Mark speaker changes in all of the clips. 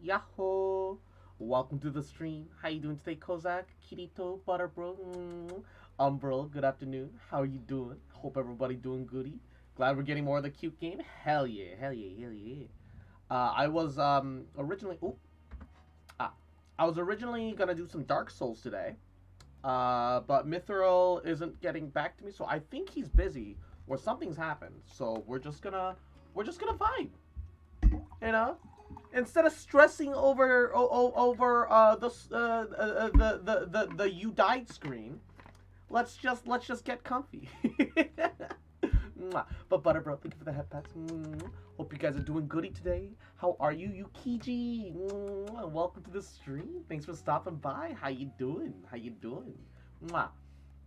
Speaker 1: Yahoo! Welcome to the stream. How you doing today, Kozak, Kirito, Butterbro, Umbro? Good afternoon. How are you doing? Hope everybody doing goody. Glad we're getting more of the cute game. Hell yeah, hell yeah, hell yeah. I was originally ah, I was originally gonna do some Dark Souls today. But Mithril isn't getting back to me, so I think he's busy or something's happened. So we're just gonna vibe, you know. Instead of stressing over the you died screen, let's just get comfy. But Butterbro, thank you for the head pats. Hope you guys are doing goody today. How are you, Yukiji? Welcome to the stream. Thanks for stopping by. How you doing? How you doing?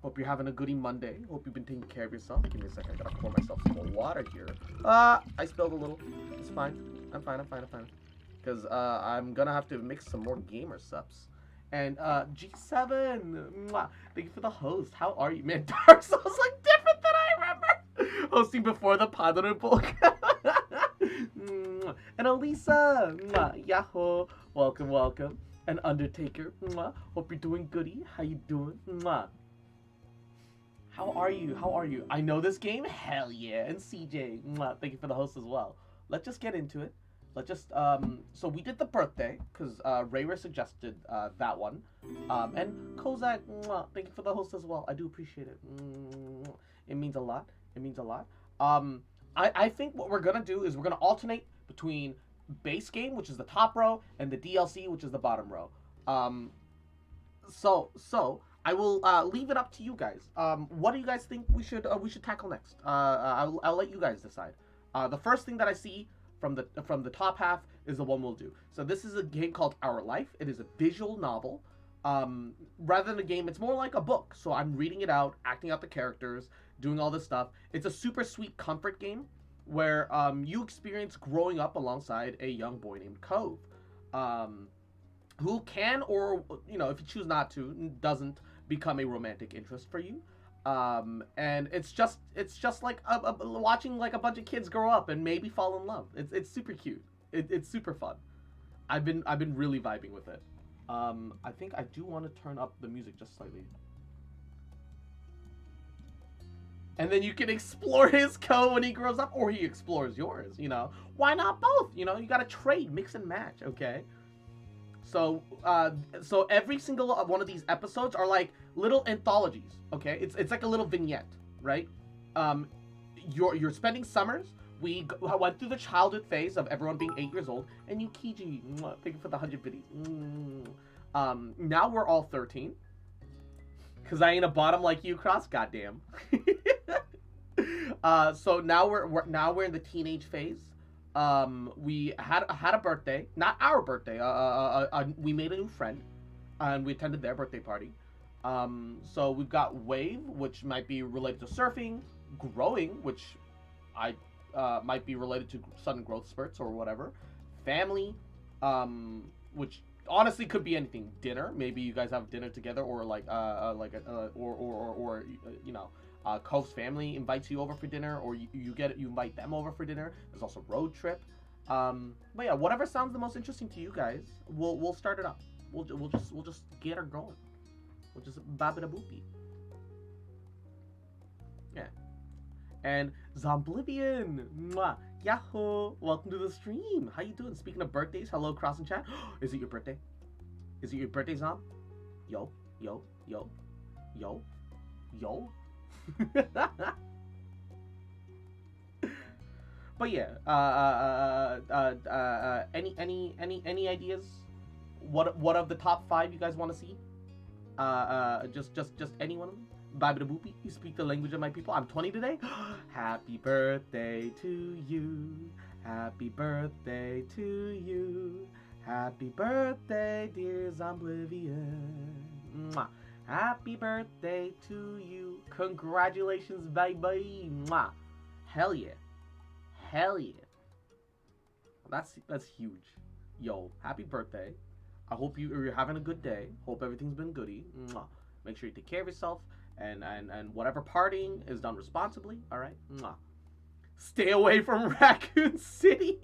Speaker 1: Hope you're having a goody Monday. Hope you've been taking care of yourself. Give me a second. I gotta pour myself some more water here. I spilled a little. It's fine. I'm fine. I'm fine. Because I'm gonna have to mix some more gamer subs. And G7, thank you for the host. How are you, man? Dark Souls look different than I remember. Hosting before the Padre book. And Elisa, Yahoo, welcome. And Undertaker, hope you're doing goody. How you doing? How are you? I know this game. Hell yeah. And CJ, thank you for the host as well. Let's just get into it. Let's just so we did the birthday because Rayra suggested that one. And Kozak, thank you for the host as well. I do appreciate it. It means a lot. I think what we're gonna do is we're gonna alternate between base game, which is the top row, and the DLC, which is the bottom row. So I will leave it up to you guys. What do you guys think we should tackle next? I'll let you guys decide. The first thing that I see from the top half is the one we'll do. So this is a game called Our Life. It is a visual novel. Rather than a game, it's more like a book. So I'm reading it out, acting out the characters, doing all this stuff. It's a super sweet comfort game where you experience growing up alongside a young boy named Cove, who can, or if you choose not to, doesn't become a romantic interest for you. And it's just like watching like a bunch of kids grow up and maybe fall in love. It's super cute. It's super fun. I've been really vibing with it. I think I do want to turn up the music just slightly. And then you can explore his code when he grows up, or he explores yours. Why not both? You gotta trade, mix and match. Okay. So every single one of these episodes are like little anthologies. Okay, it's like a little vignette, right? You're spending summers. We went through the childhood phase of everyone being 8 years old, and Yukiji, thank you for the 100 biddies. Now we're all 13, cause I ain't a bottom like you, Cross. Goddamn. So now we're in the teenage phase. We had a birthday, not our birthday. We made a new friend, and we attended their birthday party. So we've got Wave, which might be related to surfing, Growing, which I might be related to sudden growth spurts or whatever, Family, which honestly could be anything. Dinner, maybe you guys have dinner together, or Cove's family invites you over for dinner, or you invite them over for dinner. There's also road trip. But yeah, whatever sounds the most interesting to you guys, we'll start it up. We'll just get her going. We'll just babida boopy. Yeah. And Zomblivian, Yahoo! Welcome to the stream. How you doing? Speaking of birthdays, hello, Cross and chat. Is it your birthday? Is it your birthday, Zom? Yo. But yeah, any ideas? What of the top 5 you guys want to see? Just any one of them. Babida boopy, you speak the language of my people. I'm 20 today. Happy birthday to you. Happy birthday to you. Happy birthday, dear Zomblivian. Mwah. Happy birthday to you. Congratulations, baby. Mwah. Hell yeah. That's huge. Yo, happy birthday. I hope you're having a good day. Hope everything's been goody. Mwah. Make sure you take care of yourself, and whatever partying is done responsibly. All right. Mwah. Stay away from Raccoon City.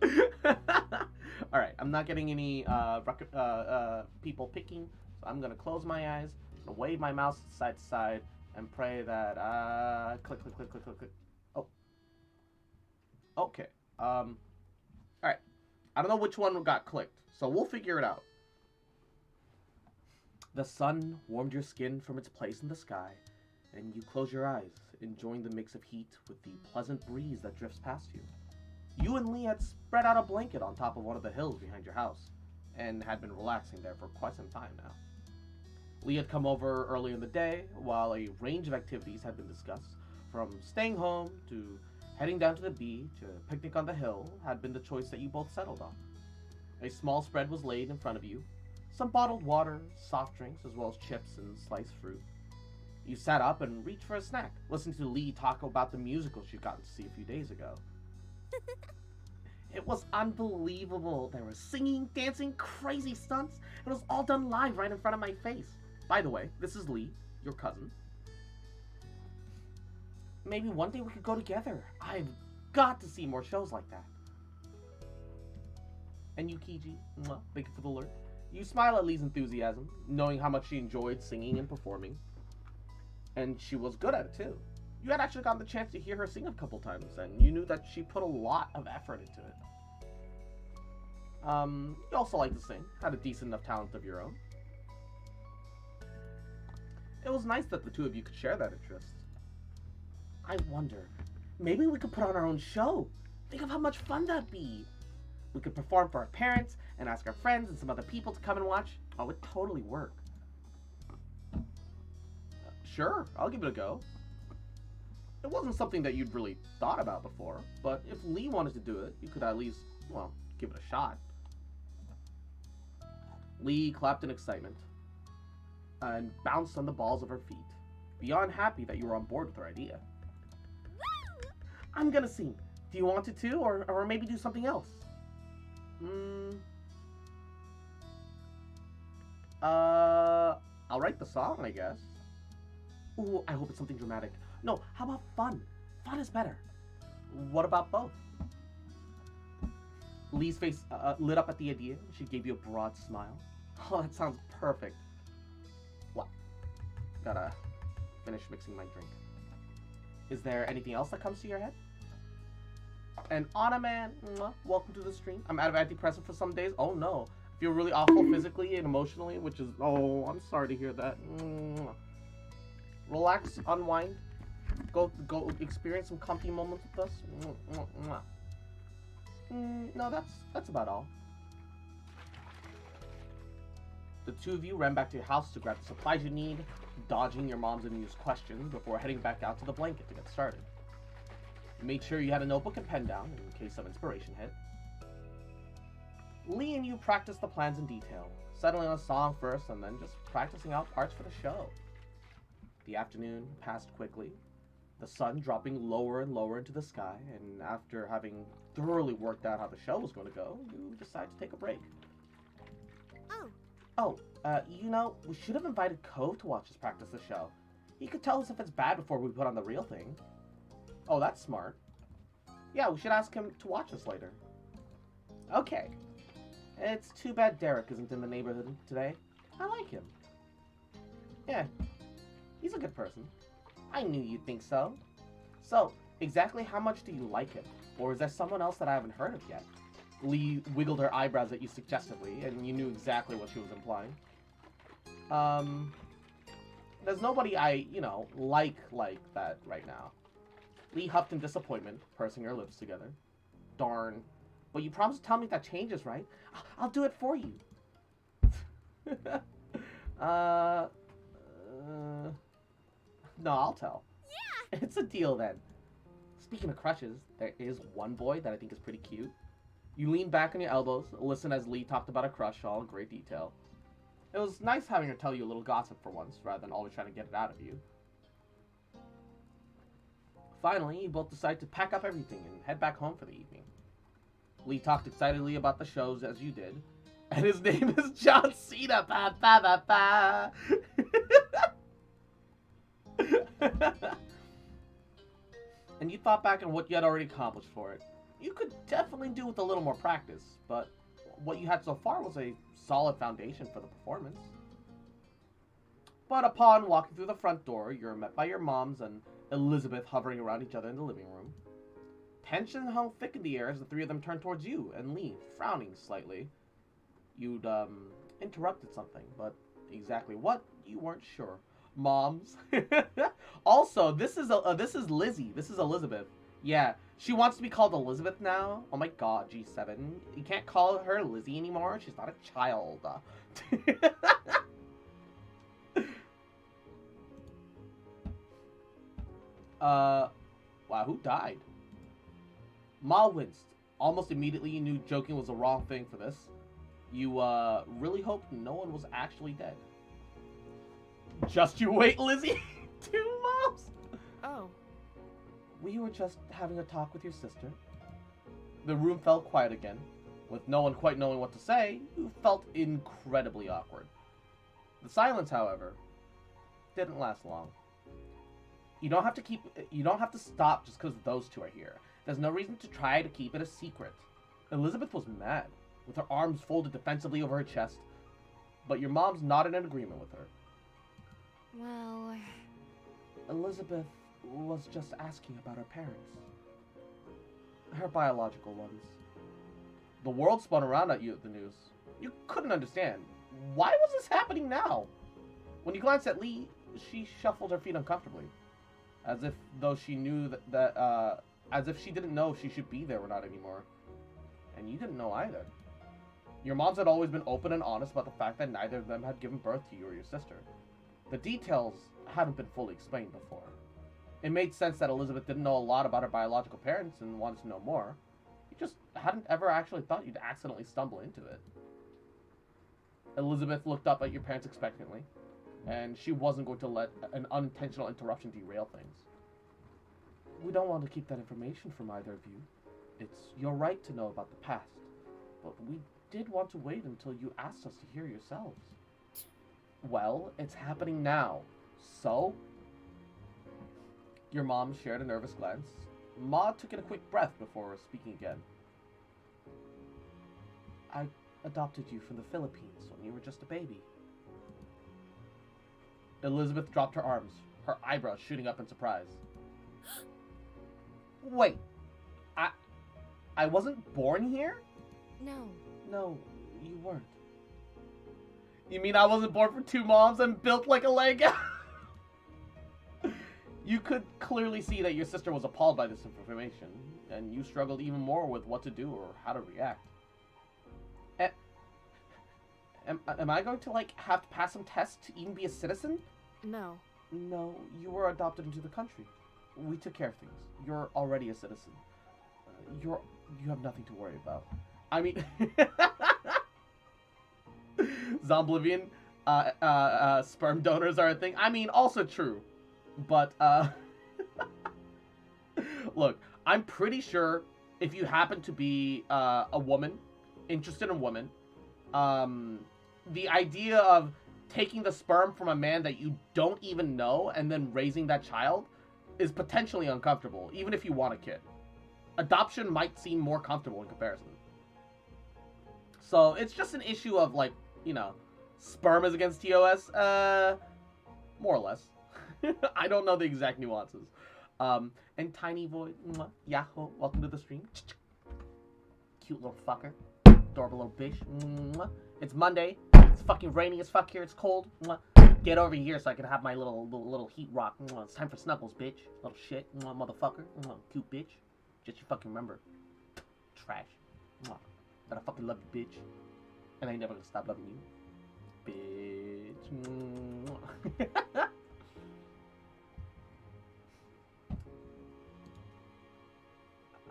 Speaker 1: All right, I'm not getting any people picking, so I'm gonna close my eyes, gonna wave my mouse side to side, and pray that click, click, click, click, click, click. Oh, okay. All right. I don't know which one got clicked, so we'll figure it out. The sun warmed your skin from its place in the sky, and you close your eyes, enjoying the mix of heat with the pleasant breeze that drifts past you. You and Lee had spread out a blanket on top of one of the hills behind your house, and had been relaxing there for quite some time now. Lee had come over early in the day, while a range of activities had been discussed, from staying home to heading down to the beach, a picnic on the hill had been the choice that you both settled on. A small spread was laid in front of you, some bottled water, soft drinks, as well as chips and sliced fruit. You sat up and reached for a snack, listening to Lee talk about the musical she'd gotten to see a few days ago. It was unbelievable. There was singing, dancing, crazy stunts. It was all done live right in front of my face. By the way, this is Lee, your cousin. Maybe one day we could go together. I've got to see more shows like that. And you, Kiji, thank you for the alert. You smile at Lee's enthusiasm, knowing how much she enjoyed singing and performing. And she was good at it, too. You had actually gotten the chance to hear her sing a couple times, and you knew that she put a lot of effort into it. You also liked to sing, had a decent enough talent of your own. It was nice that the two of you could share that interest. I wonder, maybe we could put on our own show. Think of how much fun that'd be. We could perform for our parents and ask our friends and some other people to come and watch. Oh, it'd totally work. Sure, I'll give it a go. It wasn't something that you'd really thought about before, but if Lee wanted to do it, you could at least, well, give it a shot. Lee clapped in excitement and bounced on the balls of her feet, beyond happy that you were on board with her idea. I'm gonna sing. Do you want to too, or maybe do something else? I'll write the song, I guess. Ooh, I hope it's something dramatic. No, how about fun? Fun is better. What about both? Lee's face lit up at the idea. She gave you a broad smile. Oh, that sounds perfect. What? Gotta finish mixing my drink. Is there anything else that comes to your head? And Anna man, welcome to the stream. I'm out of antidepressant for some days. Oh no. I feel really awful physically and emotionally, which is, oh, I'm sorry to hear that. Relax, unwind. Go experience some comfy moments with us. No, that's about all. The two of you ran back to your house to grab the supplies you need, dodging your mom's amused questions before heading back out to the blanket to get started. You made sure you had a notebook and pen down in case some inspiration hit. Lee and you practiced the plans in detail, settling on a song first and then just practicing out parts for the show. The afternoon passed quickly, the sun dropping lower and lower into the sky, and after having thoroughly worked out how the show was going to go, you decided to take a break. We should have invited Cove to watch us practice the show. He could tell us if it's bad before we put on the real thing. Oh, that's smart. Yeah, we should ask him to watch us later. Okay. It's too bad Derek isn't in the neighborhood today. I like him. Yeah, he's a good person. I knew you'd think so. So, exactly how much do you like him? Or is there someone else that I haven't heard of yet? Lee wiggled her eyebrows at you suggestively, and you knew exactly what she was implying. There's nobody I, like that right now. Lee huffed in disappointment, pursing her lips together. Darn. But you promised to tell me if that changes, right? I'll do it for you. No, I'll tell. Yeah! It's a deal then. Speaking of crushes, there is one boy that I think is pretty cute. You lean back on your elbows, listen as Lee talked about a crush all in great detail. It was nice having her tell you a little gossip for once, rather than always trying to get it out of you. Finally, you both decide to pack up everything and head back home for the evening. Lee talked excitedly about the shows as you did, and his name is John Cena. Ba ba ba ba. And you thought back on what you had already accomplished for it. You could definitely do with a little more practice, but what you had so far was a solid foundation for the performance. But upon walking through the front door, you're met by your moms and Elizabeth hovering around each other in the living room. Tension hung thick in the air as the three of them turned towards you and Lee, frowning slightly. You'd, interrupted something, but exactly what, you weren't sure. Moms. Also, this is Lizzie. This is Elizabeth. Yeah, she wants to be called Elizabeth now. Oh my god, G7. You can't call her Lizzie anymore. She's not a child. Wow, who died? Ma winced. Almost immediately you knew joking was the wrong thing for this. You, really hoped no one was actually dead. Just you wait, Lizzie! 2 moms!
Speaker 2: Oh.
Speaker 1: We were just having a talk with your sister. The room fell quiet again. With no one quite knowing what to say, you felt incredibly awkward. The silence, however, didn't last long. You don't have to stop just because those two are here. There's no reason to try to keep it a secret. Elizabeth was mad, with her arms folded defensively over her chest, but your mom's nodded in agreement with her.
Speaker 2: Well...
Speaker 1: Elizabeth was just asking about her parents. Her biological ones. The world spun around at you at the news. You couldn't understand. Why was this happening now? When you glanced at Lee, she shuffled her feet uncomfortably, as if though she knew as if she didn't know if she should be there or not anymore. And you didn't know either. Your moms had always been open and honest about the fact that neither of them had given birth to you or your sister. The details hadn't been fully explained before. It made sense that Elizabeth didn't know a lot about her biological parents and wanted to know more. You just hadn't ever actually thought you'd accidentally stumble into it. Elizabeth looked up at your parents expectantly, and she wasn't going to let an unintentional interruption derail things. We don't want to keep that information from either of you. It's your right to know about the past, but we did want to wait until you asked us to hear yourselves. Well, it's happening now, so? Your mom shared a nervous glance. Ma took in a quick breath before speaking again. I adopted you from the Philippines when you were just a baby. Elizabeth dropped her arms, her eyebrows shooting up in surprise. Wait, I wasn't born here?
Speaker 2: No.
Speaker 1: No, you weren't. You mean I wasn't born from 2 moms and built like a Lego? You could clearly see that your sister was appalled by this information, and you struggled even more with what to do or how to react. Am I going to, have to pass some tests to even be a citizen?
Speaker 2: No.
Speaker 1: No, you were adopted into the country. We took care of things. You're already a citizen. You have nothing to worry about. I mean... Zomblivian, sperm donors are a thing. I mean, also true. But, look, I'm pretty sure if you happen to be, a woman, interested in women, the idea of taking the sperm from a man that you don't even know and then raising that child is potentially uncomfortable, even if you want a kid. Adoption might seem more comfortable in comparison. So, it's just an issue of, sperm is against TOS, more or less. I don't know the exact nuances. And Tiny Void, Yahoo, welcome to the stream. Cute little fucker. Adorable little bitch. It's Monday. It's fucking raining as fuck here. It's cold. Get over here so I can have my little heat rock. It's time for snuggles, bitch. Little shit. Motherfucker. Cute bitch. Just you fucking remember. Trash. That I fucking love you, bitch. And I ain't never gonna stop loving you. Bitch.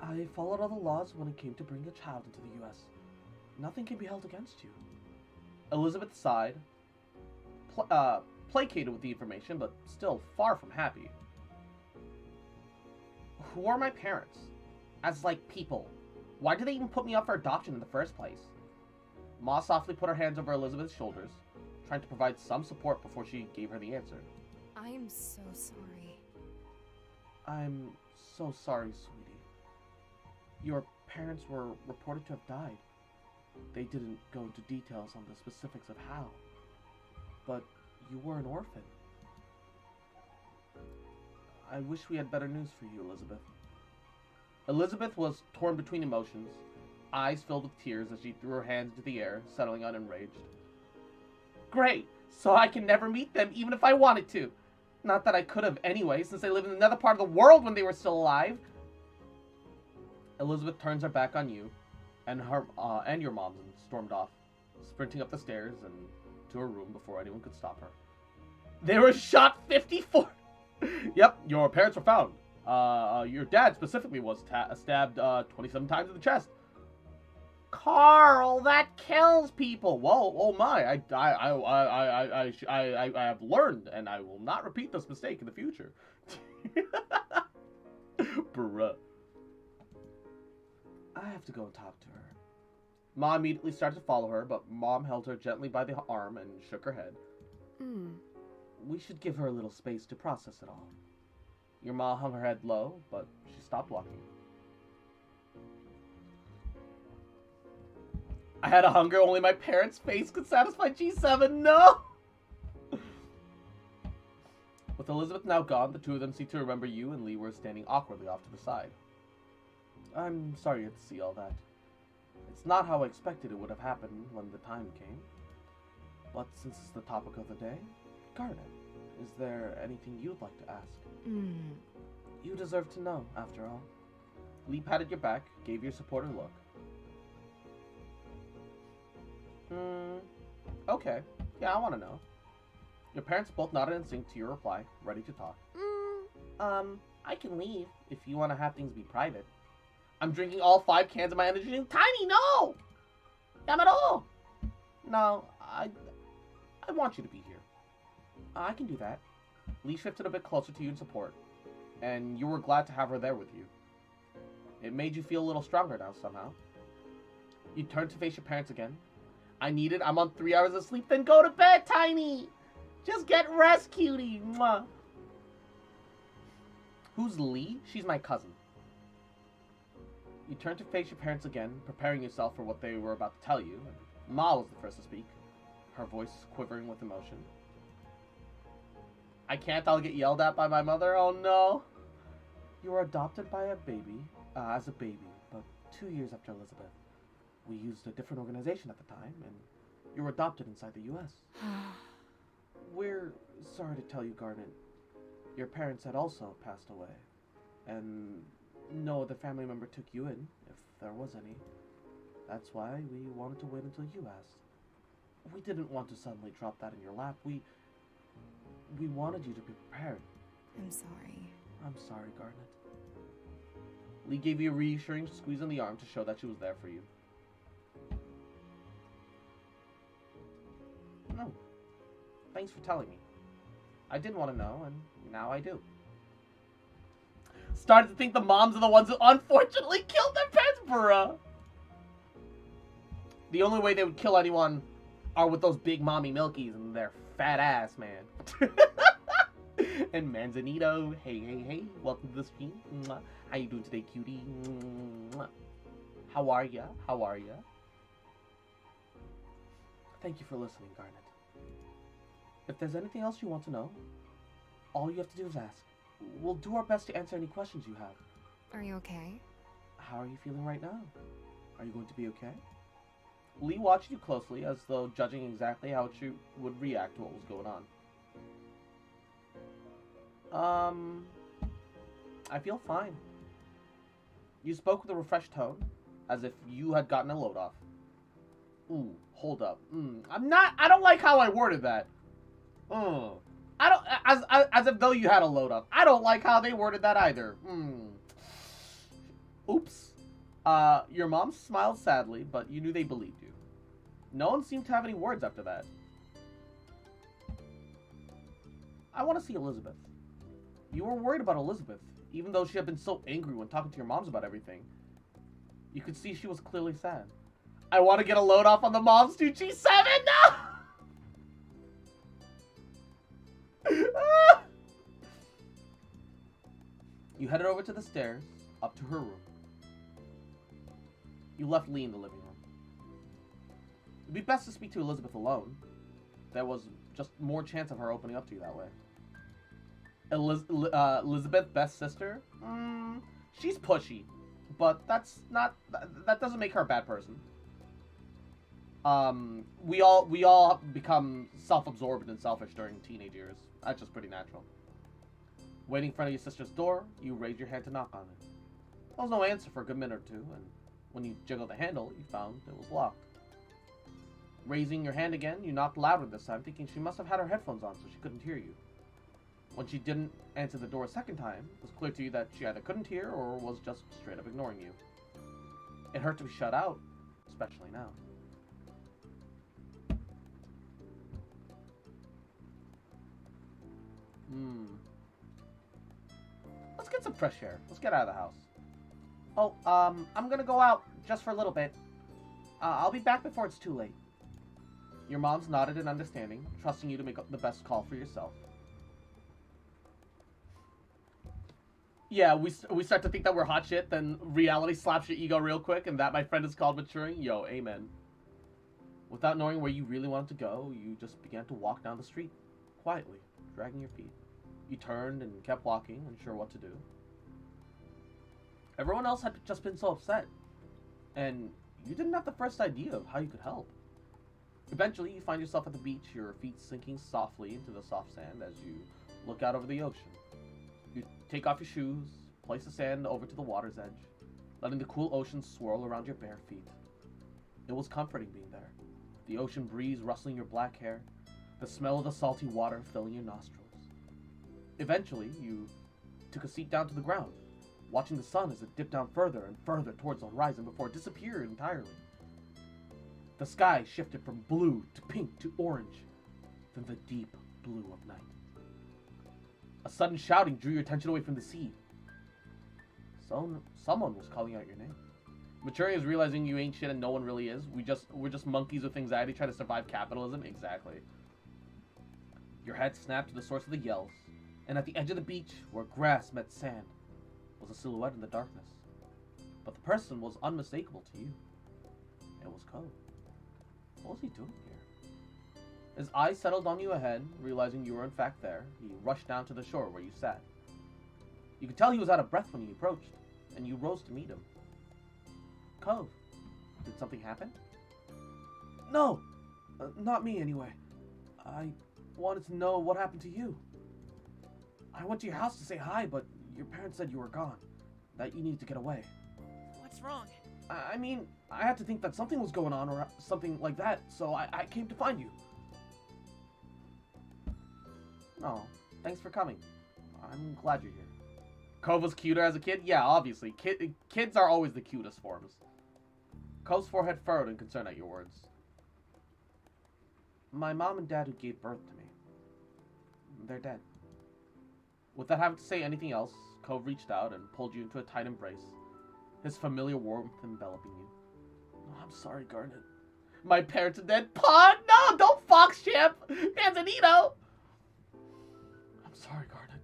Speaker 1: I followed all the laws when it came to bringing a child into the U.S. Nothing can be held against you. Elizabeth sighed, placated with the information, but still far from happy. Who are my parents? As, people. Why did they even put me up for adoption in the first place? Ma softly put her hands over Elizabeth's shoulders, trying to provide some support before she gave her the answer.
Speaker 2: I am so sorry.
Speaker 1: I'm so sorry, sweetie. Your parents were reported to have died. They didn't go into details on the specifics of how. But you were an orphan. I wish we had better news for you, Elizabeth. Elizabeth was torn between emotions, eyes filled with tears as she threw her hands into the air, settling on enraged. Great! So I can never meet them, even if I wanted to. Not that I could have anyway, since they live in another part of the world when they were still alive. Elizabeth turns her back on you, and your mom, and stormed off, sprinting up the stairs and to her room before anyone could stop her. They were shot 54. Yep, your parents were found. Your dad specifically was stabbed 27 times in the chest. Carl, that kills people. Whoa, oh my! I have learned, and I will not repeat this mistake in the future. Bruh. I have to go and talk to her. Ma immediately started to follow her, but Mom held her gently by the arm and shook her head. We should give her a little space to process it all. Your ma hung her head low, but she stopped walking. I had a hunger only my parents' face could satisfy G7. No! With Elizabeth now gone, the two of them seemed to remember you and Lee were standing awkwardly off to the side. I'm sorry you had to see all that. It's not how I expected it would have happened when the time came. But since it's the topic of the day, Garnet, is there anything you'd like to ask? You deserve to know, after all. Lee patted your back, gave you a supportive look. Okay. Yeah, I want to know. Your parents both nodded in sync to your reply, ready to talk. I can leave if you want to have things be private. I'm drinking all 5 cans of my energy drink. Tiny, no! Yamado! No, I want you to be here. I can do that. Lee shifted a bit closer to you in support, and you were glad to have her there with you. It made you feel a little stronger now, somehow. You turned to face your parents again. I'm on 3 hours of sleep, then go to bed, Tiny! Just get rest, cutie! Mwah. Who's Lee? She's my cousin. You turned to face your parents again, preparing yourself for what they were about to tell you. Ma was the first to speak, her voice quivering with emotion. I can't, I'll get yelled at by my mother? Oh no! You were adopted by as a baby, but 2 years after Elizabeth. We used a different organization at the time, and you were adopted inside the U.S. We're sorry to tell you, Garnet, your parents had also passed away, and no other family member took you in, if there was any. That's why we wanted to wait until you asked. We didn't want to suddenly drop that in your lap. We wanted you to be prepared.
Speaker 2: I'm sorry.
Speaker 1: I'm sorry, Garnet. Lee gave you a reassuring squeeze on the arm to show that she was there for you. No. Thanks for telling me. I did want to know, and now I do. Started to think the moms are the ones who unfortunately killed their pets, bruh. The only way they would kill anyone are with those big mommy milkies and their fat ass, man. And Manzanito, hey, welcome to the stream. Mwah. How you doing today, cutie? Mwah. How are ya? Thank you for listening, Garnet. If there's anything else you want to know, all you have to do is ask. We'll do our best to answer any questions you have.
Speaker 2: Are you okay?
Speaker 1: How are you feeling right now? Are you going to be okay? Lee watched you closely, as though judging exactly how she would react to what was going on. I feel fine. You spoke with a refreshed tone, as if you had gotten a load off. Ooh, hold up. I don't like how I worded that. As if though you had a load up. I don't like how they worded that either. Oops. Your mom smiled sadly, but you knew they believed you. No one seemed to have any words after that. I want to see Elizabeth. You were worried about Elizabeth, even though she had been so angry when talking to your moms about everything. You could see she was clearly sad. I want to get a load off on the moms too, G7, no! You headed over to the stairs, up to her room. You left Lee in the living room. It'd be best to speak to Elizabeth alone. There was just more chance of her opening up to you that way. Elizabeth, Beth's sister? She's pushy, but that doesn't make her a bad person. We all become self-absorbed and selfish during teenage years. That's just pretty natural. Waiting in front of your sister's door, you raised your hand to knock on it. There was no answer for a good minute or two, and when you jiggled the handle, you found it was locked. Raising your hand again, you knocked louder this time, thinking she must have had her headphones on so she couldn't hear you. When she didn't answer the door a second time, it was clear to you that she either couldn't hear or was just straight up ignoring you. It hurt to be shut out, especially now. Let's get some fresh air. Let's get out of the house. Oh, I'm gonna go out just for a little bit. I'll be back before it's too late. Your mom's nodded in understanding, trusting you to make the best call for yourself. Yeah, we start to think that we're hot shit, then reality slaps your ego real quick, and that, my friend, is called maturing. Yo, amen. Without knowing where you really wanted to go, you just began to walk down the street, quietly, dragging your feet. You turned and kept walking, unsure what to do. Everyone else had just been so upset, and you didn't have the first idea of how you could help. Eventually, you find yourself at the beach, your feet sinking softly into the soft sand as you look out over the ocean. You take off your shoes, place the sand over to the water's edge, letting the cool ocean swirl around your bare feet. It was comforting being there, the ocean breeze rustling your black hair, the smell of the salty water filling your nostrils. Eventually, you took a seat down to the ground, watching the sun as it dipped down further and further towards the horizon before it disappeared entirely. The sky shifted from blue to pink to orange, then the deep blue of night. A sudden shouting drew your attention away from the sea. Someone was calling out your name. Maturing is realizing you ain't shit and no one really is. We're just monkeys with anxiety trying to survive capitalism. Exactly. Your head snapped to the source of the yells, and at the edge of the beach, where grass met sand, was a silhouette in the darkness. But the person was unmistakable to you. It was Cove. What was he doing here? His eyes settled on you ahead, realizing you were in fact there. He rushed down to the shore where you sat. You could tell he was out of breath when you approached, and you rose to meet him. Cove, did something happen? No! Not me, anyway. I wanted to know what happened to you. I went to your house to say hi, but your parents said you were gone. That you needed to get away.
Speaker 3: What's wrong?
Speaker 1: I mean, I had to think that something was going on or something like that, so I came to find you. Oh, thanks for coming. I'm glad you're here. Cove was cuter as a kid? Yeah, obviously. Kids are always the cutest forms. Cove's forehead furrowed in concern at your words. My mom and dad who gave birth to me. They're dead. Without having to say anything else, Cove reached out and pulled you into a tight embrace, his familiar warmth enveloping you. Oh, I'm sorry, Garnet. My parents are dead. Pod? No, don't fox champ! Antonino! I'm sorry, Garnet.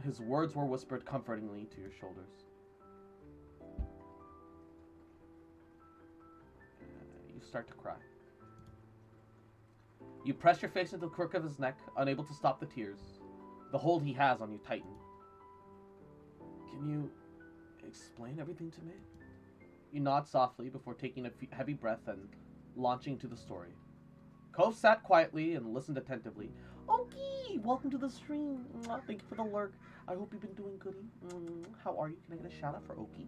Speaker 1: His words were whispered comfortingly to your shoulders. You start to cry. You press your face into the crook of his neck, unable to stop the tears. The hold he has on you tightened. Can you explain everything to me? You nod softly before taking a heavy breath and launching into the story. Cove sat quietly and listened attentively. Okie, welcome to the stream. Thank you for the lurk. I hope you've been doing goody. How are you? Can I get a shout out for Okie?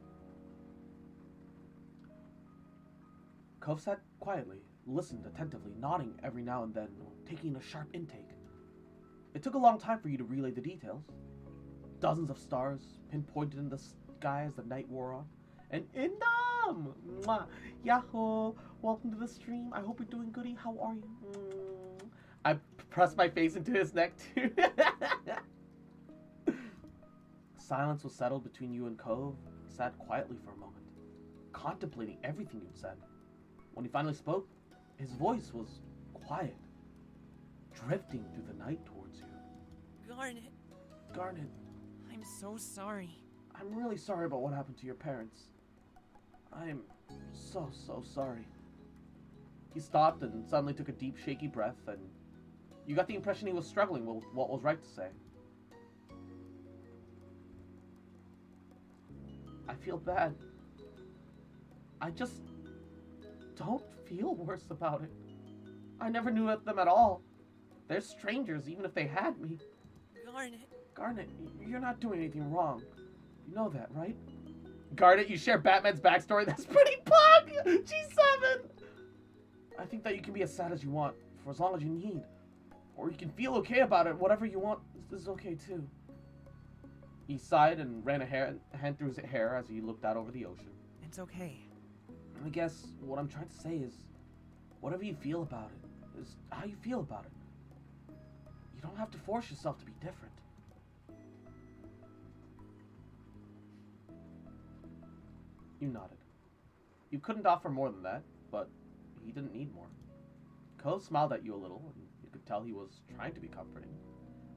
Speaker 1: Cove sat quietly, listened attentively, nodding every now and then, taking a sharp intake. It took a long time for you to relay the details. Dozens of stars pinpointed in the sky as the night wore on. And Indom! Mwah! Yahoo! Welcome to the stream. I hope you're doing goody. How are you? I pressed my face into his neck too. Silence was settled between you and Cove. He sat quietly for a moment, contemplating everything you'd said. When he finally spoke, his voice was quiet, drifting through the night towards you.
Speaker 3: Garnet,
Speaker 1: Garnet,
Speaker 3: I'm so sorry.
Speaker 1: I'm really sorry about what happened to your parents. I'm So sorry. He stopped and suddenly took a deep, shaky breath, and you got the impression he was struggling with what was right to say. I feel bad. I just don't feel worse about it. I never knew them at all. They're strangers, even if they had me.
Speaker 3: Garnet.
Speaker 1: Garnet, you're not doing anything wrong. You know that, right? Garnet, you share Batman's backstory? That's pretty pug! G7! I think that you can be as sad as you want, for as long as you need. Or you can feel okay about it. Whatever you want is okay, too. He sighed and ran a hand through his hair as he looked out over the ocean.
Speaker 3: It's okay.
Speaker 1: I guess what I'm trying to say is, whatever you feel about it, is how you feel about it. You don't have to force yourself to be different. You nodded. You couldn't offer more than that, but he didn't need more. Cove smiled at you a little, and you could tell he was trying to be comforting.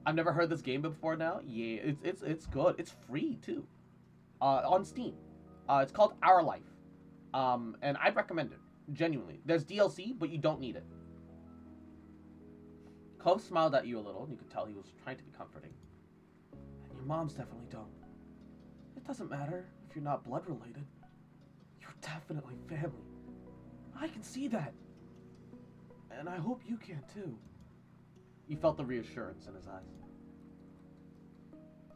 Speaker 1: I've never heard this game before now. Yeah, it's good. It's free too. On Steam. It's called Our Life. And I'd recommend it. Genuinely. There's DLC, but you don't need it. Cove smiled at you a little, and you could tell he was trying to be comforting. And your moms definitely don't. It doesn't matter if you're not blood related. You're definitely family. I can see that. And I hope you can too. You felt the reassurance in his eyes.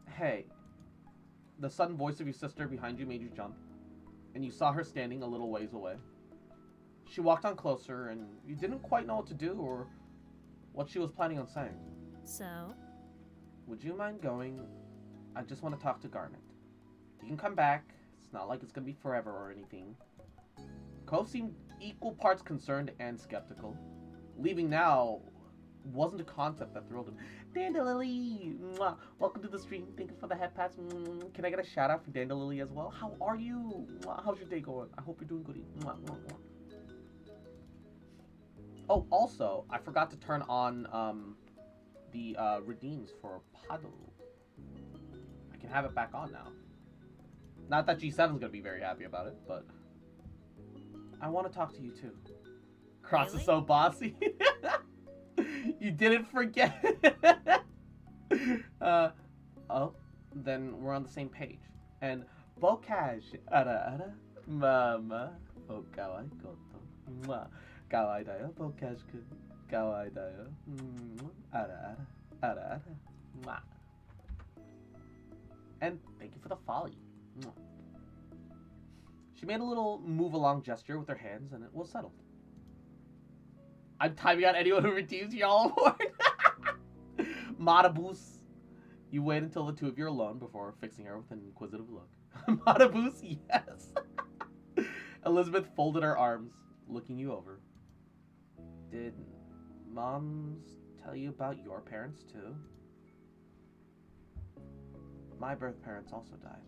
Speaker 1: Hey. The sudden voice of your sister behind you made you jump, and you saw her standing a little ways away. She walked on closer, and you didn't quite know what to do or what she was planning on saying.
Speaker 4: So?
Speaker 1: Would you mind going? I just want to talk to Garnet. You can come back. It's not like it's going to be forever or anything. Cove seemed equal parts concerned and skeptical. Leaving now wasn't a concept that thrilled him. Dandalily! Mwah. Welcome to the stream. Thank you for the head pass. Can I get a shout out for Dandalily as well? How are you? Mwah. How's your day going? I hope you're doing good. Mwah, mwah, mwah. Oh, also, I forgot to turn on the redeems for Paddle. I can have it back on now. Not that G7's gonna be very happy about it, but I want to talk to you too. Cross
Speaker 4: Really?
Speaker 1: is so bossy. You didn't forget. Oh, then we're on the same page. And Bokash, ara, mama, o kawaii koto. Mwah. Kawaii da yo, Bokash-kun. Kawaii da yo. Ara, ara. Mwah. And thank you for the folly. Mwah. She made a little move-along gesture with her hands, and it was settled. I'm timing out anyone who redeems y'all award. Mataboos. You wait until the two of you are alone before fixing her with an inquisitive look. Mataboos, yes. Elizabeth folded her arms, looking you over. Did moms tell you about your parents too? My birth parents also died.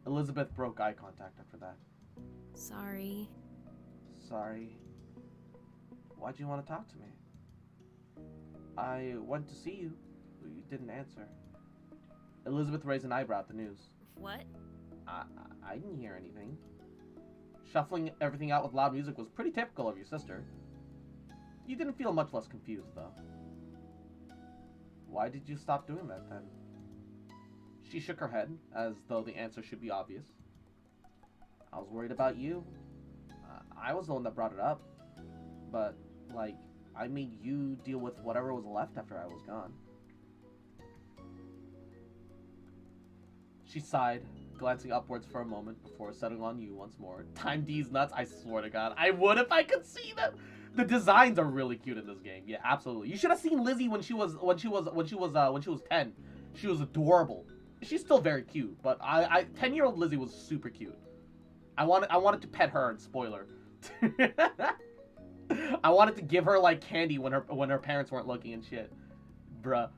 Speaker 1: Elizabeth broke eye contact after that.
Speaker 4: Sorry.
Speaker 1: Sorry. Why'd you want to talk to me? I went to see you. You didn't answer. Elizabeth raised an eyebrow at the news.
Speaker 4: What?
Speaker 1: I didn't hear anything. Shuffling everything out with loud music was pretty typical of your sister. You didn't feel much less confused, though. Why did you stop doing that, then? She shook her head, as though the answer should be obvious. I was worried about you. I was the one that brought it up. But, like, I made you deal with whatever was left after I was gone. She sighed, glancing upwards for a moment before settling on you once more. Time D's nuts, I swear to God. I would if I could see them. The designs are really cute in this game. Yeah, absolutely. You should have seen Lizzie when she was 10. She was adorable. She's still very cute, but 10-year-old Lizzie was super cute. I wanted to pet her and spoil her. I wanted to give her like candy when her parents weren't looking and shit. Bruh.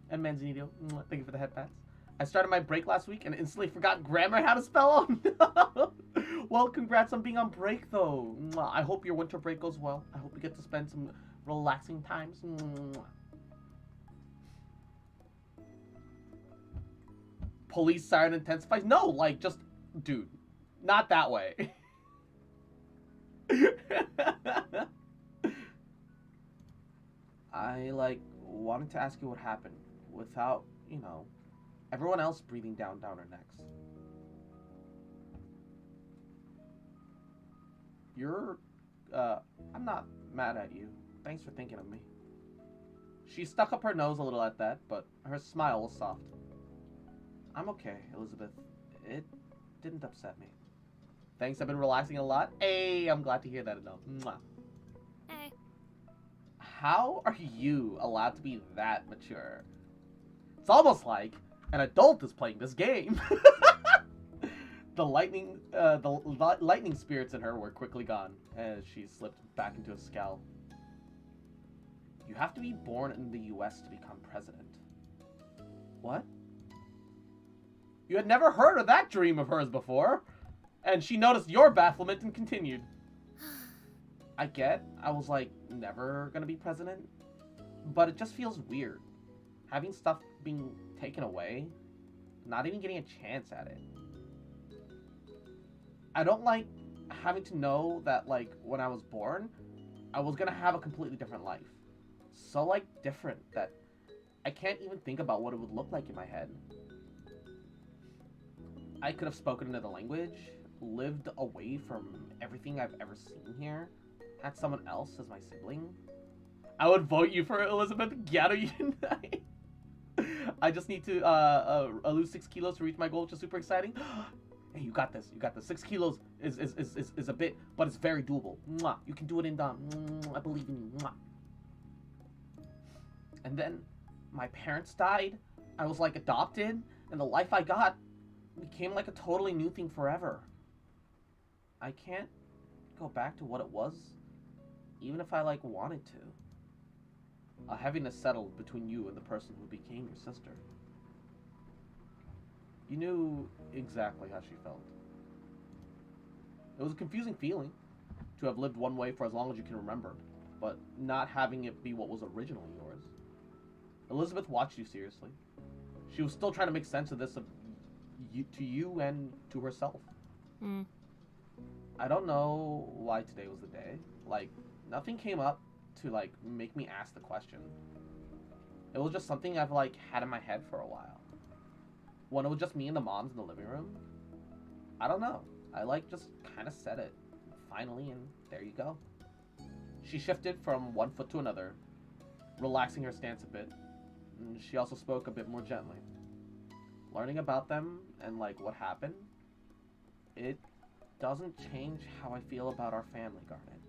Speaker 1: And Manzanito, thank you for the head pats. I started my break last week and instantly forgot grammar how to spell. Oh no. Well, congrats on being on break though. I hope your winter break goes well. I hope you get to spend some relaxing times. Police siren intensifies. No, like just, dude. Not that way. I, like, wanted to ask you what happened without, you know, everyone else breathing down our necks. I'm not mad at you. Thanks for thinking of me. She stuck up her nose a little at that, but her smile was soft. I'm okay, Elizabeth. It didn't upset me. Thanks, I've been relaxing a lot. Hey, I'm glad to hear that enough. Mwah.
Speaker 4: Hey.
Speaker 1: How are you allowed to be that mature? It's almost like an adult is playing this game. The lightning spirits in her were quickly gone as she slipped back into a scowl. You have to be born in the US to become president. What? You had never heard of that dream of hers before. And she noticed your bafflement and continued. I was like, never gonna be president. But it just feels weird. Having stuff being taken away. Not even getting a chance at it. I don't like having to know that, like, when I was born, I was gonna have a completely different life. So, like, different that I can't even think about what it would look like in my head. I could have spoken another language, lived away from everything I've ever seen here, had someone else as my sibling. I would vote you for Elizabeth Gatto Unite. I just need to lose 6 kilos to reach my goal, which is super exciting. Hey, you got this. 6 kilos is a bit, but it's very doable. Mwah. You can do it in Dom. I believe in you. Mwah. And then my parents died. I was like adopted, and the life I got became like a totally new thing forever. I can't go back to what it was, even if I like wanted to. A heaviness settled between you and the person who became your sister. You knew exactly how she felt. It was a confusing feeling to have lived one way for as long as you can remember, but not having it be what was originally yours. Elizabeth watched you seriously. She was still trying to make sense of this to you and to herself. I don't know why today was the day. Like, nothing came up to, like, make me ask the question. It was just something I've, like, had in my head for a while. When it was just me and the moms in the living room, I don't know. I, like, just kind of said it. Finally, and there you go. She shifted from one foot to another, relaxing her stance a bit. And she also spoke a bit more gently. Learning about them and, like, what happened, it doesn't change how I feel about our family, Garnet.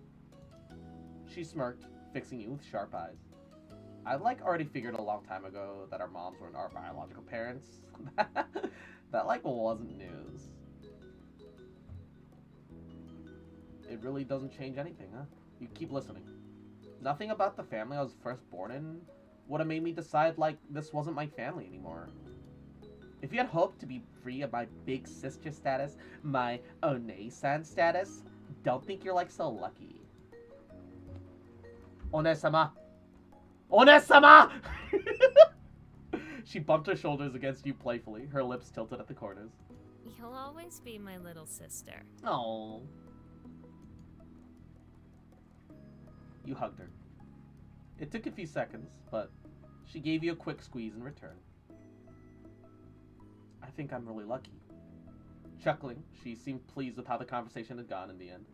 Speaker 1: She smirked, fixing you with sharp eyes. I'd, like, already figured a long time ago that our moms weren't our biological parents. That, like, wasn't news. It really doesn't change anything, huh? You keep listening. Nothing about the family I was first born in would have made me decide, like, this wasn't my family anymore. If you had hoped to be free of my big sister status, my One-san status, don't think you're, like, so lucky. One-sama! One-sama! She bumped her shoulders against you playfully, her lips tilted at the corners.
Speaker 4: You'll always be my little sister.
Speaker 1: Oh. You hugged her. It took a few seconds, but she gave you a quick squeeze in return. I think I'm really lucky. Chuckling, she seemed pleased with how the conversation had gone in the end.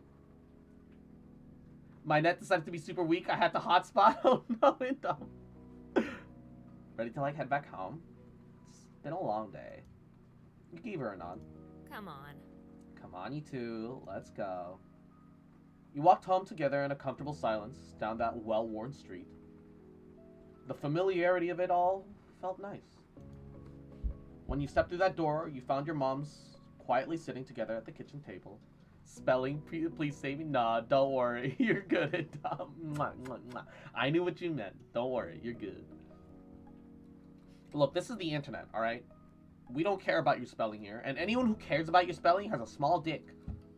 Speaker 1: My net decided to be super weak. I had to hotspot. Oh no, it don't. Ready to, like, head back home? It's been a long day. You gave her a nod.
Speaker 4: Come on.
Speaker 1: Come on, you two. Let's go. You walked home together in a comfortable silence down that well-worn street. The familiarity of it all felt nice. When you stepped through that door, you found your moms quietly sitting together at the kitchen table. Spelling, please save me. Nah, don't worry. You're good at I knew what you meant. Don't worry. You're good. Look, this is the internet, alright? We don't care about your spelling here. And anyone who cares about your spelling has a small dick.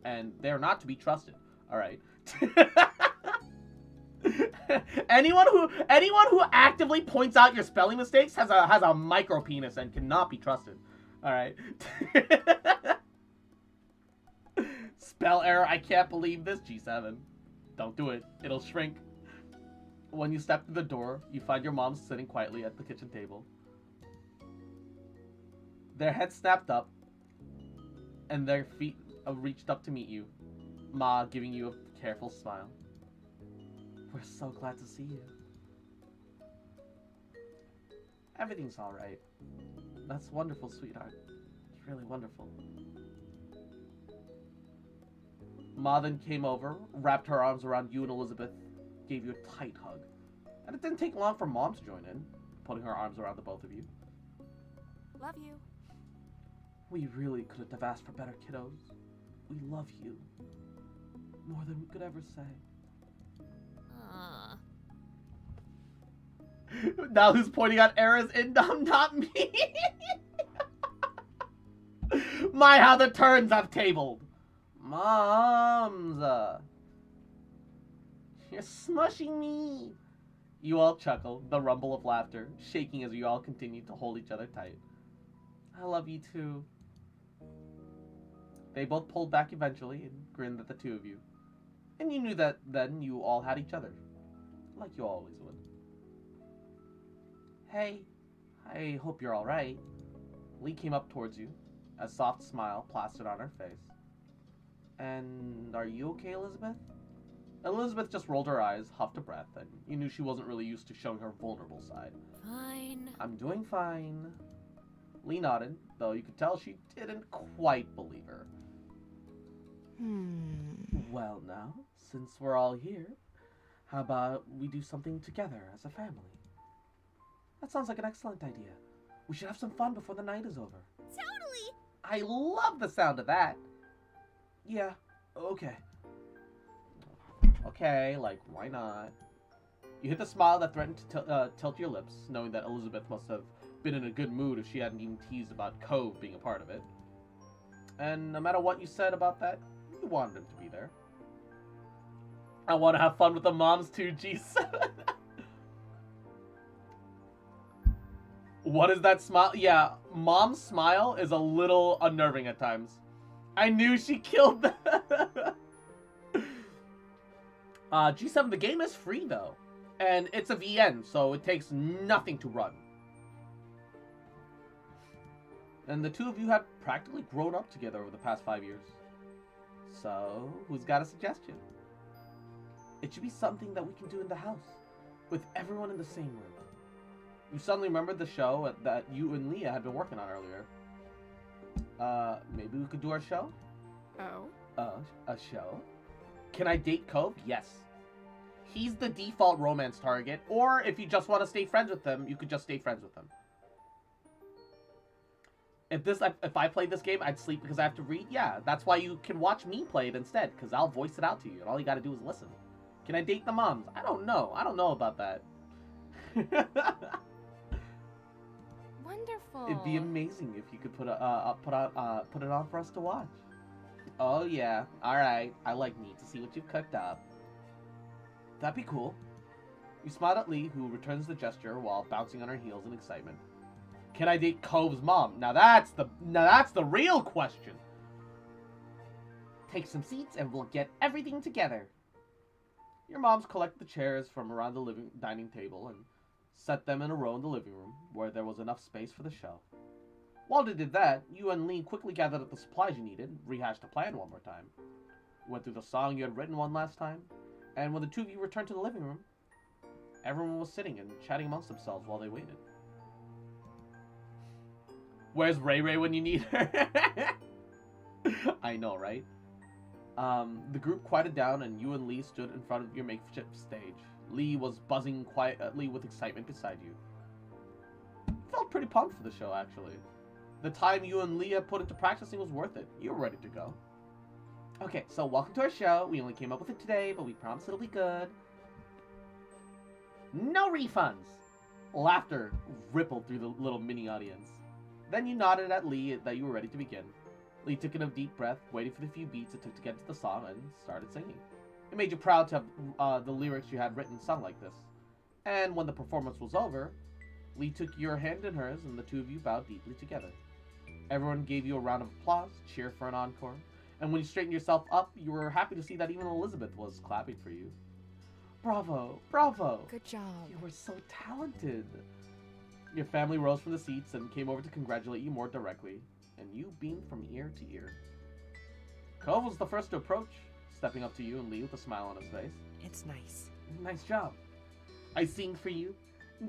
Speaker 1: And they're not to be trusted, alright? Anyone who actively points out your spelling mistakes has a micro penis and cannot be trusted. Alright? Spell error, I can't believe this, G7. Don't do it. It'll shrink. When you step through the door, you find your mom sitting quietly at the kitchen table. Their heads snapped up, and their feet reached up to meet you. Ma giving you a careful smile. We're so glad to see you. Everything's alright. That's wonderful, sweetheart. It's really wonderful. Ma then came over, wrapped her arms around you and Elizabeth, gave you a tight hug. And it didn't take long for Mom to join in, putting her arms around the both of you.
Speaker 2: Love you.
Speaker 1: We really couldn't have asked for better, kiddos. We love you. More than we could ever say.
Speaker 4: Aw.
Speaker 1: Now who's pointing out errors in Dumb, not me? My, how the turns have tabled. Moms. You're smushing me. You all chuckle, the rumble of laughter, shaking as you all continue to hold each other tight. I love you too. They both pulled back eventually and grinned at the two of you. And you knew that then you all had each other. Like you always would. Hey, I hope you're alright. Lee came up towards you, a soft smile plastered on her face. And are you okay, Elizabeth? Elizabeth just rolled her eyes, huffed a breath, and you knew she wasn't really used to showing her vulnerable side.
Speaker 4: Fine.
Speaker 1: I'm doing fine. Lee nodded, though you could tell she didn't quite believe her. Well now, since we're all here, how about we do something together as a family? That sounds like an excellent idea. We should have some fun before the night is over.
Speaker 3: Totally!
Speaker 1: I love the sound of that. Yeah, okay. Okay, like, why not? You hit the smile that threatened to tilt your lips, knowing that Elizabeth must have been in a good mood if she hadn't even teased about Cove being a part of it. And no matter what you said about that, you wanted him to be there. I want to have fun with the moms too, G7. What is that smile? Yeah, Mom's smile is a little unnerving at times. I knew she killed that. G7, the game is free though. And it's a VN, so it takes nothing to run. And the two of you have practically grown up together over the past 5 years. So, who's got a suggestion? It should be something that we can do in the house, with everyone in the same room. You suddenly remembered the show that you and Leah had been working on earlier. Maybe we could do our show?
Speaker 2: Oh?
Speaker 1: A show? Can I date Cove? Yes. He's the default romance target, or if you just want to stay friends with him, you could just stay friends with him. If I played this game, I'd sleep because I have to read. Yeah, that's why you can watch me play it instead, because I'll voice it out to you, and all you gotta do is listen. Can I date the moms? I don't know. I don't know about that.
Speaker 2: Wonderful.
Speaker 1: It'd be amazing if you could put it on for us to watch. Oh yeah, all right. I like need to see what you've cooked up. That'd be cool. You smiled at Lee, who returns the gesture while bouncing on her heels in excitement. Can I date Cove's mom? Now that's the real question. Take some seats and we'll get everything together. Your moms collect the chairs from around the dining table and set them in a row in the living room, where there was enough space for the show. While they did that, you and Lee quickly gathered up the supplies you needed, rehashed the plan one more time. You went through the song you had written one last time, and when the two of you returned to the living room, everyone was sitting and chatting amongst themselves while they waited. Where's Ray Ray when you need her? I know, right? The group quieted down and you and Lee stood in front of your makeshift stage. Lee was buzzing quietly with excitement beside you. Felt pretty pumped for the show, actually. The time you and Leah put into practicing was worth it. You were ready to go. Okay, so welcome to our show. We only came up with it today, but we promise it'll be good. No refunds! Laughter rippled through the little mini audience. Then you nodded at Lee that you were ready to begin. Lee took in a deep breath, waiting for the few beats it took to get into the song, and started singing. It made you proud to have the lyrics you had written sung like this. And when the performance was over, Lee took your hand in hers, and the two of you bowed deeply together. Everyone gave you a round of applause, cheer for an encore, And when you straightened yourself up, you were happy to see that even Elizabeth was clapping for you. Bravo, bravo.
Speaker 2: Good job.
Speaker 1: You were so talented. Your family rose from the seats and came over to congratulate you more directly, and you beamed from ear to ear. Cove was the first to approach, stepping up to you and Lee with a smile on his face.
Speaker 3: It's nice.
Speaker 1: Nice job. I sing for you.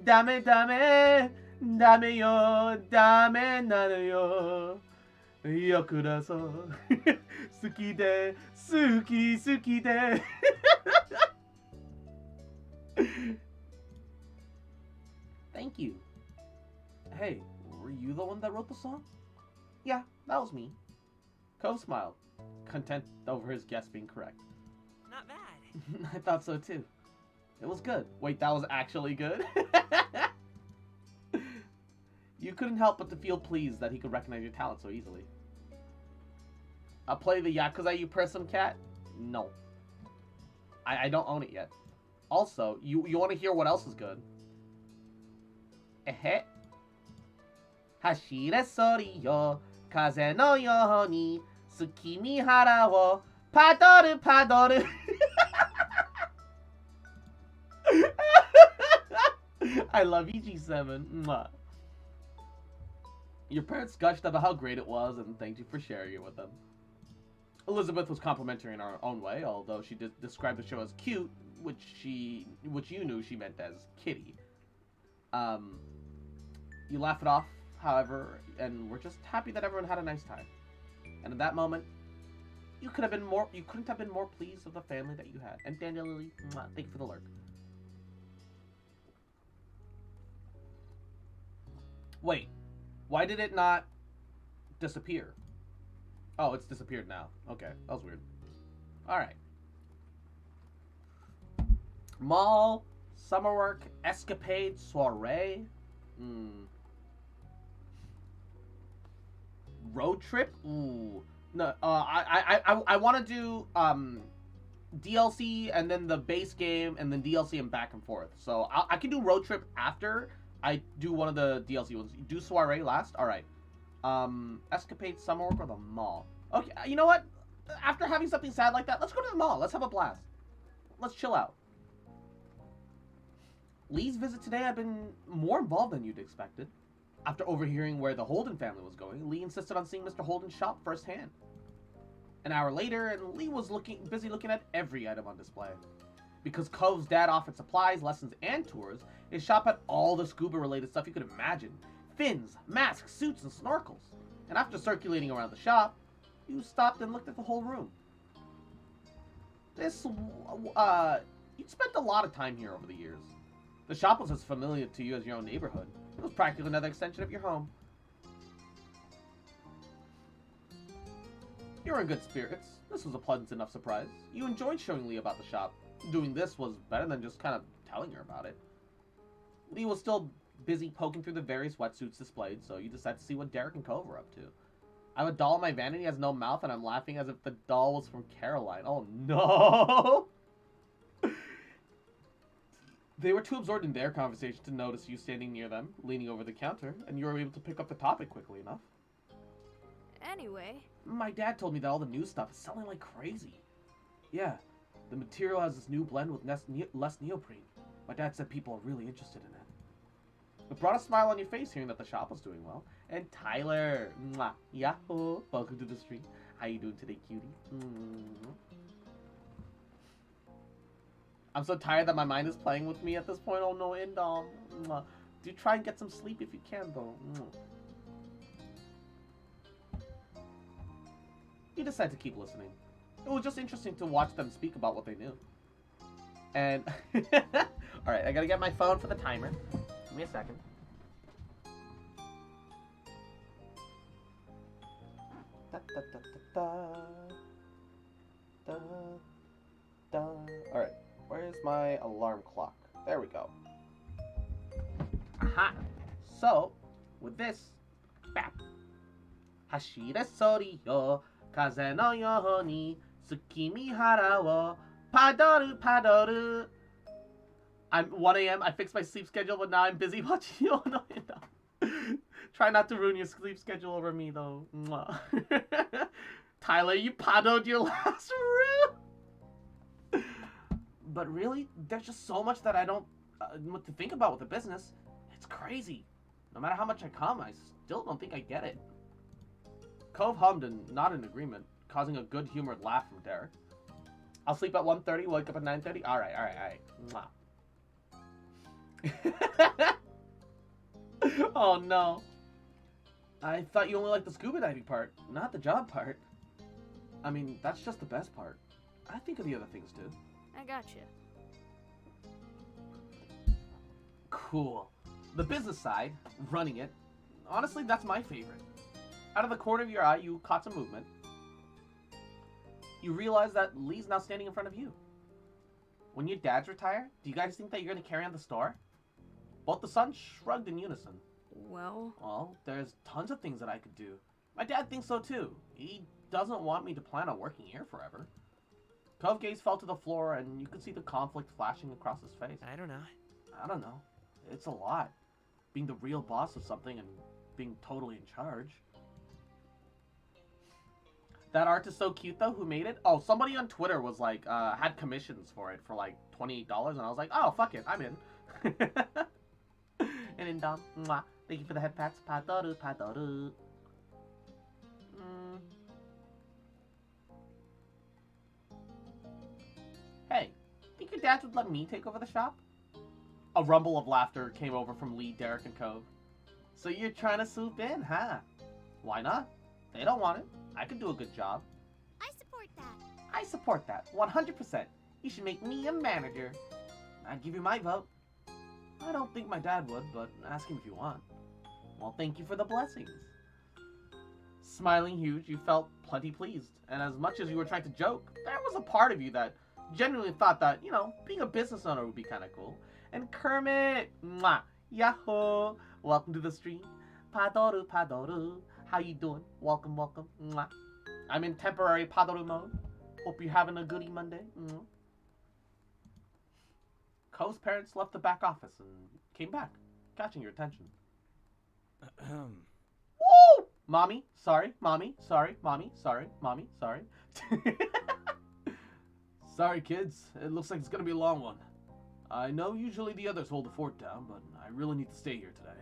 Speaker 1: Dame, dame, dame yo, dame nana yo. Yokuraso. Suki de, suki de. Thank you. Hey, were you the one that wrote the song? Yeah, that was me. Cove smiled, content over his guess being correct.
Speaker 3: Not bad.
Speaker 1: I thought so too. It was good. Wait, that was actually good? You couldn't help but to feel pleased that he could recognize your talent so easily. I'll play the Yakuza You Person Cat? No. I don't own it yet. Also, you want to hear what else is good? Ehe. Hashire sori yo, kaze no yo ni, tsukimi hara wo, padoru padoru. I love you, G7. Mwah. Your parents gushed about how great it was and thanked you for sharing it with them. Elizabeth was complimentary in her own way, although she described the show as cute, which you knew she meant as kitty. You laugh it off, however, and we're just happy that everyone had a nice time. And in that moment, you couldn't have been more pleased with the family that you had. And Daniel Lily, mwah, thank you for the lurk. Wait, why did it not disappear? Oh, it's disappeared now. Okay, that was weird. Alright. Mall, summer work, escapade, soiree. Road trip? Ooh. No, I want to do DLC and then the base game and then DLC and back and forth. So I can do road trip after I do one of the DLC ones. Do soiree last? Alright. Escapade, summer work, or the mall? Okay, you know what? After having something sad like that, let's go to the mall. Let's have a blast. Let's chill out. Lee's visit today had been more involved than you'd expected. After overhearing where the Holden family was going, Lee insisted on seeing Mr. Holden's shop firsthand. An hour later, and Lee was busy looking at every item on display. Because Cove's dad offered supplies, lessons, and tours, his shop had all the scuba-related stuff you could imagine. Fins, masks, suits, and snorkels. And after circulating around the shop, you stopped and looked at the whole room. You'd spent a lot of time here over the years. The shop was as familiar to you as your own neighborhood. It was practically another extension of your home. You were in good spirits. This was a pleasant enough surprise. You enjoyed showing Lee about the shop. Doing this was better than just kind of telling her about it. Lee was still busy poking through the various wetsuits displayed, so you decided to see what Derek and Cove were up to. I have a doll in my vanity, has no mouth, and I'm laughing as if the doll was from Caroline. Oh no! They were too absorbed in their conversation to notice you standing near them, leaning over the counter, and you were able to pick up the topic quickly enough.
Speaker 4: Anyway.
Speaker 1: My dad told me that all the new stuff is selling like crazy. Yeah, the material has this new blend with less neoprene. My dad said people are really interested in it. It brought a smile on your face hearing that the shop was doing well. And Tyler, mwah, yahoo, welcome to the stream. How you doing today, cutie? I'm so tired that my mind is playing with me at this point. Oh no, Indom. Do try and get some sleep if you can, though. You decide to keep listening. It was just interesting to watch them speak about what they knew. And, alright, I gotta get my phone for the timer. Give me a second. Alright, where's my alarm clock? There we go. Aha! So, with this, bap! Hashire sori yo, kaze no yo ni, tsukimi hara wo, padoru padoru. I'm 1 a.m. I fixed my sleep schedule, but now I'm busy watching you. No, Try not to ruin your sleep schedule over me, though. Tyler, you padoed your last room. But really, there's just so much that I don't what to think about with the business. It's crazy. No matter how much I come, I still don't think I get it. Cove hummed and nodded in agreement, causing a good-humored laugh from Derek. I'll sleep at 1:30, wake up at 9:30. All right. Mwah. Oh no. I thought you only liked the scuba diving part, not the job part. I mean, that's just the best part. I think of the other things too.
Speaker 4: I gotcha.
Speaker 1: Cool. The business side, running it, honestly, that's my favorite. Out of the corner of your eye, you caught some movement. You realize that Lee's now standing in front of you. When your dads retire, do you guys think that you're going to carry on the store? Both the sons shrugged in unison.
Speaker 4: Well,
Speaker 1: there's tons of things that I could do. My dad thinks so too. He doesn't want me to plan on working here forever. Cove gaze fell to the floor, and you could see the conflict flashing across his face.
Speaker 3: I don't know.
Speaker 1: It's a lot. Being the real boss of something and being totally in charge. That art is so cute though. Who made it? Oh, somebody on Twitter was like, had commissions for it for like $28, and I was like, oh, fuck it, I'm in. And in Dom, mwah. Thank you for the head pats. Padoru. Hey, think your dads would let me take over the shop? A rumble of laughter came over from Lee, Derek, and Cove. So you're trying to swoop in, huh? Why not? They don't want it. I could do a good job.
Speaker 2: I support that.
Speaker 1: I support that, 100%. You should make me a manager. I'd give you my vote. I don't think my dad would, but ask him if you want. Well, thank you for the blessings. Smiling huge, you felt plenty pleased. And as much as you were trying to joke, there was a part of you that genuinely thought that, being a business owner would be kind of cool. And Kermit, mwah, yahoo, welcome to the stream. Padoru. How you doing? Welcome. Mwah. I'm in temporary Padoru mode. Hope you're having a goody Monday. Mwah. Cove's parents left the back office and came back, catching your attention. Woo! Mommy, sorry. Mommy, sorry. Sorry, kids. It looks like it's gonna be a long one. I know usually the others hold the fort down, but I really need to stay here today.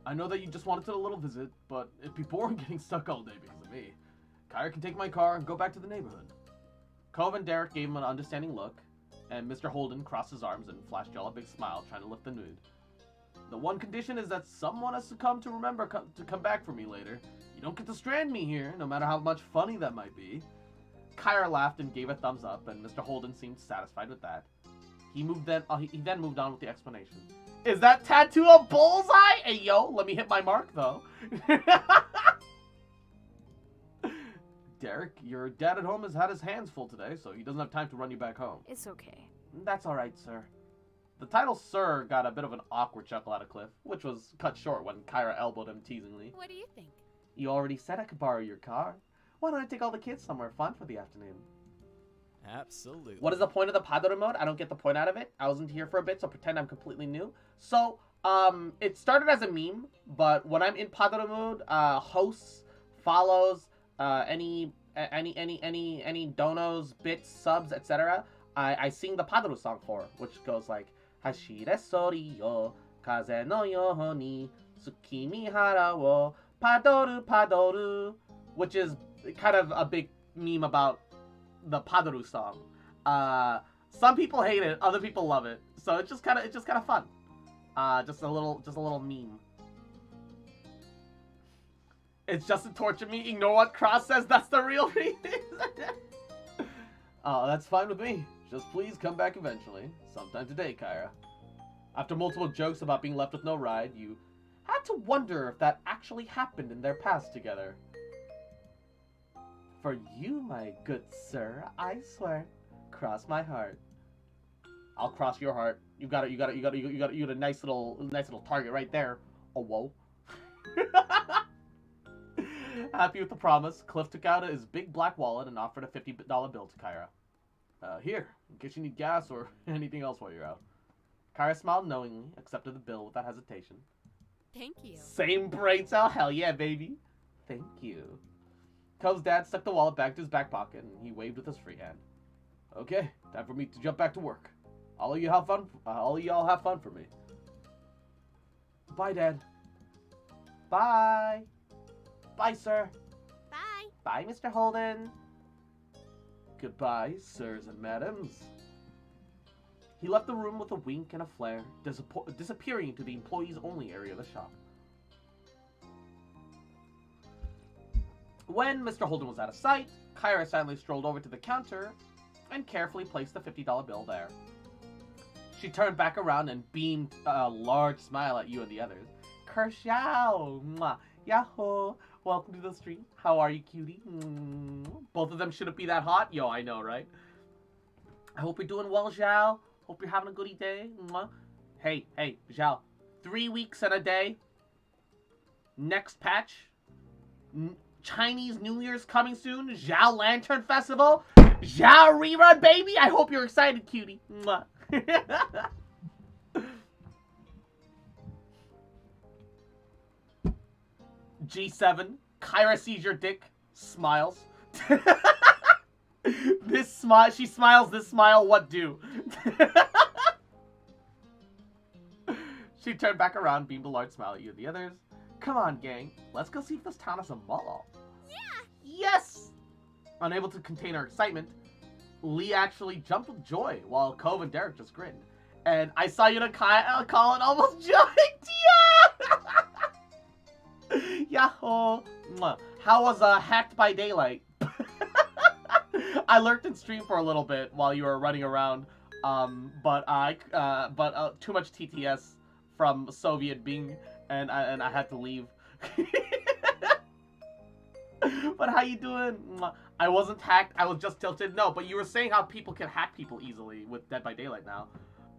Speaker 1: I know that you just wanted a little visit, but it'd be boring getting stuck all day because of me. Kyra can take my car and go back to the neighborhood. Cove and Derek gave him an understanding look, and Mr. Holden crossed his arms and flashed y'all a big smile, trying to lift the mood. The one condition is that someone has to come to remember to come back for me later. You don't get to strand me here, no matter how much funny that might be. Kyra laughed and gave a thumbs up, and Mr. Holden seemed satisfied with that. He then moved on with the explanation. Is that tattoo a bullseye? Hey, yo, let me hit my mark, though. Derek, your dad at home has had his hands full today, so he doesn't have time to run you back home.
Speaker 4: it's okay.
Speaker 1: That's alright, sir. The title Sir got a bit of an awkward chuckle out of Cliff, which was cut short when Kyra elbowed him teasingly.
Speaker 2: What do you think?
Speaker 1: You already said I could borrow your car. Why don't I take all the kids somewhere fun for the afternoon?
Speaker 3: Absolutely.
Speaker 1: What is the point of the Padoru mode? I don't get the point out of it. I wasn't here for a bit, so pretend I'm completely new. So, it started as a meme, but when I'm in Padoru mode, hosts, follows, any donos, bits, subs, etc., I sing the Padoru song for, which goes like, Hashire sori yo, kaze no yo ni, tsukimi hara wo, padoru, which is kind of a big meme about the Padoru song. Some people hate it, other people love it, so it's just kind of fun. Just a little meme. It's just to torture me. Ignore what Cross says. That's the real reason. Oh, that's fine with me. Just please come back eventually. Sometime today, Kyra. After multiple jokes about being left with no ride, you had to wonder if that actually happened in their past together. For you, my good sir, I swear, cross my heart. I'll cross your heart. You got a nice little target right there. Oh, whoa. Happy with the promise, Cliff took out his big black wallet and offered a $50 bill to Kyra. Here, in case you need gas or anything else while you're out. Kyra smiled knowingly, accepted the bill without hesitation.
Speaker 2: Thank you.
Speaker 1: Same brain cell? Hell yeah, baby. Thank you. Cove's dad stuck the wallet back to his back pocket, and he waved with his free hand. Okay, time for me to jump back to work. All of you have fun. All of y'all have fun for me. Bye, Dad. Bye. Bye, sir.
Speaker 2: Bye.
Speaker 1: Bye, Mr. Holden. Goodbye, sirs and madams. He left the room with a wink and a flare, disappearing into the employees-only area of the shop. When Mr. Holden was out of sight, Kyra silently strolled over to the counter and carefully placed the $50 bill there. She turned back around and beamed a large smile at you and the others. Kershaw! Mwah. Yahoo! Welcome to the stream. How are you, cutie? Both of them shouldn't be that hot. Yo, I know, right? I hope you're doing well, Zhao. Hope you're having a goody day. Mwah. Hey, Zhao. 3 weeks and a day. Next patch. Chinese New Year's coming soon. Zhao Lantern Festival. Zhao rerun, baby. I hope you're excited, cutie. Mwah. G7. Kyra sees your dick. Smiles. This smile. She smiles. This smile. What do? She turned back around, beamed a large smile at you and the others. Come on, gang. Let's go see if this town has a mall.
Speaker 2: Yeah.
Speaker 1: Yes! Unable to contain her excitement, Lee actually jumped with joy, while Cove and Derek just grinned. And I saw you to Colin almost joined. Yeah! Yahoo! How was Hacked by Daylight? I lurked in stream for a little bit while you were running around, but too much TTS from Soviet Bing, and I had to leave. But how you doing? I wasn't hacked. I was just tilted. No, but you were saying how people can hack people easily with Dead by Daylight now.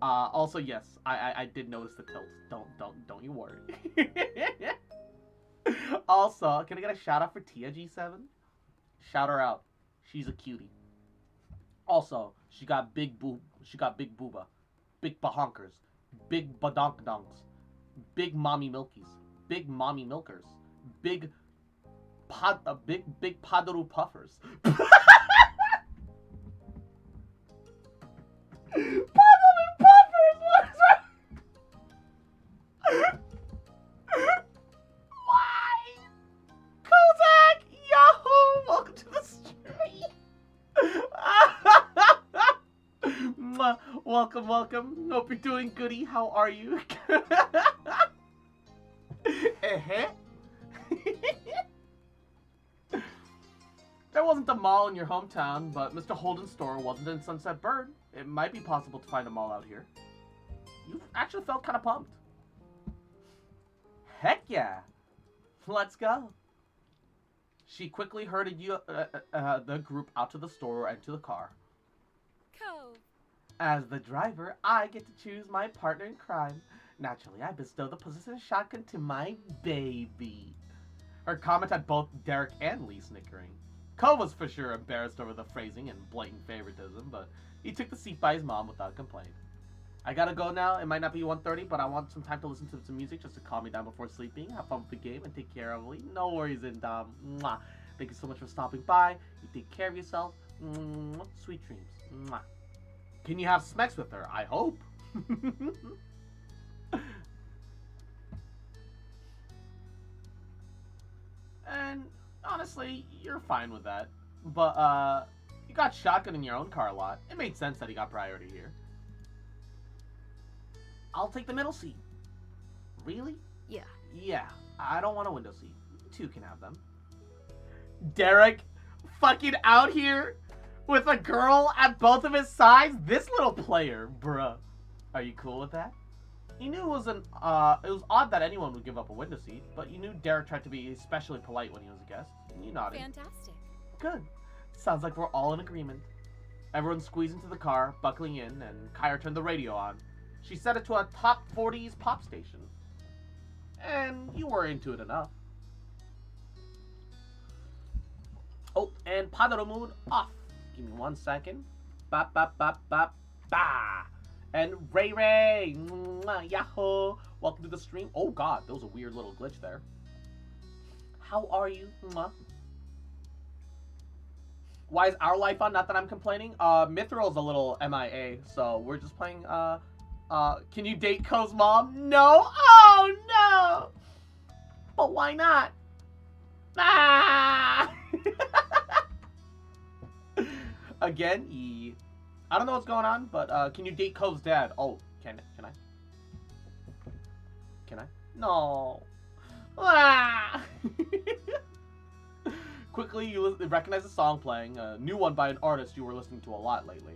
Speaker 1: Also, yes, I did notice the tilt. Don't you worry. Also, can I get a shout out for Tia G7? Shout her out. She's a cutie. Also, she got big booba, big bahonkers, big badonkdonks, big mommy milkies, big mommy milkers, big padaru puffers. Padaru puffers. What is that? Why? Kozak, Yahoo! Welcome to the stream. Welcome. Hope you're doing goody. How are you? There wasn't a mall in your hometown, but Mr. Holden's store wasn't in Sunset Bird. It might be possible to find a mall out here. You actually felt kind of pumped. Heck yeah! Let's go. She quickly herded you, the group out to the store and to the car.
Speaker 2: Cove.
Speaker 1: As the driver, I get to choose my partner in crime. Naturally, I bestow the possessive shotgun to my baby. Her comment had both Derek and Lee snickering. Cole was for sure embarrassed over the phrasing and blatant favoritism, but he took the seat by his mom without complaint. I gotta go now. It might not be 1:30, but I want some time to listen to some music just to calm me down before sleeping. Have fun with the game and take care of Lee. No worries, and mwah. Thank you so much for stopping by. You take care of yourself. Mwah. Sweet dreams. Mwah. Can you have smacks with her? I hope. And honestly, you're fine with that. But you got shotgun in your own car a lot. It made sense that he got priority here. I'll take the middle seat. Really?
Speaker 4: Yeah.
Speaker 1: Yeah, I don't want a window seat. You two can have them. Derek, fucking out here with a girl at both of his sides? This little player, bruh. Are you cool with that? You knew it was odd that anyone would give up a window seat, but you knew Derek tried to be especially polite when he was a guest. And you nodded.
Speaker 2: Fantastic.
Speaker 1: Good. Sounds like we're all in agreement. Everyone squeezed into the car, buckling in, and Kyra turned the radio on. She set it to a top 40s pop station. And you were into it enough. Oh, and Padaro Moon off. Give me 1 second. Ba ba ba ba ba. And Ray Ray. Mwah, yahoo. Welcome to the stream. Oh god, there was a weird little glitch there. How are you? Mwah. Why is our life on? Not that I'm complaining. Mithril's a little MIA, so we're just playing, can you date Ko's mom? No? Oh, no! But why not? Ah! Again, I don't know what's going on, but, can you date Ko's dad? Oh, can I? Can I? No. Ah! Quickly, you recognize the song playing, a new one by an artist you were listening to a lot lately.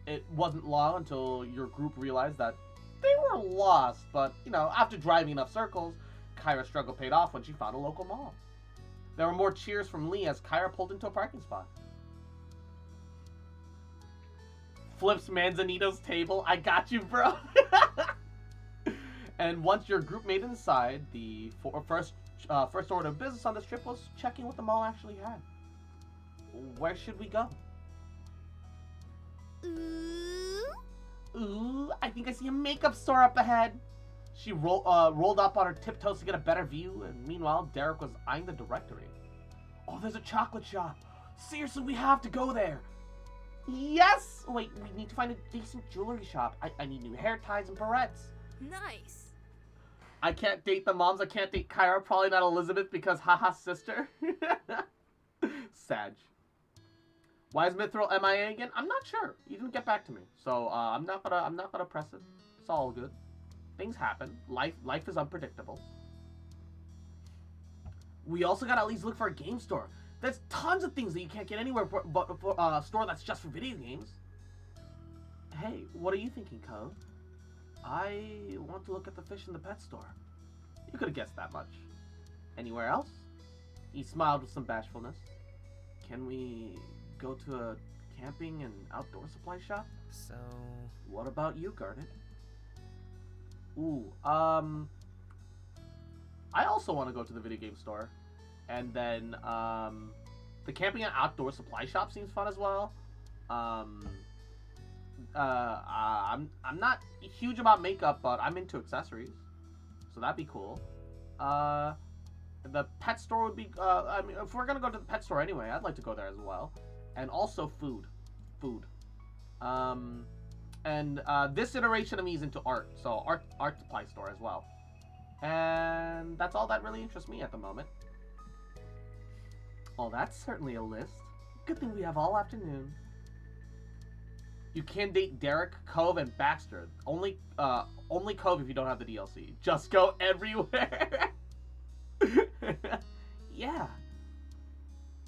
Speaker 1: It wasn't long until your group realized that they were lost, but, you know, after driving enough circles, Kyra's struggle paid off when she found a local mall. There were more cheers from Lee as Kyra pulled into a parking spot. Flips Manzanito's table. I got you, bro. And once your group made it inside, the first order of business on this trip was checking what the mall actually had. Where should we go? Ooh, I think I see a makeup store up ahead. She rolled up on her tiptoes to get a better view, and meanwhile, Derek was eyeing the directory. Oh, there's a chocolate shop. Seriously, we have to go there. Yes! Wait, we need to find a decent jewelry shop. I need new hair ties and barrettes.
Speaker 4: Nice.
Speaker 1: I can't date the moms. I can't date Kyra. Probably not Elizabeth because haha sister. Sag. Why is Mithril MIA again? I'm not sure. He didn't get back to me, so I'm not gonna press it. It's all good. Things happen. Life is unpredictable. We also gotta at least look for a game store. There's tons of things that you can't get anywhere but for a store that's just for video games. Hey, what are you thinking, Ko? I want to look at the fish in the pet store. You could have guessed that much. Anywhere else? He smiled with some bashfulness. Can we go to a camping and outdoor supply shop?
Speaker 3: So...
Speaker 1: What about you, Garnet? Ooh, I also want to go to the video game store. And then, the camping and outdoor supply shop seems fun as well. I'm not huge about makeup, but I'm into accessories. So that'd be cool. The pet store would be, I mean, if we're gonna go to the pet store anyway, I'd like to go there as well. And also food. This iteration of me is into art, so art supply store as well. And that's all that really interests me at the moment. Oh, that's certainly a list. Good thing we have all afternoon. You can date Derek, Cove, and Baxter. Only Cove if you don't have the DLC. Just go everywhere. Yeah.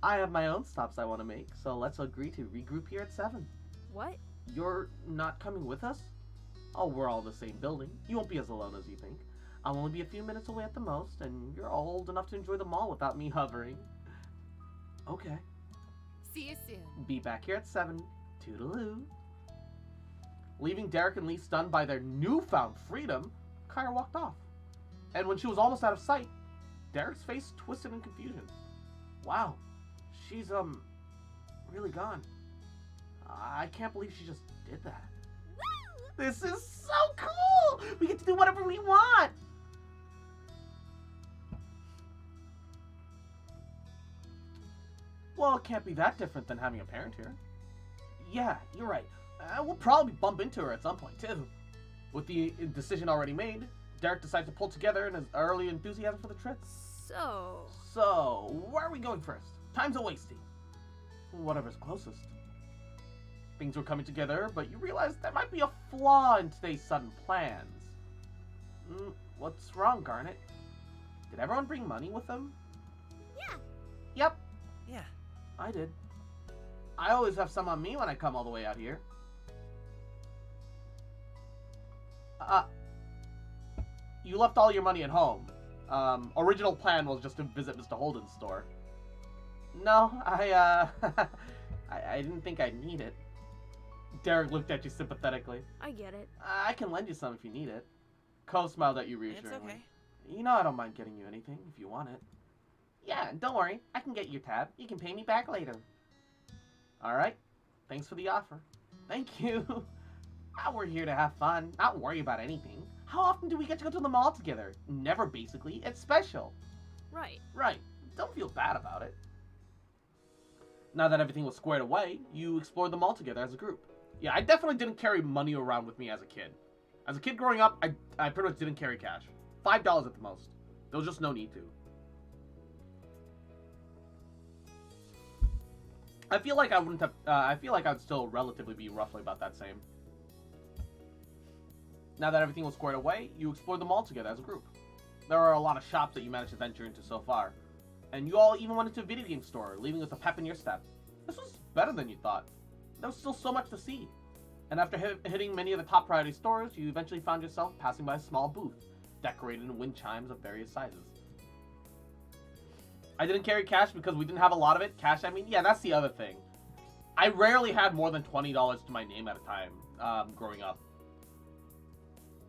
Speaker 1: I have my own stops I want to make, so let's agree to regroup here at 7.
Speaker 4: What?
Speaker 1: You're not coming with us? Oh, we're all in the same building. You won't be as alone as you think. I'll only be a few minutes away at the most, and you're old enough to enjoy the mall without me hovering. Okay.
Speaker 2: See you soon.
Speaker 1: Be back here at 7. Toodaloo. Leaving Derek and Lee stunned by their newfound freedom, Kyra walked off. And when she was almost out of sight, Derek's face twisted in confusion. Wow, she's, really gone. I can't believe she just did that.
Speaker 2: Woo!
Speaker 1: This is so cool! We get to do whatever we want! Well, it can't be that different than having a parent here. Yeah, you're right. We'll probably bump into her at some point, too. With the decision already made, Derek decides to pull together in his early enthusiasm for the trip. So, where are we going first? Time's a-wasting. Whatever's closest. Things were coming together, but you realize there might be a flaw in today's sudden plans. What's wrong, Garnet? Did everyone bring money with them?
Speaker 2: Yeah.
Speaker 1: Yep,
Speaker 3: Yeah.
Speaker 1: I did. I always have some on me when I come all the way out here. You left all your money at home. Original plan was just to visit Mr. Holden's store. No, I didn't think I'd need it. Derek looked at you sympathetically.
Speaker 4: I get it.
Speaker 1: I can lend you some if you need it. Ko smiled at you reassuringly.
Speaker 3: It's okay.
Speaker 1: You know I don't mind getting you anything if you want it. Yeah, don't worry. I can get your tab. You can pay me back later. Alright. Thanks for the offer. Thank you. We're here to have fun, not worry about anything. How often do we get to go to the mall together? Never, basically. It's special.
Speaker 4: Right.
Speaker 1: Right. Don't feel bad about it. Now that everything was squared away, you explored them all together as a group. Yeah, I definitely didn't carry money around with me as a kid. As a kid growing up, I pretty much didn't carry cash. $5 at the most. There was just no need to. I feel like I wouldn't have. I feel like I'd still relatively be roughly about that same. Now that everything was squared away, you explored them all together as a group. There are a lot of shops that you managed to venture into so far, and you all even went into a video game store, leaving with a pep in your step. This was better than you thought. There was still so much to see. And after hitting many of the top priority stores, you eventually found yourself passing by a small booth, decorated in wind chimes of various sizes. I didn't carry cash because we didn't have a lot of it. Cash, I mean, yeah, that's the other thing. I rarely had more than $20 to my name at a time, growing up.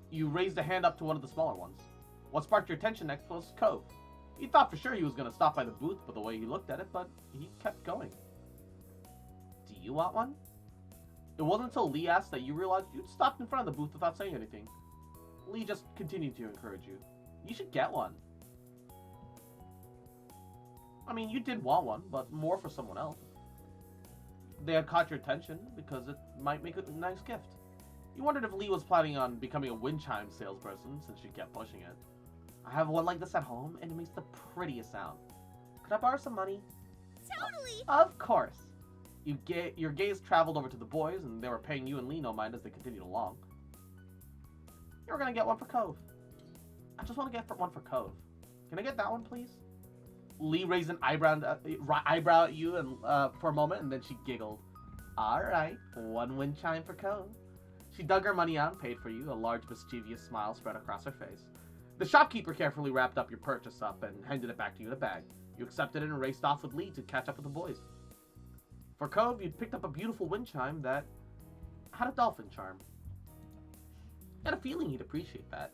Speaker 1: You raised a hand up to one of the smaller ones. What sparked your attention next was Cove. You thought for sure he was going to stop by the booth by the way he looked at it, but he kept going. Do you want one? It wasn't until Lee asked that you realized you'd stopped in front of the booth without saying anything. Lee just continued to encourage you. You should get one. I mean, you did want one, but more for someone else. They had caught your attention because it might make a nice gift. You wondered if Lee was planning on becoming a wind chime salesperson since she kept pushing it. I have one like this at home, and it makes the prettiest sound. Could I borrow some money?
Speaker 2: Totally.
Speaker 1: Of course. Your gaze traveled over to the boys, and they were paying you and Lee no mind as they continued along. You were gonna get one for Cove. I just want to get one for Cove. Can I get that one, please? Lee raised an eyebrow at you and for a moment, and then she giggled. All right, one wind chime for Cove. She dug her money out and paid for you, a large mischievous smile spread across her face. The shopkeeper carefully wrapped up your purchase up and handed it back to you in a bag. You accepted it and raced off with Lee to catch up with the boys. For Cove, you'd picked up a beautiful wind chime that had a dolphin charm. You had a feeling he'd appreciate that.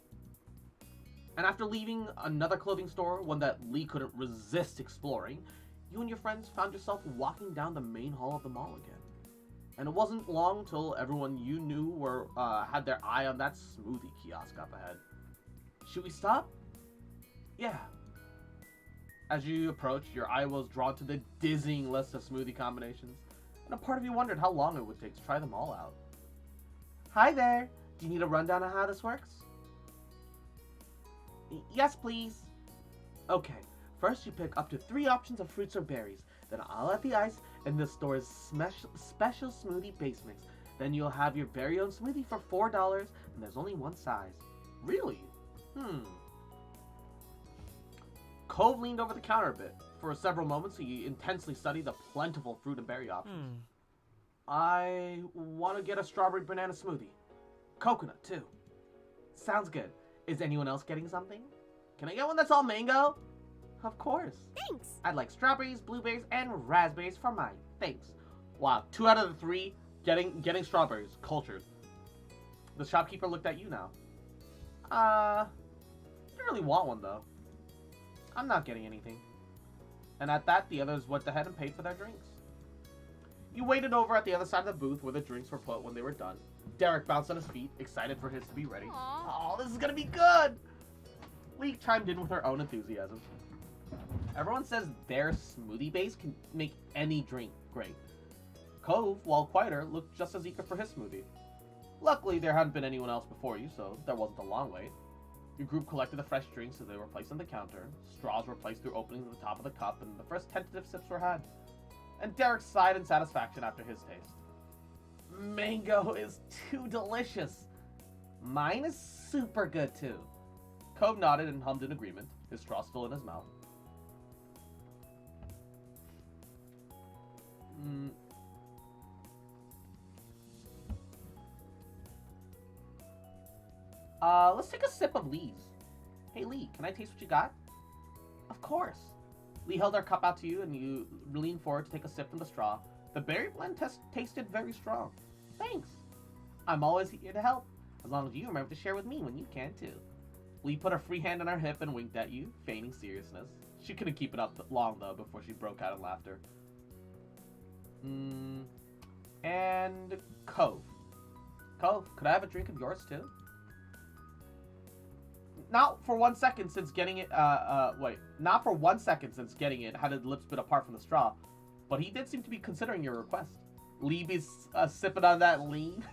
Speaker 1: And after leaving another clothing store, one that Lee couldn't resist exploring, you and your friends found yourself walking down the main hall of the mall again. And it wasn't long till everyone you knew had their eye on that smoothie kiosk up ahead. Should we stop? Yeah. As you approached, your eye was drawn to the dizzying list of smoothie combinations, and a part of you wondered how long it would take to try them all out. Hi there! Do you need a rundown on how this works? Yes, please. Okay, first you pick up to 3 options of fruits or berries, then I'll add the ice and the store's special smoothie base mix. Then you'll have your very own smoothie for $4, and there's only one size. Really? Cove leaned over the counter a bit. For several moments, he intensely studied the plentiful fruit and berry options. I want to get a strawberry banana smoothie. Coconut, too. Sounds good. Is anyone else getting something? Can I get one that's all mango? Of course.
Speaker 2: Thanks.
Speaker 1: I'd like strawberries, blueberries, and raspberries for mine. Thanks. Wow, 2 out of the 3 getting strawberries. Cultured. The shopkeeper looked at you now. I don't really want one, though. I'm not getting anything. And at that, the others went ahead and paid for their drinks. You waited over at the other side of the booth where the drinks were put when they were done. Derek bounced on his feet, excited for his to be ready. Oh, this is gonna be good! Lee chimed in with her own enthusiasm. Everyone says their smoothie base can make any drink great. Cove, while quieter, looked just as eager for his smoothie. Luckily, there hadn't been anyone else before you, so there wasn't a long wait. Your group collected the fresh drinks as they were placed on the counter. Straws were placed through openings at the top of the cup, and the first tentative sips were had. And Derek sighed in satisfaction after his taste. Mango is too delicious. Mine is super good, too. Cove nodded and hummed in agreement, his straw still in his mouth. Let's take a sip of Lee's. Hey Lee, can I taste what you got? Of course. Lee held her cup out to you and you leaned forward to take a sip from the straw. The berry blend tasted very strong. Thanks. I'm always here to help, as long as you remember to share with me when you can too. Lee put her free hand on her hip and winked at you, feigning seriousness. She couldn't keep it up long though before she broke out in laughter. And Cove. Cove, could I have a drink of yours too? Not for 1 second since getting it, not for 1 second since getting it had its lips bit apart from the straw, but he did seem to be considering your request. Lee be sipping on that lean.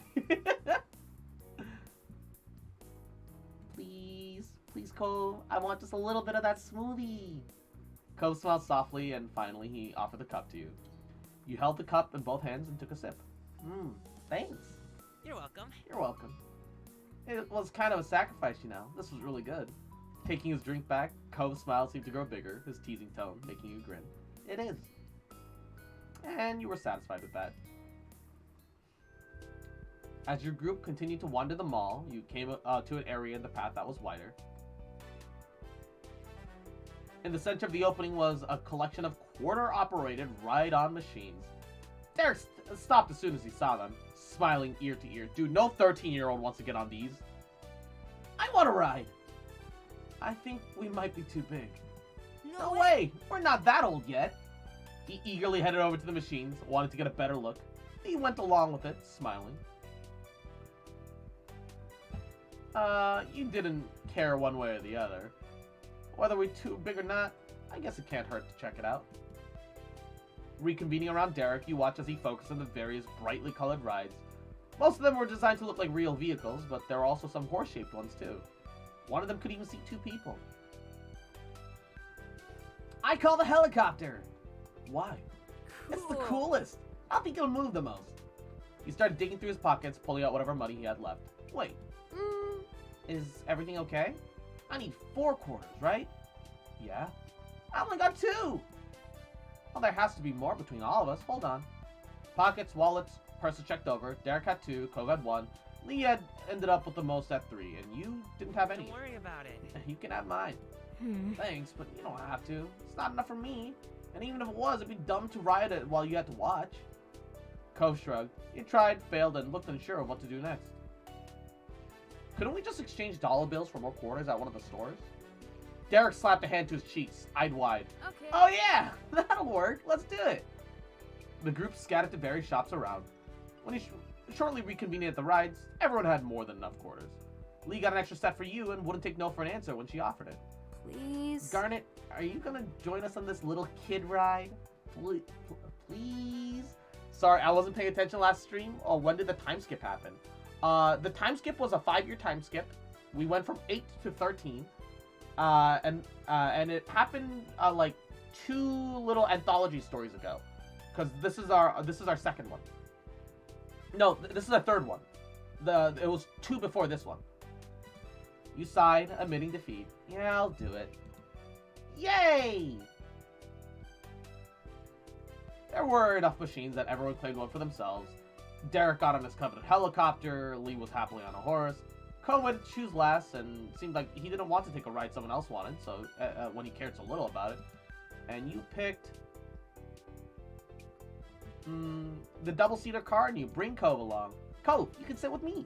Speaker 1: Please, Cove. I want just a little bit of that smoothie. Cove smiled softly, and finally he offered the cup to you. You held the cup in both hands and took a sip. Thanks.
Speaker 5: You're welcome.
Speaker 1: You're welcome. It was kind of a sacrifice, you know. This was really good. Taking his drink back, Cove's smile seemed to grow bigger, his teasing tone making you grin. It is. And you were satisfied with that. As your group continued to wander the mall, you came to an area in the path that was wider. In the center of the opening was a collection of quarter-operated ride-on machines. Derek stopped as soon as he saw them, smiling ear to ear. Dude, no 13-year-old wants to get on these. I want to ride. I think we might be too big. No way! We're not that old yet. He eagerly headed over to the machines, wanted to get a better look. He went along with it, smiling. You didn't care one way or the other. Whether we're too big or not, I guess it can't hurt to check it out. Reconvening around Derek, you watch as he focused on the various brightly colored rides. Most of them were designed to look like real vehicles, but there were also some horse-shaped ones too. One of them could even seat 2 people. I call the helicopter! Why?
Speaker 4: Cool.
Speaker 1: It's the coolest! I think it'll move the most. He started digging through his pockets, pulling out whatever money he had left. Wait. Is everything okay? I need 4 quarters, right? Yeah. I only got 2! Well, there has to be more between all of us. Hold on. Pockets, wallets, purses checked over. Derek had 2, Cove had 1. Lee had ended up with the most at 3, and you didn't have any.
Speaker 5: Don't worry about it.
Speaker 1: You can have mine. Thanks, but you don't have to. It's not enough for me. And even if it was, it'd be dumb to ride it while you had to watch. Cove shrugged. He tried, failed, and looked unsure of what to do next. Couldn't we just exchange dollar bills for more quarters at one of the stores? Derek slapped a hand to his cheeks, eyed wide.
Speaker 4: Okay.
Speaker 1: Oh yeah, that'll work. Let's do it. The group scattered to various shops around. When he shortly reconvened at the rides, everyone had more than enough quarters. Lee got an extra set for you and wouldn't take no for an answer when she offered it.
Speaker 4: Please.
Speaker 1: Garnet, are you gonna join us on this little kid ride? Please? Sorry, I wasn't paying attention last stream. Oh, when did the time skip happen? The time skip was a 5-year time skip. We went from 8 to 13. And it happened like 2 little anthology stories ago. Because this is our second one. No, this is our 3rd one. It was 2 before this one. You sighed, admitting defeat. Yeah, I'll do it. Yay! There were enough machines that everyone claimed one for themselves. Derek got on his coveted helicopter, Lee was happily on a horse. Cove would choose last, and seemed like he didn't want to take a ride someone else wanted, so when he cared so little about it. And you picked the double-seater car, and you bring Cove along. Cove, you can sit with me.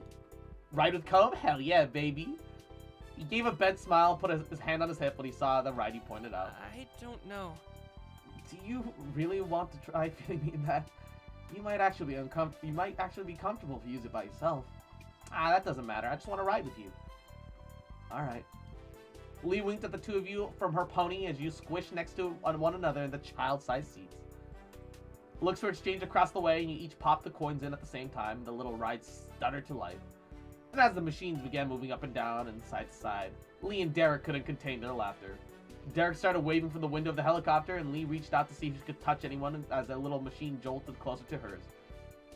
Speaker 1: Ride with Cove? Hell yeah, baby. He gave a bent smile, put his hand on his hip when he saw the ride he pointed out.
Speaker 5: I don't know.
Speaker 1: Do you really want to try fitting me in that? You might actually be uncomfortable. You might actually be comfortable if you use it by yourself. That doesn't matter. I just want to ride with you. Alright. Lee winked at the 2 of you from her pony as you squished next to one another in the child-sized seats. Looks were exchanged across the way, and you each popped the coins in at the same time. The little ride stuttered to life. And as the machines began moving up and down and side to side, Lee and Derek couldn't contain their laughter. Derek started waving from the window of the helicopter, and Lee reached out to see if she could touch anyone as a little machine jolted closer to hers.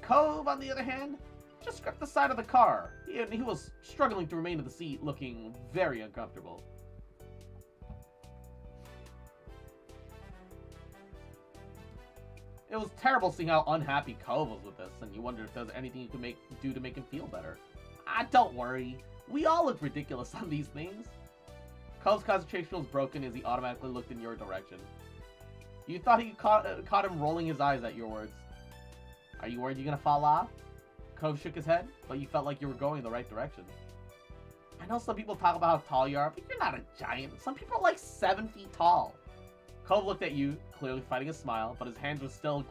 Speaker 1: Cove, on the other hand, just gripped the side of the car. He was struggling to remain in the seat, looking very uncomfortable. It was terrible seeing how unhappy Cove was with this, and you wondered if there was anything you could do to make him feel better. Don't worry. We all look ridiculous on these things. Cove's concentration was broken as he automatically looked in your direction. You thought he caught him rolling his eyes at your words. Are you worried you're gonna fall off? Cove shook his head, but you felt like you were going in the right direction. I know some people talk about how tall you are, but you're not a giant. Some people are like 7 feet tall. Cove looked at you, clearly fighting a smile, but his hands were still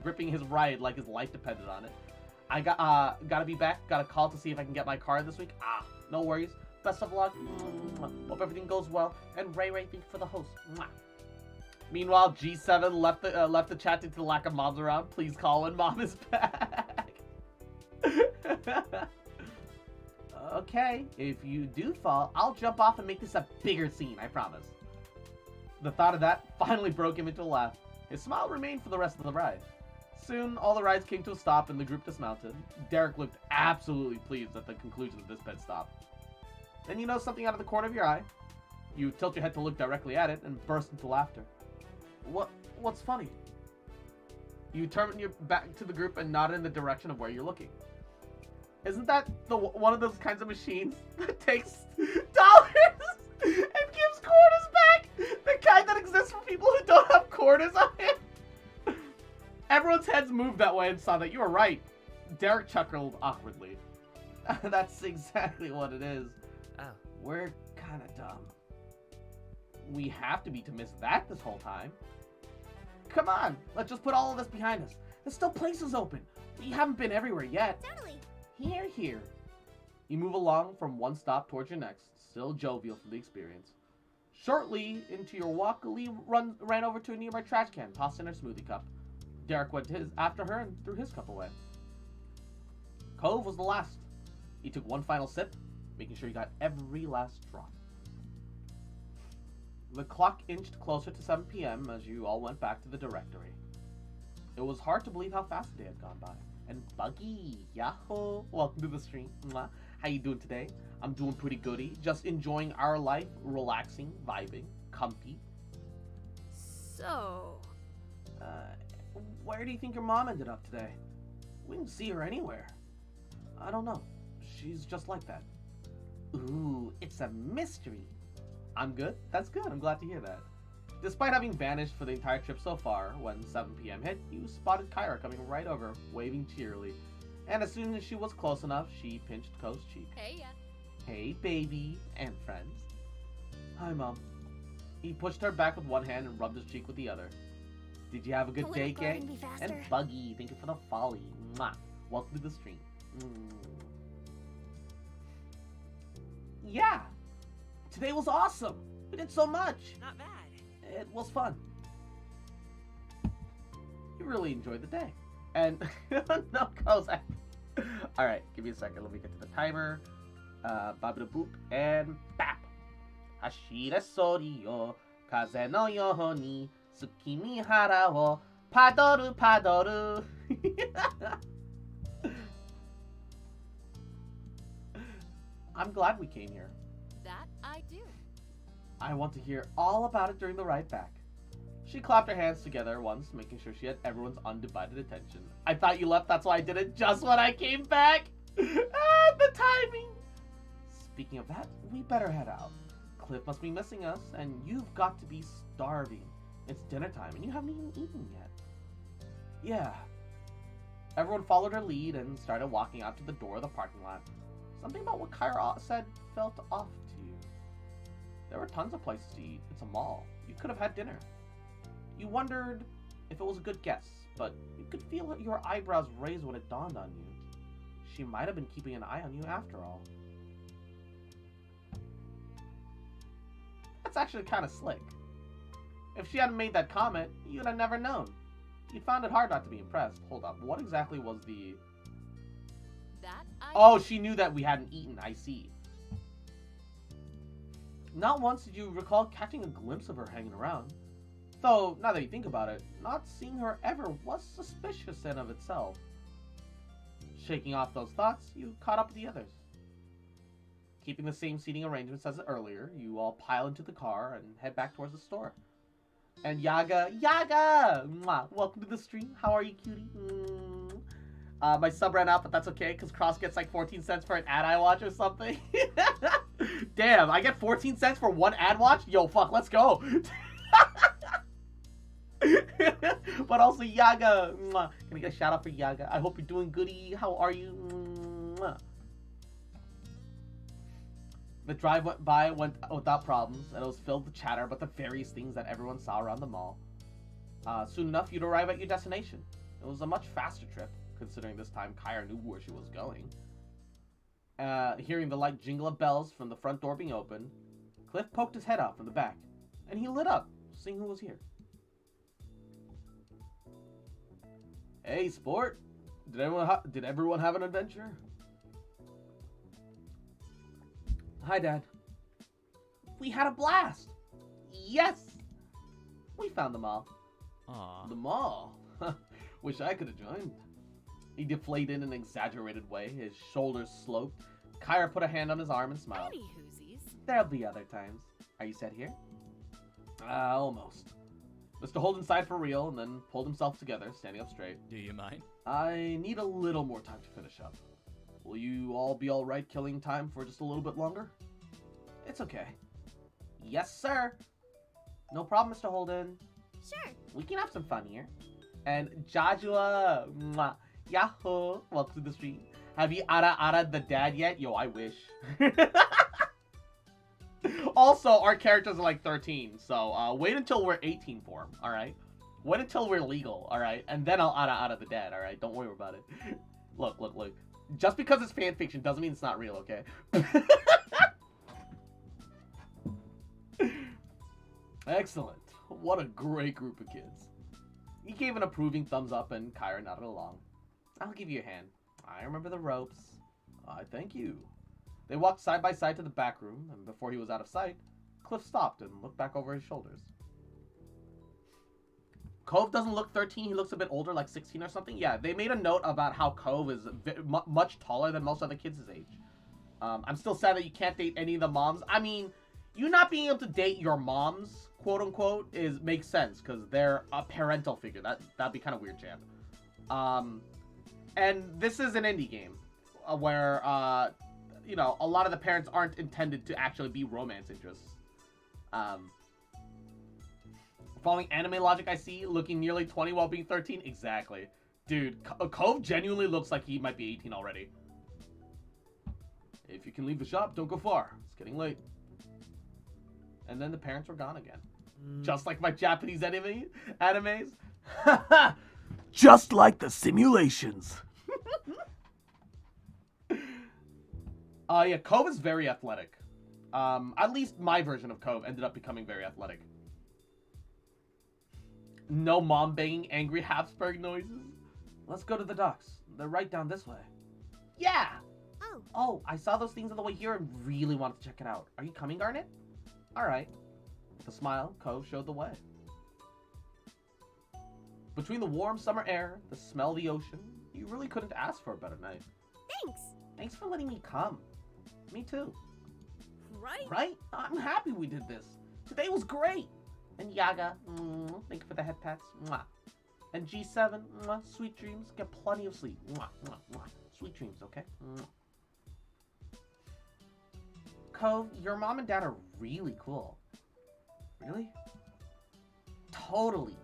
Speaker 1: gripping his ride like his life depended on it. I gotta be back. Got a call to see if I can get my car this week. No worries. Best of luck. Hope everything goes well. And Ray, thank you for the host. Mwah. Meanwhile, G7 left the chat due to the lack of moms around. Please call when mom is back. Okay, if you do fall, I'll jump off and make this a bigger scene, I promise. The thought of that finally broke him into a laugh. His smile remained for the rest of the ride. Soon, all the rides came to a stop and the group dismounted. Derek looked absolutely pleased at the conclusion of this pit stop. Then you notice something out of the corner of your eye. You tilt your head to look directly at it and burst into laughter. What's funny? You turn your back to the group and nod in the direction of where you're looking. Isn't that one of those kinds of machines that takes dollars and gives quarters back? The kind that exists for people who don't have quarters on it? Everyone's heads moved that way and saw that you were right. Derek chuckled awkwardly. That's exactly what it is.
Speaker 5: Oh.
Speaker 1: We're kind of dumb. We have to be to miss that this whole time. Come on, let's just put all of this behind us. There's still places open. We haven't been everywhere yet.
Speaker 2: Totally.
Speaker 1: Here. You move along from one stop towards your next, still jovial from the experience. Shortly into your walk, Lee ran over to a nearby trash can, tossed in her smoothie cup. Derek went after her and threw his cup away. Cove was the last. He took one final sip, making sure he got every last drop. The clock inched closer to 7 p.m. as you all went back to the directory. It was hard to believe how fast the day had gone by. And Buggy, yahoo! Welcome to the stream. Mwah. How you doing today? I'm doing pretty goody. Just enjoying our life, relaxing, vibing, comfy.
Speaker 4: So,
Speaker 1: Where do you think your mom ended up today? We didn't see her anywhere. I don't know. She's just like that. Ooh, it's a mystery. I'm good. That's good. I'm glad to hear that. Despite having vanished for the entire trip so far, when 7 p.m. hit, you spotted Kyra coming right over, waving cheerily. And as soon as she was close enough, she pinched Ko's cheek.
Speaker 2: Hey, yeah.
Speaker 1: Hey, baby, and friends. Hi, Mom. He pushed her back with one hand and rubbed his cheek with the other. Did you have a good
Speaker 2: Will
Speaker 1: day,
Speaker 2: it burn
Speaker 1: gang?
Speaker 2: me faster?
Speaker 1: And Buggy, thank you for the folly. Mwah. Welcome to the stream. Yeah. Today was awesome. We did so much.
Speaker 5: Not bad.
Speaker 1: It was fun. You really enjoyed the day. And no Kozak. Alright, give me a second. Let me get to the timer. Babada boop and bap. Hashira sori yo kaze no yo ni tsuki ni hara wo padoru. I'm glad we came here.
Speaker 2: That I do.
Speaker 1: I want to hear all about it during the ride back. She clapped her hands together once, making sure she had everyone's undivided attention. I thought you left, that's why I did it just when I came back. The timing. Speaking of that, we better head out. Cliff must be missing us, and you've got to be starving. It's dinner time, and you haven't even eaten yet. Yeah. Everyone followed her lead and started walking out to the door of the parking lot. Something about what Kyra said felt off to you. There were tons of places to eat. It's a mall. You could have had dinner. You wondered if it was a good guess, but you could feel your eyebrows raise when it dawned on you. She might have been keeping an eye on you after all. That's actually kind of slick. If she hadn't made that comment, you'd have never known. You found it hard not to be impressed. Hold up, what exactly was the...
Speaker 2: That I
Speaker 1: Oh, she knew that we hadn't eaten, I see. Not once did you recall catching a glimpse of her hanging around. Though, now that you think about it, not seeing her ever was suspicious in of itself. Shaking off those thoughts, you caught up with the others. Keeping the same seating arrangements as earlier, you all pile into the car and head back towards the store. And Yaga! Mwah! Welcome to the stream. How are you, cutie? My sub ran out, but that's okay, because Cross gets like 14 cents for an ad I watch or something. Damn, I get 14 cents for one ad watch? Yo, fuck, let's go. But also, Yaga. Mwah. Can I get a shout out for Yaga? I hope you're doing goody. How are you? Mwah. The drive went without problems, and it was filled with chatter about the various things that everyone saw around the mall. Soon enough, you'd arrive at your destination. It was a much faster trip, considering this time Kyra knew where she was going. Hearing the light jingle of bells from the front door being open, Cliff poked his head out from the back, and he lit up, seeing who was here. Hey, sport. Did everyone have an adventure? Hi, Dad. We had a blast. Yes. We found the mall.
Speaker 3: Aw.
Speaker 1: The mall. Wish I could have joined. He deflated in an exaggerated way. His shoulders sloped. Kyra put a hand on his arm and smiled.
Speaker 2: Howdy, Hoosies.
Speaker 1: There'll be other times. Are you set here? Almost. Mr. Holden sighed for real and then pulled himself together, standing up straight.
Speaker 3: Do you mind?
Speaker 1: I need a little more time to finish up. Will you all be alright killing time for just a little bit longer? It's okay. Yes, sir. No problem, Mr. Holden.
Speaker 4: Sure.
Speaker 1: We can have some fun here. And Joshua, mwah, yahoo, welcome to the stream. Have you ara the dad yet? Yo, I wish. Also, our characters are like 13, so wait until we're 18 for them, alright? Wait until we're legal, alright? And then I'll ara the dad, alright? Don't worry about it. Look. Just because it's fan fiction doesn't mean it's not real, okay? Excellent. What a great group of kids. He gave an approving thumbs up and Kyra nodded along. I'll give you a hand. I remember the ropes. I thank you. They walked side by side to the back room, and before he was out of sight, Cliff stopped and looked back over his shoulders. Cove doesn't look 13, he looks a bit older, like 16 or something. Yeah, they made a note about how Cove is much taller than most other kids his age. I'm still sad that you can't date any of the moms. I mean, you not being able to date your moms, quote unquote, makes sense, because they're a parental figure. That'd be kind of weird, champ. And this is an indie game, where, you know, a lot of the parents aren't intended to actually be romance interests. Following anime logic, I see, looking nearly 20 while being 13. Exactly. Dude, Cove genuinely looks like he might be 18 already. If you can leave the shop, don't go far. It's getting late. And then the parents were gone again. Just like my Japanese animes. Just like the simulations. Yeah, Cove is very athletic. At least my version of Cove ended up becoming very athletic. No mom banging angry Habsburg noises. Let's go to the docks. They're right down this way. Yeah! Oh, I saw those things on the way here and really wanted to check it out. Are you coming, Garnet? Alright. With a smile, Cove showed the way. Between the warm summer air, the smell of the ocean, you really couldn't ask for a better night.
Speaker 4: Thanks.
Speaker 1: Thanks for letting me come. Me too.
Speaker 4: Right?
Speaker 1: Right? I'm happy we did this. Today was great. And Yaga, thank you for the head pats. Mwah. And G7, sweet dreams. Get plenty of sleep. Mwah, mwah, mwah. Sweet dreams, okay? Mwah. Cove, your mom and dad are really cool. Really? Totally.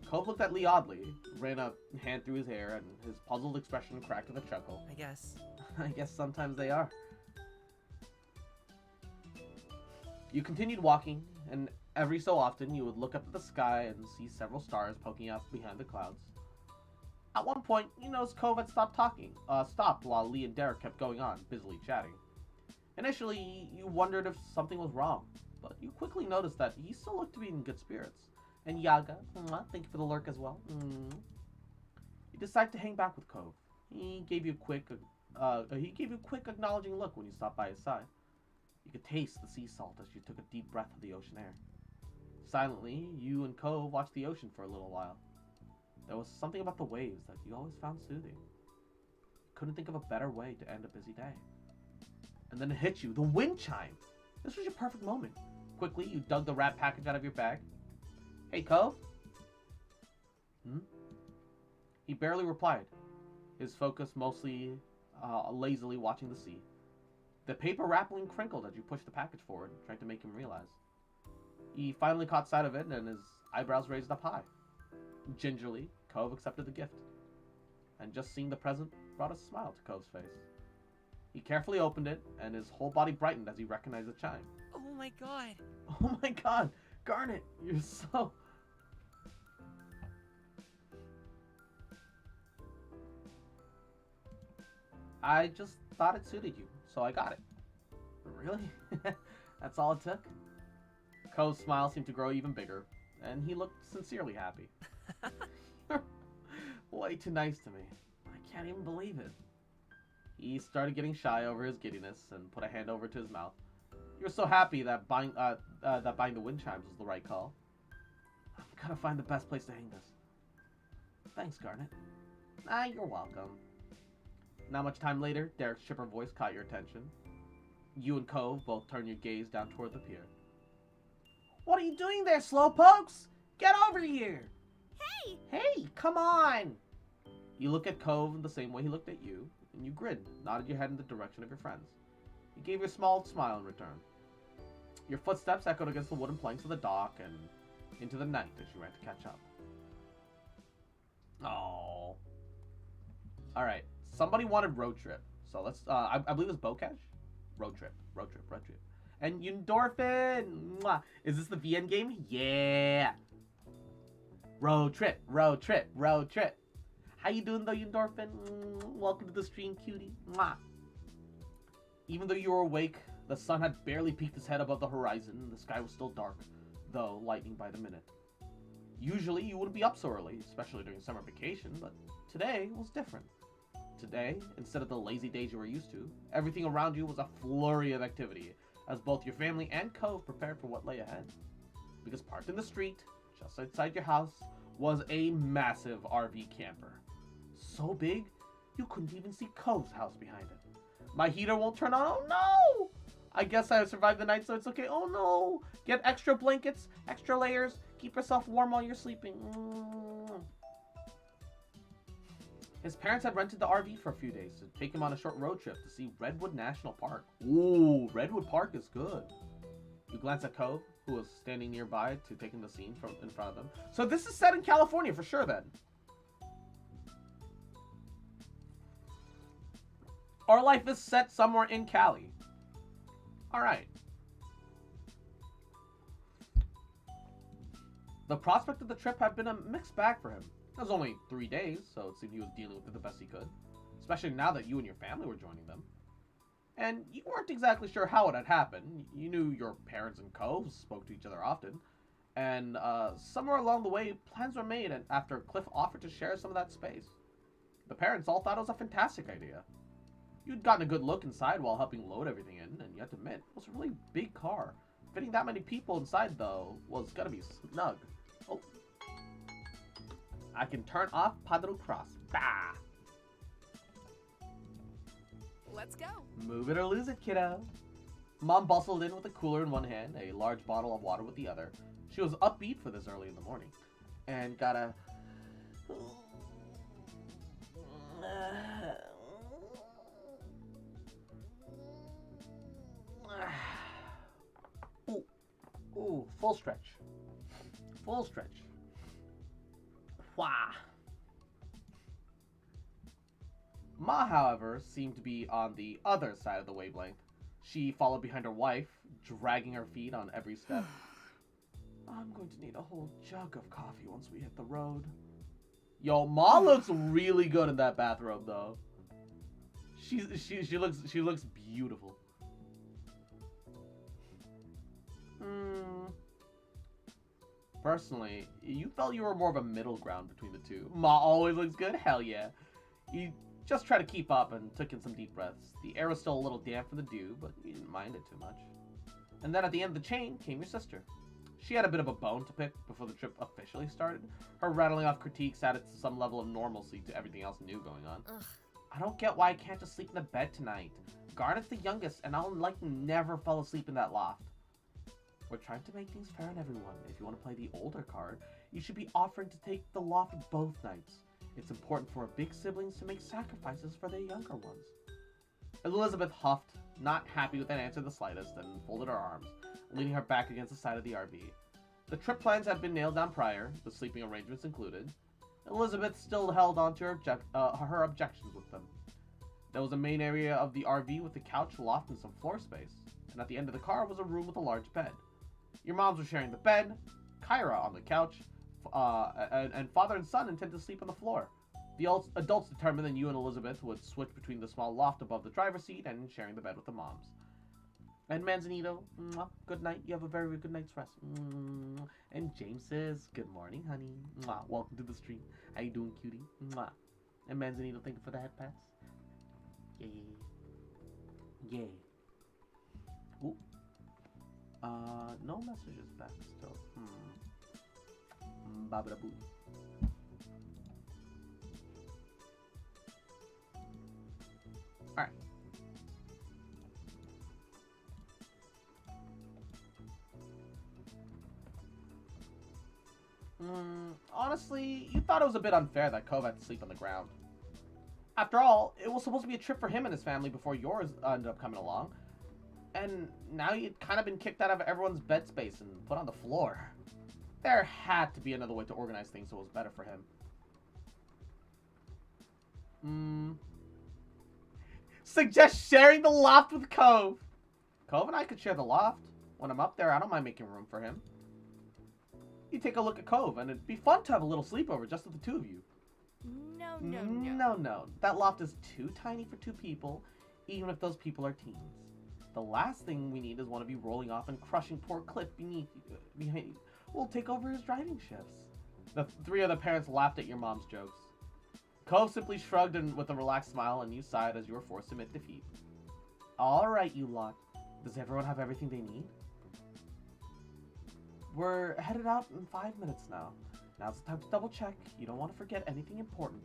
Speaker 1: Cove looked at Lee oddly, ran a hand through his hair, and his puzzled expression cracked with a chuckle.
Speaker 5: I guess.
Speaker 1: I guess sometimes they are. You continued walking, and every so often you would look up at the sky and see several stars poking out behind the clouds. At one point, you noticed Cove had stopped while Lee and Derek kept going on, busily chatting. Initially, you wondered if something was wrong, but you quickly noticed that he still looked to be in good spirits. And Yaga, thank you for the lurk as well. You decided to hang back with Cove. He gave you a quick acknowledging look when you stopped by his side. You could taste the sea salt as you took a deep breath of the ocean air. Silently, you and Cove watched the ocean for a little while. There was something about the waves that you always found soothing. You couldn't think of a better way to end a busy day. And then it hit you, the wind chime! This was your perfect moment. Quickly, you dug the wrap package out of your bag. Hey, Cove? He barely replied, his focus mostly lazily watching the sea. The paper wrapping crinkled as you pushed the package forward, trying to make him realize. He finally caught sight of it, and his eyebrows raised up high. Gingerly, Cove accepted the gift. And just seeing the present brought a smile to Cove's face. He carefully opened it, and his whole body brightened as he recognized the chime.
Speaker 5: Oh my god.
Speaker 1: Oh my god! Garnet, you're so... I just thought it suited you, so I got it. Really? That's all it took? Cove's smile seemed to grow even bigger, and he looked sincerely happy. Way too nice to me. I can't even believe it. He started getting shy over his giddiness and put a hand over to his mouth. You were so happy that buying the wind chimes was the right call. I'm gonna find the best place to hang this. Thanks, Garnet. You're welcome. Not much time later, Derek's chipper voice caught your attention. You and Cove both turned your gaze down toward the pier. What are you doing there, slowpokes? Get over here!
Speaker 4: Hey!
Speaker 1: Hey, come on! You look at Cove in the same way he looked at you, and you grinned, nodded your head in the direction of your friends. He gave you a small smile in return. Your footsteps echoed against the wooden planks of the dock and into the night as you ran to catch up. Oh. Alright, somebody wanted road trip. So let's, I believe it's Bocash? Road trip. And Endorphin! Mwah. Is this the VN game? Yeah! Road trip. How you doing though, Endorphin? Welcome to the stream, cutie. Mwah. Even though you were awake, the sun had barely peeked its head above the horizon, and the sky was still dark, though lightning by the minute. Usually you wouldn't be up so early, especially during summer vacation, but today was different. Today, instead of the lazy days you were used to, everything around you was a flurry of activity, as both your family and Cove prepared for what lay ahead. Because parked in the street, just outside your house, was a massive RV camper. So big, you couldn't even see Cove's house behind it. My heater won't turn on. Oh no! I guess I survived the night, so it's okay. Oh no! Get extra blankets, extra layers. Keep yourself warm while you're sleeping. His parents had rented the RV for a few days to take him on a short road trip to see Redwood National Park. Ooh, Redwood Park is good. You glance at Cove, who was standing nearby to taking the scene from in front of them. So this is set in California for sure then. Our life is set somewhere in Cali. Alright. The prospect of the trip had been a mixed bag for him. It was only 3 days, so it seemed he was dealing with it the best he could. Especially now that you and your family were joining them. And you weren't exactly sure how it had happened. You knew your parents and Cove spoke to each other often. And somewhere along the way, plans were made after Cliff offered to share some of that space. The parents all thought it was a fantastic idea. You'd gotten a good look inside while helping load everything in, and you have to admit, it was a really big car. Fitting that many people inside, though, was gonna be snug. Oh. I can turn off Paddle Cross. Bah!
Speaker 2: Let's go.
Speaker 1: Move it or lose it, kiddo. Mom bustled in with a cooler in one hand, a large bottle of water with the other. She was upbeat for this early in the morning. And got a... Ooh, full stretch. Full stretch. Wah. Ma, however, seemed to be on the other side of the wavelength. She followed behind her wife, dragging her feet on every step. I'm going to need a whole jug of coffee once we hit the road. Yo, Ma looks really good in that bathrobe, though. She looks beautiful. Personally, you felt you were more of a middle ground between the two. Ma always looks good? Hell yeah. You just try to keep up and took in some deep breaths. The air was still a little damp from the dew, but you didn't mind it too much. And then at the end of the chain came your sister. She had a bit of a bone to pick before the trip officially started. Her rattling off critiques added to some level of normalcy to everything else new going on.
Speaker 4: Ugh.
Speaker 1: I don't get why I can't just sleep in the bed tonight. Garnet's the youngest, and I'll never fall asleep in that loft. We're trying to make things fair on everyone. If you want to play the older card, you should be offering to take the loft both nights. It's important for big siblings to make sacrifices for their younger ones. Elizabeth huffed, not happy with that answer the slightest, and folded her arms, leaning her back against the side of the RV. The trip plans had been nailed down prior, the sleeping arrangements included. Elizabeth still held on to her objections with them. There was a main area of the RV with a couch, loft, and some floor space, and at the end of the car was a room with a large bed. Your moms were sharing the bed, Kyra on the couch, and father and son intended to sleep on the floor. The adults determined that you and Elizabeth would switch between the small loft above the driver's seat and sharing the bed with the moms. And Manzanito, mwah, good night. You have a very, very good night's rest. Mwah. And James says, good morning, honey. Mwah. Welcome to the stream. How you doing, cutie? Mwah. And Manzanito, thank you for the head pats. Yay. Yay. Ooh. No messages back still. Babadaboo. Alright. Honestly, you thought it was a bit unfair that Cove had to sleep on the ground. After all, it was supposed to be a trip for him and his family before yours ended up coming along. And now you'd kind of been kicked out of everyone's bed space and put on the floor. There had to be another way to organize things so it was better for him. Suggest sharing the loft with Cove. Cove and I could share the loft. When I'm up there, I don't mind making room for him. You take a look at Cove, and it'd be fun to have a little sleepover just with the two of you.
Speaker 4: No.
Speaker 1: That loft is too tiny for two people, even if those people are teens. The last thing we need is one of you rolling off and crushing poor Cliff behind you. We'll take over his driving shifts. The three other parents laughed at your mom's jokes. Cove simply shrugged with a relaxed smile, and you sighed as you were forced to admit defeat. Alright, you lot. Does everyone have everything they need? We're headed out in 5 minutes now. Now's the time to double check. You don't want to forget anything important.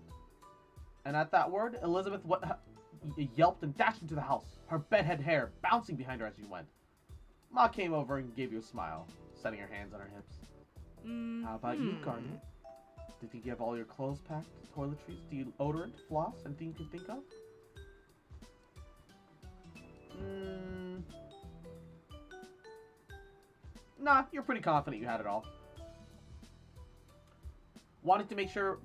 Speaker 1: And at that word, Elizabeth yelped and dashed into the house, her bedhead hair bouncing behind her as you went. Ma came over and gave you a smile, setting her hands on her hips. How about you, Garnet? Did you get all your clothes packed, toiletries, deodorant, floss, anything you can think of? Nah, you're pretty confident you had it all. Wanted to make sure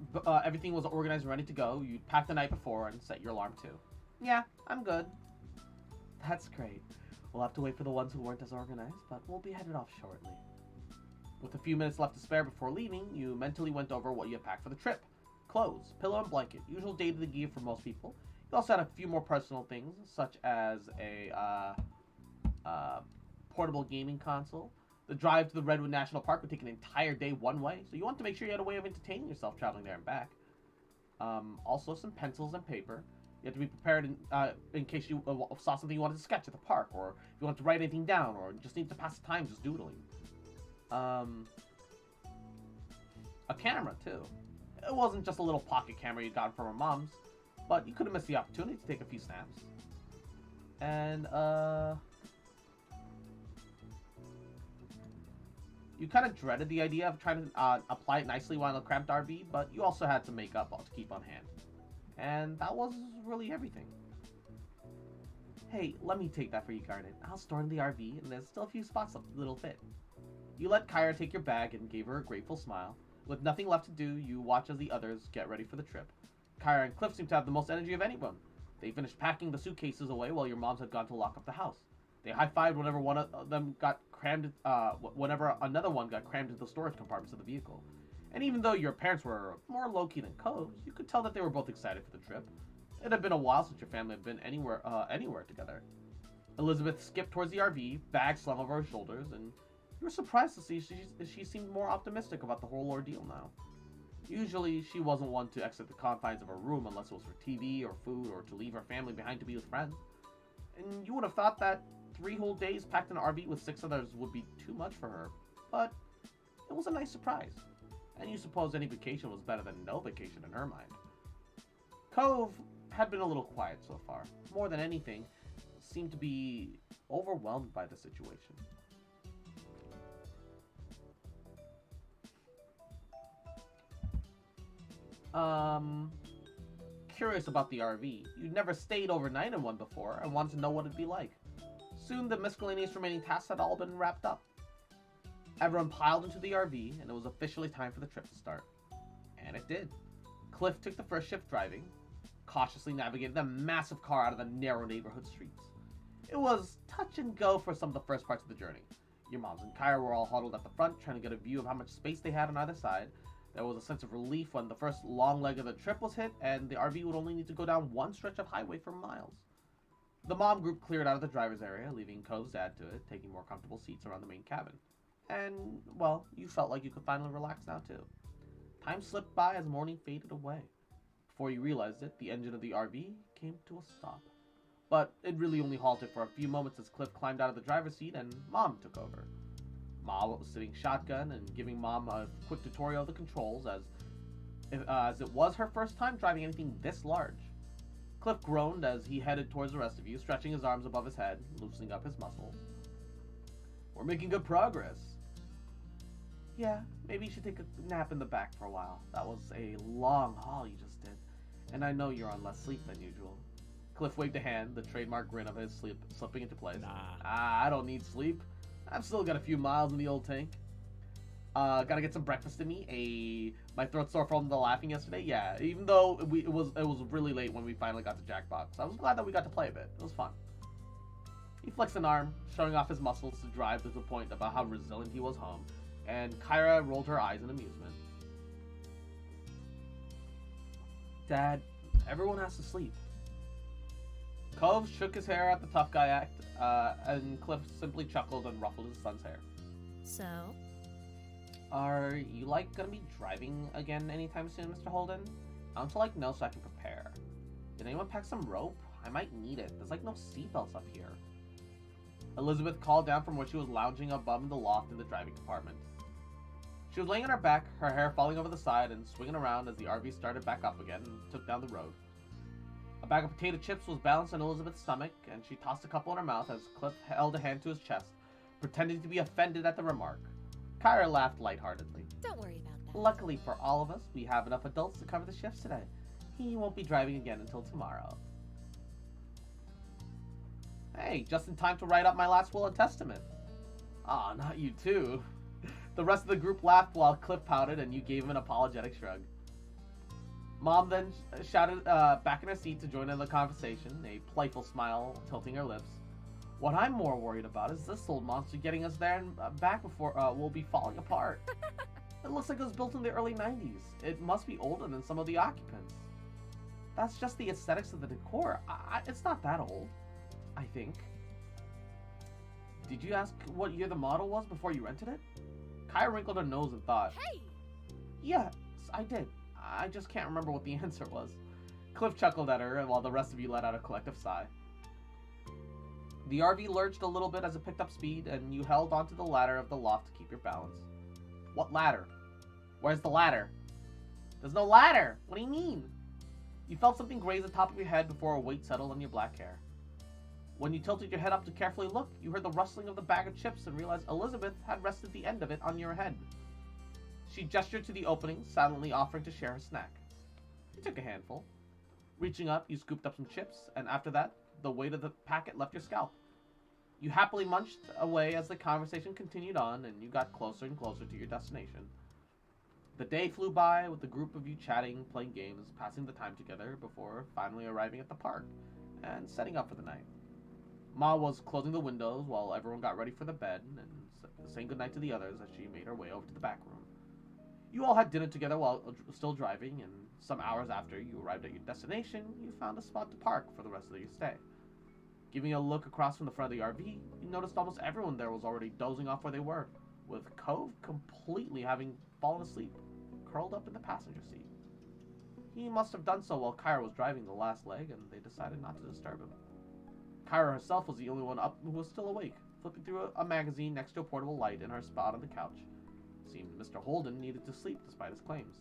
Speaker 1: everything was organized and ready to go, you packed the night before and set your alarm too. Yeah, I'm good. That's great. We'll have to wait for the ones who weren't as organized, but we'll be headed off shortly. With a few minutes left to spare before leaving, you mentally went over what you had packed for the trip. Clothes, pillow and blanket, usual day-to-day gear for most people. You also had a few more personal things, such as a portable gaming console. The drive to the Redwood National Park would take an entire day one way, so you want to make sure you had a way of entertaining yourself traveling there and back. Also some pencils and paper. You have to be prepared in case you saw something you wanted to sketch at the park, or if you wanted to write anything down, or just need to pass the time just doodling. A camera, too. It wasn't just a little pocket camera you got from her mom's, but you couldn't miss the opportunity to take a few snaps. And, you kind of dreaded the idea of trying to apply it nicely while in a cramped RV, but you also had to make up to keep on hand. And that was really everything. Hey, let me take that for you, Garnet. I'll store it in the RV, and there's still a few spots left that'll fit. You let Kyra take your bag and gave her a grateful smile. With nothing left to do, you watch as the others get ready for the trip. Kyra and Cliff seem to have the most energy of anyone. They finished packing the suitcases away while your moms had gone to lock up the house. They high-fived whenever one of them got crammed, whenever another one got crammed into the storage compartments of the vehicle. And even though your parents were more low-key than Cove's, you could tell that they were both excited for the trip. It had been a while since your family had been anywhere together. Elizabeth skipped towards the RV, bag slung over her shoulders, and you were surprised to see she seemed more optimistic about the whole ordeal now. Usually, she wasn't one to exit the confines of her room unless it was for TV or food or to leave her family behind to be with friends. And you would have thought that 3 whole days packed in an RV with 6 others would be too much for her, but it was a nice surprise. And you suppose any vacation was better than no vacation in her mind. Cove had been a little quiet so far. More than anything, seemed to be overwhelmed by the situation. Curious about the RV. You'd never stayed overnight in one before and wanted to know what it'd be like. Soon the miscellaneous remaining tasks had all been wrapped up. Everyone piled into the RV, and it was officially time for the trip to start. And it did. Cliff took the first shift driving, cautiously navigated a massive car out of the narrow neighborhood streets. It was touch and go for some of the first parts of the journey. Your moms and Kyra were all huddled at the front, trying to get a view of how much space they had on either side. There was a sense of relief when the first long leg of the trip was hit, and the RV would only need to go down one stretch of highway for miles. The mom group cleared out of the driver's area, leaving Cove's dad to it, taking more comfortable seats around the main cabin. And, well, you felt like you could finally relax now, too. Time slipped by as morning faded away. Before you realized it, the engine of the RV came to a stop. But it really only halted for a few moments as Cliff climbed out of the driver's seat and Mom took over. Mom was sitting shotgun and giving Mom a quick tutorial of the controls as it was her first time driving anything this large. Cliff groaned as he headed towards the rest of you, stretching his arms above his head, loosening up his muscles. We're making good progress. Yeah, maybe you should take a nap in the back for a while. That was a long haul you just did, and I know you're on less sleep than usual. Cliff waved a hand, the trademark grin of his slipping into place.
Speaker 3: Nah.
Speaker 1: I don't need sleep. I've still got a few miles in the old tank. Gotta get some breakfast in me. My throat's sore from the laughing yesterday. Yeah, even though it was really late when we finally got to Jackbox. I was glad that we got to play a bit. It was fun. He flexed an arm, showing off his muscles to drive to the point about how resilient he was home, and Kyra rolled her eyes in amusement. Dad, everyone has to sleep. Cove shook his hair at the tough guy act, and Cliff simply chuckled and ruffled his son's hair.
Speaker 4: So?
Speaker 1: Are you, gonna be driving again anytime soon, Mr. Holden? I want to, know so I can prepare. Did anyone pack some rope? I might need it. There's, no seatbelts up here. Elizabeth called down from where she was lounging above in the loft in the driving compartment. She was laying on her back, her hair falling over the side and swinging around as the RV started back up again and took down the road. A bag of potato chips was balanced on Elizabeth's stomach, and she tossed a couple in her mouth as Cliff held a hand to his chest, pretending to be offended at the remark. Kyra laughed lightheartedly.
Speaker 2: Don't worry about that.
Speaker 1: Luckily for all of us, we have enough adults to cover the shifts today. He won't be driving again until tomorrow. Hey, just in time to write up my last will and testament. Aw, not you too. The rest of the group laughed while Cliff pouted and you gave him an apologetic shrug. Mom then shouted back in her seat to join in the conversation, a playful smile tilting her lips. What I'm more worried about is this old monster getting us there and back before we'll be falling apart. It looks like it was built in the early 90s. It must be older than some of the occupants. That's just the aesthetics of the decor. It's not that old, I think. Did you ask what year the model was before you rented it? Kai wrinkled her nose and thought.
Speaker 2: Hey!
Speaker 1: Yes, I did. I just can't remember what the answer was. Cliff chuckled at her while the rest of you let out a collective sigh. The RV lurched a little bit as it picked up speed, and you held onto the ladder of the loft to keep your balance. What ladder? Where's the ladder? There's no ladder! What do you mean? You felt something graze the top of your head before a weight settled on your black hair. When you tilted your head up to carefully look, you heard the rustling of the bag of chips and realized Elizabeth had rested the end of it on your head. She gestured to the opening, silently offering to share her snack. You took a handful. Reaching up, you scooped up some chips, and after that, the weight of the packet left your scalp. You happily munched away as the conversation continued on, and you got closer and closer to your destination. The day flew by with the group of you chatting, playing games, passing the time together before finally arriving at the park and setting up for the night. Ma was closing the windows while everyone got ready for the bed and saying goodnight to the others as she made her way over to the back room. You all had dinner together while still driving, and some hours after you arrived at your destination, you found a spot to park for the rest of your stay. Giving a look across from the front of the RV, you noticed almost everyone there was already dozing off where they were, with Cove completely having fallen asleep, curled up in the passenger seat. He must have done so while Kyra was driving the last leg, and they decided not to disturb him. Kyra herself was the only one up who was still awake, flipping through a magazine next to a portable light in her spot on the couch. It seemed Mr. Holden needed to sleep despite his claims.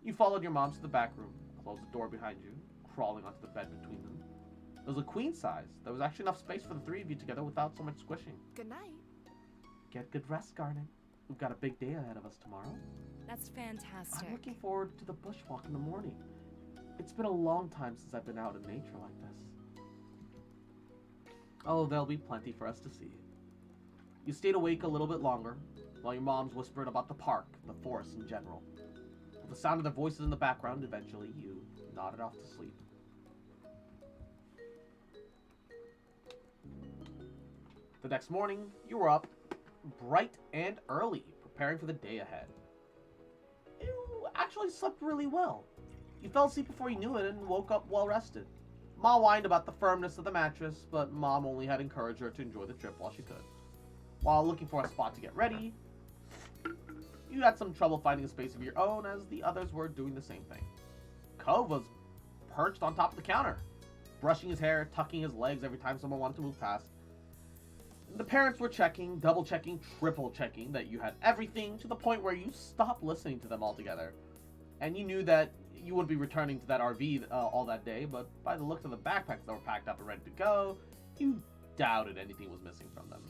Speaker 1: You followed your moms to the back room, closed the door behind you, crawling onto the bed between them. It was a queen size. There was actually enough space for the three of you together without so much squishing.
Speaker 2: Good night.
Speaker 1: Get good rest, Garnet. We've got a big day ahead of us tomorrow.
Speaker 2: That's fantastic.
Speaker 1: I'm looking forward to the bushwalk in the morning. It's been a long time since I've been out in nature like this. Oh, there'll be plenty for us to see. You stayed awake a little bit longer, while your moms whispered about the park and the forest in general. With the sound of their voices in the background, eventually you nodded off to sleep. The next morning, you were up bright and early, preparing for the day ahead. You actually slept really well. You fell asleep before you knew it and woke up well rested. Ma whined about the firmness of the mattress, but Mom only had encouraged her to enjoy the trip while she could. While looking for a spot to get ready, you had some trouble finding a space of your own, as the others were doing the same thing. Cove was perched on top of the counter, brushing his hair, tucking his legs every time someone wanted to move past. The parents were checking, double-checking, triple-checking that you had everything, to the point where you stopped listening to them altogether. And you knew that you wouldn't be returning to that RV all that day, but by the looks of the backpacks that were packed up and ready to go, you doubted anything was missing from them.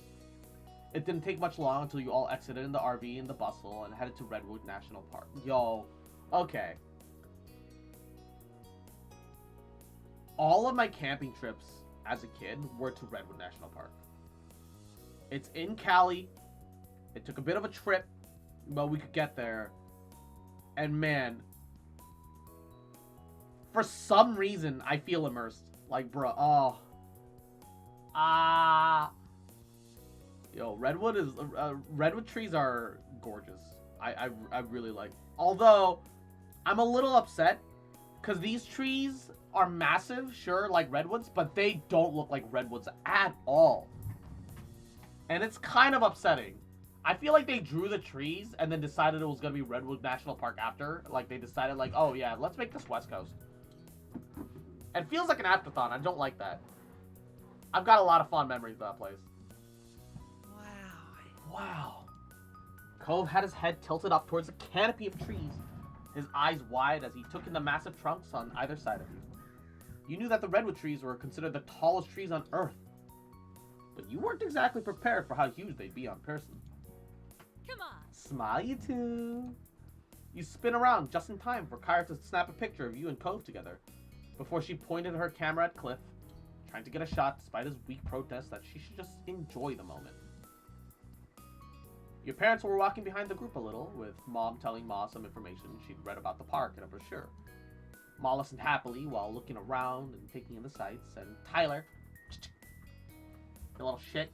Speaker 1: It didn't take much long until you all exited in the RV in the bustle and headed to Redwood National Park. Yo, okay. All of my camping trips as a kid were to Redwood National Park. It's in Cali. It took a bit of a trip, but we could get there. And man, for some reason, I feel immersed. Like, bro, oh. Yo, Redwood trees are gorgeous. I really like. Although, I'm a little upset, because these trees are massive, sure, like redwoods, but they don't look like redwoods at all. And it's kind of upsetting. I feel like they drew the trees and then decided it was going to be Redwood National Park after. Like, they decided, like, oh, yeah, let's make this West Coast. It feels like an afterthought. I don't like that. I've got a lot of fond memories of that place. Wow. Cove had his head tilted up towards a canopy of trees, his eyes wide as he took in the massive trunks on either side of you. You knew that the redwood trees were considered the tallest trees on Earth, but you weren't exactly prepared for how huge they'd be on person.
Speaker 4: Come on.
Speaker 1: Smile, you two. You spin around just in time for Kyra to snap a picture of you and Cove together, before she pointed her camera at Cliff, trying to get a shot despite his weak protest that she should just enjoy the moment. Your parents were walking behind the group a little, with Mom telling Ma some information she'd read about the park in a brochure. Ma listened happily while looking around and taking in the sights, and Tyler, you little shit,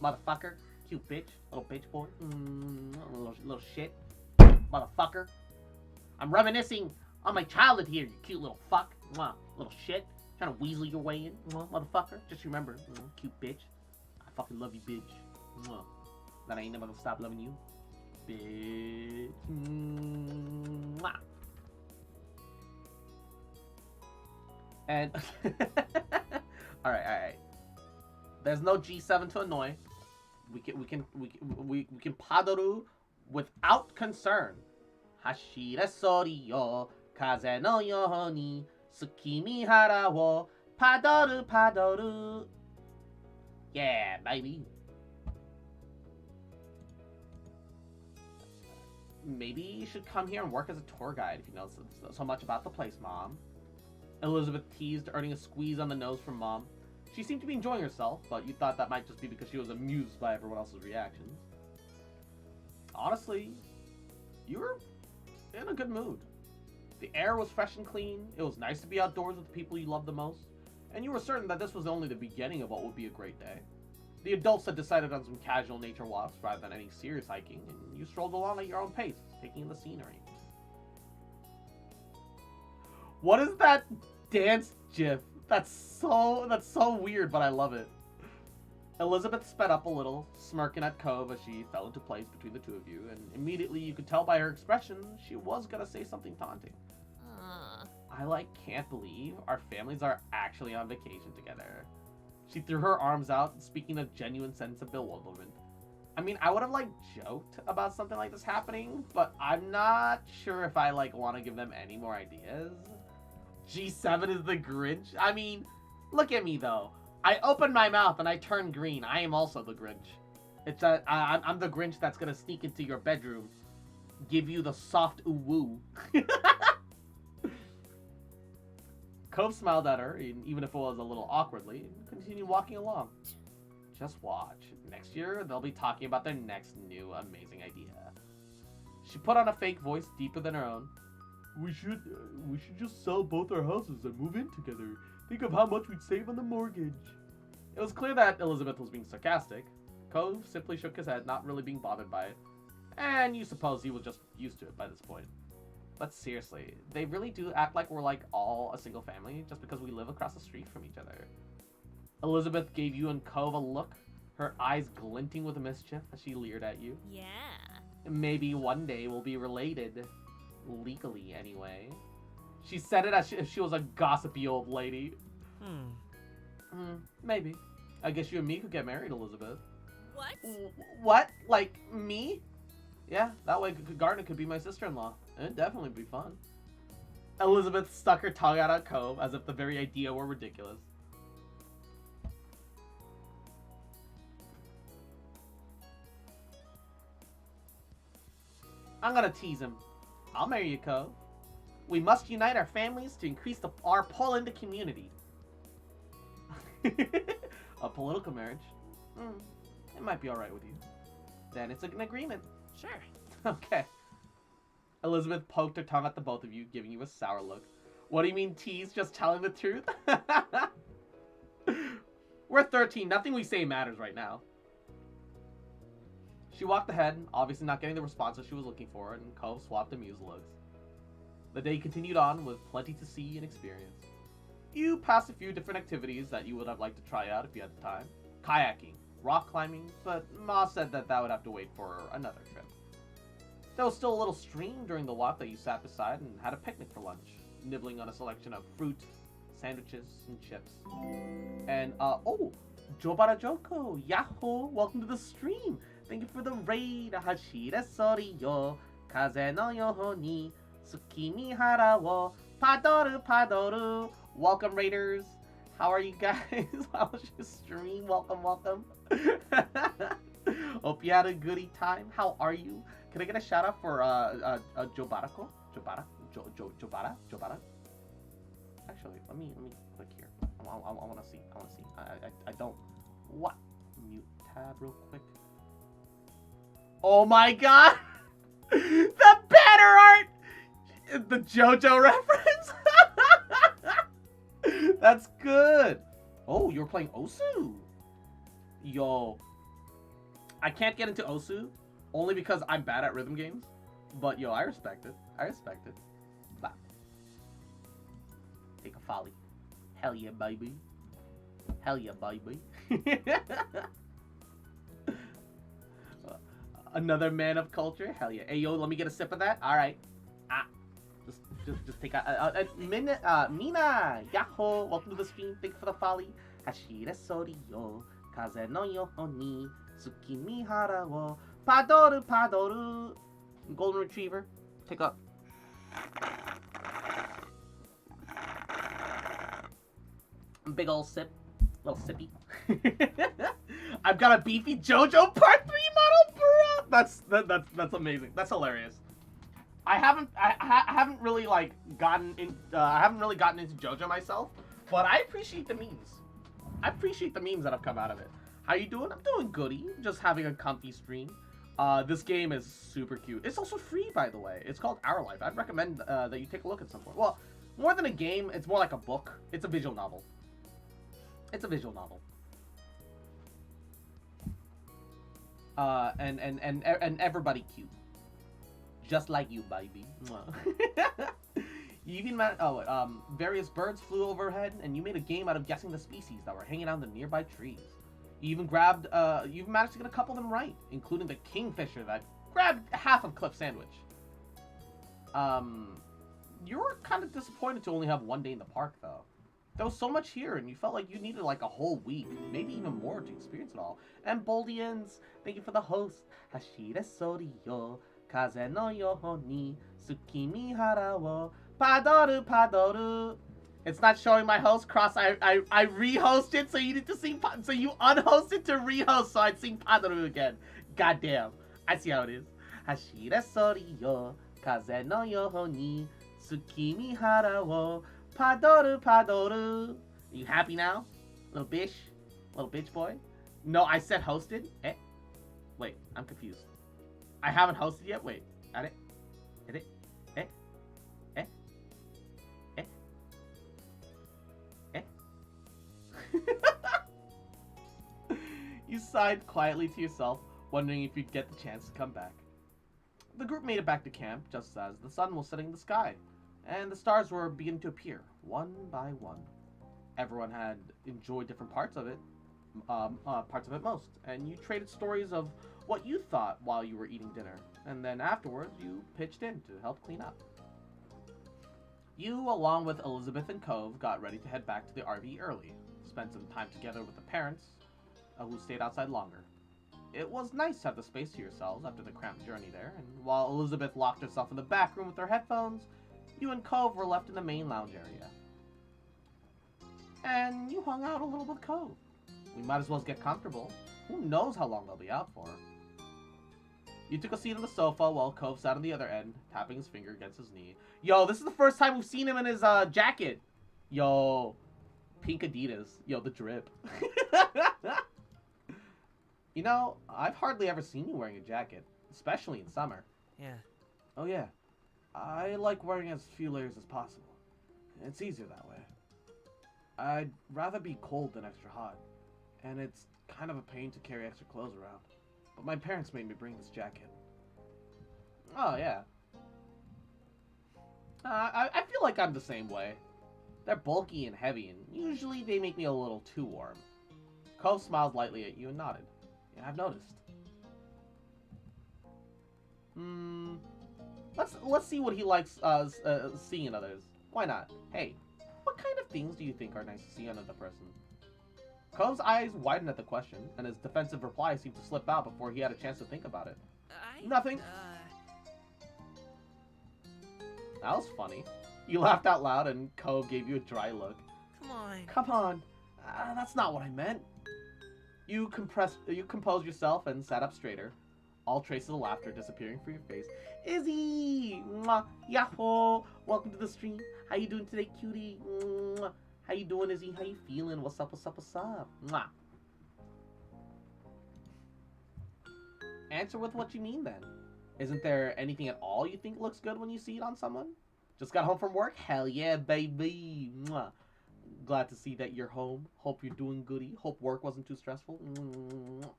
Speaker 1: motherfucker, cute bitch, little bitch boy, little shit, motherfucker. I'm reminiscing on my childhood here, you cute little fuck, little shit, trying to weasel your way in, motherfucker. Just remember, cute bitch, I fucking love you, bitch. That I ain't never gonna stop loving you, bitch. And all right. There's no G7 to annoy. We can padoru without concern. Hashira sori yo kaze no yo ni tsukimi hara wo padoru. Yeah, baby. Maybe you should come here and work as a tour guide if you know so much about the place, Mom. Elizabeth teased, earning a squeeze on the nose from Mom. She seemed to be enjoying herself, but you thought that might just be because she was amused by everyone else's reactions. Honestly, you were in a good mood. The air was fresh and clean, it was nice to be outdoors with the people you loved the most, and you were certain that this was only the beginning of what would be a great day. The adults had decided on some casual nature walks rather than any serious hiking, and you strolled along at your own pace, taking in the scenery. What is that dance gif? That's so weird, but I love it. Elizabeth sped up a little, smirking at Cove as she fell into place between the two of you, and immediately you could tell by her expression she was gonna say something taunting. I can't believe our families are actually on vacation together. She threw her arms out, speaking a genuine sense of bewilderment. I mean, I would have joked about something like this happening, but I'm not sure if I want to give them any more ideas. G7 is the Grinch? I mean, look at me though. I open my mouth and I turn green. I am also the Grinch. I'm the Grinch that's gonna sneak into your bedroom, give you the soft ooh-woo. Cove smiled at her, even if it was a little awkwardly, and continued walking along. Just watch. Next year, they'll be talking about their next new amazing idea. She put on a fake voice deeper than her own. We should just sell both our houses and move in together. Think of how much we'd save on the mortgage. It was clear that Elizabeth was being sarcastic. Cove simply shook his head, not really being bothered by it. And you suppose he was just used to it by this point. But seriously, they really do act like we're like all a single family just because we live across the street from each other. Elizabeth gave you and Cove a look, her eyes glinting with mischief as she leered at you.
Speaker 4: Yeah.
Speaker 1: Maybe one day we'll be related. Legally, anyway. She said it as if she was a gossipy old lady. Maybe. I guess you and me could get married, Elizabeth.
Speaker 4: What?
Speaker 1: What? Like, me? Yeah, that way Gardner could be my sister-in-law. It'd definitely be fun. Elizabeth stuck her tongue out at Cove as if the very idea were ridiculous. I'm gonna tease him. I'll marry you, Cove. We must unite our families to increase our pull in the community. A political marriage? It might be alright with you. Then it's an agreement.
Speaker 5: Sure.
Speaker 1: Okay. Elizabeth poked her tongue at the both of you, giving you a sour look. What do you mean tease? Just telling the truth? We're 13. Nothing we say matters right now. She walked ahead, obviously not getting the responses she was looking for, and Cove swapped amused looks. The day continued on with plenty to see and experience. You passed a few different activities that you would have liked to try out if you had the time. Kayaking, rock climbing, but Ma said that would have to wait for another trip. There was still a little stream during the walk that you sat beside and had a picnic for lunch, nibbling on a selection of fruit, sandwiches, and chips. And, oh, Jobara Joko, Yahoo! Welcome to the stream! Thank you for the raid! Hashira sori yo, kaze no yoho ni, tsukimi hara wo, padoru padoru! Welcome, Raiders! How are you guys? How was your stream? Welcome, welcome! Hope you had a goody time. How are you? Can I get a shout out for Jobarako? Jobara? Actually, let me click here. I want to see. I don't. What? Mute tab real quick. Oh my god! The banner art! The JoJo reference! That's good! Oh, you're playing Osu! Yo. I can't get into Osu, only because I'm bad at rhythm games. But yo, I respect it. Bah. Take a folly. Hell yeah, baby. Another man of culture? Hell yeah. Hey yo, let me get a sip of that. Alright. Just take a minute. Mina! Yahoo! Welcome to the stream. Thank you for the folly. Hashire sori yo. Kaze no yoho ni. Tsukimi hara wo. Padoru. Golden Retriever. Take a. Big ol' sip. Little sippy. I've got a beefy JoJo Part 3 model, bro! That's amazing. That's hilarious. I haven't really like gotten into JoJo myself, but I appreciate the memes. I appreciate the memes that have come out of it. How you doing? I'm doing goody. Just having a comfy stream. This game is super cute. It's also free, by the way. It's called Our Life. I'd recommend that you take a look at some point. Well, more than a game, it's more like a book. It's a visual novel. And everybody cute. Just like you, baby. You even various birds flew overhead, and you made a game out of guessing the species that were hanging out in the nearby trees. You even you've managed to get a couple of them right, including the kingfisher that grabbed half of Cliff's sandwich. You were kind of disappointed to only have one day in the park, though. There was so much here, and you felt like you needed like a whole week, maybe even more, to experience it all. And Boldians, thank you for the host. Hashire sori yo, kaze no yoho ni, tsukimi hara wo, padoru. It's not showing my host cross. I re-hosted, so you need to sing. So you unhosted to re-host, so I'd sing padoru again. Goddamn, I see how it is. Hashire sori yo, kaze no yoho ni, tsukimi hara wo. Padoru. Are you happy now? Little bitch boy? No, I said hosted? Wait, I'm confused. I haven't hosted yet? Wait, at it? You sighed quietly to yourself, wondering if you'd get the chance to come back. The group made it back to camp just as the sun was setting in the sky, and the stars were beginning to appear, one by one. Everyone had enjoyed different parts of it most, and you traded stories of what you thought while you were eating dinner, and then afterwards you pitched in to help clean up. You, along with Elizabeth and Cove, got ready to head back to the RV early, spent some time together with the parents, who stayed outside longer. It was nice to have the space to yourselves after the cramped journey there, and while Elizabeth locked herself in the back room with her headphones, you and Cove were left in the main lounge area. And you hung out a little with Cove. We might as well get comfortable. Who knows how long they'll be out for? You took a seat on the sofa while Cove sat on the other end, tapping his finger against his knee. Yo, this is the first time we've seen him in his jacket. Yo, pink Adidas. Yo, the drip. You know, I've hardly ever seen you wearing a jacket, especially in summer.
Speaker 5: Yeah.
Speaker 1: Oh yeah, I like wearing as few layers as possible. It's easier that way. I'd rather be cold than extra hot, and it's kind of a pain to carry extra clothes around. But my parents made me bring this jacket. Oh yeah. I feel like I'm the same way. They're bulky and heavy, and usually they make me a little too warm. Cove smiled lightly at you and nodded. Yeah, I've noticed. Let's see what he likes seeing in others. Why not? Hey, what kind of things do you think are nice to see in another person? Cove's eyes widened at the question, and his defensive reply seemed to slip out before he had a chance to think about it. Nothing. That was funny. You laughed out loud, and Cove gave you a dry look.
Speaker 5: Come on.
Speaker 1: Come on. That's not what I meant. You composed yourself and sat up straighter, all traces of laughter disappearing from your face. Izzy! Mwah! Yahoo! Welcome to the stream. How you doing today, cutie? Mwah! How you doing, Izzy? How you feeling? What's up, what's up, what's up? Mwah! Answer with what you mean, then. Isn't there anything at all you think looks good when you see it on someone? Just got home from work? Hell yeah, baby! Mwah! Glad to see that you're home. Hope you're doing goody. Hope work wasn't too stressful. Mwah.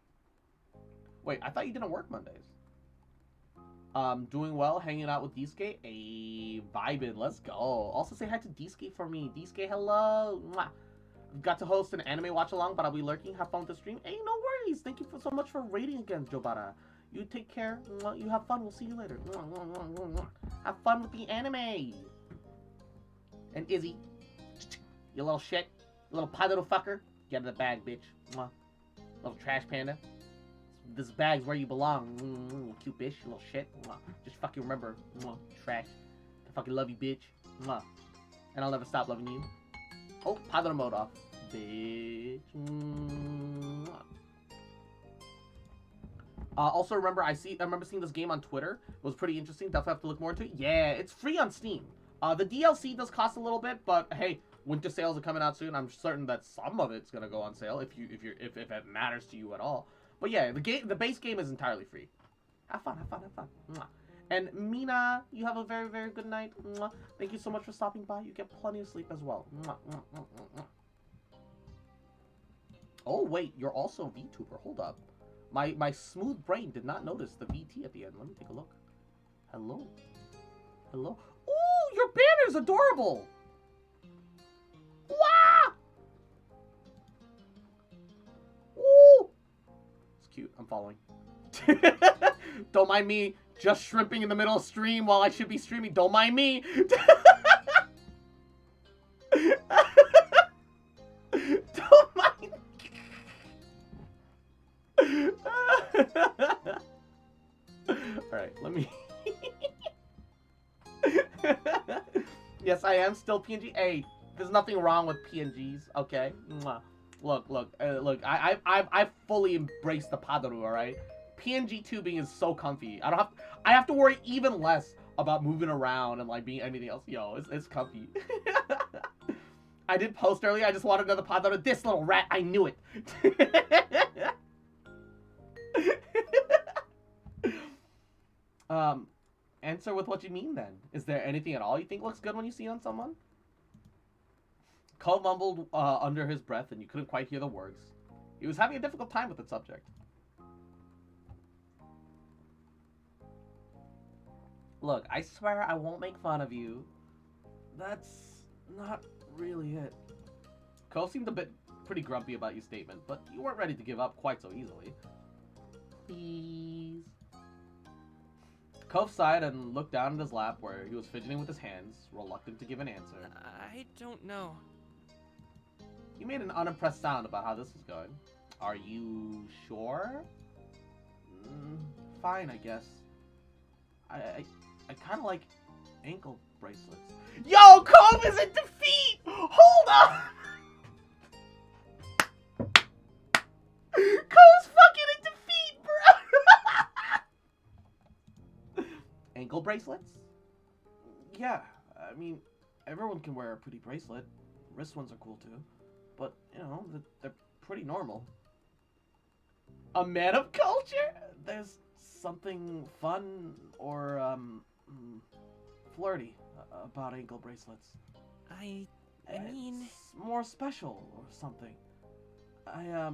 Speaker 1: Wait, I thought you didn't work Mondays. Doing well, hanging out with D-Skate. Ayy, vibing, let's go. Also say hi to D-Skate for me. D-Skate, hello. Mwah. Got to host an anime watch-along, but I'll be lurking. Have fun with the stream. Hey, no worries. Thank you so much for rating again, Jobara. You take care. Mwah. You have fun. We'll see you later. Mwah. Have fun with the anime. And Izzy, you little shit. You little pie little fucker. Get in the bag, bitch. Mwah. Little trash panda. This bag's where you belong. Cute bitch, little shit. Just fucking remember, trash. I fucking love you, bitch. And I'll never stop loving you. Oh, pilot mode off, bitch. Also remember, I remember seeing this game on Twitter. It was pretty interesting. Definitely have to look more into it. Yeah, it's free on Steam. The DLC does cost a little bit, but hey, winter sales are coming out soon. I'm certain that some of it's gonna go on sale if it matters to you at all. But yeah, the base game is entirely free. Have fun, have fun, have fun. Mwah. And Mina, you have a very, very good night. Mwah. Thank you so much for stopping by. You get plenty of sleep as well. Mwah, mwah, mwah, mwah. Oh wait, you're also a VTuber. Hold up. My smooth brain did not notice the VT at the end. Let me take a look. Hello. Hello. Ooh, your banner's adorable. Wow. Ooh. Cute. I'm following. Don't mind me just shrimping in the middle of stream while I should be streaming. Don't mind me. Don't mind. Alright, let me... Yes, I am still PNG. Hey, there's nothing wrong with PNGs, okay? Mwah. Look, I fully embraced the Padaru, alright? PNG tubing is so comfy. I have to worry even less about moving around and like being anything else. Yo, it's comfy. I did post earlier, I just wanted another Padaru. This little rat, I knew it. Answer with what you mean then. Is there anything at all you think looks good when you see it on someone? Cole mumbled under his breath, and you couldn't quite hear the words. He was having a difficult time with the subject. Look, I swear I won't make fun of you. That's not really it. Cove seemed a bit pretty grumpy about your statement, but you weren't ready to give up quite so easily. Please. Cove sighed and looked down at his lap where he was fidgeting with his hands, reluctant to give an answer.
Speaker 5: I don't know.
Speaker 1: You made an unimpressed sound about how this was going. Are you sure? Fine, I guess. I kind of like ankle bracelets. Yo, Cove is in defeat! Hold on! Cove's fucking in defeat, bro! Ankle bracelets? Yeah, I mean, everyone can wear a pretty bracelet. Wrist ones are cool too. But, you know, they're pretty normal. A man of culture? There's something fun or, flirty about ankle bracelets.
Speaker 5: I mean...
Speaker 1: It's more special or something. I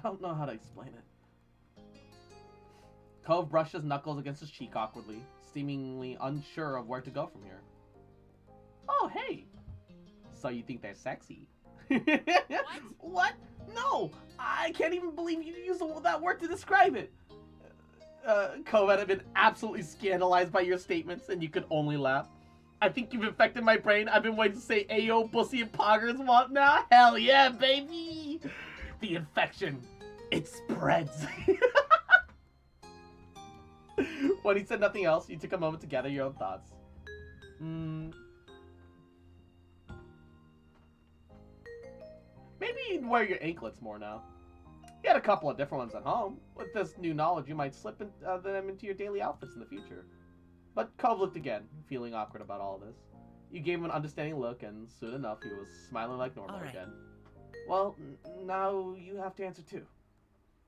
Speaker 1: don't know how to explain it. Cove brushed his knuckles against his cheek awkwardly, seemingly unsure of where to go from here. Oh, hey! So you think they're sexy?
Speaker 4: What?
Speaker 1: What? No! I can't even believe you used that word to describe it! Cove had been absolutely scandalized by your statements, and you could only laugh. I think you've infected my brain. I've been waiting to say Ayo, pussy, and poggers want now. Hell yeah, baby! The infection, it spreads. When he said nothing else, you took a moment to gather your own thoughts. Maybe you'd wear your anklets more now. You had a couple of different ones at home. With this new knowledge, you might slip them into your daily outfits in the future. But Cove looked again, feeling awkward about all this. You gave him an understanding look, and soon enough, he was smiling like normal
Speaker 5: All right.
Speaker 1: again. Well, now you have to answer too.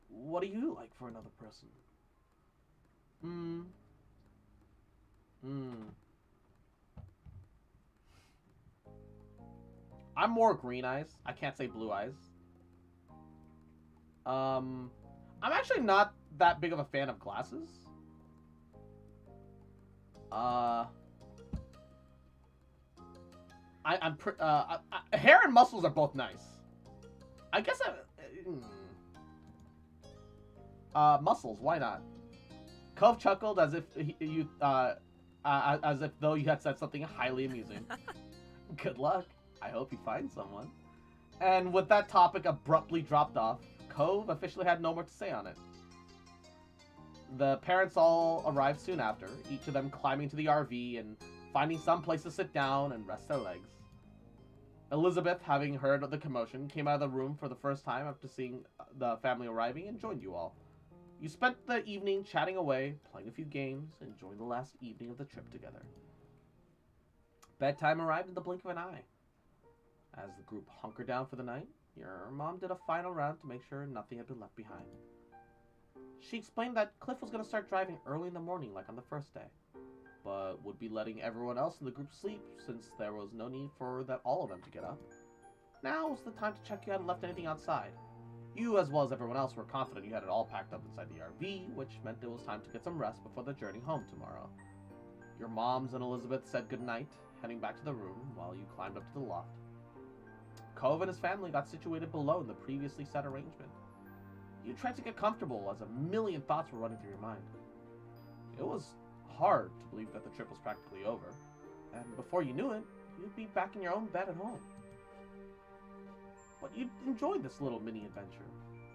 Speaker 1: What do you like for another person? I'm more green eyes. I can't say blue eyes. I'm actually not that big of a fan of glasses. Hair and muscles are both nice. I guess muscles, why not? Cove chuckled as if as if though you had said something highly amusing. Good luck. I hope you find someone. And with that topic abruptly dropped off, Cove officially had no more to say on it. The parents all arrived soon after, each of them climbing to the RV and finding some place to sit down and rest their legs. Elizabeth, having heard of the commotion, came out of the room for the first time after seeing the family arriving and joined you all. You spent the evening chatting away, playing a few games, and enjoying the last evening of the trip together. Bedtime arrived in the blink of an eye. As the group hunkered down for the night, your mom did a final round to make sure nothing had been left behind. She explained that Cliff was going to start driving early in the morning like on the first day, but would be letting everyone else in the group sleep since there was no need for all of them to get up. Now was the time to check you hadn't left anything outside. You, as well as everyone else, were confident you had it all packed up inside the RV, which meant it was time to get some rest before the journey home tomorrow. Your moms and Elizabeth said goodnight, heading back to the room while you climbed up to the loft. Cove and his family got situated below in the previously set arrangement. You tried to get comfortable as a million thoughts were running through your mind. It was hard to believe that the trip was practically over, and before you knew it, you'd be back in your own bed at home. But you enjoyed this little mini adventure.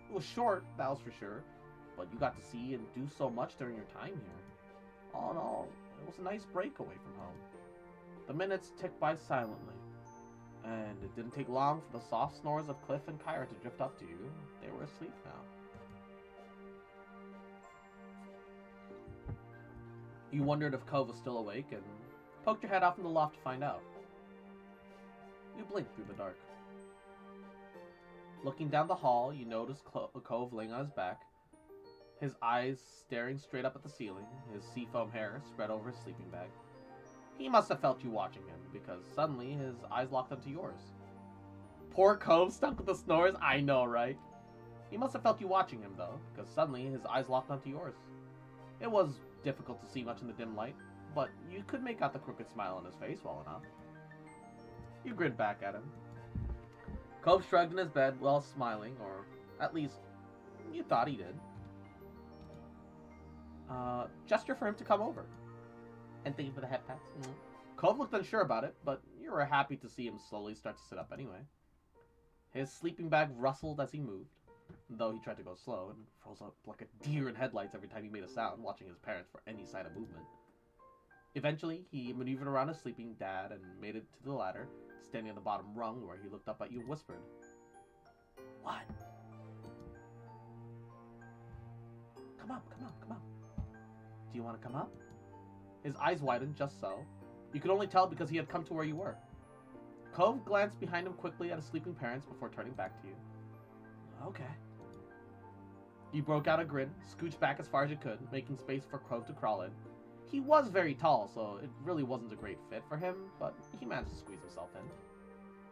Speaker 1: It was short, that was for sure, but you got to see and do so much during your time here. All in all, it was a nice break away from home. The minutes ticked by silently, and it didn't take long for the soft snores of Cliff and Kyra to drift up to you. They were asleep now. You wondered if Cove was still awake and poked your head off in the loft to find out. You blinked through the dark. Looking down the hall, you noticed Cove laying on his back, his eyes staring straight up at the ceiling, his seafoam hair spread over his sleeping bag. He must have felt you watching him, because suddenly his eyes locked onto yours. Poor Cove stuck with the snores, I know, right? He must have felt you watching him, though, because suddenly his eyes locked onto yours. It was difficult to see much in the dim light, but you could make out the crooked smile on his face well enough. You grinned back at him. Cove shrugged in his bed while smiling, or at least you thought he did. Gesture for him to come over. And thank you for the head pats. Cove looked unsure about it, but you were happy to see him slowly start to sit up anyway. His sleeping bag rustled as he moved, though he tried to go slow and froze up like a deer in headlights every time he made a sound, watching his parents for any sign of movement. Eventually, he maneuvered around his sleeping dad and made it to the ladder, standing on the bottom rung where he looked up at you and whispered, "What? Come up, come up, come up. Do you want to come up?" His eyes widened just so. You could only tell because he had come to where you were. Cove glanced behind him quickly at his sleeping parents before turning back to you. "Okay." You broke out a grin, scooched back as far as you could, making space for Cove to crawl in. He was very tall, so it really wasn't a great fit for him, but he managed to squeeze himself in.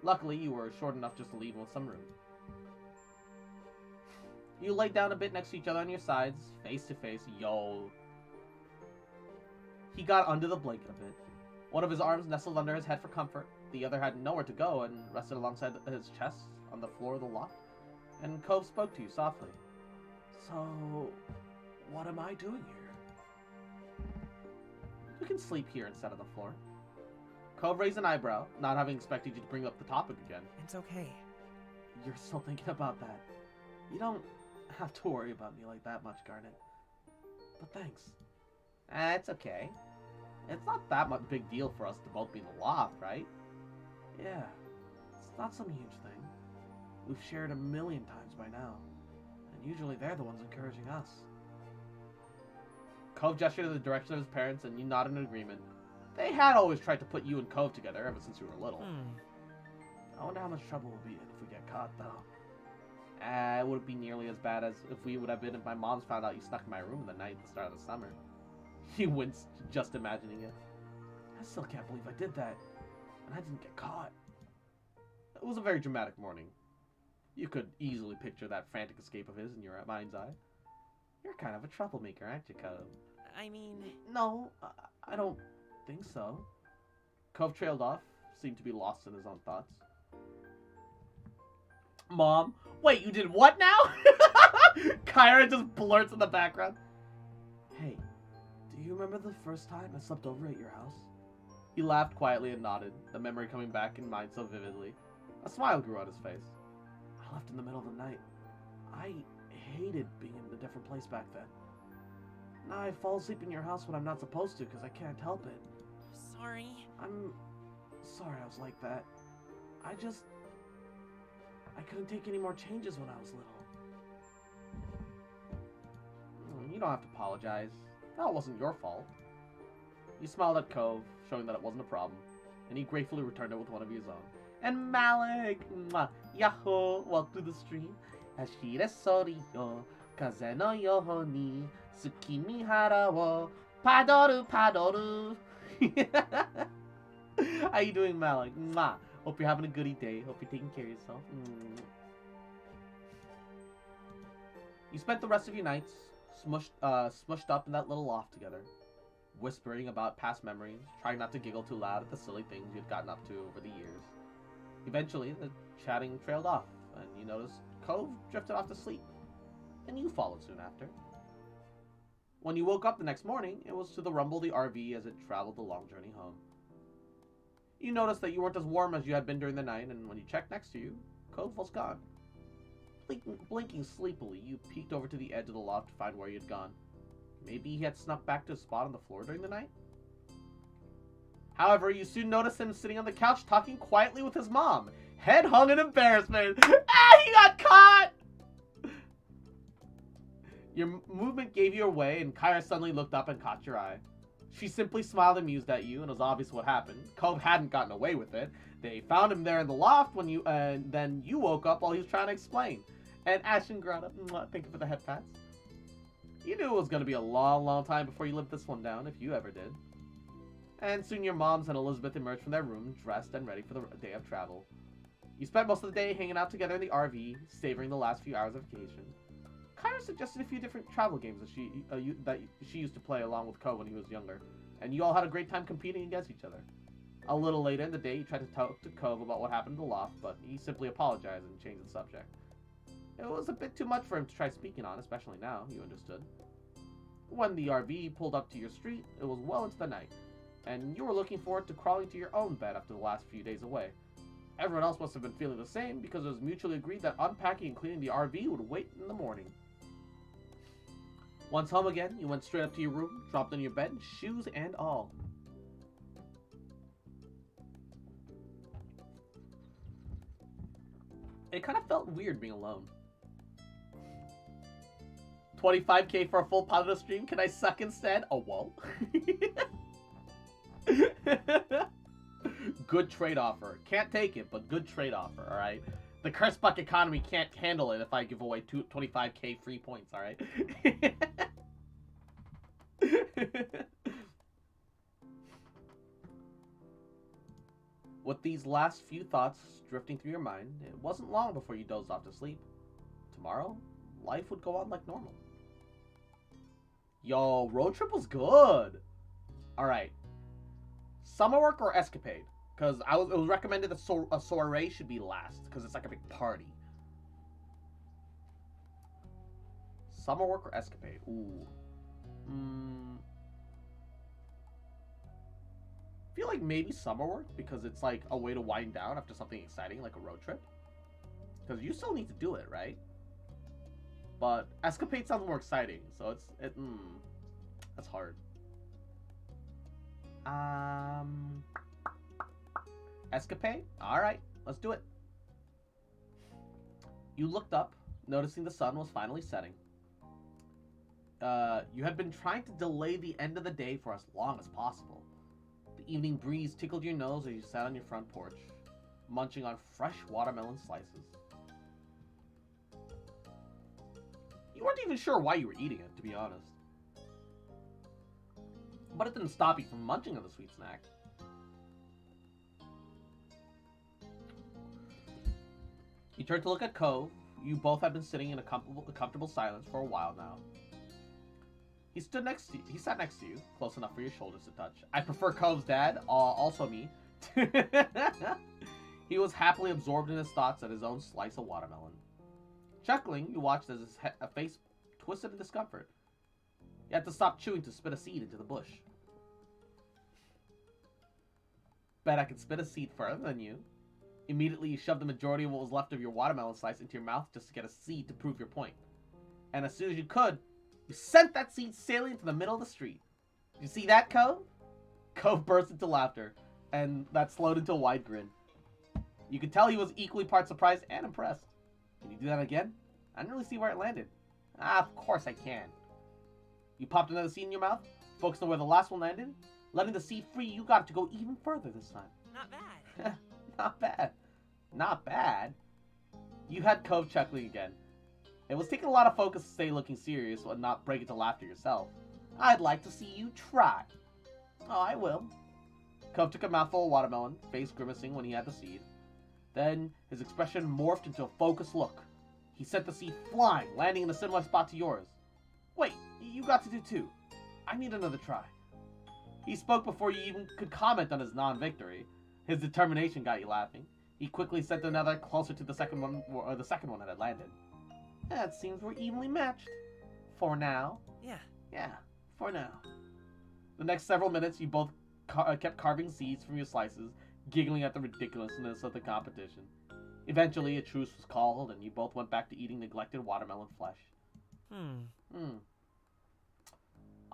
Speaker 1: Luckily, you were short enough just to leave him with some room. You laid down a bit next to each other on your sides, face to face. Yo. He got under the blanket a bit. One of his arms nestled under his head for comfort. The other had nowhere to go and rested alongside his chest on the floor of the loft. And Cove spoke to you softly. "So, what am I doing here?" "You can sleep here instead of the floor." Cove raised an eyebrow, not having expected you to bring up the topic again.
Speaker 5: It's okay.
Speaker 1: "You're still thinking about that. You don't have to worry about me like that much, Garnet. But thanks." It's okay. It's not that much big deal for us to both be in the loft, right?" "Yeah, it's not some huge thing. We've shared a million times by now, and usually they're the ones encouraging us." Cove gestured in the direction of his parents, and you nodded in agreement. They had always tried to put you and Cove together ever since you were little. I wonder how much trouble we'll be in if we get caught, though. It wouldn't be nearly as bad as if we would have been if my mom's found out you snuck in my room the night at the start of the summer. He winced just imagining it. "I still can't believe I did that, and I didn't get caught." It was a very dramatic morning. You could easily picture that frantic escape of his in your mind's eye. "You're kind of a troublemaker, aren't you, Cove?"
Speaker 5: I mean,
Speaker 1: "No, I don't think so." Cove trailed off, seemed to be lost in his own thoughts. "Mom, wait, you did what now?" Kyra just blurts in the background. "Hey, do you remember the first time I slept over at your house?" He laughed quietly and nodded, the memory coming back in mind so vividly. A smile grew on his face. "I left in the middle of the night. I hated being in a different place back then. Now I fall asleep in your house when I'm not supposed to because I can't help it.
Speaker 5: sorry.
Speaker 1: I'm sorry I was like that. I couldn't take any more changes when I was little." You don't have to apologize. That wasn't your fault." You smiled at Cove, showing that it wasn't a problem, and he gratefully returned it with one of his own. "And Malik, mwah, yahoo, walk through the stream. Hashire sori yo, kaze no yoho ni, tsukimi hara wo, padoru padoru." How you doing, Malik? Mwah. Hope you're having a goody day. Hope you're taking care of yourself. You spent the rest of your nights smushed up in that little loft together, whispering about past memories, trying not to giggle too loud at the silly things you'd gotten up to over the years. Eventually, the chatting trailed off, and you noticed Cove drifted off to sleep, and you followed soon after. When you woke up the next morning, it was to the rumble of the RV as it traveled the long journey home. You noticed that you weren't as warm as you had been during the night, and when you checked next to you, Cove was gone. Blinking sleepily, you peeked over to the edge of the loft to find where he had gone. Maybe he had snuck back to his spot on the floor during the night? However, you soon noticed him sitting on the couch talking quietly with his mom, head hung in embarrassment. He got caught! Your movement gave you away, and Kyra suddenly looked up and caught your eye. She simply smiled and mused at you, and it was obvious what happened. Cove hadn't gotten away with it. They found him there in the loft when you, and then you woke up while he was trying to explain. And Ashton Grata, thank you for the head pats. You knew it was going to be a long, long time before you lived this one down, if you ever did. And soon your moms and Elizabeth emerged from their room, dressed and ready for the day of travel. You spent most of the day hanging out together in the RV, savoring the last few hours of vacation. Kyra suggested a few different travel games that she used to play along with Ko when he was younger, and you all had a great time competing against each other. A little later in the day, you tried to talk to Cove about what happened in the loft, but he simply apologized and changed the subject. It was a bit too much for him to try speaking on, especially now, you understood. When the RV pulled up to your street, it was well into the night, and you were looking forward to crawling to your own bed after the last few days away. Everyone else must have been feeling the same because it was mutually agreed that unpacking and cleaning the RV would wait in the morning. Once home again, you went straight up to your room, dropped on your bed, shoes and all. It kind of felt weird being alone. 25k for a full positive stream? Can I suck instead? Oh, whoa. Good trade offer. Can't take it, but good trade offer, alright? The curse buck economy can't handle it if I give away 25k free points, alright? With these last few thoughts drifting through your mind, it wasn't long before you dozed off to sleep. Tomorrow, life would go on like normal. Yo, road trip was good. Alright. Summer work or escapade? Because it was recommended a soiree should be last, because it's like a big party. Summer work or escapade? Ooh. I feel like maybe summer work, because it's like a way to wind down after something exciting like a road trip. Because you still need to do it, right? But escapade sounds more exciting, so that's hard. Escapade? Alright, let's do it. You looked up, noticing the sun was finally setting. You had been trying to delay the end of the day for as long as possible. The evening breeze tickled your nose as you sat on your front porch, munching on fresh watermelon slices. You weren't even sure why you were eating it, to be honest. But it didn't stop you from munching on the sweet snack. You turned to look at Cove. You both had been sitting in a comfortable silence for a while now. He sat next to you, close enough for your shoulders to touch. I prefer Cove's dad, also me. He was happily absorbed in his thoughts at his own slice of watermelon. Chuckling, you watched as his face twisted in discomfort. You had to stop chewing to spit a seed into the bush. Bet I could spit a seed further than you. Immediately, you shoved the majority of what was left of your watermelon slice into your mouth just to get a seed to prove your point. And as soon as you could, you sent that seed sailing into the middle of the street. Did you see that, Cove? Cove burst into laughter, and that slowed into a wide grin. You could tell he was equally part surprised and impressed. Can you do that again? I didn't really see where it landed. Ah, of course I can. You popped another seed in your mouth, focused on where the last one landed. Letting the seed free, you got it to go even further this time.
Speaker 5: Not bad.
Speaker 1: Not bad. Not bad. You had Cove chuckling again. It was taking a lot of focus to stay looking serious and not break into laughter yourself. I'd like to see you try. Oh, I will. Cove took a mouthful of watermelon, face grimacing when he had the seed. Then, his expression morphed into a focused look. He sent the seed flying, landing in a similar spot to yours. Wait, you got to do too. I need another try. He spoke before you even could comment on his non-victory. His determination got you laughing. He quickly sent another closer to the second one that had landed. It seems we're evenly matched. For now. Yeah, for now. The next several minutes, you both kept carving seeds from your slices, giggling at the ridiculousness of the competition. Eventually, a truce was called, and you both went back to eating neglected watermelon flesh. I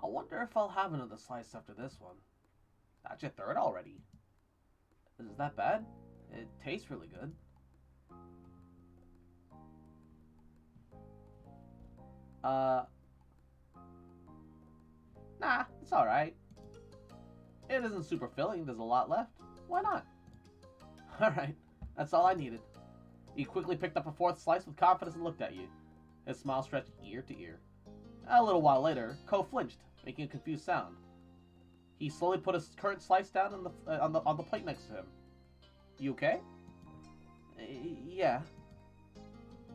Speaker 1: wonder if I'll have another slice after this one. That's your third already. Is that bad? It tastes really good. Nah, it's alright. It isn't super filling, there's a lot left. Why not? Alright, that's all I needed. He quickly picked up a fourth slice with confidence and looked at you. His smile stretched ear to ear. A little while later, Ko flinched, making a confused sound. He slowly put his current slice down on the plate next to him. You okay? Yeah.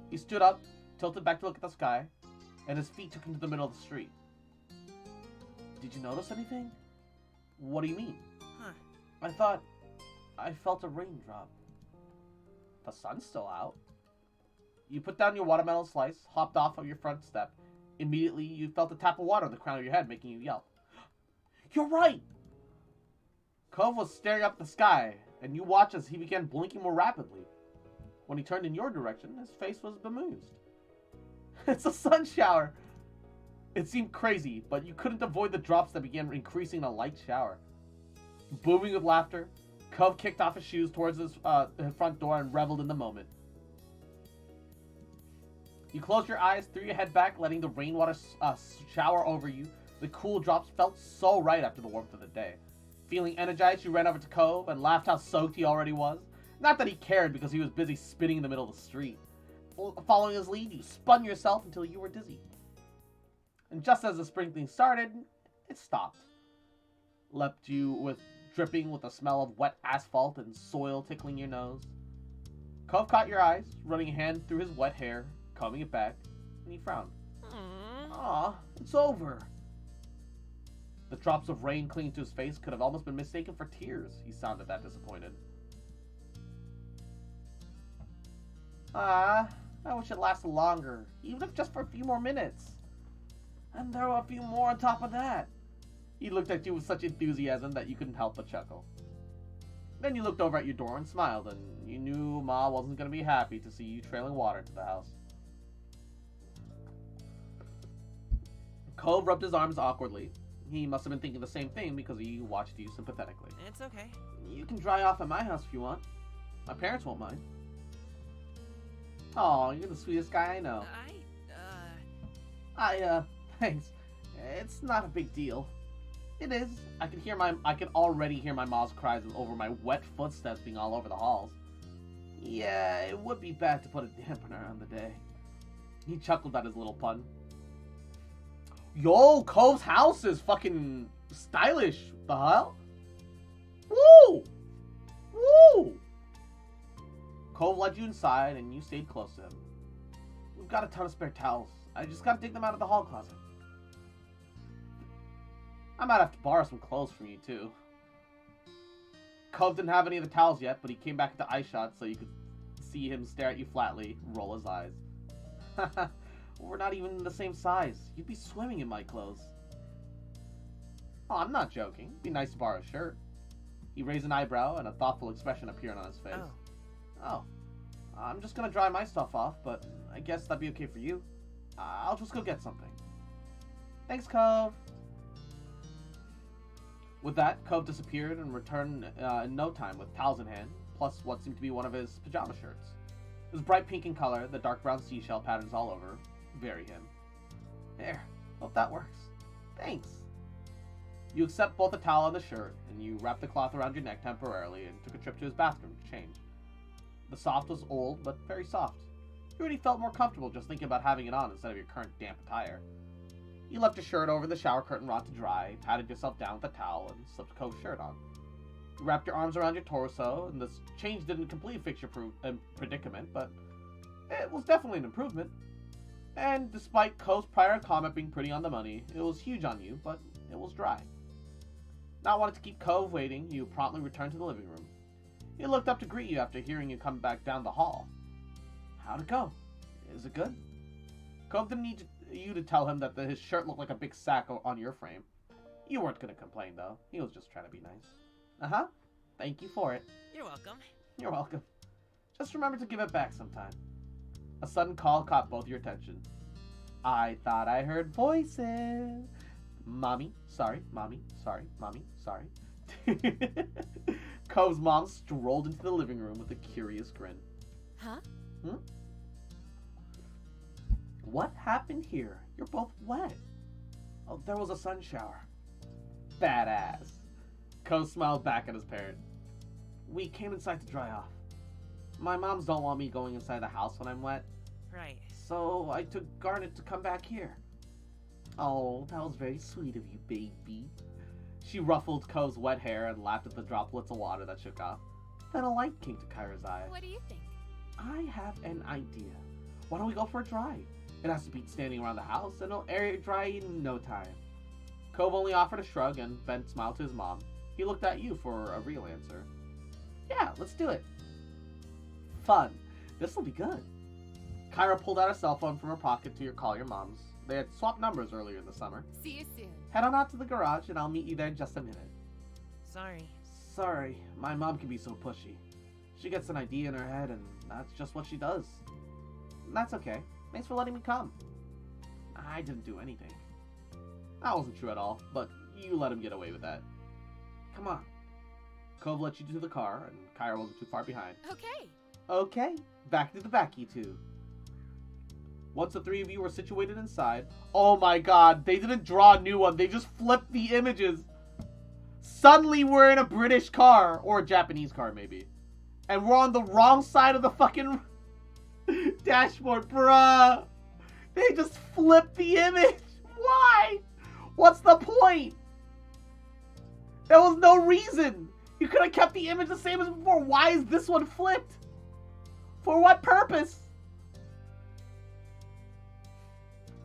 Speaker 1: He stood up, tilted back to look at the sky. and his feet took him to the middle of the street. Did you notice anything? What do you mean?
Speaker 5: Huh.
Speaker 1: I thought I felt a raindrop. The sun's still out. You put down your watermelon slice, hopped off of your front step. Immediately, you felt a tap of water on the crown of your head, making you yelp. You're right! Cove was staring up at the sky, and you watched as he began blinking more rapidly. When he turned in your direction, his face was bemused. It's a sun shower! It seemed crazy, but you couldn't avoid the drops that began increasing in a light shower. Booming with laughter, Cove kicked off his shoes towards his front door and reveled in the moment. You closed your eyes, threw your head back, letting the rainwater shower over you. The cool drops felt so right after the warmth of the day. Feeling energized, you ran over to Cove and laughed how soaked he already was. Not that he cared, because he was busy spinning in the middle of the street. Following his lead, you spun yourself until you were dizzy. And just as the sprinkling started, it stopped. Left you with dripping with the smell of wet asphalt and soil tickling your nose. Cove caught your eyes, running a hand through his wet hair, combing it back, and he frowned. Aw, it's over. The drops of rain clinging to his face could have almost been mistaken for tears. He sounded that disappointed. I wish it lasted longer, even if just for a few more minutes. And there were a few more on top of that. He looked at you with such enthusiasm that you couldn't help but chuckle. Then you looked over at your door and smiled, and you knew Ma wasn't going to be happy to see you trailing water to the house. Cove rubbed his arms awkwardly. He must have been thinking the same thing because he watched you sympathetically.
Speaker 5: It's okay.
Speaker 1: You can dry off at my house if you want. My parents won't mind. Oh, you're the sweetest guy I know. Thanks. It's not a big deal. It is. I can already hear my mom's cries over my wet footsteps being all over the halls. Yeah, it would be bad to put a dampener on the day. He chuckled at his little pun. Yo, Cove's house is fucking stylish. The hell? Woo! Woo! Cove led you inside and you stayed close to him. We've got a ton of spare towels. I just gotta dig them out of the hall closet. I might have to borrow some clothes from you too. Cove didn't have any of the towels yet, but he came back into eye shot so you could see him stare at you flatly, roll his eyes. We're not even the same size. You'd be swimming in my clothes. Oh, I'm not joking. It'd be nice to borrow a shirt. He raised an eyebrow and a thoughtful expression appeared on his face. Oh. I'm just gonna dry my stuff off, but I guess that'd be okay for you. I'll just go get something. Thanks, Cove. With that, Cove disappeared and returned in no time with towels in hand, plus what seemed to be one of his pajama shirts. It was bright pink in color, the dark brown seashell patterns all over. Very him. There. Hope that works. Thanks. You accept both the towel and the shirt, and you wrap the cloth around your neck temporarily and took a trip to his bathroom to change. The soft was old, but very soft. You already felt more comfortable just thinking about having it on instead of your current damp attire. You left your shirt over the shower curtain rod to dry, patted yourself down with a towel, and slipped Cove's shirt on. You wrapped your arms around your torso, and this change didn't completely fix your predicament, but it was definitely an improvement. And despite Cove's prior comment being pretty on the money, it was huge on you, but it was dry. Not wanting to keep Cove waiting, you promptly returned to the living room. He looked up to greet you after hearing you come back down the hall. How'd it go? Is it good? Cove didn't need you to tell him that his shirt looked like a big sack on your frame. You weren't going to complain, though. He was just trying to be nice. Uh-huh. Thank you for it.
Speaker 5: You're welcome.
Speaker 1: You're welcome. Just remember to give it back sometime. A sudden call caught both your attention. I thought I heard voices. Mommy, sorry, mommy, sorry, mommy, sorry. Cove's mom strolled into the living room with a curious grin.
Speaker 2: Huh?
Speaker 1: What happened here? You're both wet. Oh, there was a sun shower. Badass. Cove smiled back at his parent. We came inside to dry off. My moms don't want me going inside the house when I'm wet.
Speaker 5: Right.
Speaker 1: So I took Garnet to come back here. Oh, that was very sweet of you, baby. She ruffled Cove's wet hair and laughed at the droplets of water that shook off. Then a light came to Kyra's eye.
Speaker 2: What do you think?
Speaker 1: I have an idea. Why don't we go for a drive? It has to be standing around the house, and it'll air it dry in no time. Cove only offered a shrug, and Ben smiled to his mom. He looked at you for a real answer. Yeah, let's do it. Fun. This'll be good. Kyra pulled out a cell phone from her pocket to call your moms. They had swapped numbers earlier in the summer.
Speaker 2: See you soon.
Speaker 1: Head on out to the garage, and I'll meet you there in just a minute.
Speaker 5: Sorry.
Speaker 1: Sorry, my mom can be so pushy. She gets an idea in her head, and that's just what she does. That's okay. Thanks for letting me come. I didn't do anything. That wasn't true at all, but you let him get away with that. Come on. Cove let you to the car, and Kyra wasn't too far behind.
Speaker 2: Okay.
Speaker 1: Okay, back to the back, you two. Once the three of you were situated inside, oh my god, they didn't draw a new one, they just flipped the images. Suddenly we're in a British car, or a Japanese car maybe. And we're on the wrong side of the fucking dashboard, bruh. They just flipped the image. Why? What's the point? There was no reason. You could have kept the image the same as before. Why is this one flipped? For what purpose?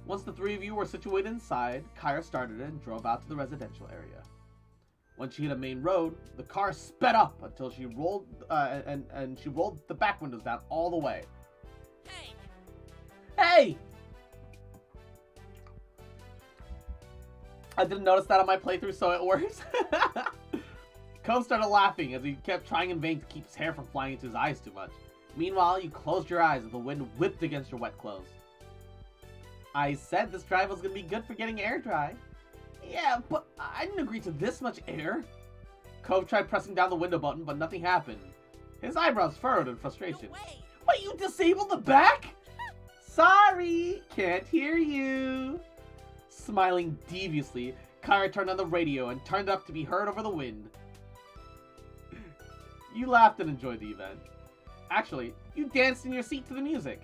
Speaker 1: Once the three of you were situated inside, Kyra started it and drove out to the residential area. When she hit a main road, the car sped up until she rolled and she rolled the back windows down all the way.
Speaker 5: Hey!
Speaker 1: Hey! I didn't notice that on my playthrough, so it works. Cove started laughing as he kept trying in vain to keep his hair from flying into his eyes too much. Meanwhile, you closed your eyes as the wind whipped against your wet clothes. I said this drive was going to be good for getting air dry. Yeah, but I didn't agree to this much air. Cove tried pressing down the window button, but nothing happened. His eyebrows furrowed in frustration.
Speaker 5: No way!
Speaker 1: What, you disabled the back? Sorry, can't hear you. Smiling deviously, Kyra turned on the radio and turned it up to be heard over the wind. You laughed and enjoyed the event. Actually, you danced in your seat to the music.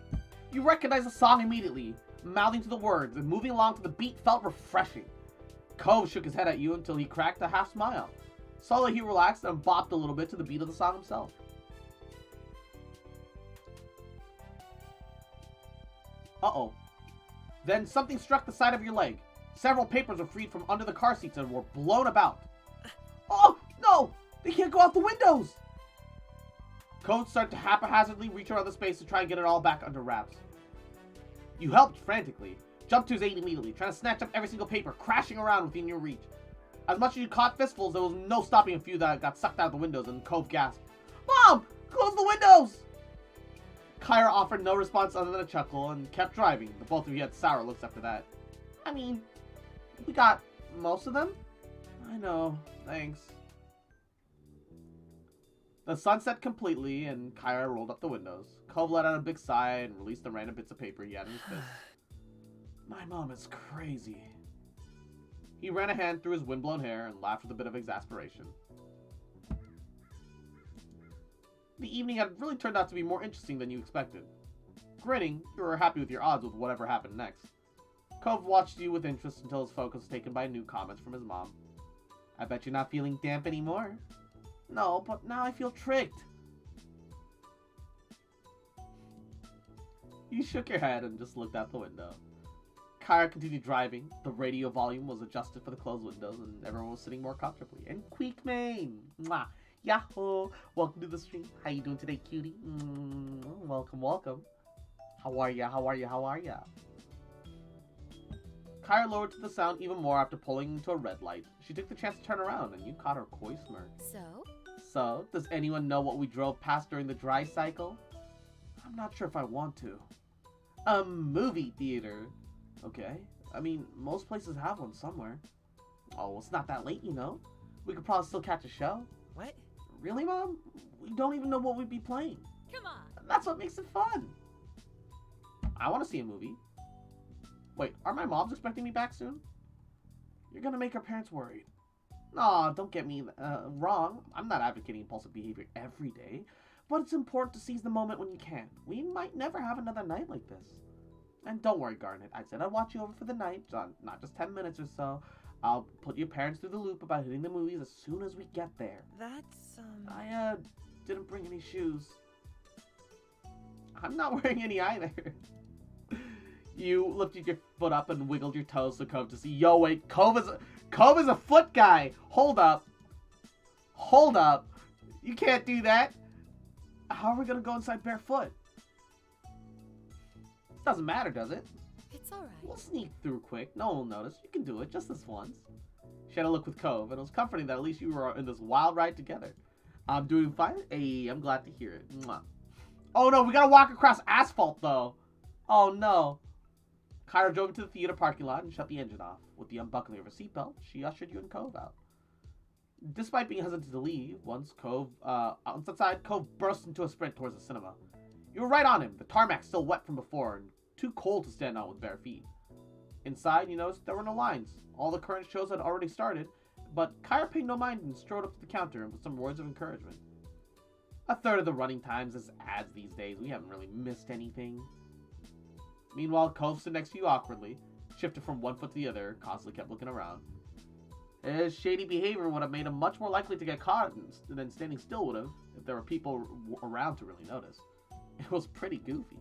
Speaker 1: You recognized the song immediately, mouthing to the words, and moving along to the beat felt refreshing. Cove shook his head at you until he cracked a half smile. Slowly he relaxed and bopped a little bit to the beat of the song himself. Uh-oh. Then something struck the side of your leg. Several papers were freed from under the car seats and were blown about. Oh, no! They can't go out the windows! Cove started to haphazardly reach around the space to try and get it all back under wraps. You helped frantically, jumped to his aid immediately, trying to snatch up every single paper crashing around within your reach. As much as you caught fistfuls, there was no stopping a few that got sucked out of the windows, and Cove gasped. Mom! Close the windows! Kyra offered no response other than a chuckle and kept driving. The both of you had sour looks after that. I mean, we got most of them? I know, thanks. The sun set completely, and Kyra rolled up the windows. Cove let out a big sigh and released the random bits of paper he had in his fist. My mom is crazy. He ran a hand through his windblown hair and laughed with a bit of exasperation. The evening had really turned out to be more interesting than you expected. Grinning, you were happy with your odds with whatever happened next. Cove watched you with interest until his focus was taken by new comments from his mom. I bet you're not feeling damp anymore. No, but now I feel tricked. You shook your head and just looked out the window. Kyra continued driving. The radio volume was adjusted for the closed windows, and everyone was sitting more comfortably. And Queek Main! Mwah! Yahoo! Welcome to the stream. How you doing today, cutie? Welcome, welcome. How are ya? How are ya? How are ya? Kyra lowered to the sound even more after pulling into a red light. She took the chance to turn around, and you caught her coy smirk. So, does anyone know what we drove past during the dry cycle? I'm not sure if I want to. A movie theater. Okay. I mean, most places have one somewhere. Oh, it's not that late, you know. We could probably still catch a show.
Speaker 5: What?
Speaker 1: Really, Mom? We don't even know what we'd be playing.
Speaker 2: Come on.
Speaker 1: That's what makes it fun. I want to see a movie. Wait, are my moms expecting me back soon? You're gonna make our parents worried. Aw, don't get me wrong. I'm not advocating impulsive behavior every day, but it's important to seize the moment when you can. We might never have another night like this. And don't worry, Garnet. I said I'd watch you over for the night, not just 10 minutes or so. I'll put your parents through the loop about hitting the movies as soon as we get there.
Speaker 5: That's,
Speaker 1: I, didn't bring any shoes. I'm not wearing any either. You lifted your foot up and wiggled your toes to Cove to see. Yo, wait, Cove is a foot guy. Hold up. Hold up. You can't do that. How are we gonna go inside barefoot? Doesn't matter, does it?
Speaker 2: It's alright.
Speaker 1: We'll sneak through quick. No one will notice. You can do it just this once. She had a look with Cove, and it was comforting that at least you were in this wild ride together. I'm doing fine. Hey, I'm glad to hear it. Mwah. Oh no, we gotta walk across asphalt though. Oh no. Kyra drove into the theater parking lot and shut the engine off. With the unbuckling of her seatbelt, she ushered you and Cove out. Despite being hesitant to leave, once outside, Cove burst into a sprint towards the cinema. You were right on him, the tarmac still wet from before and too cold to stand on with bare feet. Inside, you noticed there were no lines. All the current shows had already started, but Kyra paid no mind and strode up to the counter with some words of encouragement. A third of the running times is ads these days. We haven't really missed anything. Meanwhile, Cove stood next to you awkwardly, shifted from one foot to the other, constantly kept looking around. His shady behavior would have made him much more likely to get caught than standing still would have if there were people around to really notice. It was pretty goofy.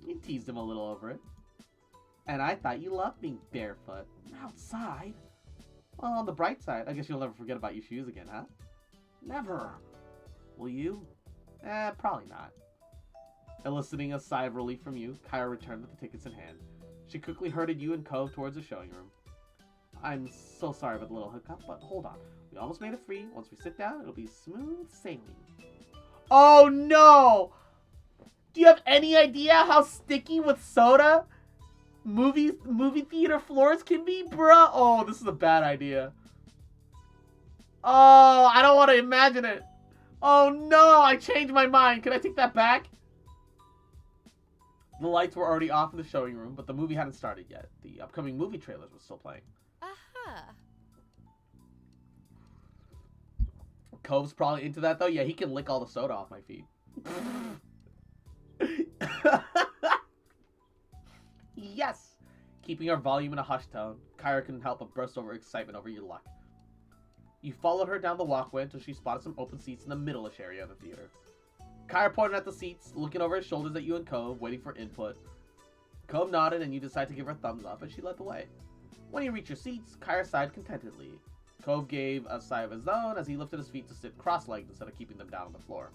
Speaker 1: You teased him a little over it. And I thought you loved being barefoot. Outside? Well, on the bright side, I guess you'll never forget about your shoes again, huh? Never. Will you? Probably not. Eliciting a sigh of relief from you, Kyra returned with the tickets in hand. She quickly herded you and Cove towards the showing room. I'm so sorry about the little hiccup, but hold on. We almost made it free. Once we sit down, it'll be smooth sailing. Oh no! Do you have any idea how sticky with soda movie theater floors can be, bruh? Oh, this is a bad idea. Oh, I don't want to imagine it. Oh no, I changed my mind. Can I take that back? The lights were already off in the showing room, but the movie hadn't started yet. The upcoming movie trailers were still playing.
Speaker 2: Aha.
Speaker 1: Cove's probably into that though. Yeah, he can lick all the soda off my feet. Yes! Keeping our volume in a hushed tone, Kyra couldn't help but burst over excitement over your luck. You followed her down the walkway until she spotted some open seats in the middle-ish area of the theater. Kyra pointed at the seats, looking over his shoulders at you and Cove, waiting for input. Cove nodded and you decided to give her a thumbs up as she led the way. When you reached your seats, Kyra sighed contentedly. Cove gave a sigh of his own as he lifted his feet to sit cross-legged instead of keeping them down on the floor.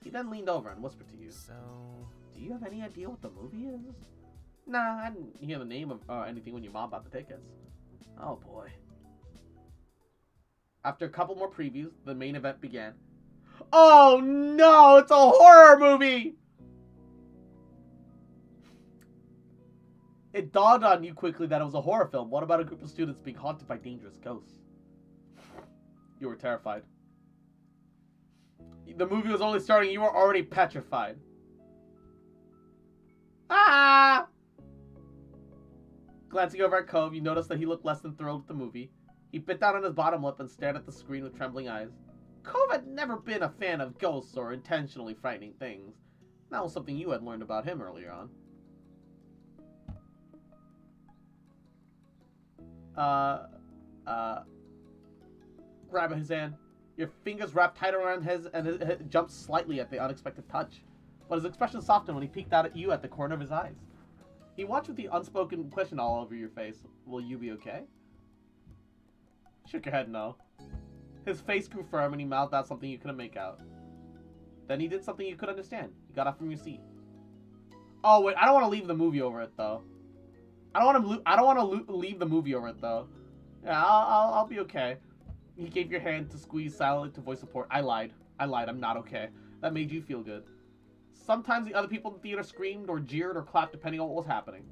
Speaker 1: He then leaned over and whispered to you.
Speaker 5: So...
Speaker 1: Do you have any idea what the movie is? Nah, I didn't hear the name of anything when your mom bought the tickets. Oh boy. After a couple more previews, the main event began. Oh no, it's a horror movie! It dawned on you quickly that it was a horror film. What about a group of students being haunted by dangerous ghosts? You were terrified. The movie was only starting, you were already petrified. Ah! Glancing over at Cove, you noticed that he looked less than thrilled with the movie. He bit down on his bottom lip and stared at the screen with trembling eyes. Cove had never been a fan of ghosts or intentionally frightening things. That was something you had learned about him earlier on. Grabbing his hand. Your fingers wrapped tight around his and his jumped slightly at the unexpected touch. But his expression softened when he peeked out at you at the corner of his eyes. He watched with the unspoken question all over your face. Will you be okay? Shook your head no. His face grew firm and he mouthed out something you couldn't make out. Then he did something you could understand. He got up from your seat. Oh wait, I don't want to leave the movie over it though. I don't want to leave the movie over it though. Yeah, I'll be okay. He gave your hand to squeeze silently to voice support. I lied. I'm not okay. That made you feel good. Sometimes the other people in the theater screamed or jeered or clapped depending on what was happening.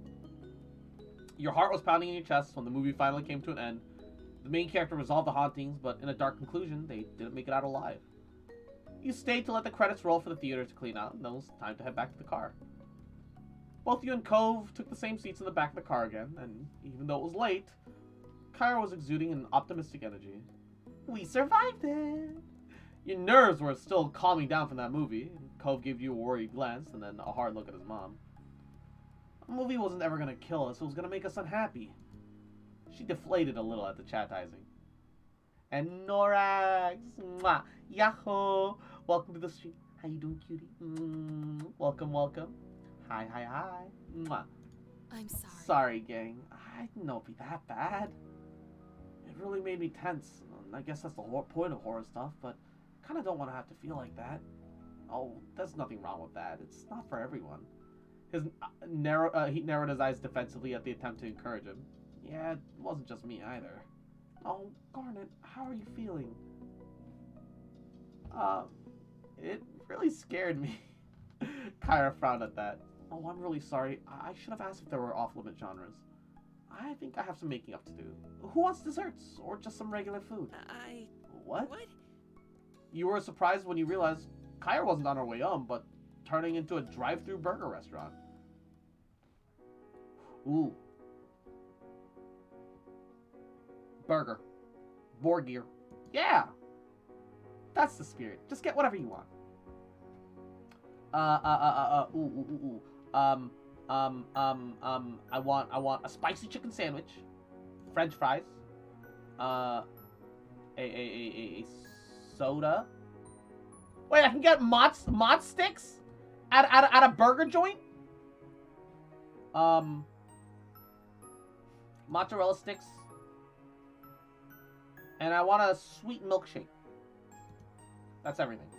Speaker 1: Your heart was pounding in your chest when the movie finally came to an end. The main character resolved the hauntings, but in a dark conclusion, they didn't make it out alive. You stayed to let the credits roll for the theater to clean out, and then it was time to head back to the car. Both you and Cove took the same seats in the back of the car again, and even though it was late, Kyra was exuding an optimistic energy. We survived it! Your nerves were still calming down from that movie. Cove gave you a worried glance, and then a hard look at his mom. The movie wasn't ever going to kill us, it was going to make us unhappy. She deflated a little at the chatizing. And Norax! Mwah! Yahoo! Welcome to the street. How you doing, cutie? Welcome, welcome. Hi, hi, hi. Mwah.
Speaker 2: I'm sorry.
Speaker 1: Sorry, gang. I didn't know it'd be that bad. It really made me tense. I guess that's the point of horror stuff, but I kind of don't want to have to feel like that. Oh, there's nothing wrong with that. It's not for everyone. He narrowed his eyes defensively at the attempt to encourage him. Yeah, it wasn't just me either. Oh, Garnet, how are you feeling? It really scared me. Kyra frowned at that. Oh, I'm really sorry. I should have asked if there were off-limit genres. I think I have some making up to do. Who wants desserts? Or just some regular food? What?
Speaker 5: What?
Speaker 1: You were surprised when you realized Kyra wasn't on her way home, but turning into a drive-through burger restaurant. Ooh. Burger. Borgir. Yeah! That's the spirit. Just get whatever you want. Ooh. I want a spicy chicken sandwich, French fries, a soda. Wait, I can get mod sticks at a burger joint? Mozzarella sticks. And I want a sweet milkshake. That's everything.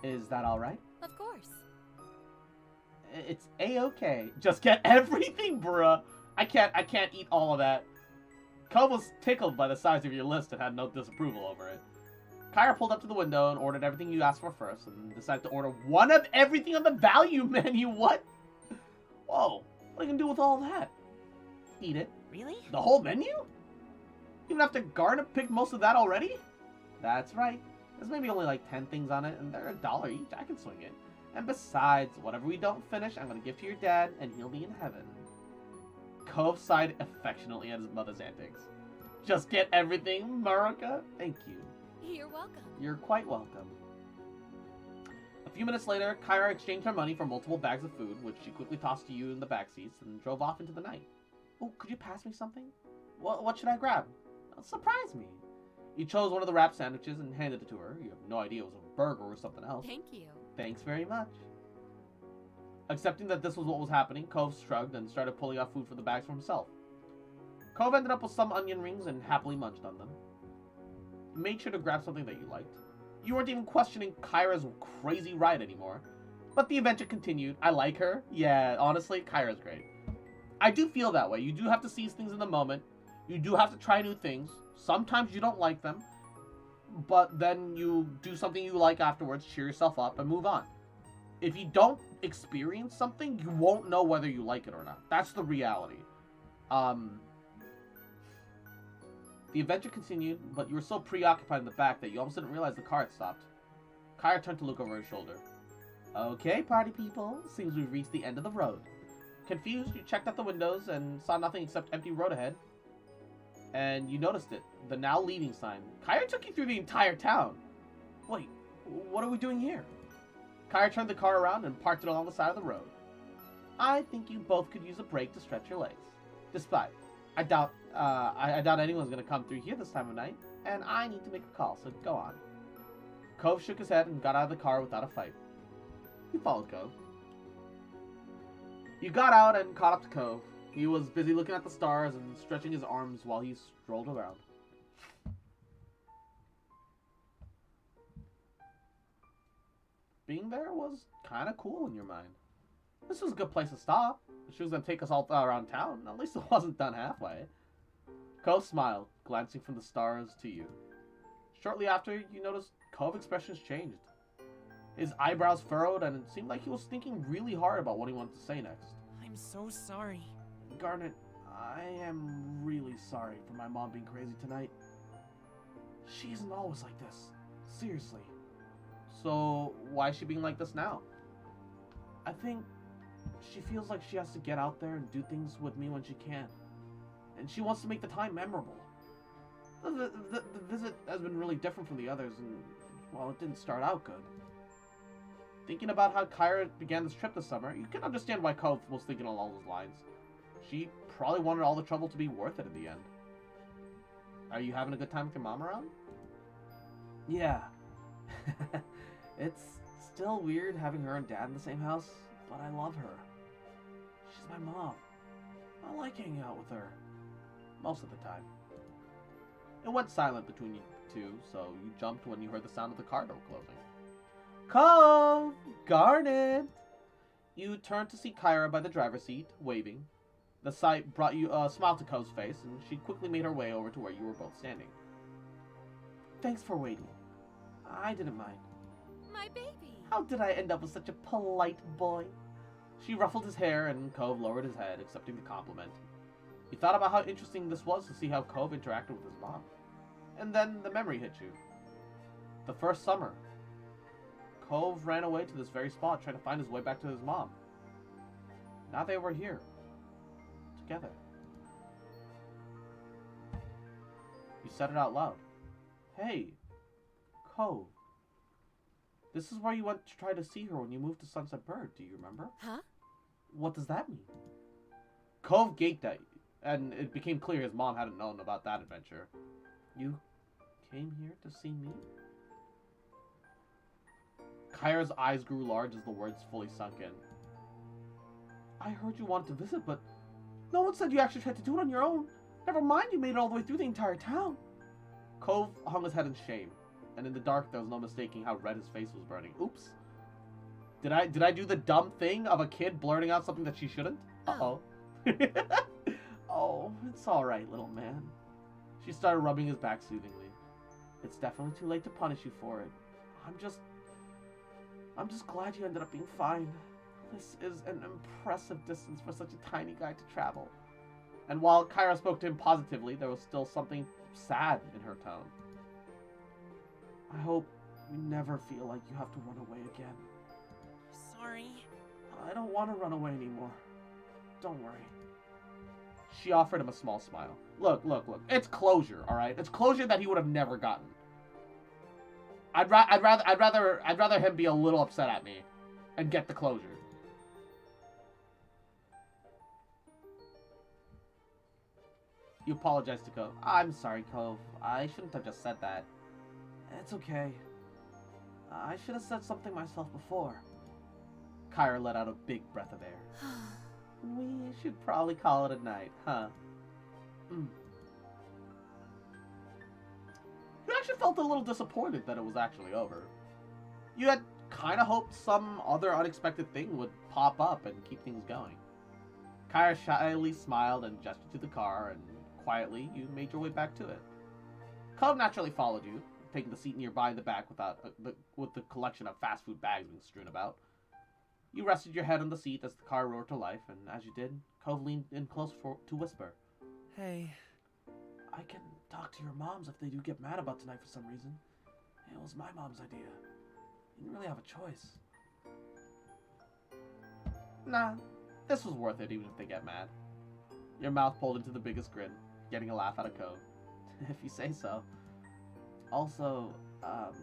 Speaker 1: Is that alright?
Speaker 2: Of course.
Speaker 1: It's a-okay. Just get everything, bruh. I can't eat all of that. Cove was tickled by the size of your list and had no disapproval over it. Kyra pulled up to the window and ordered everything you asked for first, and decided to order one of everything on the value menu. What? Whoa. What are you gonna do with all that? Eat it.
Speaker 5: Really?
Speaker 1: The whole menu? Even after Garnet picked most of that already? That's right. There's maybe only like 10 things on it, and they're $1 each. I can swing it. And besides, whatever we don't finish, I'm gonna give to your dad, and he'll be in heaven. Cove sighed affectionately at his mother's antics. Just get everything, Marika? Thank you.
Speaker 2: You're welcome.
Speaker 1: You're quite welcome. A few minutes later, Kyra exchanged her money for multiple bags of food, which she quickly tossed to you in the back seats, and drove off into the night. Oh, could you pass me something? What should I grab? Surprise me. You chose one of the wrap sandwiches and handed it to her. You have no idea it was a burger or something else.
Speaker 2: Thank you.
Speaker 1: Thanks very much. Accepting that this was what was happening, Cove shrugged and started pulling out food from the bags for himself. Cove ended up with some onion rings and happily munched on them. He made sure to grab something that you liked. You weren't even questioning Kyra's crazy ride anymore. But the adventure continued. I like her. Yeah, honestly, Kyra's great. I do feel that way. You do have to seize things in the moment. You do have to try new things. Sometimes you don't like them. But then you do something you like afterwards, cheer yourself up, and move on. If you don't experience something, you won't know whether you like it or not. That's the reality. The adventure continued, but you were so preoccupied in the back that you almost didn't realize the car had stopped. Kyra turned to look over her shoulder. Okay, party people. Seems we've reached the end of the road. Confused, you checked out the windows and saw nothing except empty road ahead. And you noticed it. The now leaving sign. Kyra took you through the entire town. Wait, what are we doing here? Kyra turned the car around and parked it along the side of the road. I think you both could use a break to stretch your legs. Despite, I doubt anyone's gonna come through here this time of night, and I need to make a call, so go on. Cove shook his head and got out of the car without a fight. You followed Cove. You got out and caught up to Cove. He was busy looking at the stars and stretching his arms while he strolled around. Being there was kind of cool in your mind. This was a good place to stop. She was going to take us all around town. At least it wasn't done halfway. Cove smiled, glancing from the stars to you. Shortly after, you noticed Cove's expressions changed. His eyebrows furrowed, and it seemed like he was thinking really hard about what he wanted to say next.
Speaker 5: I'm so sorry.
Speaker 1: Garnet, I am really sorry for my mom being crazy tonight. She isn't always like this. Seriously. So, why is she being like this now? I think she feels like she has to get out there and do things with me when she can. And she wants to make the time memorable. The visit has been really different from the others, and, well, it didn't start out good. Thinking about how Kyra began this trip this summer, you can understand why Cove was thinking along those lines. She probably wanted all the trouble to be worth it in the end. Are you having a good time with your mom around? Yeah. It's still weird having her and Dad in the same house, but I love her. She's my mom. I like hanging out with her. Most of the time. It went silent between you two, so you jumped when you heard the sound of the car door closing. Cove! Garnet! You turned to see Kyra by the driver's seat, waving. The sight brought you a smile to Cove's face, and she quickly made her way over to where you were both standing. Thanks for waiting. I didn't mind.
Speaker 2: My baby.
Speaker 1: How did I end up with such a polite boy? She ruffled his hair, and Cove lowered his head, accepting the compliment. He thought about how interesting this was to see how Cove interacted with his mom. And then the memory hit you. The first summer. Cove ran away to this very spot, trying to find his way back to his mom. Now they were here. Together. You said it out loud. Hey, Cove. This is where you went to try to see her when you moved to Sunset Bird, do you remember?
Speaker 2: Huh?
Speaker 1: What does that mean? Cove gaped at you, and it became clear his mom hadn't known about that adventure. You came here to see me? Kyra's eyes grew large as the words fully sunk in. I heard you wanted to visit, but no one said you actually tried to do it on your own. Never mind you made it all the way through the entire town. Cove hung his head in shame, and in the dark there was no mistaking how red his face was burning. Oops. Did I do the dumb thing of a kid blurting out something that she shouldn't? Uh-oh. Oh, it's alright, little man. She started rubbing his back soothingly. It's definitely too late to punish you for it. I'm just glad you ended up being fine. This is an impressive distance for such a tiny guy to travel. And while Kyra spoke to him positively, there was still something sad in her tone. I hope you never feel like you have to run away again.
Speaker 5: Sorry.
Speaker 1: I don't want to run away anymore. Don't worry. She offered him a small smile. Look. It's closure, all right? It's closure that he would have never gotten. I'd rather him be a little upset at me and get the closure. You apologized to Cove. I'm sorry, Cove. I shouldn't have just said that. It's okay. I should have said something myself before. Kyra let out a big breath of air. We should probably call it a night, huh? You actually felt a little disappointed that it was actually over. You had kind of hoped some other unexpected thing would pop up and keep things going. Kyra shyly smiled and gestured to the car, and quietly you made your way back to it. Cove naturally followed you, taking the seat nearby in the back with the collection of fast food bags being strewn about. You rested your head on the seat as the car roared to life, and as you did, Cove leaned in close to whisper.
Speaker 3: Hey.
Speaker 1: I can talk to your moms if they do get mad about tonight for some reason. It was my mom's idea. You didn't really have a choice. Nah, this was worth it even if they get mad. Your mouth pulled into the biggest grin, getting a laugh out of Cove. If you say so. Also,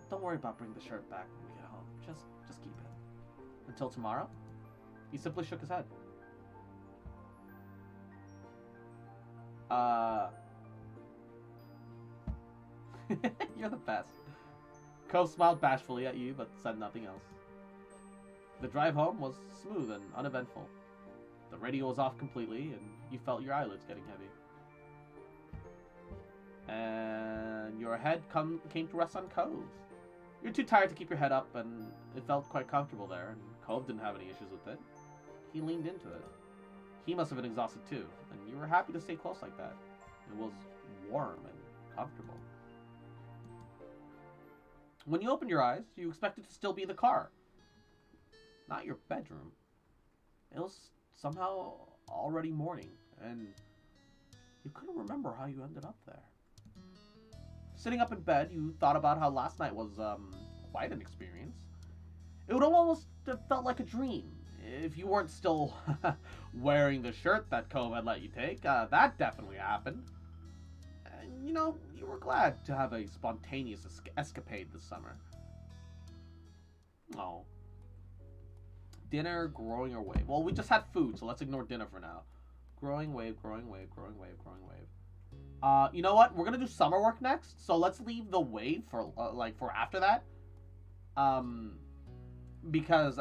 Speaker 1: don't worry about bringing the shirt back when we get home. Just keep it. Until tomorrow? He simply shook his head. You're the best. Cove smiled bashfully at you, but said nothing else. The drive home was smooth and uneventful. The radio was off completely, and you felt your eyelids getting heavy. And your head came to rest on Cove's. You're too tired to keep your head up, and it felt quite comfortable there, and Cove didn't have any issues with it. He leaned into it. He must have been exhausted too, and you were happy to stay close like that. It was warm and comfortable. When you opened your eyes, you expected to still be in the car. Not your bedroom. It was somehow already morning, and you couldn't remember how you ended up there. Sitting up in bed, you thought about how last night was, quite an experience. It would almost have felt like a dream, if you weren't still wearing the shirt that Cove had let you take. That definitely happened. And, you were glad to have a spontaneous escapade this summer. Oh. Dinner, growing or wave. Well, we just had food, so let's ignore dinner for now. Growing wave, growing wave, growing wave, growing wave. You know what? We're gonna do summer work next, so let's leave the wave for after that. because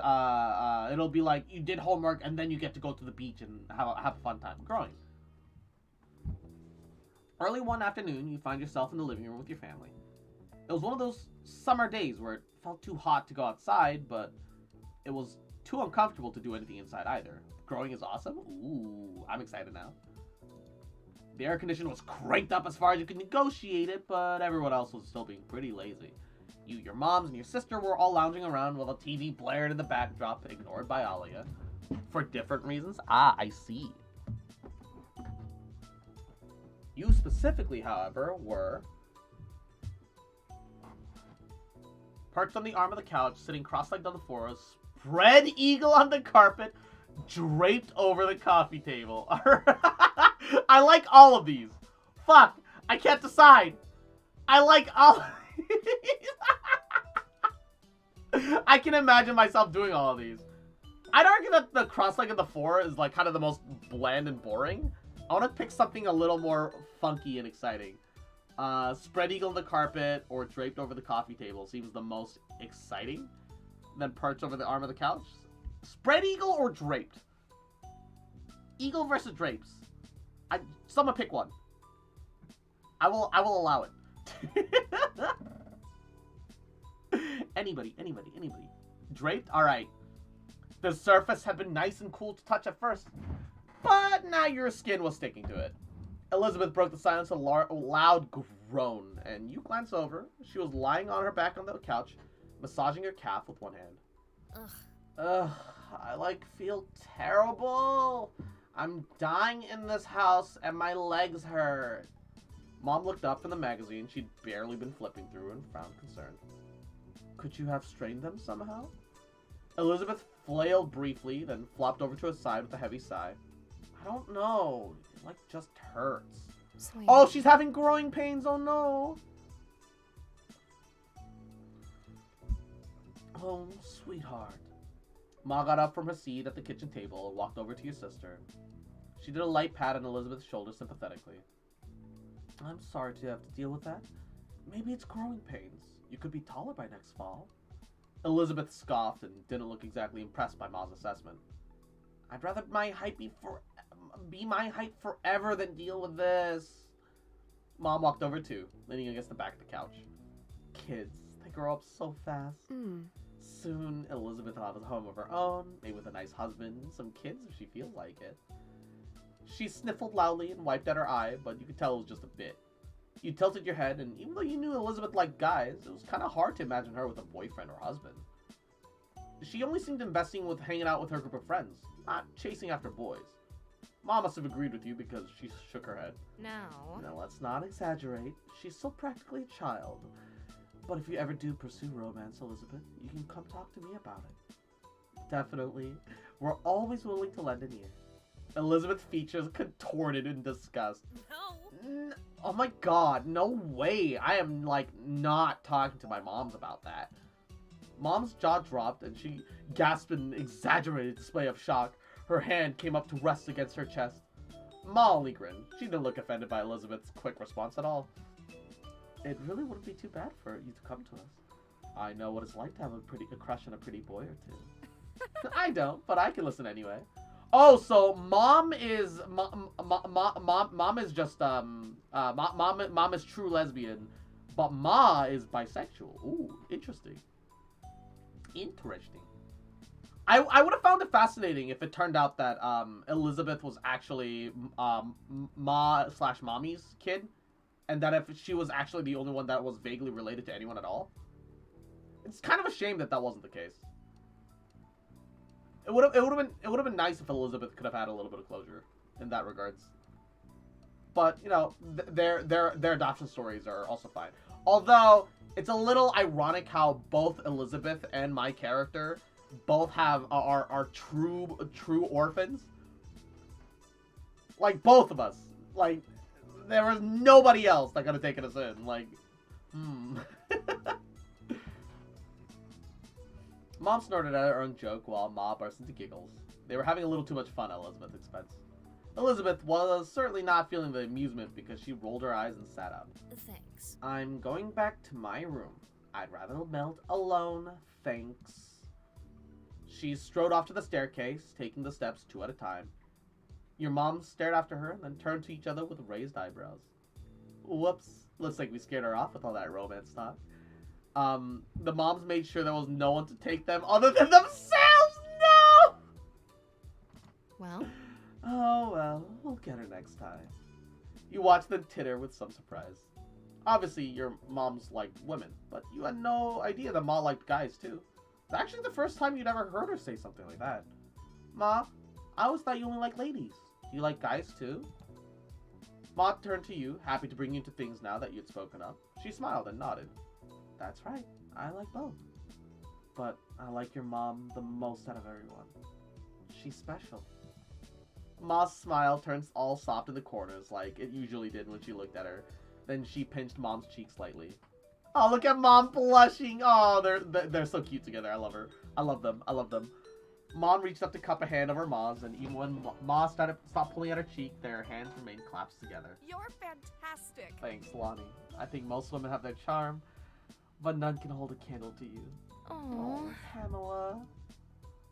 Speaker 1: it'll be like you did homework and then you get to go to the beach and have a fun time growing. Early one afternoon, you find yourself in the living room with your family. It was one of those summer days where it felt too hot to go outside, but it was too uncomfortable to do anything inside either. Growing is awesome. Ooh, I'm excited now. The air conditioner was cranked up as far as you could negotiate it, but everyone else was still being pretty lazy. You, your moms, and your sister were all lounging around while the TV blared in the backdrop, ignored by Alia. For different reasons? Ah, I see. You specifically, however, were perched on the arm of the couch, sitting cross-legged on the floor, spread eagle on the carpet, draped over the coffee table. I like all of these. Fuck, I can't decide. I like all of these. I can imagine myself doing all of these. I'd argue that the cross-legged on the floor is like kind of the most bland and boring. I want to pick something a little more funky and exciting. Spread eagle on the carpet or draped over the coffee table seems the most exciting. Then perched over the arm of the couch. Spread eagle or draped? Eagle versus drapes. Someone pick one. I will allow it. Anybody. Draped? Alright. The surface had been nice and cool to touch at first, but now your skin was sticking to it. Elizabeth broke the silence with a loud groan, and you glance over. She was lying on her back on the couch, massaging her calf with one hand. Ugh, I feel terrible. I'm dying in this house, and my legs hurt. Mom looked up from the magazine she'd barely been flipping through and frowned concerned. Could you have strained them somehow? Elizabeth flailed briefly, then flopped over to her side with a heavy sigh. I don't know. It, just hurts.
Speaker 2: Sweet.
Speaker 1: Oh, she's having growing pains. Oh, no. Oh, sweetheart. Ma got up from her seat at the kitchen table and walked over to your sister. She did a light pat on Elizabeth's shoulder sympathetically. I'm sorry to have to deal with that. Maybe it's growing pains. You could be taller by next fall. Elizabeth scoffed and didn't look exactly impressed by Ma's assessment. I'd rather my height be my height forever than deal with this. Mom walked over too, leaning against the back of the couch. Kids, they grow up so fast. Soon, Elizabeth will have a home of her own, maybe with a nice husband and some kids if she feels like it. She sniffled loudly and wiped at her eye, but you could tell it was just a bit. You tilted your head, and even though you knew Elizabeth liked guys, it was kind of hard to imagine her with a boyfriend or husband. She only seemed investing with hanging out with her group of friends, not chasing after boys. Mom must have agreed with you because she shook her head.
Speaker 2: No.
Speaker 1: Now, let's not exaggerate. She's still practically a child. But if you ever do pursue romance, Elizabeth, you can come talk to me about it. Definitely. We're always willing to lend an ear. Elizabeth's features contorted in disgust.
Speaker 4: No.
Speaker 1: Oh my god, no way. I am, not talking to my moms about that. Mom's jaw dropped and she gasped in an exaggerated display of shock. Her hand came up to rest against her chest. Ma only grinned. She didn't look offended by Elizabeth's quick response at all. It really wouldn't be too bad for you to come to us. I know what it's like to have a crush on a pretty boy or two. I don't, but I can listen anyway. Oh, so mom is mom is just mom is true lesbian, but Ma is bisexual. Ooh, interesting. I would have found it fascinating if it turned out that Elizabeth was actually Ma/Mommy's kid, and that if she was actually the only one that was vaguely related to anyone at all. It's kind of a shame that wasn't the case. It would have been nice if Elizabeth could have had a little bit of closure in that regards. But you know, their adoption stories are also fine. Although it's a little ironic how both Elizabeth and my character both are true orphans. Like both of us. Like there was nobody else that could have taken us in. Like, Mom snorted at her own joke while Ma burst into giggles. They were having a little too much fun at Elizabeth's expense. Elizabeth was certainly not feeling the amusement because she rolled her eyes and sat up.
Speaker 2: Thanks.
Speaker 1: I'm going back to my room. I'd rather melt alone, thanks. She strode off to the staircase, taking the steps 2 at a time. Your mom stared after her and then turned to each other with raised eyebrows. Whoops. Looks like we scared her off with all that romance talk. The moms made sure there was no one to take them other than themselves! No!
Speaker 2: Well,
Speaker 1: Oh, well, we'll get her next time. You watch them titter with some surprise. Obviously, your mom's liked women, but you had no idea that Ma liked guys, too. It's actually the first time you'd ever heard her say something like that. Ma, I always thought you only liked ladies. Do you like guys, too? Ma turned to you, happy to bring you into things now that you'd spoken up. She smiled and nodded. That's right, I like both. But I like your mom the most out of everyone. She's special. Ma's smile turns all soft in the corners like it usually did when she looked at her. Then she pinched Mom's cheek slightly. Oh, look at Mom blushing. Oh, they're so cute together. I love her. I love them. I love them. Mom reached up to cup a hand over Ma's, and even when Ma stopped pulling at her cheek, their hands remained clasped together.
Speaker 5: You're fantastic.
Speaker 1: Thanks, Lonnie. I think most women have their charm, but none can hold a candle to you.
Speaker 2: oh,
Speaker 1: Pamela.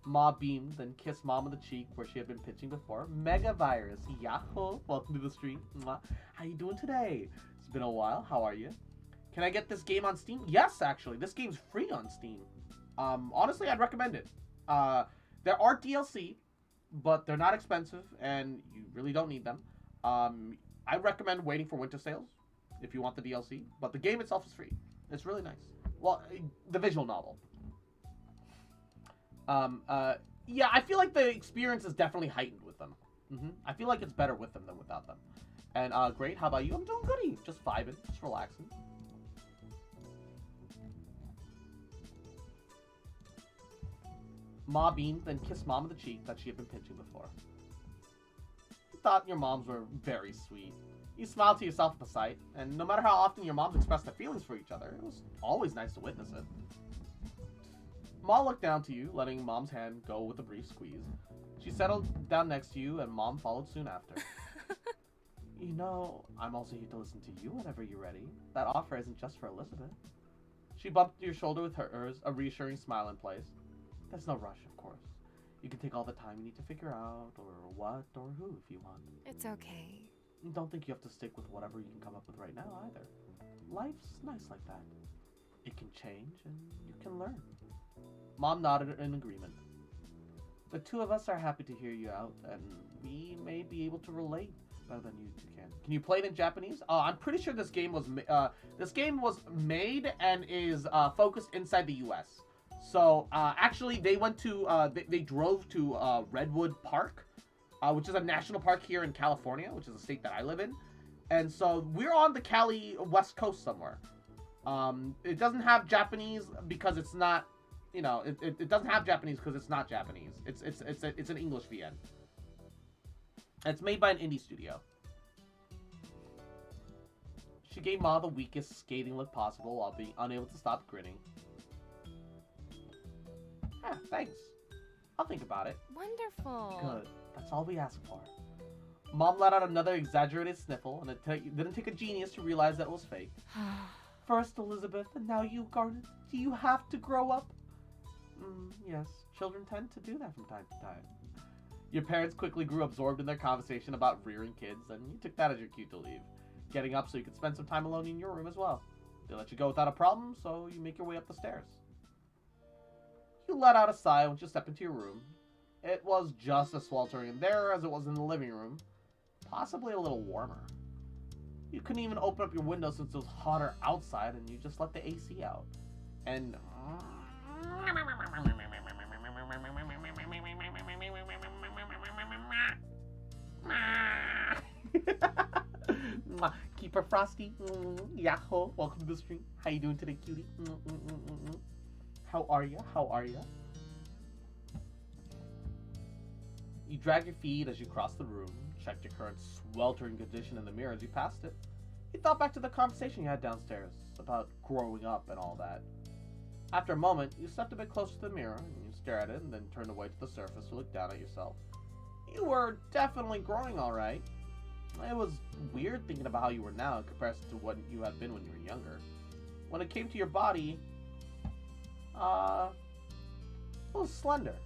Speaker 1: Ma beamed, then kissed Mom on the cheek where she had been pinching before. Mega virus. Yahoo! Welcome to the stream. Mwah. How you doing today? It's been a while. How are you? Can I get this game on Steam? Yes, actually. This game's free on Steam. Honestly, I'd recommend it. There are DLC, but they're not expensive, and you really don't need them. I recommend waiting for winter sales if you want the DLC, but the game itself is free. It's really nice. Well, the visual novel. Yeah, I feel like the experience is definitely heightened with them. I feel like it's better with them than without them. And, great, how about you? I'm doing goody. Just vibing, just relaxing. Ma beamed, then kissed Mom on the cheek that she had been pinching before. You thought your moms were very sweet. You smiled to yourself at the sight, and no matter how often your moms expressed their feelings for each other, it was always nice to witness it. Ma looked down to you, letting Mom's hand go with a brief squeeze. She settled down next to you, and Mom followed soon after. You know, I'm also here to listen to you whenever you're ready. That offer isn't just for Elizabeth. She bumped your shoulder with hers, a reassuring smile in place. There's no rush, of course. You can take all the time you need to figure out, or what, or who, if you want.
Speaker 2: it's okay.
Speaker 1: Don't think you have to stick with whatever you can come up with right now, either. Life's nice like that. It can change, and you can learn. Mom nodded in agreement. The two of us are happy to hear you out, and we may be able to relate better than you two can. Can you play it in Japanese? I'm pretty sure this game was made and is focused inside the U.S. So actually, they went to they drove to Redwood Park, which is a national park here in California, which is a state that I live in, and so we're on the Cali West Coast somewhere. It doesn't have Japanese because it's not. You know, it doesn't have Japanese because it's not Japanese. It's an English VN. It's made by an indie studio. She gave Ma the weakest scathing look possible while being unable to stop grinning. Yeah, thanks. I'll think about it.
Speaker 2: Wonderful.
Speaker 1: Good. That's all we ask for. Mom let out another exaggerated sniffle, and it didn't take a genius to realize that it was fake. First Elizabeth, and now you, Garnet. Do you have to grow up? Yes, children tend to do that from time to time. Your parents quickly grew absorbed in their conversation about rearing kids, and you took that as your cue to leave, getting up so you could spend some time alone in your room as well. They let you go without a problem, so you make your way up the stairs. You let out a sigh once you stepped into your room. It was just as sweltering in there as it was in the living room, possibly a little warmer. You couldn't even open up your window since it was hotter outside, and you just let the AC out. And keep her frosty. Yahoo! Welcome to the stream. How you doing today, cutie? How are ya? How are ya? You drag your feet as you cross the room, checked your current sweltering condition in the mirror as you passed it. You thought back to the conversation you had downstairs about growing up and all that. After a moment, you stepped a bit closer to the mirror, and you stare at it and then turned away to the surface to look down at yourself. You were definitely growing alright. It was weird thinking about how you were now in comparison to what you had been when you were younger. When it came to your body, it was slender.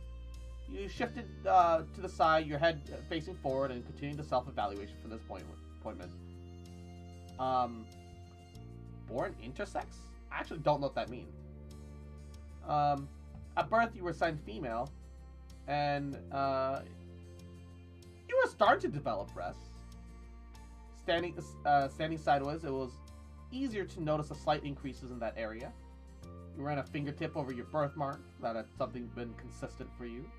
Speaker 1: You shifted to the side, your head facing forward, and continuing the self-evaluation for this appointment. Born intersex? I actually don't know what that means. At birth, you were assigned female, and you were starting to develop breasts. Standing sideways, it was easier to notice the slight increases in that area. You ran a fingertip over your birthmark. That had something been consistent for you.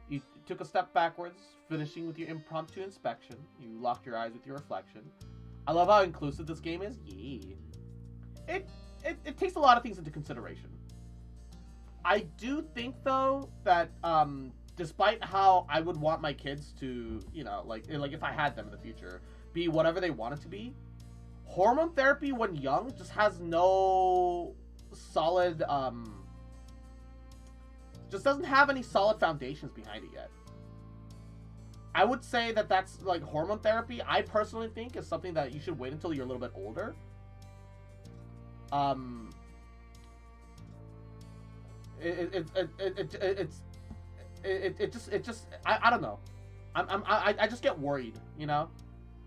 Speaker 1: You took a step backwards, finishing with your impromptu inspection. You locked your eyes with your reflection. I love how inclusive this game is. Yeah. It takes a lot of things into consideration. I do think, though, that despite how I would want my kids to, you know, like if I had them in the future, be whatever they want it to be, hormone therapy when young just has no solid, just doesn't have any solid foundations behind it yet. I would say that that's, like, hormone therapy, I personally think, is something that you should wait until you're a little bit older. It just I don't know. I just get worried, you know?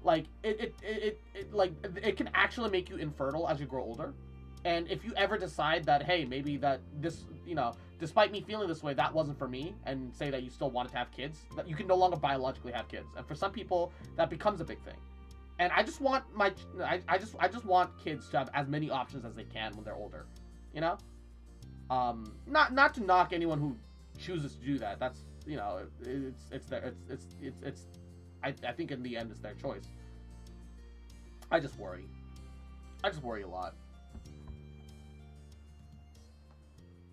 Speaker 1: Like it can actually make you infertile as you grow older. And if you ever decide that, hey, maybe that this, you know, despite me feeling this way, that wasn't for me, and say that you still wanted to have kids, that you can no longer biologically have kids. And for some people, that becomes a big thing. And I just want I just want kids to have as many options as they can when they're older, you know? Not to knock anyone who chooses to do that. That's, you know, I think in the end it's their choice. I just worry a lot.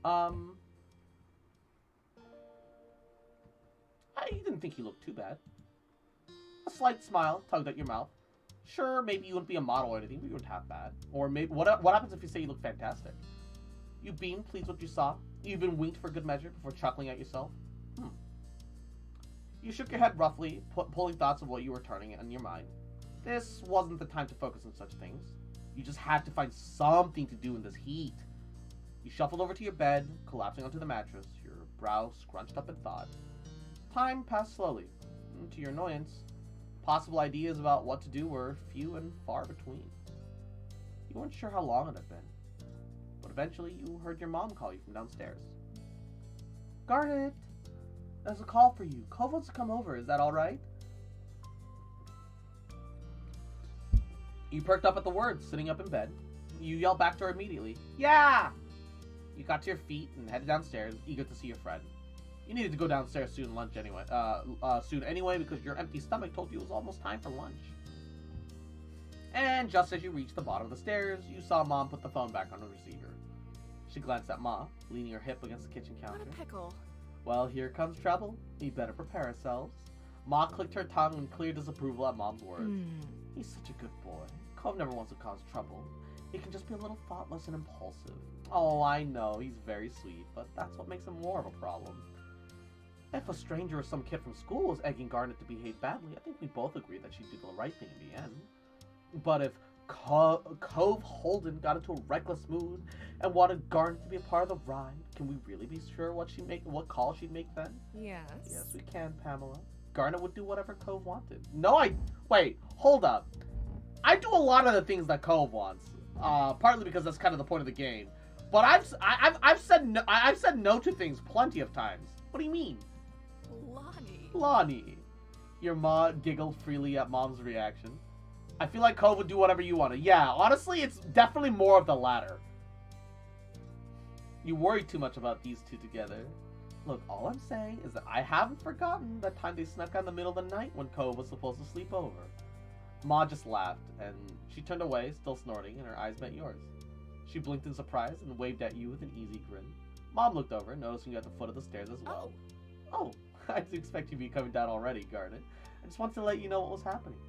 Speaker 1: I didn't think he looked too bad. A slight smile tugged at your mouth. Sure, maybe you wouldn't be a model or anything, but you wouldn't have bad. Or maybe what happens if you say you look fantastic? You beamed, pleased with what you saw. You even winked for good measure before chuckling at yourself. You shook your head roughly, pulling thoughts of what you were turning in your mind. This wasn't the time to focus on such things. You just had to find something to do in this heat. You shuffled over to your bed, collapsing onto the mattress, your brow scrunched up in thought. Time passed slowly. To your annoyance, possible ideas about what to do were few and far between. You weren't sure how long it had been, but eventually you heard your mom call you from downstairs. Garnet, there's a call for you. Cove wants to come over. Is that all right? You perked up at the words, sitting up in bed. You yelled back to her immediately. Yeah! You got to your feet and headed downstairs, eager to see your friend. You needed to go downstairs soon anyway, because your empty stomach told you it was almost time for lunch. And just as you reached the bottom of the stairs, you saw Mom put the phone back on the receiver. She glanced at Ma, leaning her hip against the kitchen counter.
Speaker 4: What a pickle.
Speaker 1: Well, here comes trouble. We better prepare ourselves. Ma clicked her tongue in clear disapproval at Mom's words. He's such a good boy. Cove never wants to cause trouble. He can just be a little thoughtless and impulsive. Oh, I know, he's very sweet, but that's what makes him more of a problem. If a stranger or some kid from school was egging Garnet to behave badly, I think we both agree that she'd do the right thing in the end. But if Cove Holden got into a reckless mood and wanted Garnet to be a part of the ride, can we really be sure what call she'd make then?
Speaker 2: Yes.
Speaker 1: Yes, we can, Pamela. Garnet would do whatever Cove wanted. No, wait, hold up. I do a lot of the things that Cove wants, partly because that's kind of the point of the game. But I've said no to things plenty of times. What do you mean? Lonnie. Your ma giggled freely at Mom's reaction. I feel like Cove would do whatever you wanted. Yeah, honestly, it's definitely more of the latter. You worry too much about these two together. Look, all I'm saying is that I haven't forgotten that time they snuck out in the middle of the night when Cove was supposed to sleep over. Ma just laughed, and she turned away, still snorting, and her eyes met yours. She blinked in surprise and waved at you with an easy grin. Mom looked over, noticing you at the foot of the stairs as well. Oh, I didn't expect you to be coming down already, Garnet. I just wanted to let you know what was happening.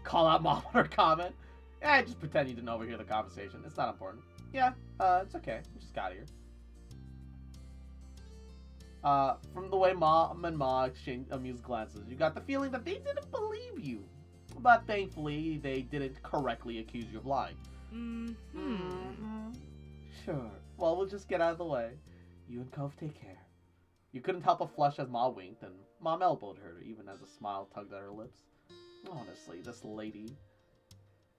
Speaker 1: Call out Mom on her comment. Just pretend you didn't overhear the conversation. It's not important. Yeah, it's okay. We just got here. From the way Mom and Ma exchanged amused glances, you got the feeling that they didn't believe you. But thankfully, they didn't correctly accuse you of lying. Sure. Well, we'll just get out of the way. You and Cove take care. You couldn't help but flush as Ma winked, and Mom elbowed her, even as a smile tugged at her lips. Honestly, this lady.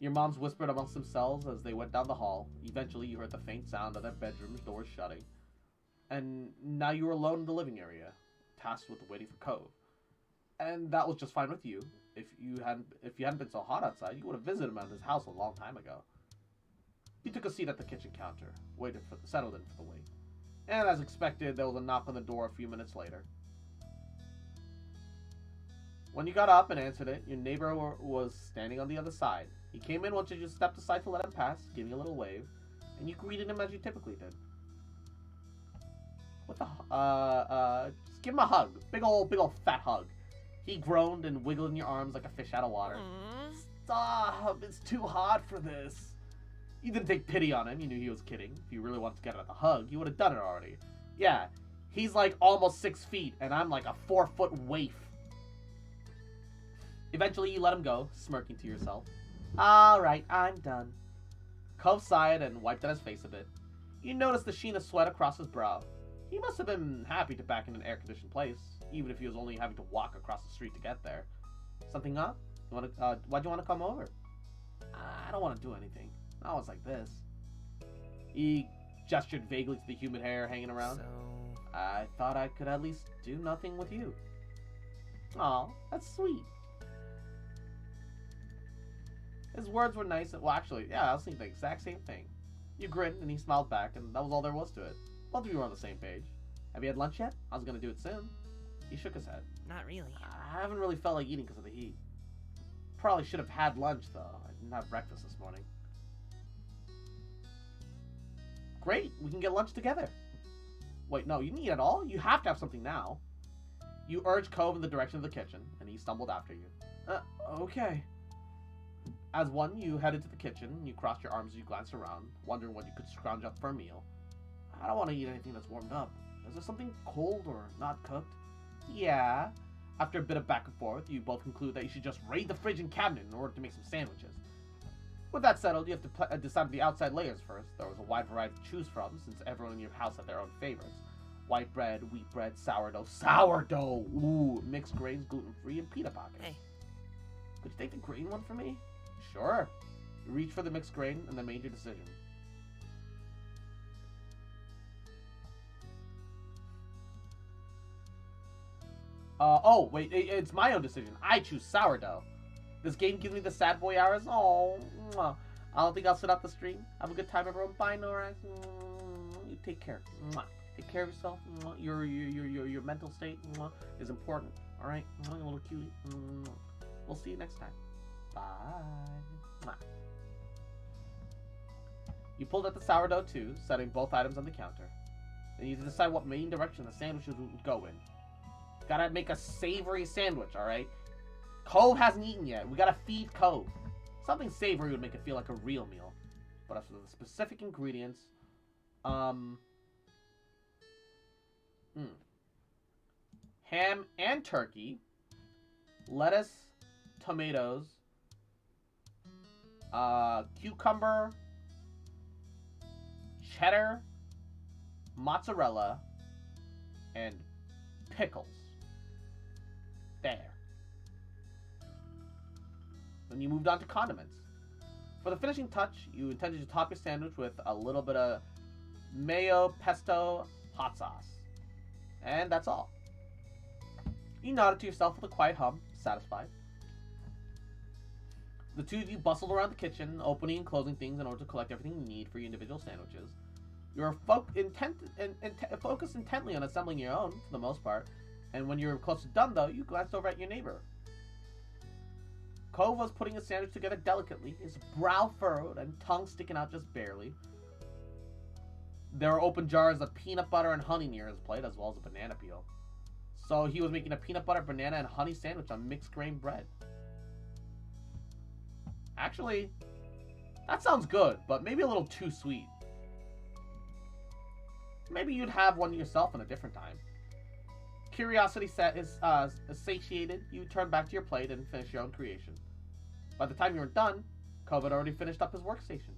Speaker 1: Your moms whispered amongst themselves as they went down the hall. Eventually, you heard the faint sound of their bedroom's doors shutting. And now you were alone in the living area, tasked with waiting for Cove. And that was just fine with you. If you hadn't been so hot outside, you would have visited him at his house a long time ago. You took a seat at the kitchen counter, settled in for the wait. And as expected, there was a knock on the door a few minutes later. When you got up and answered it, your neighbor was standing on the other side. He came in once you just stepped aside to let him pass, giving a little wave, and you greeted him as you typically did. Just give him a hug. Big old fat hug. He groaned and wiggled in your arms like a fish out of water.
Speaker 5: Aww.
Speaker 1: Stop, it's too hot for this. You didn't take pity on him, you knew he was kidding. If you really wanted to get at the hug, you would have done it already. Yeah, he's like almost 6 feet, and I'm like a 4-foot waif. Eventually, you let him go, smirking to yourself. Alright, I'm done. Cove sighed and wiped at his face a bit. You noticed the sheen of sweat across his brow. He must have been happy to back in an air-conditioned place, even if he was only having to walk across the street to get there. Something up? Why'd you want to come over? I don't want to do anything. Not always like this. He gestured vaguely to the humid hair hanging around.
Speaker 3: So,
Speaker 1: I thought I could at least do nothing with you. Aw, that's sweet. His words were nice. Well, actually, yeah, I was thinking the exact same thing. You grinned, and he smiled back, and that was all there was to it. Both of you were on the same page. Have you had lunch yet? I was going to do it soon. He shook his head.
Speaker 5: Not really.
Speaker 1: I haven't really felt like eating because of the heat. Probably should have had lunch, though. I didn't have breakfast this morning. Great, we can get lunch together. Wait, no, you didn't eat at all? You have to have something now. You urged Cove in the direction of the kitchen, and he stumbled after you. Okay. As one, you headed to the kitchen, and you crossed your arms as you glanced around, wondering what you could scrounge up for a meal. I don't want to eat anything that's warmed up. Is there something cold or not cooked? Yeah. After a bit of back and forth, you both conclude that you should just raid the fridge and cabinet in order to make some sandwiches. With that settled, you have to decide the outside layers first. There was a wide variety to choose from, since everyone in your house had their own favorites. White bread, wheat bread, sourdough. Sourdough! Ooh, mixed grains, gluten-free, and pita pockets.
Speaker 5: Hey.
Speaker 1: Could you take the grain one for me? Sure. You reached for the mixed grain and then made your decision. Oh, wait, it's my own decision. I choose sourdough. This game gives me the sad boy hours. Oh, mwah. I don't think I'll sit out the stream. Have a good time, everyone. Bye, Nora. You take care. Mwah. Take care of yourself. Mwah. Your mental state is important. All right, a little cutie. We'll see you next time. Bye. Mwah. You pulled out the sourdough too, setting both items on the counter. Then you decide what main direction the sandwiches would go in. Gotta make a savory sandwich, alright? Cove hasn't eaten yet. We gotta feed Cove. Something savory would make it feel like a real meal. But as for the specific ingredients, ham and turkey, lettuce, tomatoes, cucumber, cheddar, mozzarella, and pickles. There. Then you moved on to condiments. For the finishing touch, you intended to top your sandwich with a little bit of mayo, pesto, hot sauce. And that's all. You nodded to yourself with a quiet hum, satisfied. The two of you bustled around the kitchen, opening and closing things in order to collect everything you need for your individual sandwiches. You were focused intently on assembling your own, for the most part, and when you were close to done, though, you glanced over at your neighbor. Cove was putting his sandwich together delicately, his brow furrowed and tongue sticking out just barely. There were open jars of peanut butter and honey near his plate, as well as a banana peel. So he was making a peanut butter, banana, and honey sandwich on mixed grain bread. Actually, that sounds good, but maybe a little too sweet. Maybe you'd have one yourself in a different time. Curiosity satiated, you turned back to your plate and finished your own creation. By the time you were done, Cove had already finished up his workstation.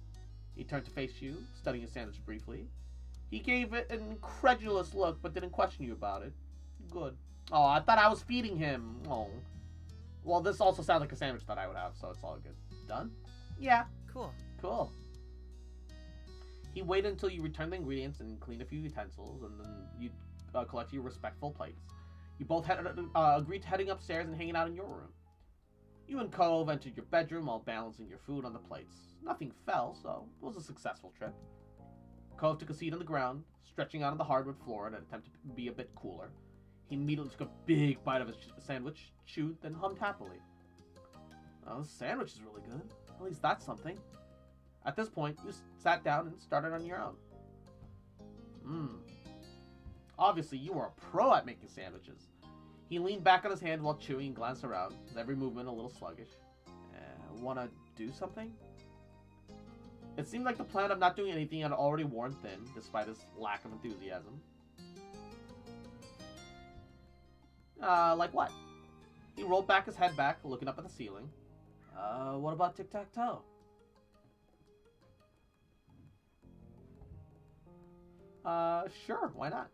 Speaker 1: He turned to face you, studying his sandwich briefly. He gave it an incredulous look, but didn't question you about it. Good. Oh, I thought I was feeding him. Oh. Well, this also sounds like a sandwich that I would have, so it's all good. Done? Yeah.
Speaker 5: Cool.
Speaker 1: Cool. He waited until you returned the ingredients and cleaned a few utensils, and then you collected your respectful plates. You both agreed to heading upstairs and hanging out in your room. You and Cove entered your bedroom while balancing your food on the plates. Nothing fell, so it was a successful trip. Cove took a seat on the ground, stretching out on the hardwood floor in an attempt to be a bit cooler. He immediately took a big bite of his sandwich, chewed, then hummed happily. Oh, this sandwich is really good. At least that's something. At this point, you sat down and started on your own. Obviously, you are a pro at making sandwiches. He leaned back on his hand while chewing and glanced around, with every movement a little sluggish. Wanna do something? It seemed like the plan of not doing anything had already worn thin, despite his lack of enthusiasm. Like what? He rolled back his head back, looking up at the ceiling. What about tic-tac-toe? Sure, why not?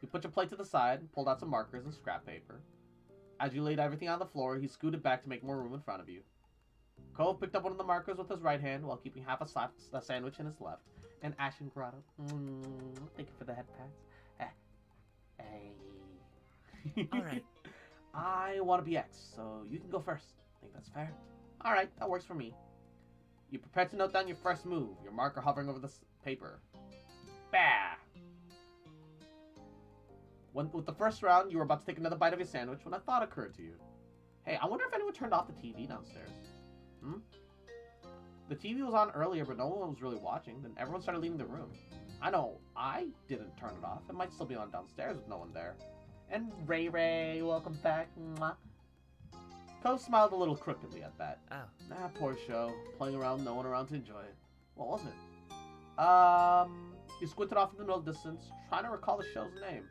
Speaker 1: You put your plate to the side, pulled out some markers and scrap paper. As you laid everything on the floor, he scooted back to make more room in front of you. Cove picked up one of the markers with his right hand while keeping half a sandwich in his left. And Ashen Grotto. Thank you for the head pats. Hey.
Speaker 5: Alright.
Speaker 1: I want to be X, so you can go first. Think that's fair? Alright, that works for me. You prepare to note down your first move, your marker hovering over the paper. Bah! With the first round, you were about to take another bite of your sandwich when a thought occurred to you. Hey, I wonder if anyone turned off the TV downstairs. The TV was on earlier, but no one was really watching. Then everyone started leaving the room. I know I didn't turn it off. It might still be on downstairs with no one there. And Ray, welcome back. Mwah. Cove smiled a little crookedly at that.
Speaker 5: Oh.
Speaker 1: Poor show. Playing around, no one around to enjoy it. What was it? You squinted off in the middle distance, trying to recall the show's name.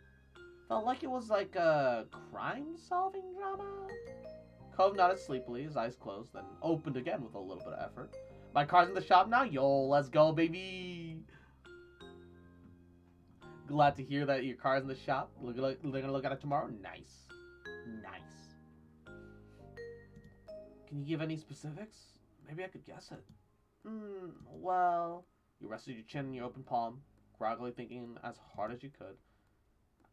Speaker 1: Felt like it was like a crime-solving drama? Cove nodded sleepily, his eyes closed, then opened again with a little bit of effort. My car's in the shop now? Yo, let's go, baby! Glad to hear that your car's in the shop. They're gonna look at it tomorrow? Nice. Nice. Can you give any specifics? Maybe I could guess it. Well... You rested your chin in your open palm, groggily thinking as hard as you could.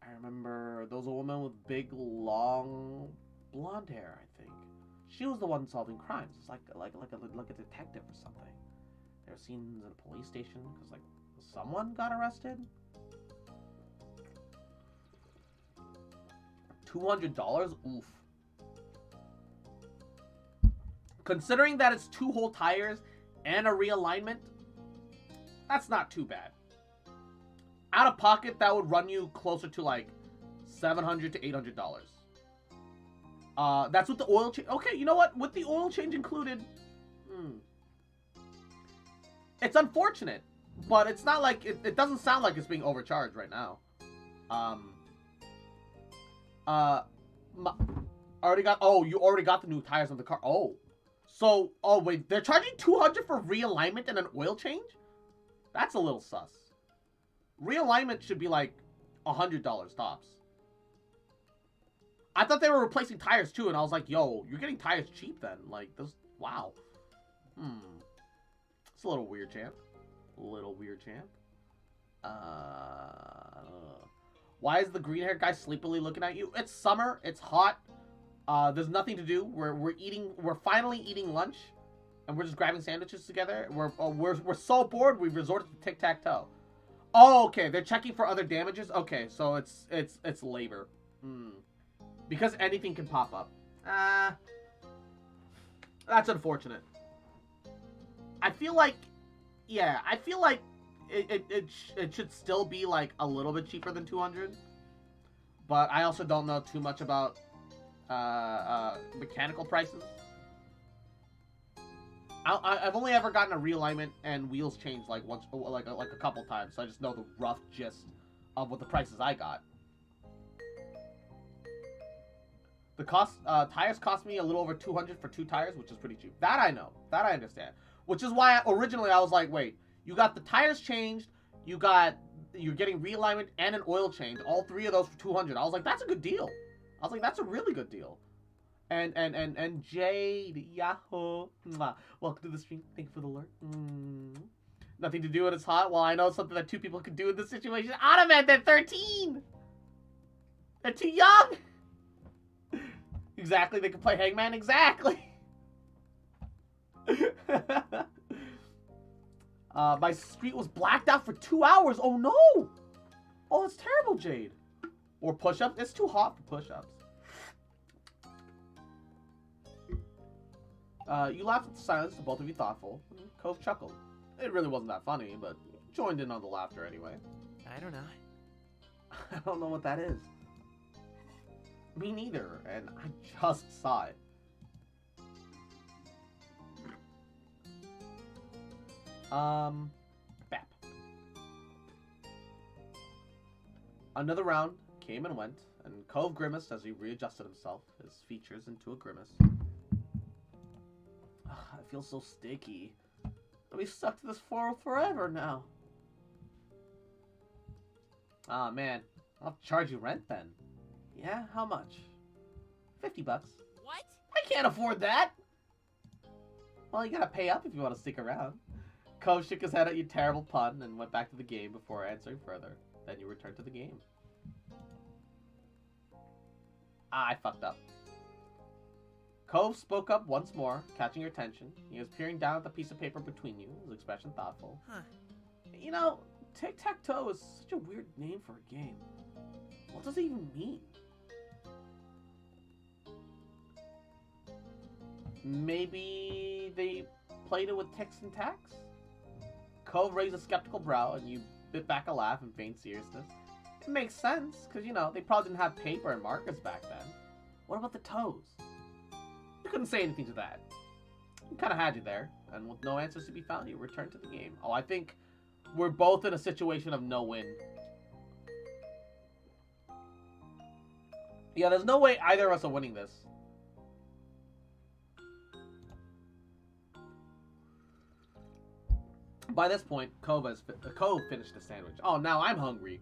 Speaker 1: I remember there was a woman with big, long, blonde hair, I think. She was the one solving crimes. It's like a detective or something. There were scenes at a police station because, like, someone got arrested. $200? Oof. Considering that it's 2 whole tires and a realignment, that's not too bad. Out of pocket, that would run you closer to like $700 to $800. That's with the oil change. Okay, you know what? With the oil change included, it's unfortunate, but it's not like it doesn't sound like it's being overcharged right now. You already got the new tires on the car. Oh wait, they're charging $200 for realignment and an oil change? That's a little sus. Realignment should be like $100 tops. I thought they were replacing tires too, and I was like, yo, you're getting tires cheap then. Like, this, wow. It's a little weird, champ. Why is the green hair guy sleepily looking at you? It's summer, it's hot. There's nothing to do. We're finally eating lunch. And we're just grabbing sandwiches together. We're so bored we resorted to tic-tac-toe. Oh, okay. They're checking for other damages. Okay, so it's labor. Because anything can pop up. That's unfortunate. I feel like it should still be like a little bit cheaper than 200. But I also don't know too much about mechanical prices. I've only ever gotten a realignment and wheels changed like once, like a couple times, so I just know the rough gist of what the prices I got. The tires cost me a little over $200 for 2 tires, which is pretty cheap. That I know, that I understand. Which is why originally I was like, wait, you got the tires changed, you got you're getting realignment and an oil change. All 3 of those for 200. I was like, that's a good deal. I was like, that's a really good deal. And Jade, Yahoo, mwah. Welcome to the stream. Thank you for the alert. Nothing to do when it's hot. Well, I know something that 2 people could do in this situation. Automat, they're 13. They're too young. Exactly, they can play Hangman. Exactly. My street was blacked out for 2 hours. Oh no! Oh, that's terrible, Jade. Or push-ups. It's too hot for push-ups. You laughed at the silence, both of you thoughtful. Cove chuckled. It really wasn't that funny, but joined in on the laughter anyway.
Speaker 3: I don't know.
Speaker 1: I don't know what that is. Me neither, and I just saw it. Bap. Another round came and went, and Cove grimaced as he readjusted himself, his features into a grimace. I feel so sticky. I'll be stuck to this floor forever now. Ah, man. I'll have to charge you rent then. Yeah? How much? $50.
Speaker 5: What?
Speaker 1: I can't afford that! Well, you gotta pay up if you want to stick around. Cove shook his head at your terrible pun and went back to the game before answering further. Then you returned to the game. Ah, I fucked up. Cove spoke up once more, catching your attention. He was peering down at the piece of paper between you, his expression thoughtful.
Speaker 5: Huh.
Speaker 1: You know, tic-tac-toe is such a weird name for a game. What does it even mean? Maybe they played it with ticks and tacks? Cove raised a skeptical brow, and you bit back a laugh in feigned seriousness. It makes sense, because, you know, they probably didn't have paper and markers back then. What about the toes? You couldn't say anything to that. We kind of had you there, and with no answers to be found, you returned to the game. Oh, I think we're both in a situation of no win. Yeah, there's no way either of us are winning this. By this point, Cove finished the sandwich. Oh, now I'm hungry.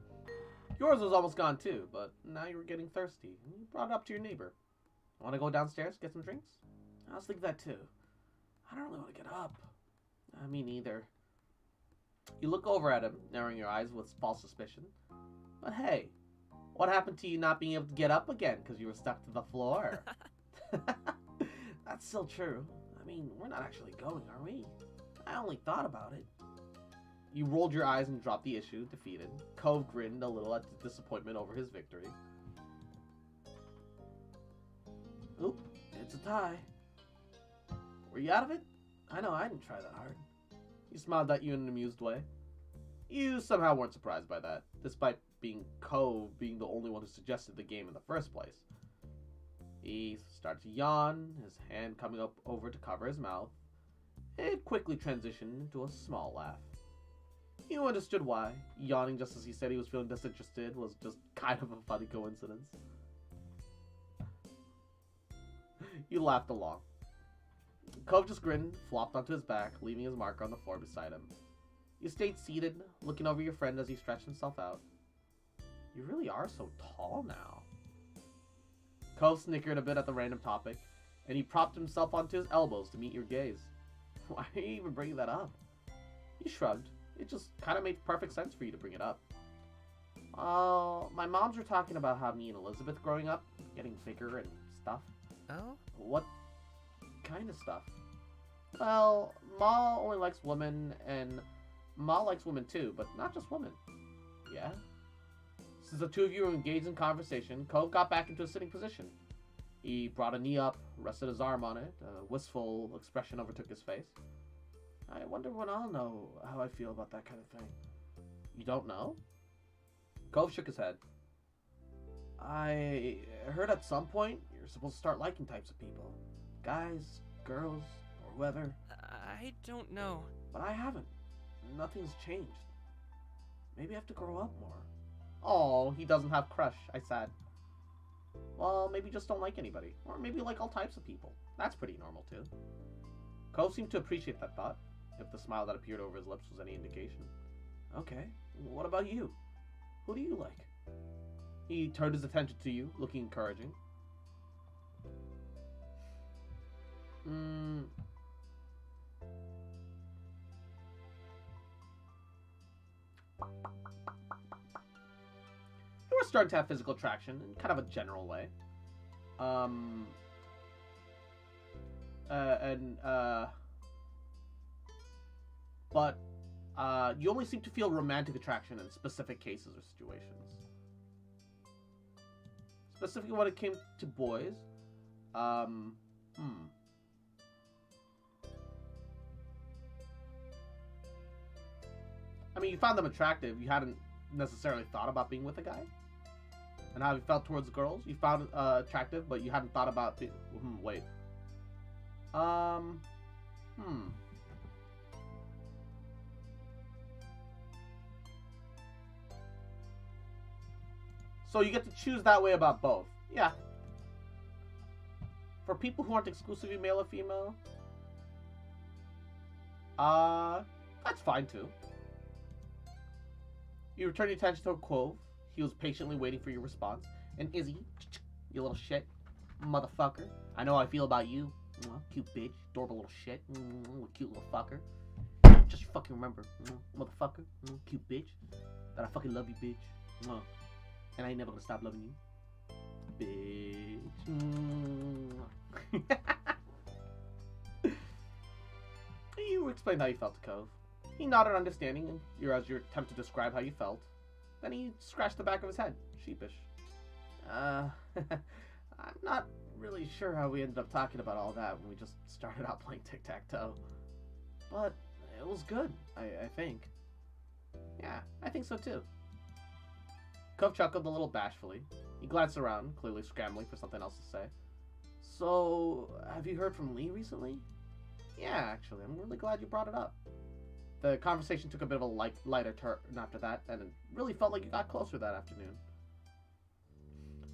Speaker 1: Yours was almost gone too, but now you were getting thirsty. You brought it up to your neighbor. Want to go downstairs, get some drinks? I was thinking that too. I don't really want to get up. Me neither. You look over at him, narrowing your eyes with false suspicion. But hey, what happened to you not being able to get up again because you were stuck to the floor? That's still true. I mean, we're not actually going, are we? I only thought about it. You rolled your eyes and dropped the issue, defeated. Cove grinned a little at the disappointment over his victory. Oop, it's a tie. Were you out of it? I know I didn't try that hard. He smiled at you in an amused way. You somehow weren't surprised by that, despite Cove being the only one who suggested the game in the first place. He started to yawn, his hand coming up over to cover his mouth. It quickly transitioned into a small laugh. You understood why. Yawning just as he said he was feeling disinterested was just kind of a funny coincidence. You laughed along. Cove just grinned, flopped onto his back, leaving his marker on the floor beside him. You stayed seated, looking over your friend as he stretched himself out. You really are so tall now. Cove snickered a bit at the random topic, and he propped himself onto his elbows to meet your gaze. Why are you even bringing that up? He shrugged. It just kind of made perfect sense for you to bring it up. My moms were talking about how me and Elizabeth growing up, getting bigger and stuff.
Speaker 3: Oh?
Speaker 1: What kind of stuff? Well, Ma only likes women, and Ma likes women too, but not just women. Yeah? Since the two of you were engaged in conversation, Cove got back into a sitting position. He brought a knee up, rested his arm on it, a wistful expression overtook his face. I wonder when I'll know how I feel about that kind of thing. You don't know? Cove shook his head. I heard at some point you're supposed to start liking types of people. Guys, girls, or whoever.
Speaker 5: I don't know.
Speaker 1: But I haven't. Nothing's changed. Maybe I have to grow up more. Oh, he doesn't have crush, I said. Well, maybe just don't like anybody. Or maybe like all types of people. That's pretty normal too. Cove seemed to appreciate that thought, if the smile that appeared over his lips was any indication. Okay. What about you? Who do you like? He turned his attention to you, looking encouraging. You were starting to have physical attraction in kind of a general way. But you only seem to feel romantic attraction in specific cases or situations. Specifically when it came to boys. I mean, you found them attractive. You hadn't necessarily thought about being with a guy. And how you felt towards girls. You found attractive, but you hadn't thought about the... wait. So you get to choose that way about both. Yeah. For people who aren't exclusively male or female, that's fine too. You return your attention to Quove. He was patiently waiting for your response. And Izzy, you little shit, motherfucker. I know how I feel about you. Cute bitch, adorable little shit, cute little fucker. Just fucking remember, motherfucker, cute bitch, that I fucking love you, bitch. And I ain't never gonna stop loving you, bitch. You explained how you felt to Cove. He nodded understanding, and as you attempt to describe how you felt. Then he scratched the back of his head, sheepish. I'm not really sure how we ended up talking about all that when we just started out playing tic-tac-toe. But it was good, I think. Yeah, I think so too. Cove chuckled a little bashfully. He glanced around, clearly scrambling for something else to say. So, have you heard from Lee recently? Yeah, actually, I'm really glad you brought it up. The conversation took a bit of a lighter turn after that, and it really felt like you got closer that afternoon.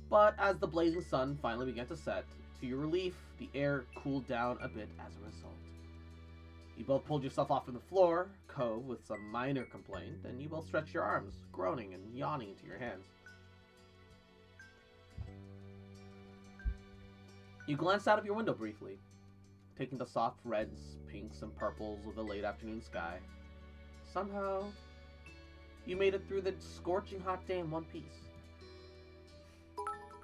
Speaker 1: But as the blazing sun finally began to set, to your relief, the air cooled down a bit as a result. You both pulled yourself off from the floor, Cove with some minor complaint, and you both stretched your arms, groaning and yawning into your hands. You glanced out of your window briefly, taking the soft reds, pinks, and purples of the late afternoon sky. Somehow, you made it through the scorching hot day in one piece.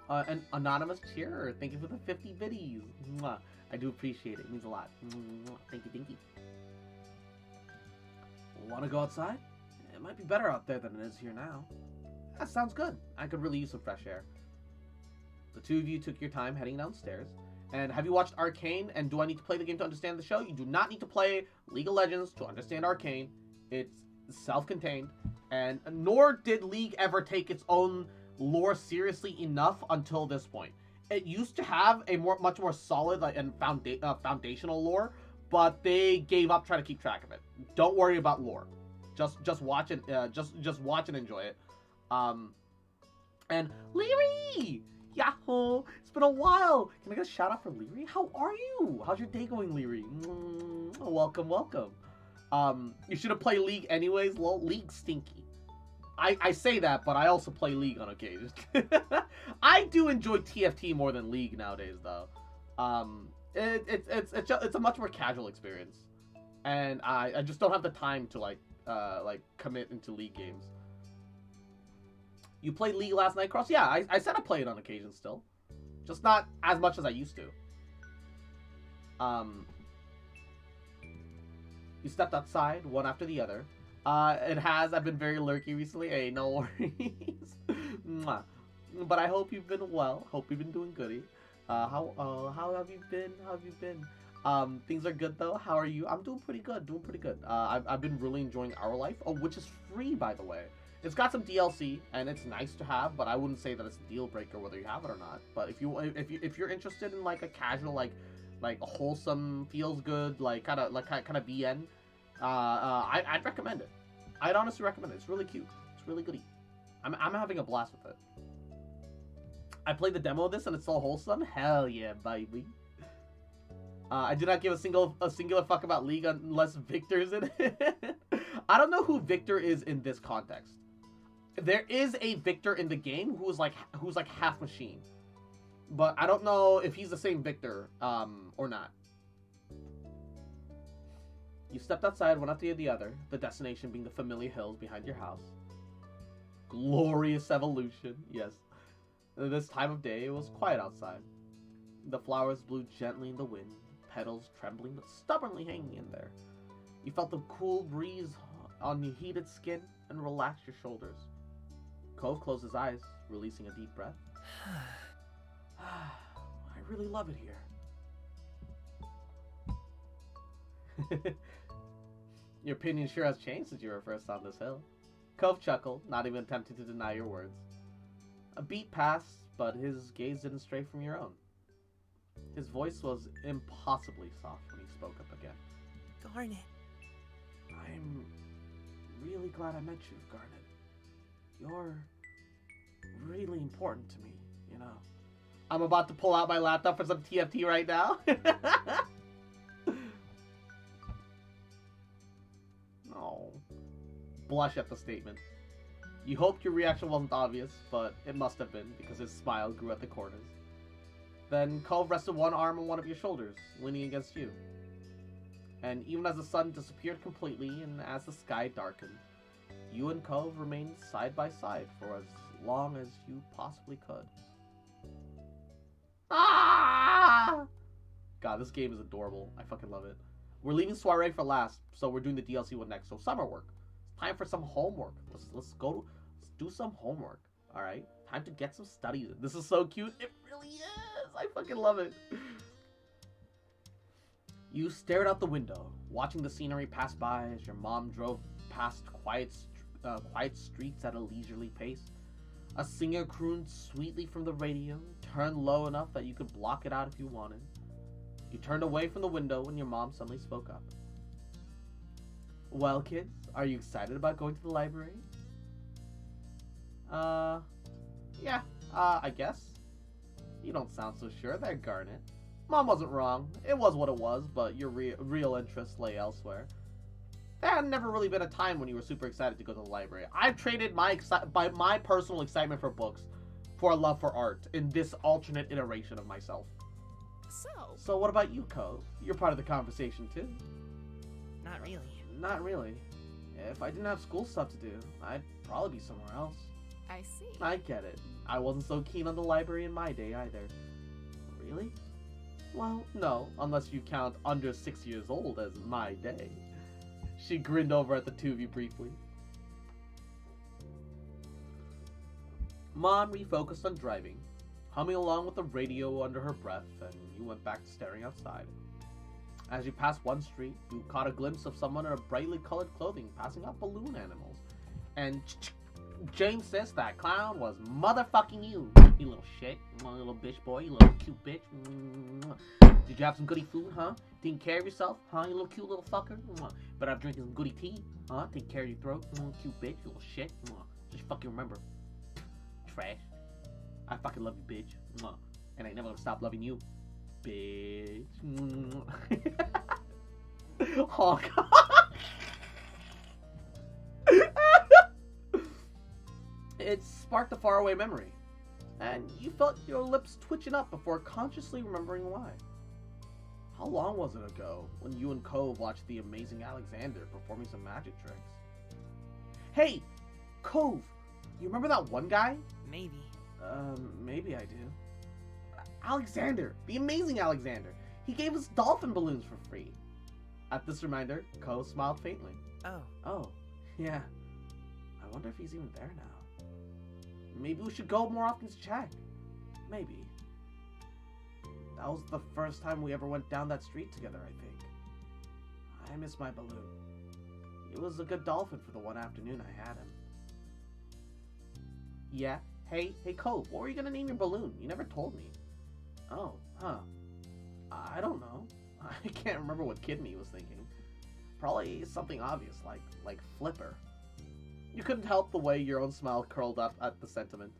Speaker 1: An anonymous cheerer, thank you for the 50 biddies. Mwah. I do appreciate it. It means a lot. Mwah. Thank you, thank you. Want to go outside? It might be better out there than it is here now. That sounds good. I could really use some fresh air. The two of you took your time heading downstairs. And have you watched Arcane? And do I need to play the game to understand the show? You do not need to play League of Legends to understand Arcane. It's self-contained. And nor did League ever take its own lore seriously enough until this point. It used to have a much more solid and foundational lore, but they gave up trying to keep track of it. Don't worry about lore. Just watch it. Just watch and enjoy it. And Leary, Yahoo! It's been a while. Can I get a shout out for Leary? How are you? How's your day going, Leary? Welcome, welcome. You should have played League anyways. Lol, League's stinky. I say that, but I also play League on occasion. I do enjoy TFT more than League nowadays, though. It's a much more casual experience, and I just don't have the time to like commit into League games. You played League last night, Cross? Yeah, I said I play it on occasion still, just not as much as I used to. You stepped outside, one after the other. I've been very lurky recently. Hey, no worries. But I hope you've been well. Hope you've been doing goody. How have you been? How have you been? Things are good though. How are you? I'm doing pretty good. I've been really enjoying Our Life. Oh, which is free, by the way. It's got some DLC and it's nice to have, but I wouldn't say that it's a deal breaker whether you have it or not. But if you're interested in like a casual like a wholesome, feels good kind of BN. I'd recommend it. I'd honestly recommend it. It's really cute. It's really goody. I'm having a blast with it. I played the demo of this and it's so wholesome. Hell yeah, baby. I do not give a singular fuck about League unless Victor's in it. I don't know who Victor is in this context. There is a Victor in the game who's like half machine, but I don't know if he's the same Victor or not. You stepped outside one after the other, the destination being the familiar hills behind your house. Glorious evolution, yes. This time of day, it was quiet outside. The flowers blew gently in the wind, petals trembling but stubbornly hanging in there. You felt the cool breeze on your heated skin and relaxed your shoulders. Cove closed his eyes, releasing a deep breath. I really love it here. Your opinion sure has changed since you were first on this hill. Cove chuckled, not even attempting to deny your words. A beat passed, but his gaze didn't stray from your own. His voice was impossibly soft when he spoke up again.
Speaker 5: Garnet.
Speaker 1: I'm really glad I met you, Garnet. You're really important to me, you know. I'm about to pull out my laptop for some TFT right now. Oh. Blush at the statement. You hoped your reaction wasn't obvious, but it must have been, because his smile grew at the corners. Then Cove rested one arm on one of your shoulders, leaning against you. And even as the sun disappeared completely and as the sky darkened, you and Cove remained side by side for as long as you possibly could. Ah! God, this game is adorable. I fucking love it. We're leaving Soiree for last, so we're doing the DLC one next. So summer work. It's time for some homework. Let's do some homework. All right, time to get some studies. This is so cute. It really is. I fucking love it. You stared out the window, watching the scenery pass by as your mom drove past quiet streets at a leisurely pace. A singer crooned sweetly from the radio, turned low enough that you could block it out if you wanted. You turned away from the window when your mom suddenly spoke up. Well, kids, are you excited about going to the library? Yeah, I guess. You don't sound so sure there, Garnet. Mom wasn't wrong. It was what it was, but your real interests lay elsewhere. There had never really been a time when you were super excited to go to the library. I've traded my personal excitement for books for a love for art in this alternate iteration of myself. So what about you, Cove? You're part of the conversation, too.
Speaker 5: Not really.
Speaker 1: Not really. If I didn't have school stuff to do, I'd probably be somewhere else.
Speaker 2: I see.
Speaker 1: I get it. I wasn't so keen on the library in my day either. Really? Well, no, unless you count under 6 years old as my day. She grinned over at the two of you briefly. Mom refocused on driving, humming along with the radio under her breath, and you went back to staring outside. As you passed one street, you caught a glimpse of someone in a brightly colored clothing passing out balloon animals. And James says that clown was motherfucking you, you little shit, you little bitch boy, you little cute bitch. Did you have some goody food, huh? Taking care of yourself, huh, you little cute little fucker? Better have drinking some goody tea, huh? Take care of your throat, you little cute bitch, you little shit. Just fucking remember. Trash. I fucking love you, bitch. And I ain't never gonna stop loving you, bitch. Oh, God. It sparked a faraway memory, and you felt your lips twitching up before consciously remembering why. How long was it ago when you and Cove watched the amazing Alexander performing some magic tricks? Hey, Cove, you remember that one guy?
Speaker 5: Maybe.
Speaker 1: Maybe I do. Alexander, the amazing Alexander. He gave us dolphin balloons for free. At this reminder, Cove smiled faintly. Oh, yeah. I wonder if he's even there now. Maybe we should go more often to check. Maybe. That was the first time we ever went down that street together, I think. I miss my balloon. He was a good dolphin for the one afternoon I had him. Yeah? Hey, Cove, what were you gonna name your balloon? You never told me. Oh, huh. I don't know. I can't remember what kid me was thinking. Probably something obvious, like Flipper. You couldn't help the way your own smile curled up at the sentiment.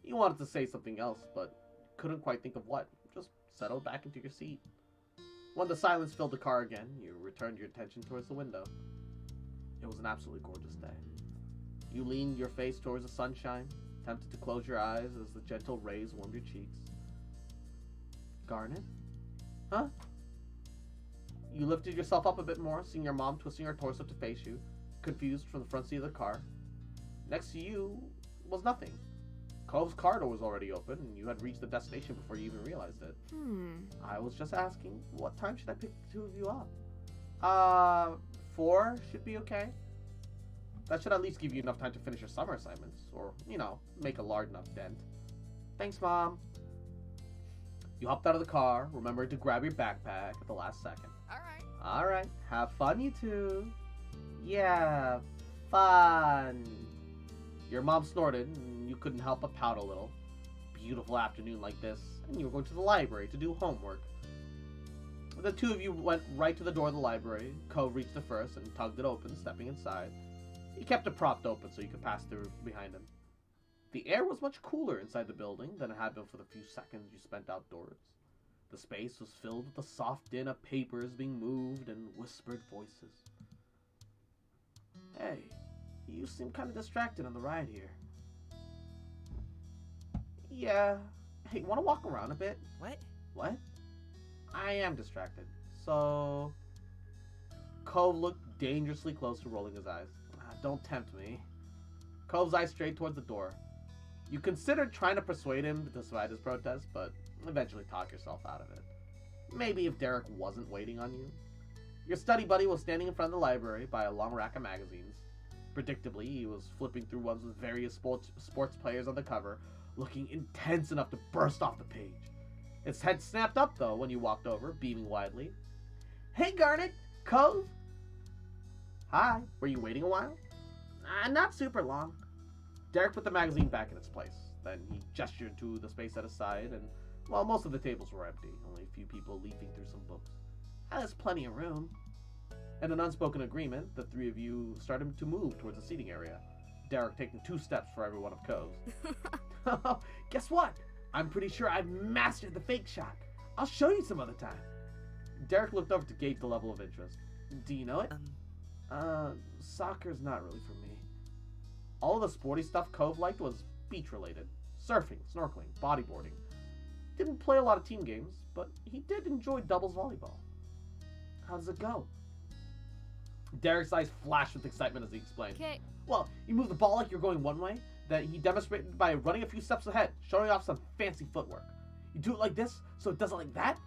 Speaker 1: You wanted to say something else, but couldn't quite think of what. Just settled back into your seat. When the silence filled the car again, you returned your attention towards the window. It It was an absolutely gorgeous day. You leaned your face towards the sunshine, tempted to close your eyes as the gentle rays warmed your cheeks. Garnet? Huh? You lifted yourself up a bit more, seeing your mom twisting her torso to face you, confused from the front seat of the car. Next to you was nothing. Cove's car door was already open, and you had reached the destination before you even realized it. I was just asking, what time should I pick the two of you up? 4 should be okay. That should at least give you enough time to finish your summer assignments, or, make a large enough dent. Thanks, Mom. You hopped out of the car, remembering to grab your backpack at the last second. Alright, have fun, you two. Yeah, fun. Your mom snorted, and you couldn't help but pout a little. Beautiful afternoon like this, and you were going to the library to do homework. The two of you went right to the door of the library. Cove reached it first and tugged it open, stepping inside. He kept it propped open so you could pass through behind him. The air was much cooler inside the building than it had been for the few seconds you spent outdoors. The space was filled with the soft din of papers being moved and whispered voices. Hey, you seem kind of distracted on the ride here. Yeah. Hey, want to walk around a bit?
Speaker 5: What?
Speaker 1: What? I am distracted. So... Cove looked dangerously close to rolling his eyes. Don't tempt me. Cove's eyes strayed towards the door. You considered trying to persuade him despite his protest, but eventually talked yourself out of it. Maybe if Derek wasn't waiting on you. Your study buddy was standing in front of the library by a long rack of magazines. Predictably, he was flipping through ones with various sports players on the cover, looking intense enough to burst off the page. Its head snapped up, though, when you walked over, beaming widely. Hey, Garnet! Cove! Hi. Were you waiting a while? Not super long. Derek put the magazine back in its place. Then he gestured to the space at his side, and, well, most of the tables were empty, only a few people leafing through some books. There's plenty of room. In an unspoken agreement, the three of you started to move towards the seating area, Derek taking 2 steps for every one of Cove's. Guess what? I'm pretty sure I've mastered the fake shot. I'll show you some other time. Derek looked over to gauge the level of interest. Do you know it? Soccer's not really for me. All of the sporty stuff Cove liked was beach-related. Surfing, snorkeling, bodyboarding. Didn't play a lot of team games, but he did enjoy doubles volleyball. How does it go? Derek's eyes flashed with excitement as he explained.
Speaker 2: Okay.
Speaker 1: Well, you move the ball like you're going one way, then he demonstrated by running a few steps ahead, showing off some fancy footwork. You do it like this, so it does it like that?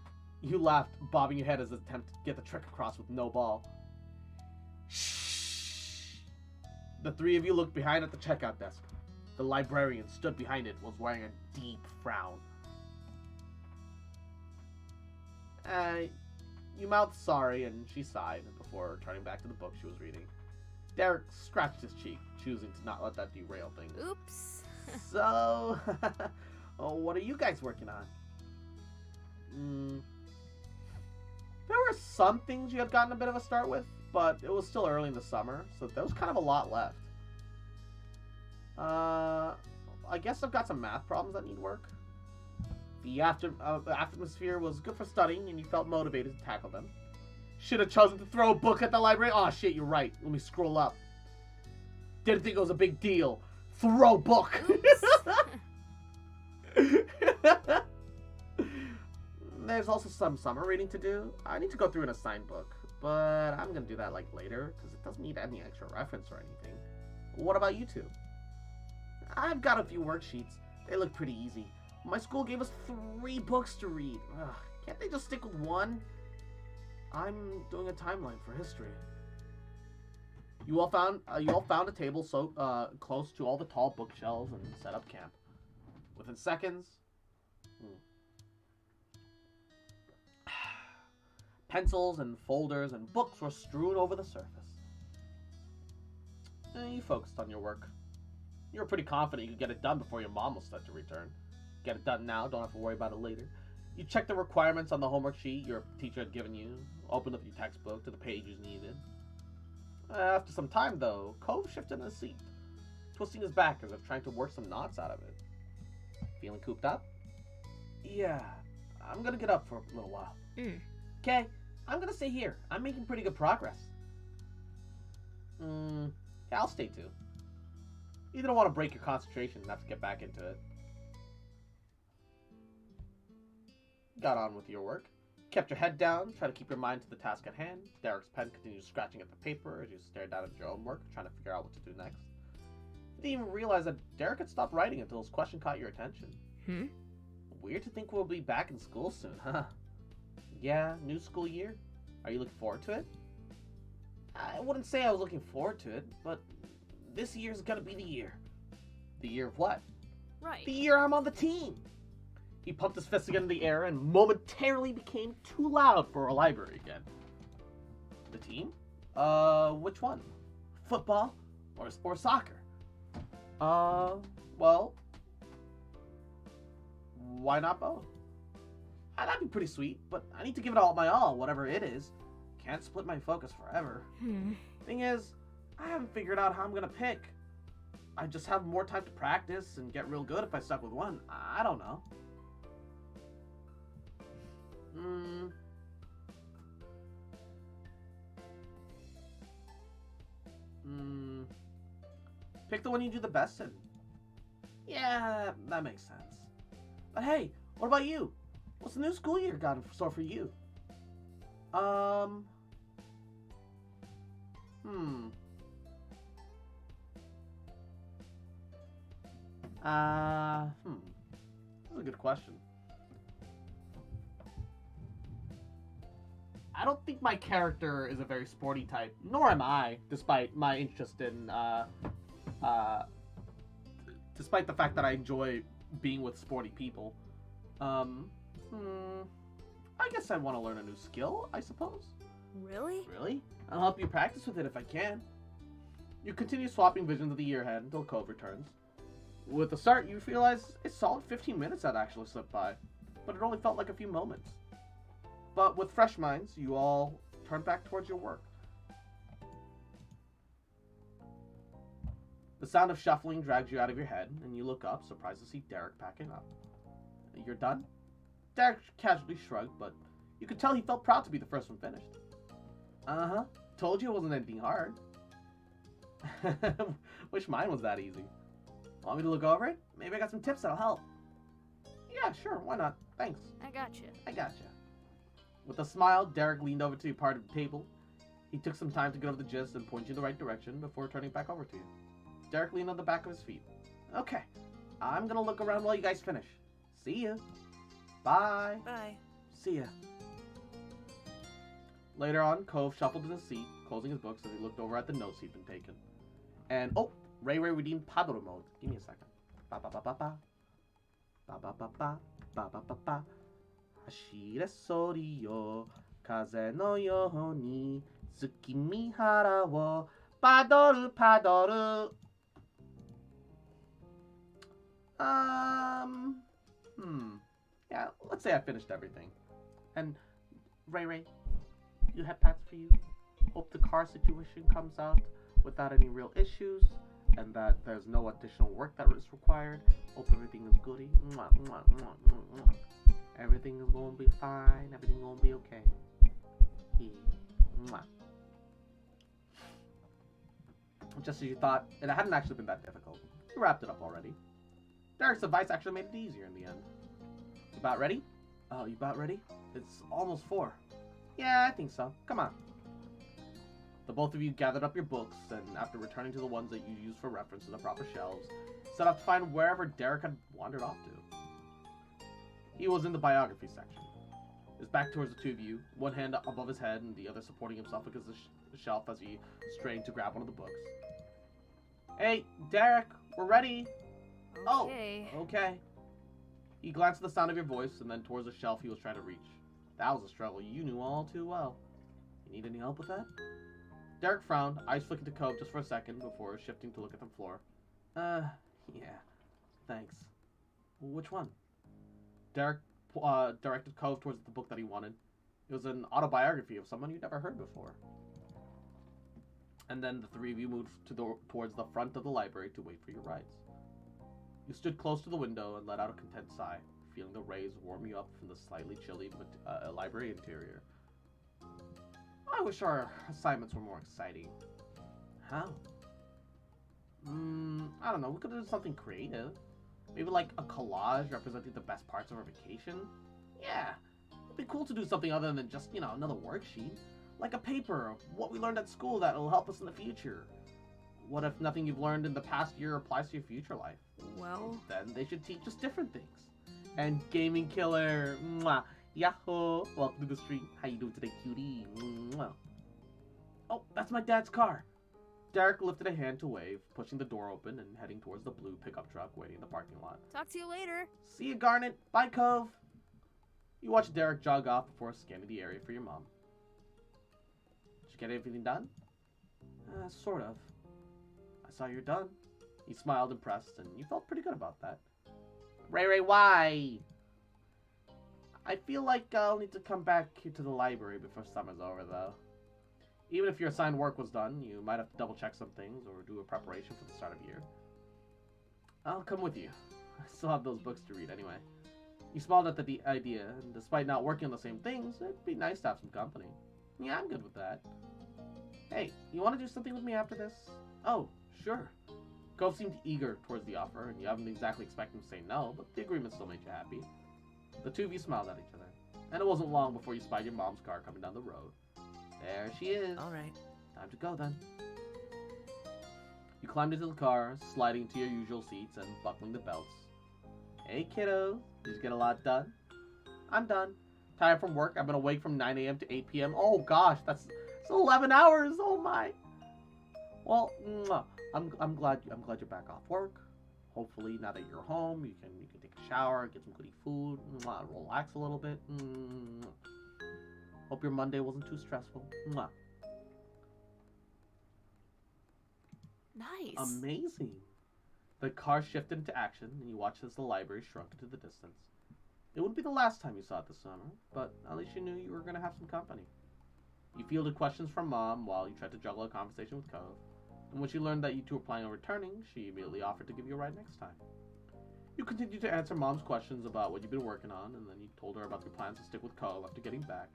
Speaker 1: You laughed, bobbing your head as an attempt to get the trick across with no ball. Shh. The three of you looked behind at the checkout desk. The librarian stood behind it, was wearing a deep frown. You mouthed sorry, and she sighed before turning back to the book she was reading. Derek scratched his cheek, choosing to not let that derail things.
Speaker 2: Oops.
Speaker 1: So, what are you guys working on? There were some things you had gotten a bit of a start with, but it was still early in the summer, so there was kind of a lot left. I guess I've got some math problems that need work. The atmosphere was good for studying, and you felt motivated to tackle them. Should have chosen to throw a book at the library. Oh shit, you're right. Let me scroll up. Didn't think it was a big deal. Throw book. There's also some summer reading to do. I need to go through an assigned book, but I'm gonna do that like later because it doesn't need any extra reference or anything. What about you two? I've got a few worksheets. They look pretty easy. My school gave us 3 books to read. Ugh, can't they just stick with one? I'm doing a timeline for history. You all found a table so close to all the tall bookshelves and set up camp. Within seconds, pencils and folders and books were strewn over the surface. You focused on your work. You were pretty confident you could get it done before your mom was set to return. Get it done now, don't have to worry about it later. You checked the requirements on the homework sheet your teacher had given you, opened up your textbook to the pages needed. After some time, though, Cove shifted in his seat, twisting his back as if trying to work some knots out of it. Feeling cooped up? Yeah, I'm gonna get up for a little while. Okay, I'm gonna stay here. I'm making pretty good progress. Yeah, I'll stay too. You don't want to break your concentration and have to get back into it. Got on with your work. Kept your head down, try to keep your mind to the task at hand. Derek's pen continues scratching at the paper as you stare down at your own work, trying to figure out what to do next. You didn't even realize that Derek had stopped writing until his question caught your attention. Weird to think we'll be back in school soon, huh? Yeah, new school year. Are you looking forward to it? I wouldn't say I was looking forward to it, but this year's gonna be the year. The year of what?
Speaker 4: Right.
Speaker 1: The year I'm on the team! He pumped his fist again in the air and momentarily became too loud for a library again. The team? Which one? Football or soccer? Well, why not both? That'd be pretty sweet, but I need to give it all my all, whatever it is. Can't split my focus forever. Thing is, I haven't figured out how I'm gonna pick. I just have more time to practice and get real good if I stuck with one. I don't know. Pick the one you do the best in. Yeah, that makes sense. But hey, what about you? What's the new school year got in store for you? That's a good question. I don't think my character is a very sporty type, nor am I, despite my interest in, despite the fact that I enjoy being with sporty people. I guess I want to learn a new skill, I suppose.
Speaker 4: Really?
Speaker 1: Really? I'll help you practice with it if I can. You continue swapping visions of the year ahead until Cove returns. With the start, you realize a solid 15 minutes had actually slipped by, but it only felt like a few moments. But with fresh minds, you all turn back towards your work. The sound of shuffling drags you out of your head, and you look up, surprised to see Derek packing up. You're done? Derek casually shrugged, but you could tell he felt proud to be the first one finished. Uh-huh. Told you it wasn't anything hard. Wish mine was that easy. Want me to look over it? Maybe I got some tips that'll help. Yeah, sure, why not? Thanks.
Speaker 4: I gotcha.
Speaker 1: I gotcha. With a smile, Derek leaned over to your part of the table. He took some time to get over the gist and point you in the right direction before turning back over to you. Derek leaned on the back of his feet. Okay, I'm gonna look around while you guys finish. See ya. Bye.
Speaker 5: Bye.
Speaker 1: See ya. Later on, Cove shuffled in his seat, closing his books as he looked over at the notes he'd been taking. And, oh, Ray redeemed Padoro mode. Give me a second. Ba-ba-ba-ba-ba. Ba-ba-ba-ba. Ba-ba-ba-ba. Hashire sori yo, kaze no yo ni, tsukimihara wo, padoru padoru. Yeah, let's say I finished everything. And, Ray, you had pats for you. Hope the car situation comes out without any real issues, and that there's no additional work that is required. Hope everything is goody. Mwah, mwah, mwah, mwah, mwah. Everything is gonna be fine. Everything gonna be okay. Yeah. Mwah. Just as you thought, it hadn't actually been that difficult. You wrapped it up already. Derek's advice actually made it easier in the end. You about ready? Oh, you about ready? It's almost 4. Yeah, I think so. Come on. The both of you gathered up your books, and after returning to the ones that you used for reference in the proper shelves, set off to find wherever Derek had wandered off to. He was in the biography section. His back towards the two of you, one hand above his head and the other supporting himself against the shelf as he strained to grab one of the books. Hey, Derek, we're ready.
Speaker 4: Okay.
Speaker 1: Oh, okay. He glanced at the sound of your voice and then towards the shelf he was trying to reach. That was a struggle you knew all too well. You need any help with that? Derek frowned, eyes flicking to Cove just for a second before shifting to look at the floor. Yeah. Thanks. Which one? Derek directed Cove towards the book that he wanted. It was an autobiography of someone you'd never heard before. And then the three of you moved towards the front of the library to wait for your rides. You stood close to the window and let out a content sigh, feeling the rays warm you up from the slightly chilly library interior. I wish our assignments were more exciting. How? I don't know. We could do something creative. Maybe like a collage representing the best parts of our vacation. Yeah. It'd be cool to do something other than just, you know, another worksheet. Like a paper of what we learned at school that will help us in the future. What if nothing you've learned in the past year applies to your future life?
Speaker 4: Well,
Speaker 1: Then they should teach us different things. And Gaming Killer, mwah, yahoo! Welcome to the street. How you doing today, cutie? Mwah. Oh, that's my dad's car. Derek lifted a hand to wave, pushing the door open and heading towards the blue pickup truck waiting in the parking lot.
Speaker 4: talk to you later.
Speaker 1: See you, Garnet. Bye, Cove. You watch Derek jog off before scanning the area for your mom. Did you get everything done? Sort of. I saw you're done. He smiled, impressed, and you felt pretty good about that. Ray, why? I feel like I'll need to come back here to the library before summer's over, though. Even if your assigned work was done, you might have to double-check some things or do a preparation for the start of year. I'll come with you. I still have those books to read anyway. You smiled at the idea, and despite not working on the same things, it'd be nice to have some company. Yeah, I'm good with that. Hey, you want to do something with me after this? Oh, sure. Cove seemed eager towards the offer, and you haven't exactly expected him to say no, but the agreement still made you happy. The two of you smiled at each other, and it wasn't long before you spied your mom's car coming down the road. There she is.
Speaker 5: Alright.
Speaker 1: Time to go then. You climbed into the car, sliding into your usual seats and buckling the belts. Hey kiddo, did you get a lot done? I'm done. Tired from work. I've been awake from 9 a.m. to 8 p.m. Oh gosh, that's 11 hours. Oh my. Well, I'm glad you're back off work. Hopefully, now that you're home, you can take a shower, get some goody food, relax a little bit. Hope your Monday wasn't too stressful.
Speaker 4: Nice.
Speaker 1: Amazing. The car shifted into action, and you watched as the library shrunk into the distance. It wouldn't be the last time you saw it this summer, but at least you knew you were going to have some company. You fielded questions from Mom while you tried to juggle a conversation with Cove, and when she learned that you two were planning on returning, she immediately offered to give you a ride next time. You continued to answer Mom's questions about what you've been working on, and then you told her about your plans to stick with Cove after getting back.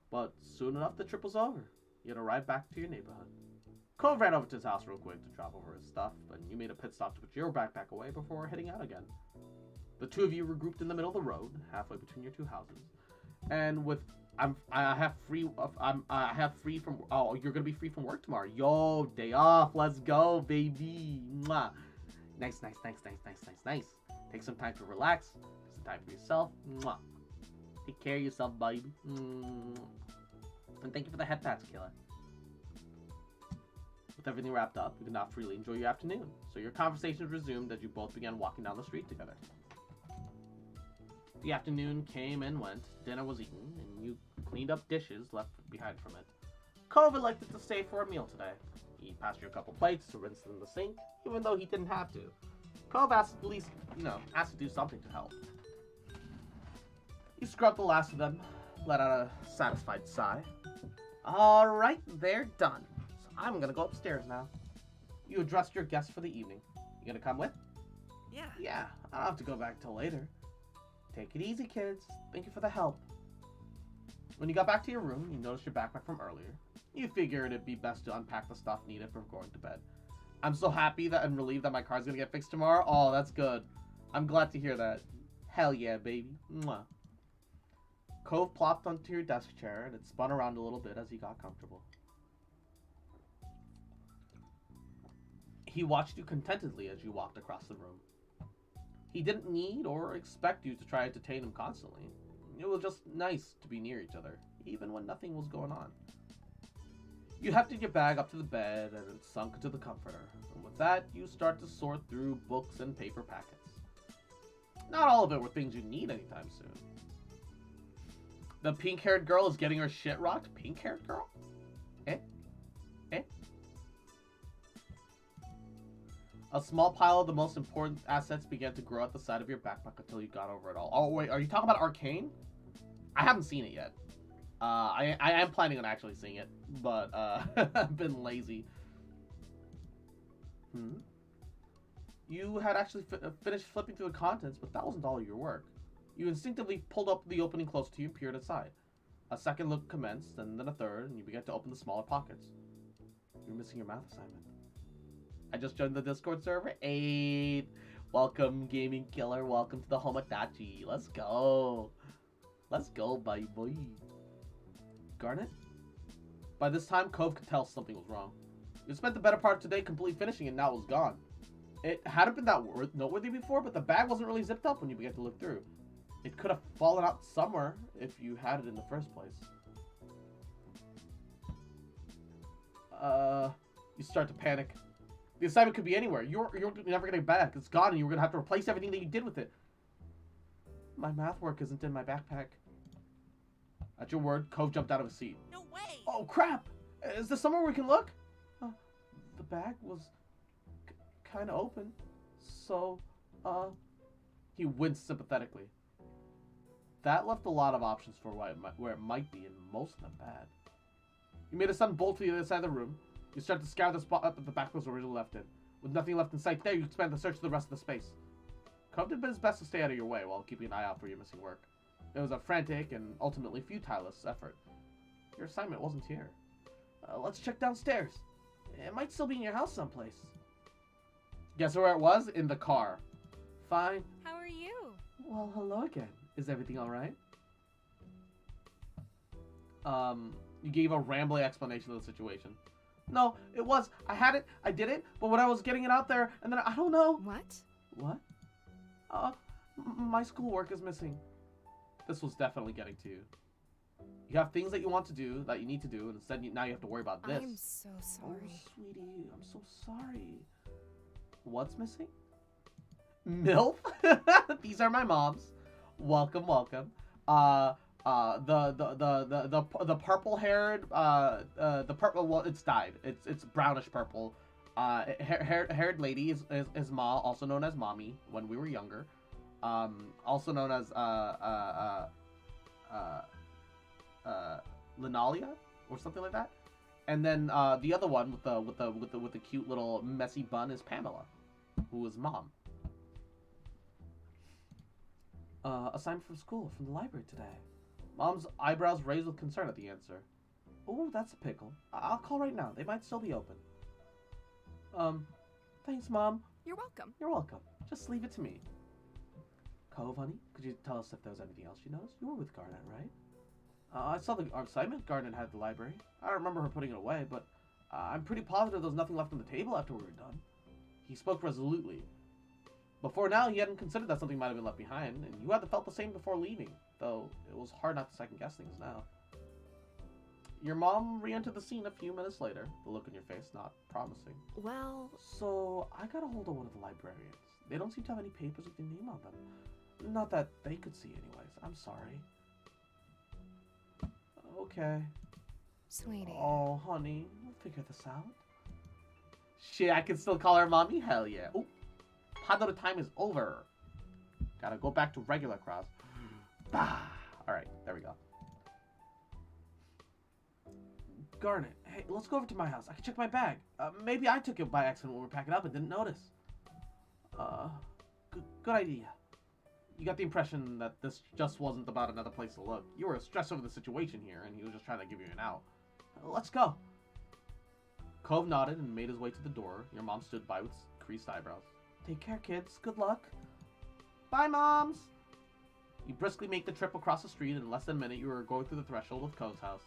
Speaker 1: But soon enough, the trip was over. You had to ride back to your neighborhood. Cove ran over to his house real quick to drop over his stuff, and you made a pit stop to put your backpack away before heading out again. The two of you were grouped in the middle of the road, halfway between your two houses, and with I have free from you're gonna be free from work tomorrow. Yo, day off. Let's go, baby. Mwah. Nice. Take some time to relax. Take some time for yourself. Mwah. Take care of yourself, baby. And thank you for the head pats, Killer. With everything wrapped up, you can now freely enjoy your afternoon. So your conversations resumed as you both began walking down the street together. The afternoon came and went, dinner was eaten, and you cleaned up dishes left behind from it. Cove elected to stay for a meal today. He passed you a couple plates to rinse in the sink, even though he didn't have to. Cove asked at least, asked to do something to help. You scrubbed the last of them, let out a satisfied sigh. Alright, they're done. So I'm gonna go upstairs now. You addressed your guests for the evening. You gonna come with?
Speaker 5: Yeah.
Speaker 1: Yeah, I don't have to go back till later. Take it easy, kids. Thank you for the help. When you got back to your room, you noticed your backpack from earlier. You figured it'd be best to unpack the stuff needed for going to bed. I'm so happy that and relieved that my car's gonna get fixed tomorrow. Oh, that's good. I'm glad to hear that. Hell yeah, baby. Mwah. Cove plopped onto your desk chair and it spun around a little bit as he got comfortable. He watched you contentedly as you walked across the room. He didn't need or expect you to try to entertain him constantly. It was just nice to be near each other, even when nothing was going on. You hefted your bag up to the bed and it sunk into the comforter, and with that, you start to sort through books and paper packets. Not all of it were things you need anytime soon. The pink-haired girl is getting her shit rocked? Pink-haired girl? Eh? A small pile of the most important assets began to grow at the side of your backpack until you got over it all. Oh, wait, are you talking about Arcane? I haven't seen it yet. I am planning on actually seeing it, but I've been lazy. You had actually finished flipping through the contents, but that wasn't all your work. You instinctively pulled up the opening close to you and peered inside. A second look commenced, and then a third, and you began to open the smaller pockets. You're missing your math assignment. I just joined the Discord server. 8. Welcome, Gaming Killer. Welcome to the Homadachi. Let's go. Let's go, boy. Garnet? By this time, Cove could tell something was wrong. We spent the better part of today completely finishing it, and now it was gone. It hadn't been that noteworthy before, but the bag wasn't really zipped up when you began to look through. It could have fallen out somewhere if you had it in the first place. You start to panic. The assignment could be anywhere. You're never getting it back. It's gone, and you're gonna have to replace everything that you did with it. My math work isn't in my backpack. At your word, Cove jumped out of his seat.
Speaker 5: No way!
Speaker 1: Oh crap! Is there somewhere we can look? The bag was kind of open, so he winced sympathetically. That left a lot of options for where it might be, and most of them bad. You made a sudden bolt to the other side of the room. You start to scour the spot that the back was originally left in. With nothing left in sight there, you expand the search to the rest of the space. Cove did his best to stay out of your way while keeping an eye out for your missing work. It was a frantic and ultimately futile effort. Your assignment wasn't here. Let's check downstairs. It might still be in your house someplace. Guess where it was? In the car. Fine.
Speaker 2: How are you?
Speaker 1: Well, hello again. Is everything alright? You gave a rambling explanation of the situation. No, it was. I had it, I did it, but when I was getting it out there, and then I don't know.
Speaker 2: What?
Speaker 1: What? My schoolwork is missing. This was definitely getting to you. You have things that you want to do, that you need to do, and instead now you have to worry about this.
Speaker 2: I'm so sorry.
Speaker 1: Oh, sweetie, I'm so sorry. What's missing? MILF? These are my moms. Welcome, welcome. The purple-haired, the purple. Well, it's dyed. It's brownish purple. Haired lady is Ma, also known as Mommy when we were younger. Also known as Linalia or something like that. And then the other one with the cute little messy bun is Pamela, who is Mom. Assignment from school, from the library today. Mom's eyebrows raised with concern at the answer. Oh, that's a pickle. I'll call right now. They might still be open. Thanks, Mom.
Speaker 4: You're welcome.
Speaker 1: You're welcome. Just leave it to me. Cove, honey, could you tell us if there was anything else you noticed? You were with Garnet, right? I saw the assignment Garnet had at the library. I don't remember her putting it away, but I'm pretty positive there was nothing left on the table after we were done. He spoke resolutely. Before now, he hadn't considered that something might have been left behind, and you had felt the same before leaving, though it was hard not to second-guess things now. Your mom re-entered the scene a few minutes later, the look on your face not promising.
Speaker 4: Well,
Speaker 1: So, I got a hold of one of the librarians. They don't seem to have any papers with your name on them. Not that they could see anyways. I'm sorry. Okay.
Speaker 2: Sweetie.
Speaker 1: Oh, honey, we'll figure this out. Shit, I can still call her mommy? Hell yeah. Oh, Padoro time is over. Gotta go back to regular cross. Bah. Alright, there we go. Garnet, hey, let's go over to my house. I can check my bag. Maybe I took it by accident when we were packing up and didn't notice. Good idea. You got the impression that this just wasn't about another place to look. You were stressed over the situation here, and he was just trying to give you an out. Let's go. Cove nodded and made his way to the door. Your mom stood by with creased eyebrows. Take care, kids. Good luck. Bye, moms. You briskly make the trip across the street. In less than a minute, you were going through the threshold of Cove's house.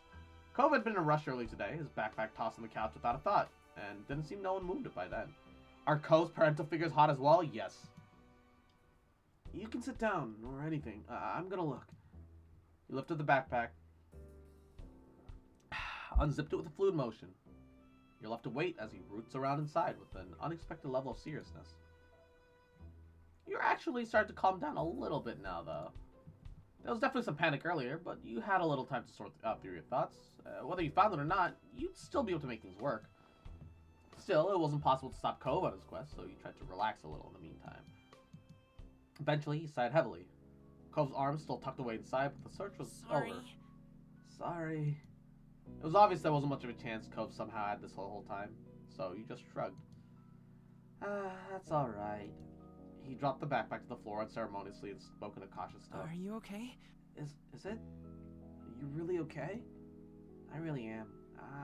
Speaker 1: Cove had been in a rush early today, his backpack tossed on the couch without a thought, and didn't seem no one moved it by then. Are Cove's parental figures hot as well? Yes. You can sit down, or anything. I'm gonna look. He lifted the backpack, unzipped it with a fluid motion. You're left to wait as he roots around inside with an unexpected level of seriousness. You're actually starting to calm down a little bit now, though. There was definitely some panic earlier, but you had a little time to sort out through your thoughts. Whether you found it or not, you'd still be able to make things work. Still, it wasn't possible to stop Cove on his quest, so you tried to relax a little in the meantime. Eventually, he sighed heavily. Cove's arms still tucked away inside, but the search was over. Sorry. It was obvious there wasn't much of a chance Cove somehow had this whole time, so you just shrugged. That's alright. He dropped the backpack to the floor unceremoniously and spoke in a cautious tone.
Speaker 5: Are you okay?
Speaker 1: Is it? Are you really okay? I really am.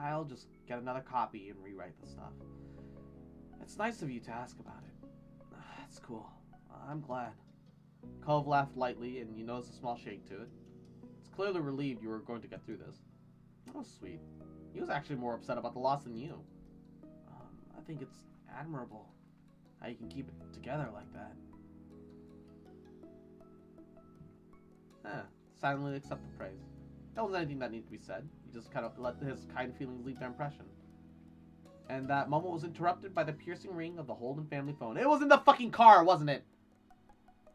Speaker 1: I'll just get another copy and rewrite the stuff. It's nice of you to ask about it. It's cool. I'm glad. Cove laughed lightly, and you noticed a small shake to it. It's clearly relieved you were going to get through this. That was sweet. He was actually more upset about the loss than you. I think it's admirable how you can keep it together like that. Silently accept the praise. That wasn't anything that needed to be said. You just kind of let his kind feelings leave their impression. And that moment was interrupted by the piercing ring of the Holden family phone. It was in the fucking car, wasn't it?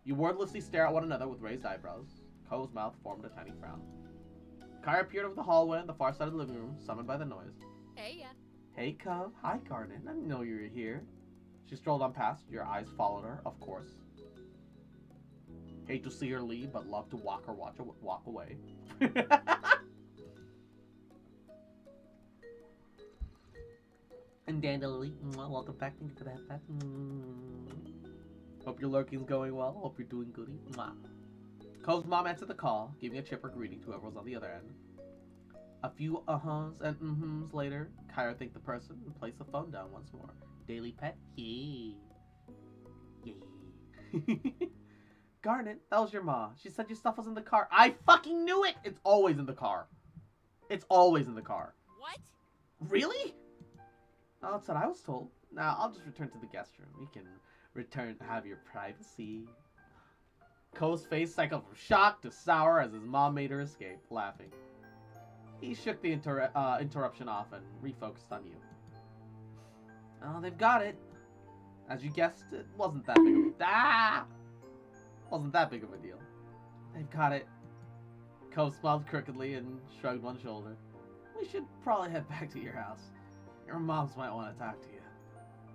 Speaker 1: You wordlessly stare at one another with raised eyebrows. Cove's mouth formed a tiny frown. Kyra appeared over the hallway on the far side of the living room, summoned by the noise.
Speaker 2: Hey, yeah.
Speaker 1: Hey, Cove. Hi, Garnet. I didn't know you were here. She strolled on past. Your eyes followed her, of course. Hate to see her leave, but love to walk away. And Dandelion, welcome back. Thank you for that. Hope your lurking's going well. Hope you're doing goody. Cove's mom answered the call, giving a chipper greeting to whoever was on the other end. A few uh-huhs and mm-hms later, Kyra thanked the person and placed the phone down once more. Daily pet? Yay. Garnet, that was your ma. She said your stuff was in the car. I fucking knew it! It's always in the car. It's always in the car.
Speaker 5: What?
Speaker 1: Really? Oh, that's what I was told. Now, I'll just return to the guest room. We can return to have your privacy. Cove's face cycled from shock to sour as his mom made her escape, laughing. He shook the interruption off and refocused on you. Oh, they've got it. As you guessed, it wasn't that big of a wasn't that big of a deal. They've got it. Cove smiled crookedly and shrugged one shoulder. We should probably head back to your house. Your moms might want to talk to you.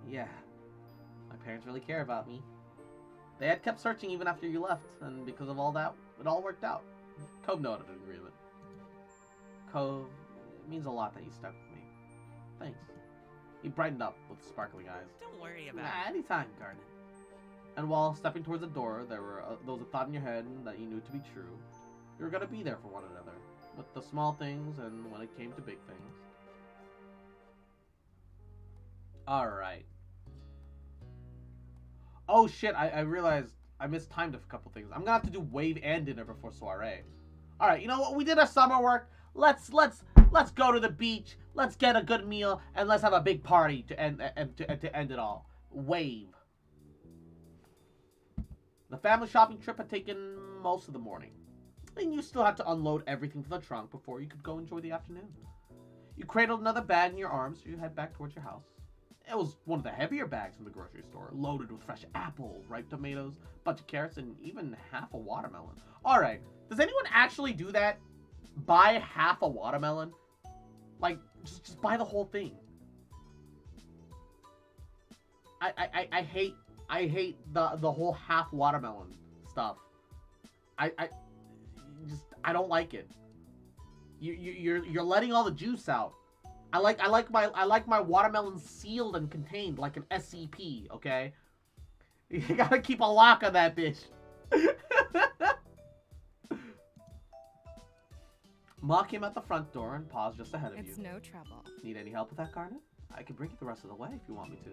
Speaker 1: Yeah. My parents really care about me. They had kept searching even after you left, and because of all that, it all worked out. Cove nodded in agreement. Cove, it means a lot that you stuck with me. Thanks. He brightened up with sparkling eyes.
Speaker 5: Don't worry about
Speaker 1: Nah,
Speaker 5: it.
Speaker 1: anytime, Garnet. And while stepping towards the door, there were those thought in your head that you knew to be true. You were going to be there for one another, with the small things and when it came to big things. Alright. Oh shit, I realized I mistimed a couple things. I'm gonna have to do wave and dinner before soiree. Alright, you know what? We did our summer work. Let's go to the beach. Let's get a good meal and let's have a big party to end it all. Wave. The family shopping trip had taken most of the morning, and you still had to unload everything from the trunk before you could go enjoy the afternoon. You cradled another bag in your arms as you head back towards your house. It was one of the heavier bags from the grocery store, loaded with fresh apples, ripe tomatoes, bunch of carrots, and even half a watermelon. Alright, does anyone actually do that? Buy half a watermelon? Like, just buy the whole thing. I hate the whole half watermelon stuff. I don't like it. You're letting all the juice out. I like my watermelon sealed and contained like an SCP, okay? You gotta keep a lock on that bitch. Ma came out the front door and paused just ahead of you.
Speaker 2: It's no trouble.
Speaker 1: Need any help with that, Garnet? I can bring it the rest of the way if you want me to.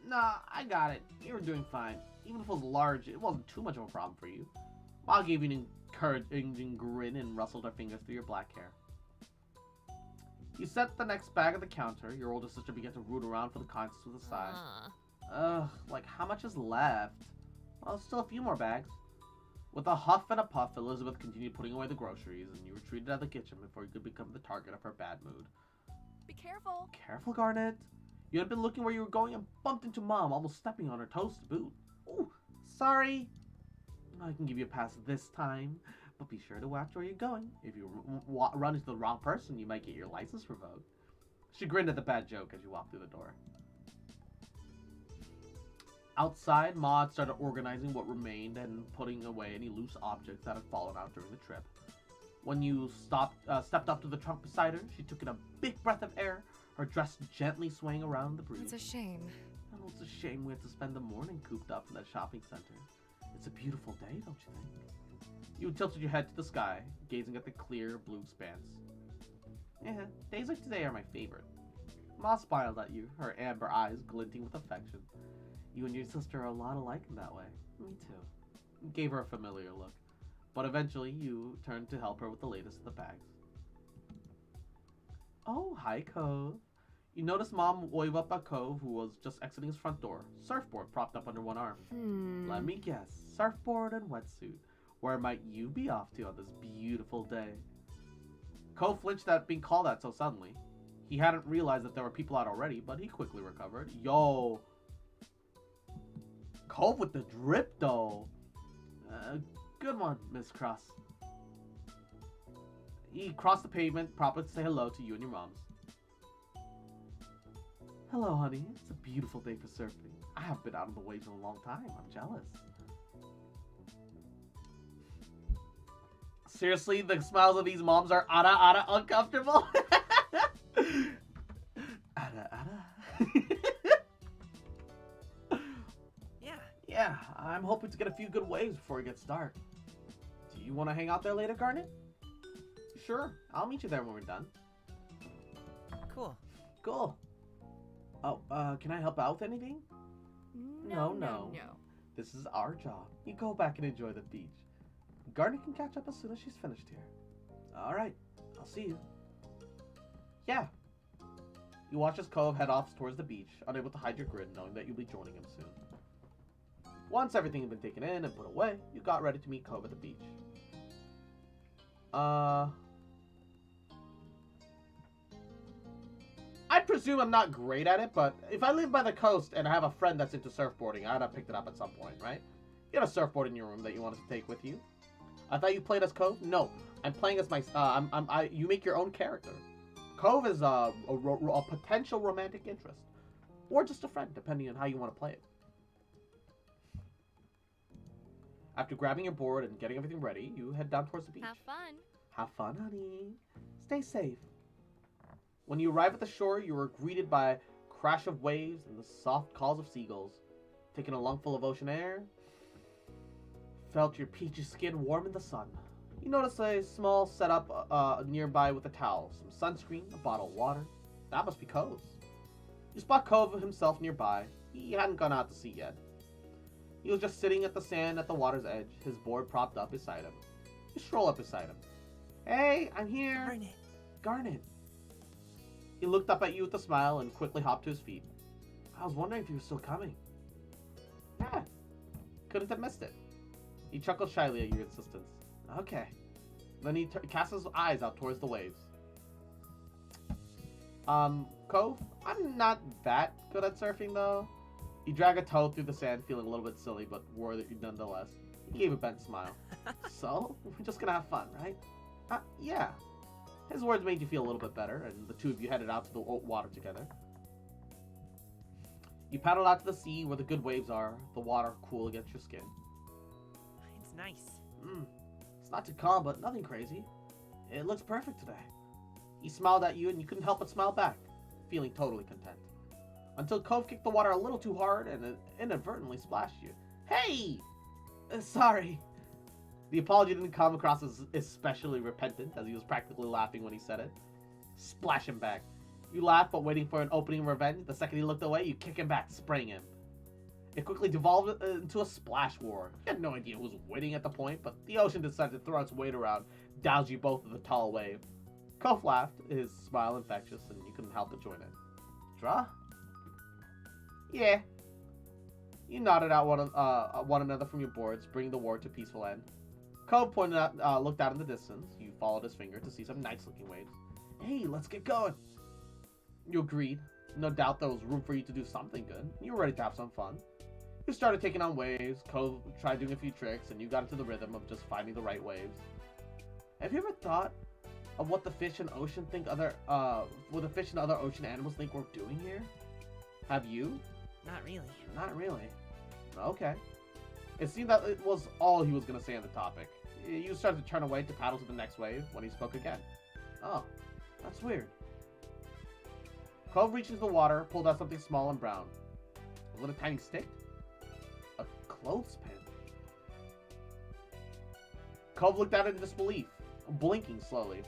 Speaker 1: Nah, I got it. You were doing fine. Even if it was large, it wasn't too much of a problem for you. Ma gave you an encouraging grin and rustled her fingers through your black hair. You set the next bag at the counter. Your older sister began to root around for the contents with a sigh. Ugh, like how much is left? Well, still a few more bags. With a huff and a puff, Elizabeth continued putting away the groceries, and you retreated out of the kitchen before you could become the target of her bad mood.
Speaker 4: Be careful.
Speaker 1: Careful, Garnet. You had been looking where you were going and bumped into Mom, almost stepping on her toes to boot. Ooh, sorry. I can give you a pass this time, but be sure to watch where you're going. If you run into the wrong person, you might get your license revoked. She grinned at the bad joke as you walked through the door. Outside, Ma had started organizing what remained and putting away any loose objects that had fallen out during the trip. When you stepped up to the trunk beside her, she took in a big breath of air, her dress gently swaying around in the breeze.
Speaker 2: It's a shame.
Speaker 1: Oh, it's a shame we had to spend the morning cooped up in that shopping center. It's a beautiful day, don't you think? You tilted your head to the sky, gazing at the clear blue expanse. Yeah, days like today are my favorite. Ma smiled at you, her amber eyes glinting with affection. You and your sister are a lot alike in that way. Me too. Gave her a familiar look. But eventually, you turned to help her with the latest of the bags. Oh, hi, Cove. You noticed Mom wave up at Cove, who was just exiting his front door, surfboard propped up under one arm. Let me guess, surfboard and wetsuit. Where might you be off to on this beautiful day? Cove flinched at being called that so suddenly. He hadn't realized that there were people out already, but he quickly recovered. Yo! Cove with the drip, though. Good one, Miss Cross. He crossed the pavement, proper to say hello to you and your moms. Hello, honey. It's a beautiful day for surfing. I haven't been out on the waves in a long time. I'm jealous. Seriously, the smiles of these moms are uncomfortable. Yeah, I'm hoping to get a few good waves before it gets dark. Do you want to hang out there later, Garnet? Sure, I'll meet you there when we're done.
Speaker 5: Cool.
Speaker 1: Cool. Oh, can I help out with anything? No. This is our job. You go back and enjoy the beach. Garnet can catch up as soon as she's finished here. Alright, I'll see you. Yeah. You watch as Cove head off towards the beach, unable to hide your grin, knowing that you'll be joining him soon. Once everything had been taken in and put away, you got ready to meet Cove at the beach. I presume I'm not great at it, but if I live by the coast and I have a friend that's into surfboarding, I'd have picked it up at some point, right? You had a surfboard in your room that you wanted to take with you. I thought you played as Cove? No, I'm playing as my. You make your own character. Cove is a potential romantic interest, or just a friend, depending on how you want to play it. After grabbing your board and getting everything ready, you head down towards the beach.
Speaker 4: Have fun.
Speaker 1: Have fun, honey. Stay safe. When you arrive at the shore, you are greeted by a crash of waves and the soft calls of seagulls. Taking a lungful of ocean air, felt your peachy skin warm in the sun. You notice a small setup nearby with a towel, some sunscreen, a bottle of water. That must be Cove's. You spot Cove himself nearby. He hadn't gone out to sea yet. He was just sitting at the sand at the water's edge, his board propped up beside him. You stroll up beside him. Hey, I'm here.
Speaker 5: Garnet.
Speaker 1: Garnet. He looked up at you with a smile and quickly hopped to his feet. I was wondering if you were still coming. Yeah, couldn't have missed it. He chuckled shyly at your insistence. Okay. Then he cast his eyes out towards the waves. Cove, I'm not that good at surfing though. He dragged a toe through the sand, feeling a little bit silly, but worthy nonetheless. He gave a bent smile. So, we're just gonna have fun, right? Yeah. His words made you feel a little bit better, and the two of you headed out to the water together. You paddled out to the sea where the good waves are, the water cool against your skin.
Speaker 5: It's nice.
Speaker 1: It's not too calm, but nothing crazy. It looks perfect today. He smiled at you, and you couldn't help but smile back, feeling totally content. Until Cove kicked the water a little too hard and inadvertently splashed you. Hey! Sorry. The apology didn't come across as especially repentant, as he was practically laughing when he said it. Splash him back. You laugh, but waiting for an opening revenge. The second he looked away, you kick him back, spraying him. It quickly devolved into a splash war. You had no idea who was winning at the point, but the ocean decided to throw its weight around, douse you both with a tall wave. Cove laughed, his smile infectious, and you couldn't help but join it. Draw? Yeah. You nodded at one another from your boards, bringing the war to a peaceful end. Cove pointed out, looked out in the distance. You followed his finger to see some nice-looking waves. Hey, let's get going. You agreed. No doubt there was room for you to do something good. You were ready to have some fun. You started taking on waves. Cove tried doing a few tricks, and you got into the rhythm of just finding the right waves. Have you ever thought of what the fish and ocean think what the fish and other ocean animals think we're doing here? Have you?
Speaker 5: Not really.
Speaker 1: Not really. Okay. It seemed that it was all he was going to say on the topic. You started to turn away to paddle to the next wave when he spoke again. Oh, that's weird. Cove reached into the water, pulled out something small and brown. Was it a tiny stick? A clothespin. Cove looked at it in disbelief, blinking slowly.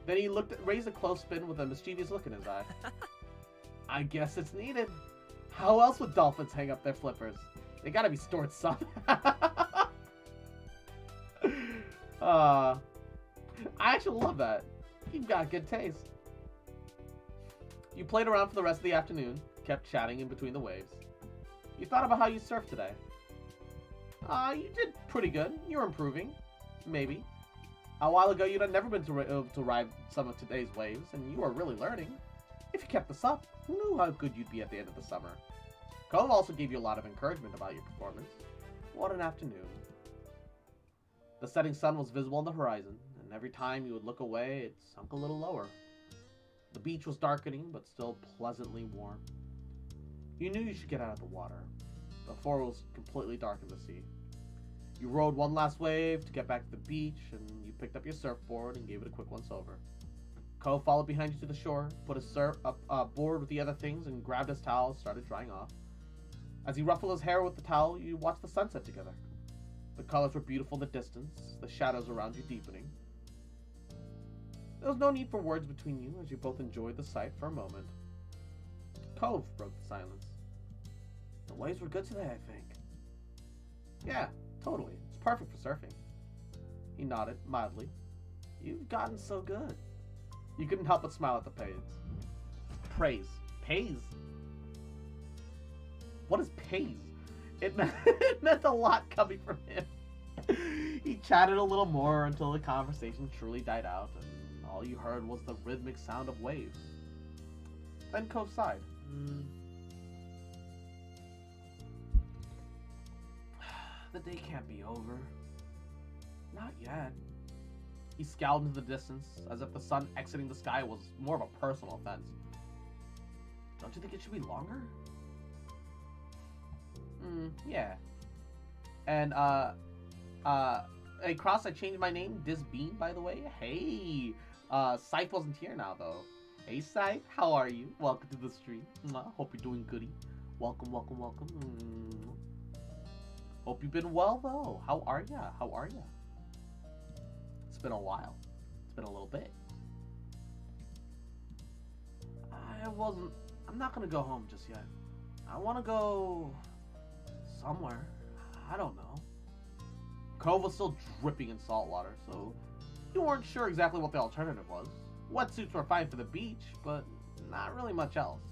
Speaker 1: Then he raised the clothespin with a mischievous look in his eye. I guess it's needed. How else would dolphins hang up their flippers? They gotta be stored somehow. I actually love that. You've got good taste. You played around for the rest of the afternoon, kept chatting in between the waves. You thought about how you surfed today. You did pretty good. You're improving. Maybe. A while ago, you'd had never been to ride some of today's waves, and you were really learning. If you kept this up, who knew how good you'd be at the end of the summer? Cove also gave you a lot of encouragement about your performance. What an afternoon. The setting sun was visible on the horizon, and every time you would look away, it sunk a little lower. The beach was darkening, but still pleasantly warm. You knew you should get out of the water, before it was completely dark in the sea. You rode one last wave to get back to the beach, and you picked up your surfboard and gave it a quick once over. Cove followed behind you to the shore, put his board with the other things, and grabbed his towel and started drying off. As he ruffled his hair with the towel, you watched the sunset together. The colors were beautiful in the distance, the shadows around you deepening. There was no need for words between you as you both enjoyed the sight for a moment. Cove broke the silence. The waves were good today, I think. Yeah, totally. It's perfect for surfing. He nodded mildly. You've gotten so good. You couldn't help but smile at the praise. Praise? What is praise? It meant a lot coming from him. He chatted a little more until the conversation truly died out, and all you heard was the rhythmic sound of waves. Then Cove sighed. The day can't be over. Not yet. He scowled into the distance, as if the sun exiting the sky was more of a personal offense. Don't you think it should be longer? Yeah. And, hey, Cross, I changed my name, Disbean, by the way. Hey, Scythe wasn't here now, though. Hey, Scythe, how are you? Welcome to the stream. Hope you're doing goody. Welcome. Hope you've been well, though. How are ya? It's been a while. It's been a little bit. I'm not gonna go home just yet. I wanna go somewhere. I don't know. Cove was still dripping in salt water, so you weren't sure exactly what the alternative was. Wetsuits were fine for the beach, but not really much else.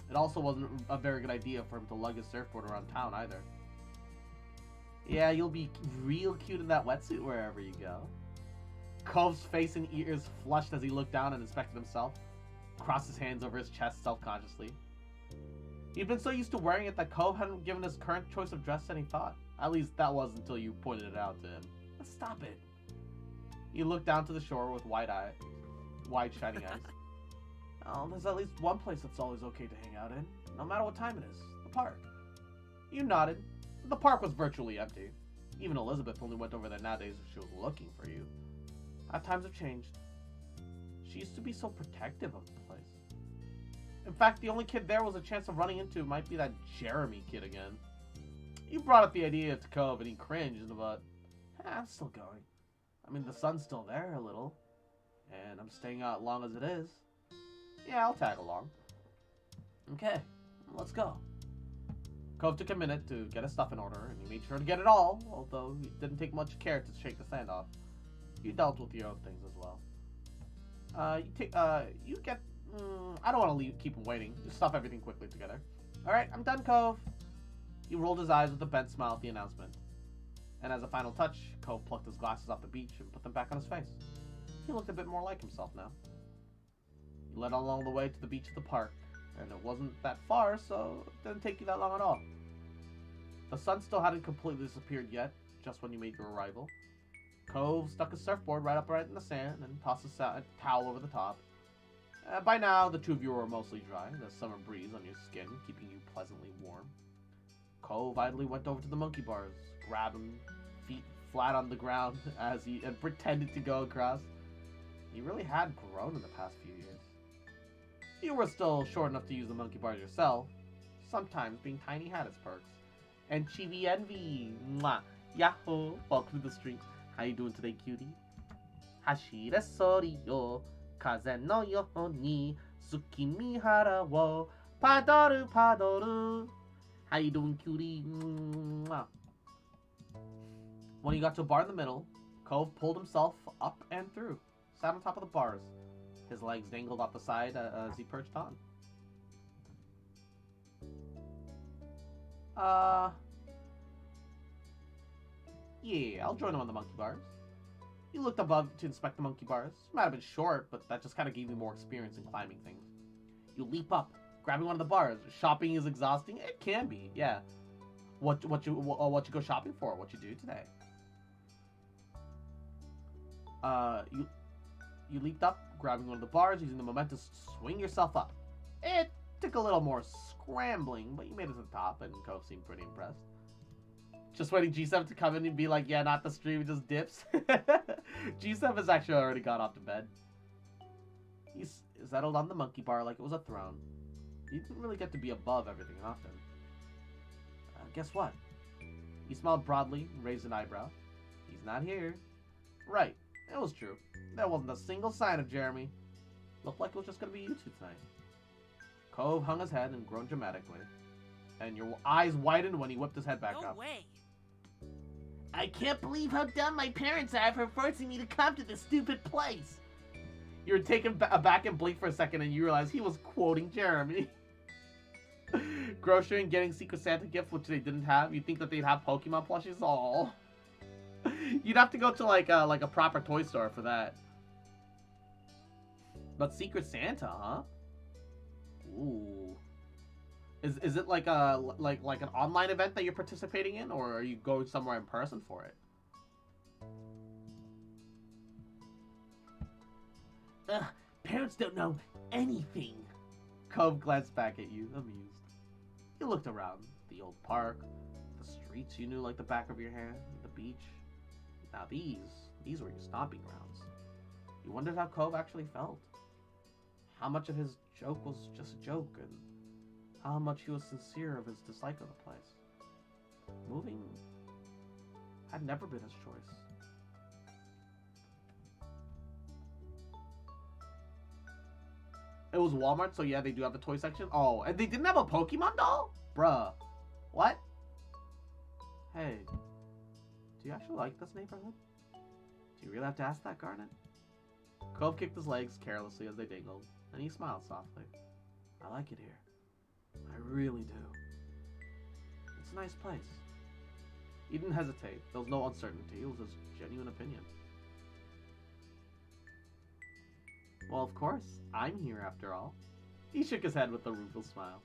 Speaker 1: It also wasn't a very good idea for him to lug his surfboard around town either. Yeah, you'll be real cute in that wetsuit wherever you go. Cove's face and ears flushed as he looked down and inspected himself, crossed his hands over his chest self-consciously. He'd been so used to wearing it that Cove hadn't given his current choice of dress any thought. At least that was until you pointed it out to him. Stop it. He looked down to the shore with wide shining eyes. Oh, there's at least one place that's always okay to hang out in, no matter what time it is. The park. You nodded. The park was virtually empty. Even Elizabeth only went over there nowadays if she was looking for you. Times have changed. She used to be so protective of the place. In fact, the only kid there was a chance of running into might be that Jeremy kid again. You brought up the idea to Cove and he cringed, but I'm still going. I mean, the sun's still there a little, and I'm staying out long as it is. Yeah, I'll tag along. Okay, let's go. Cove took a minute to get his stuff in order, and he made sure to get it all, although he didn't take much care to shake the sand off. You dealt with your own things as well. I don't want to keep him waiting. Just stuff everything quickly together. Alright, I'm done, Cove. He rolled his eyes with a bent smile at the announcement. And as a final touch, Cove plucked his glasses off the beach and put them back on his face. He looked a bit more like himself now. He led along the way to the beach of the park, and it wasn't that far, so it didn't take you that long at all. The sun still hadn't completely disappeared yet, just when you made your arrival. Cove stuck his surfboard right in the sand and tossed a towel over the top. By now, the two of you were mostly dry, the summer breeze on your skin keeping you pleasantly warm. Cove idly went over to the monkey bars, grabbed him, feet flat on the ground, and pretended to go across. He really had grown in the past few years. You were still short enough to use the monkey bars yourself. Sometimes being tiny had its perks. And Chibi Envy! Mwah! Yahoo! Welcome to the stream. How you doing today, cutie? Hashire sori yo, kaze no yo ni Tsukimihara wo padoru padoru. How you doing, cutie? Mwah. When he got to a bar in the middle, Cove pulled himself up and through, sat on top of the bars. His legs dangled off the side as he perched on. Yeah, I'll join him on the monkey bars. You looked above to inspect the monkey bars. Might have been short, but that just kind of gave me more experience in climbing things. You leap up, grabbing one of the bars. Shopping is exhausting. It can be, yeah. What you go shopping for? What you do today? You leaped up, grabbing one of the bars, using the momentum to swing yourself up. It took a little more scrambling, but you made it to the top, and Cove seemed pretty impressed. Just waiting G7 to come in and be like, yeah, not the stream, it just dips. G7 has actually already got off to bed. He's settled on the monkey bar like it was a throne. He didn't really get to be above everything often. Guess what? He smiled broadly and raised an eyebrow. He's not here. Right, it was true. There wasn't a single sign of Jeremy. Looked like it was just going to be you two tonight. Cove hung his head and groaned dramatically. And your eyes widened when he whipped his head back
Speaker 5: No
Speaker 1: up.
Speaker 5: way.
Speaker 1: I can't believe how dumb my parents are for forcing me to come to this stupid place. You were taken aback and blinked for a second and you realized he was quoting Jeremy. Grocery and getting Secret Santa gifts, which they didn't have. You'd think that they'd have Pokemon plushies? All. You'd have to go to like a proper toy store for that. But Secret Santa, huh? Ooh. Is it like an online event that you're participating in, or are you going somewhere in person for it? Ugh, parents don't know anything. Cove glanced back at you, amused. You looked around. The old park, the streets you knew like the back of your hand, the beach. Now these were your stomping grounds. You wondered how Cove actually felt. How much of his joke was just a joke, and how much he was sincere of his dislike of the place. Moving had never been his choice. It was Walmart, so yeah, they do have the toy section. Oh, and they didn't have a Pokemon doll? Bruh. What? Hey, do you actually like this neighborhood? Do you really have to ask that, Garnet? Cove kicked his legs carelessly as they dingled, and he smiled softly. I like it here. I really do. It's a nice place. He didn't hesitate. There was no uncertainty. It was his genuine opinion. Well, of course. I'm here after all. He shook his head with a rueful smile.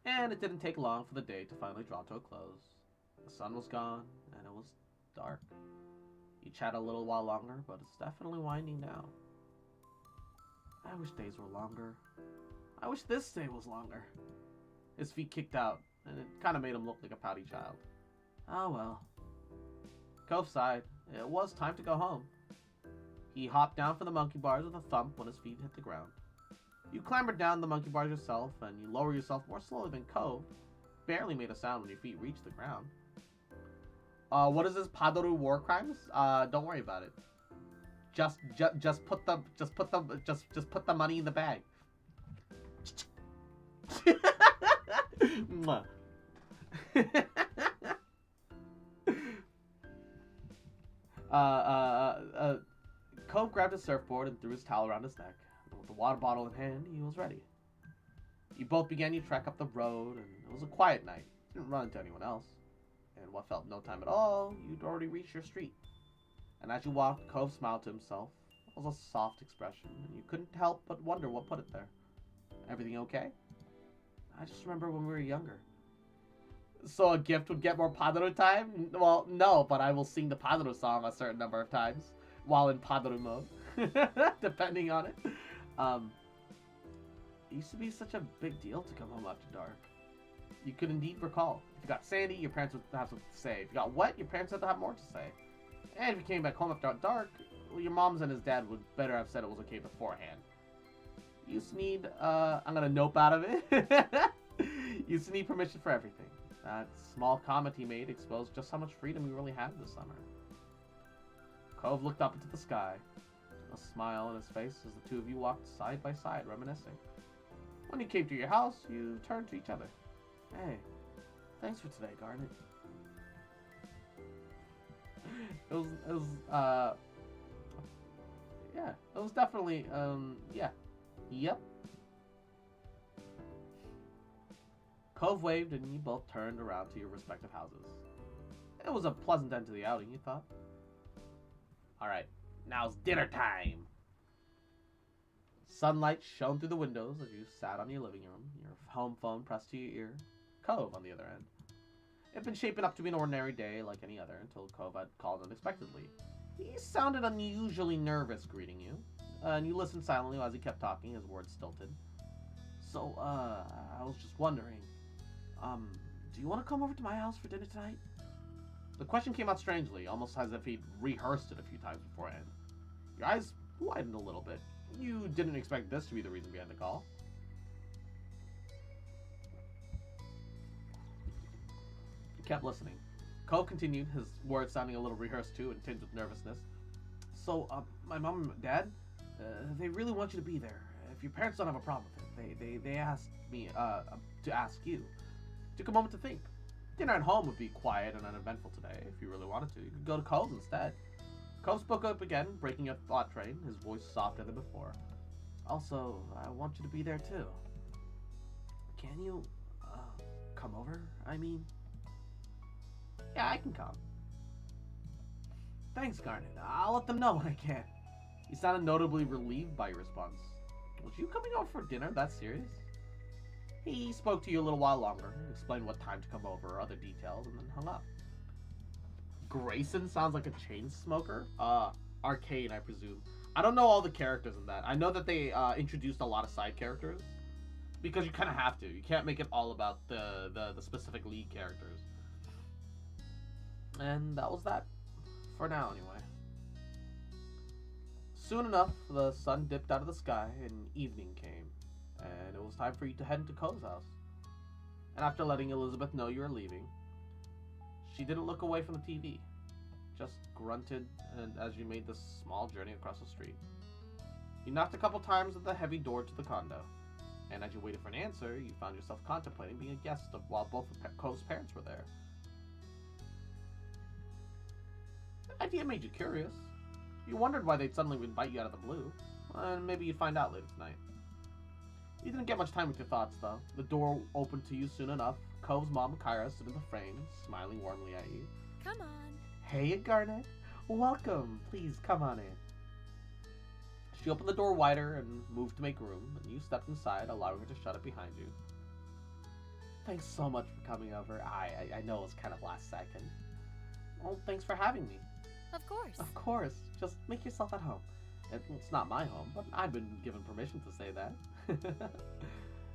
Speaker 1: And it didn't take long for the day to finally draw to a close. The sun was gone, and it was dark. You chat a little while longer, but it's definitely winding down. I wish days were longer. I wish this day was longer. His feet kicked out, and it kind of made him look like a pouty child. Oh well. Cove sighed. It was time to go home. He hopped down from the monkey bars with a thump when his feet hit the ground. You clambered down the monkey bars yourself, and you lower yourself more slowly than Cove. Barely made a sound when your feet reached the ground. What is this, Padoru war crimes? Don't worry about it. Just put the money in the bag. Mwah. Cove grabbed his surfboard and threw his towel around his neck. And with the water bottle in hand, he was ready. You both began your trek up the road, and it was a quiet night. You didn't run into anyone else. In what felt no time at all, you'd already reached your street. And as you walked, Cove smiled to himself. It was a soft expression, and you couldn't help but wonder what put it there. Everything okay? I just remember when we were younger. So a gift would get more Padoru time? Well, no, but I will sing the Padoru song a certain number of times while in Padoru mode, depending on it. It used to be such a big deal to come home after dark. You could indeed recall. If you got sandy, your parents would have something to say. If you got wet, your parents had to have more to say. And if you came back home after dark, well, your moms and his dad would better have said it was okay beforehand. You used to need, I'm gonna nope out of it. You used to need permission for everything. That small comment he made exposed just how much freedom you really had this summer. Cove looked up into the sky. a smile on his face as the two of you walked side by side, reminiscing. When you came to your house, you turned to each other. Hey, thanks for today, Garnet. Yeah, it was definitely, yeah. Yep. Cove waved and you both turned around to your respective houses. It was a pleasant end to the outing, you thought. Alright, now's dinner time. Sunlight shone through the windows as you sat on your living room, your home phone pressed to your ear. Cove on the other end. It had been shaping up to be an ordinary day like any other until Cove had called unexpectedly. He sounded unusually nervous greeting you, and you listened silently as he kept talking, his words stilted. So, I was just wondering, do you want to come over to my house for dinner tonight? The question came out strangely, almost as if he'd rehearsed it a few times beforehand. Your eyes widened a little bit. You didn't expect this to be the reason behind the call. You kept listening. Cove continued, his words sounding a little rehearsed too and tinged with nervousness. So, my mom and dad, they really want you to be there. If your parents don't have a problem with it, they asked me to ask you. Took a moment to think. Dinner at home would be quiet and uneventful today. If you really wanted to, you could go to Cove instead. Cove spoke up again, breaking your thought train, his voice softer than before. Also, I want you to be there too. Can you, come over? I mean... Yeah, I can come. Thanks, Garnet. I'll let them know when I can. You sounded notably relieved by your response. Was you coming over for dinner that serious? He spoke to you a little while longer, explained what time to come over, other details, and then hung up. Grayson sounds like a chain smoker. Arcane, I presume. I don't know all the characters in that. I know that they introduced a lot of side characters, because you kind of have to. You can't make it all about the specific lead characters. And that was that. For now, anyway. Soon enough, the sun dipped out of the sky and evening came, and it was time for you to head into Cove's house. And after letting Elizabeth know you were leaving, she didn't look away from the TV, just grunted and as you made this small journey across the street. You knocked a couple times at the heavy door to the condo, and as you waited for an answer, you found yourself contemplating being a guest while both of Cove's parents were there. The idea made you curious. You wondered why they'd suddenly invite you out of the blue, and maybe you'd find out later tonight. You didn't get much time with your thoughts, though. The door opened to you soon enough. Cove's mom, Kyra, stood in the frame, smiling warmly at you.
Speaker 2: Come on.
Speaker 1: Hey, Garnet. Welcome. Please, come on in. She opened the door wider and moved to make room, and you stepped inside, allowing her to shut it behind you. Thanks so much for coming over. I know it was kind of last second. Well, thanks for having me.
Speaker 2: Of course.
Speaker 1: Of course. Just make yourself at home. It's not my home, but I've been given permission to say that.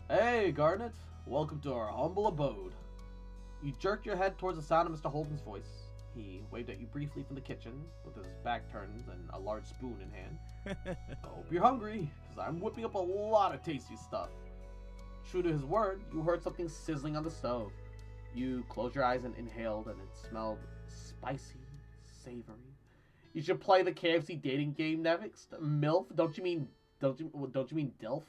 Speaker 1: Hey, Garnet. Welcome to our humble abode. You jerked your head towards the sound of Mr. Holden's voice. He waved at you briefly from the kitchen, with his back turned and a large spoon in hand. I hope you're hungry, because I'm whipping up a lot of tasty stuff. True to his word, you heard something sizzling on the stove. You closed your eyes and inhaled, and it smelled spicy, savory. You should play the KFC dating game next. MILF? Don't you mean DILF?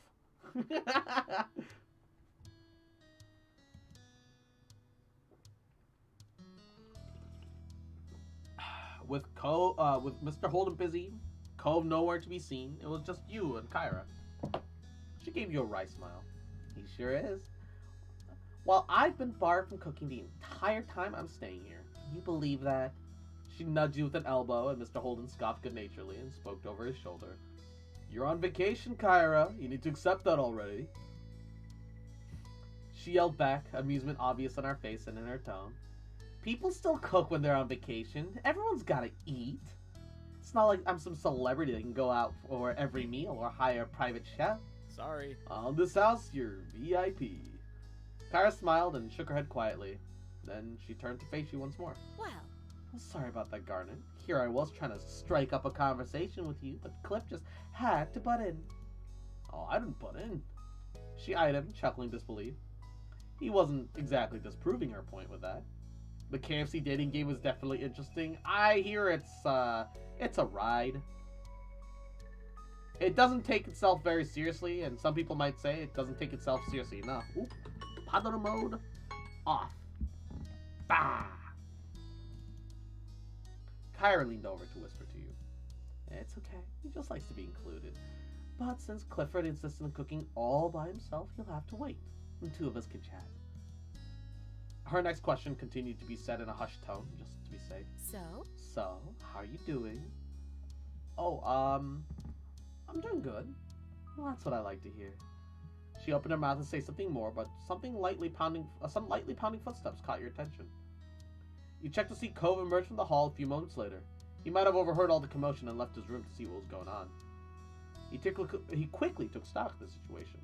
Speaker 1: With Mr. Holden busy, Cove nowhere to be seen, it was just you and Kyra. She gave you a wry smile. He sure is. Well, I've been barred from cooking the entire time I'm staying here. Can you believe that? She nudged you with an elbow, and Mr. Holden scoffed good-naturedly and spoke over his shoulder. You're on vacation, Kyra. You need to accept that already. She yelled back, amusement obvious on her face and in her tone. People still cook when they're on vacation. Everyone's gotta eat. It's not like I'm some celebrity that can go out for every meal or hire a private chef.
Speaker 3: Sorry.
Speaker 1: On this house, you're VIP. Kyra smiled and shook her head quietly. Then she turned to face you once more.
Speaker 2: Well,
Speaker 1: I'm sorry about that, Garnet. Here I was trying to strike up a conversation with you, but Cliff just had to butt in. Oh, I didn't butt in. She eyed him, chuckling disbelief. He wasn't exactly disproving her point with that. The KFC dating game was definitely interesting. I hear it's a ride. It doesn't take itself very seriously, and some people might say it doesn't take itself seriously enough. Oop. Paddle mode off. Bah! Kyra leaned over to whisper to you. It's okay. He just likes to be included. But since Clifford insisted on cooking all by himself, he'll have to wait. And two of us can chat. Her next question continued to be said in a hushed tone, just to be safe. So, how are you doing? Oh, I'm doing good. Well, that's what I like to hear. She opened her mouth to say something more, but some lightly pounding footsteps caught your attention. You checked to see Cove emerge from the hall a few moments later. He might have overheard all the commotion and left his room to see what was going on. He quickly took stock of the situation.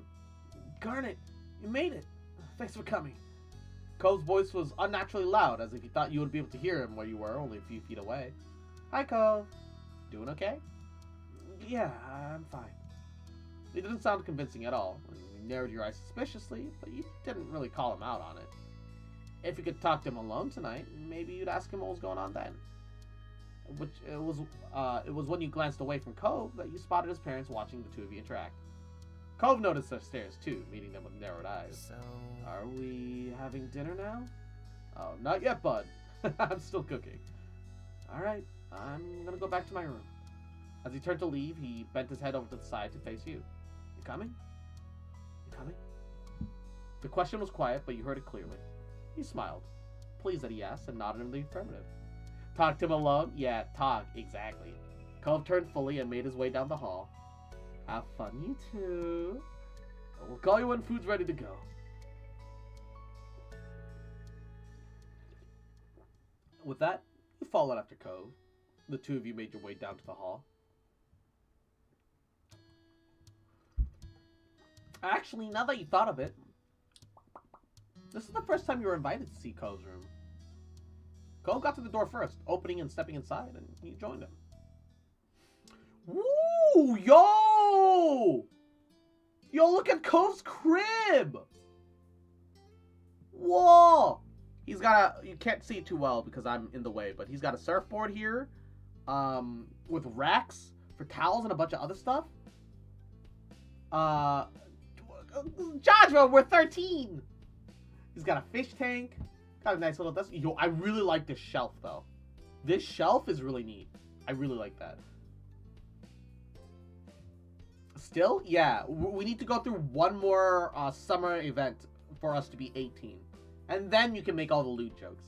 Speaker 1: Garnet, you made it. Thanks for coming. Cove's voice was unnaturally loud, as if he thought you would be able to hear him where you were, only a few feet away. Hi, Cove. Doing okay? Yeah, I'm fine. It didn't sound convincing at all. You narrowed your eyes suspiciously, but you didn't really call him out on it. If you could talk to him alone tonight, maybe you'd ask him what was going on then. It was when you glanced away from Cove that you spotted his parents watching the two of you interact. Cove noticed their stares too, meeting them with narrowed eyes.
Speaker 5: So...
Speaker 1: Are we having dinner now? Oh, not yet, bud. I'm still cooking. Alright, I'm gonna go back to my room. As he turned to leave, he bent his head over to the side to face you. You coming? You coming? The question was quiet, but you heard it clearly. He smiled, pleased that he asked, and nodded in the affirmative. Talk to him alone? Yeah, talk, exactly. Cove turned fully and made his way down the hall. Have fun, you two. We'll call you when food's ready to go. With that, you followed after Cove. The two of you made your way down to the hall. Actually, now that you thought of it, this is the first time you were invited to see Cove's room. Cove got to the door first, opening and stepping inside, and you joined him. Woo! Yo! Yo, look at Cove's crib! Whoa! He's got a... You can't see it too well because I'm in the way, but he's got a surfboard here, with racks for towels and a bunch of other stuff. Joshua, we're 13! He's got a fish tank. Got a nice little desk. Yo, I really like this shelf, though. This shelf is really neat. I really like that. Still? Yeah. We need to go through one more summer event for us to be 18. And then you can make all the lewd jokes.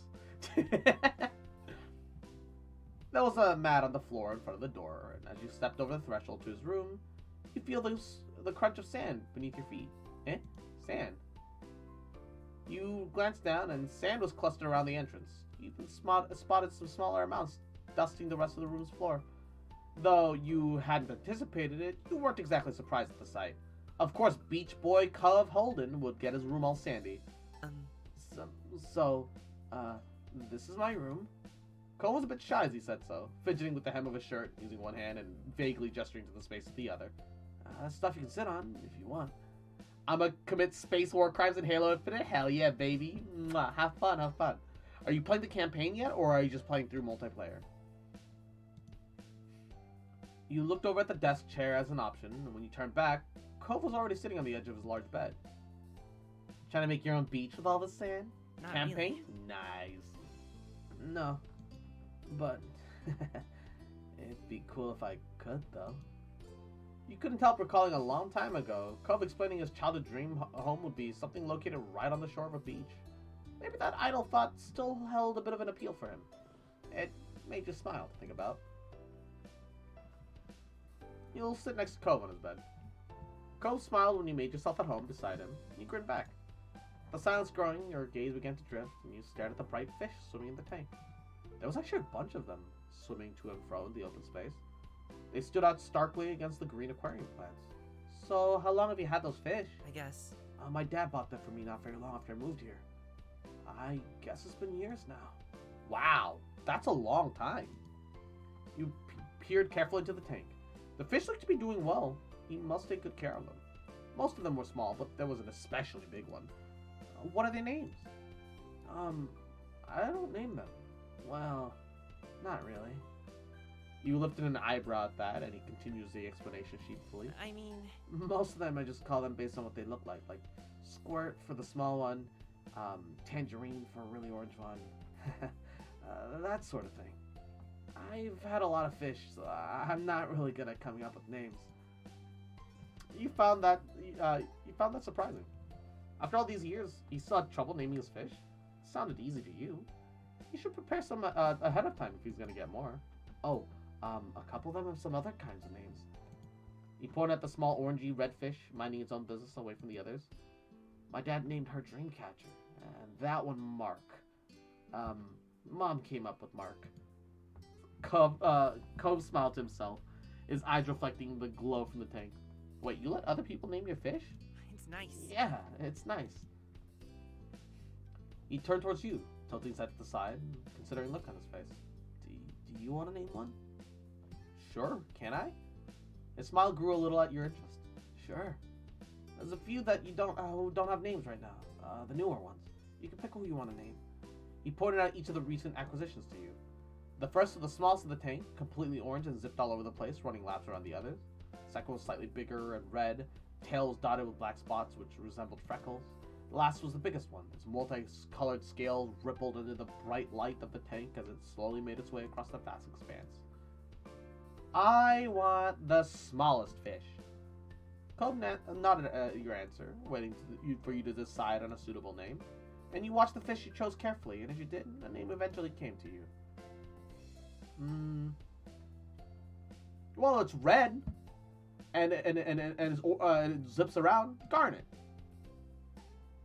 Speaker 1: There was a mat on the floor in front of the door, and as you stepped over the threshold to his room, you feel the crunch of sand beneath your feet. Eh? Sand. You glanced down, and sand was clustered around the entrance. You even spotted some smaller amounts dusting the rest of the room's floor. Though you hadn't anticipated it, you weren't exactly surprised at the sight. Of course, Beach Boy Cove Holden would get his room all sandy. This is my room. Cole was a bit shy as he said so, fidgeting with the hem of his shirt, using one hand and vaguely gesturing to the space with the other. Stuff you can sit on, if you want. I'ma commit space war crimes in Halo Infinite? Hell yeah, baby. Mwah. Have fun, have fun. Are you playing the campaign yet, or are you just playing through multiplayer? You looked over at the desk chair as an option, and when you turned back, Cove was already sitting on the edge of his large bed. Trying to make your own beach with all the sand?
Speaker 5: Not
Speaker 1: Campaign?
Speaker 5: really.
Speaker 1: Nice. No. But it'd be cool if I could, though. You couldn't help recalling a long time ago, Cove explaining his childhood dream home would be something located right on the shore of a beach. Maybe that idle thought still held a bit of an appeal for him. It made you smile to think about. You'll sit next to Cove on his bed. Cove smiled when you made yourself at home beside him, and you grinned back. The silence growing, your gaze began to drift, and you stared at the bright fish swimming in the tank. There was actually a bunch of them, swimming to and fro in the open space. They stood out starkly against the green aquarium plants. So, how long have you had those fish?
Speaker 5: I guess.
Speaker 1: My dad bought them for me not very long after I moved here. I guess it's been years now. Wow, that's a long time. You peered carefully into the tank. The fish looked to be doing well. He must take good care of them. Most of them were small, but there was an especially big one. What are their names? I don't name them. Well, not really. You lifted an eyebrow at that, and he continues the explanation sheepfully.
Speaker 5: I mean,
Speaker 1: Most of them I just call them based on what they look like. Like Squirt for the small one, Tangerine for a really orange one. That sort of thing. I've had a lot of fish, so I'm not really good at coming up with names. You found that surprising. After all these years, you still had trouble naming his fish? It sounded easy to you. You should prepare some ahead of time if he's gonna get more. Oh, a couple of them have some other kinds of names. He pointed at the small orangey red fish, minding its own business away from the others. My dad named her Dreamcatcher, and that one Mark. Mom came up with Mark. Cove smiled to himself, his eyes reflecting the glow from the tank. Wait, you let other people name your fish?
Speaker 5: it's nice.
Speaker 1: Yeah, it's nice. He turned towards you, tilting his head to the side, considering look on his face. Do you want to name one? Sure, can I? His smile grew a little at your interest. Sure. There's a few that you who don't have names right now. The newer ones. You can pick who you want to name. He pointed out each of the recent acquisitions to you. The first was the smallest of the tank, completely orange and zipped all over the place, running laps around the others. The second was slightly bigger and red. Tail was dotted with black spots which resembled freckles. The last was the biggest one. Its multicolored scales rippled under the bright light of the tank as it slowly made its way across the vast expanse. I want the smallest fish. Cove nodded at your answer, waiting for you to decide on a suitable name. And you watched the fish you chose carefully, and as you did, a name eventually came to you. Well, it's red, and it zips around. Garnet.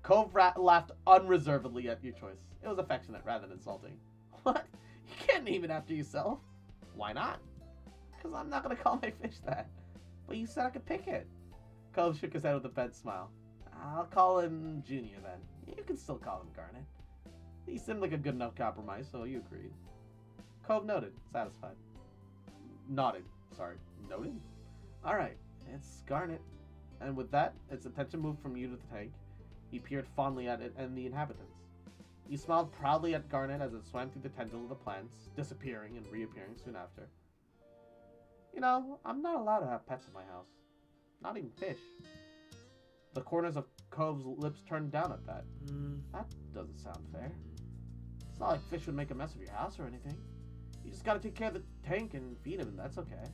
Speaker 1: Cove laughed unreservedly at your choice. It was affectionate rather than insulting. What? You can't name it after yourself. Why not? Because I'm not going to call my fish that. But you said I could pick it. Cove shook his head with a bent smile. I'll call him Junior then. You can still call him Garnet. He seemed like a good enough compromise, so you agreed. Cove noted, satisfied. Nodded. Noted? Alright, it's Garnet. And with that, its attention moved from you to the tank. He peered fondly at it and the inhabitants. He smiled proudly at Garnet as it swam through the tendril of the plants, disappearing and reappearing soon after. You know, I'm not allowed to have pets in my house. Not even fish. The corners of Cove's lips turned down at that. That doesn't sound fair. It's not like fish would make a mess of your house or anything. You just gotta take care of the tank and feed him, and that's okay.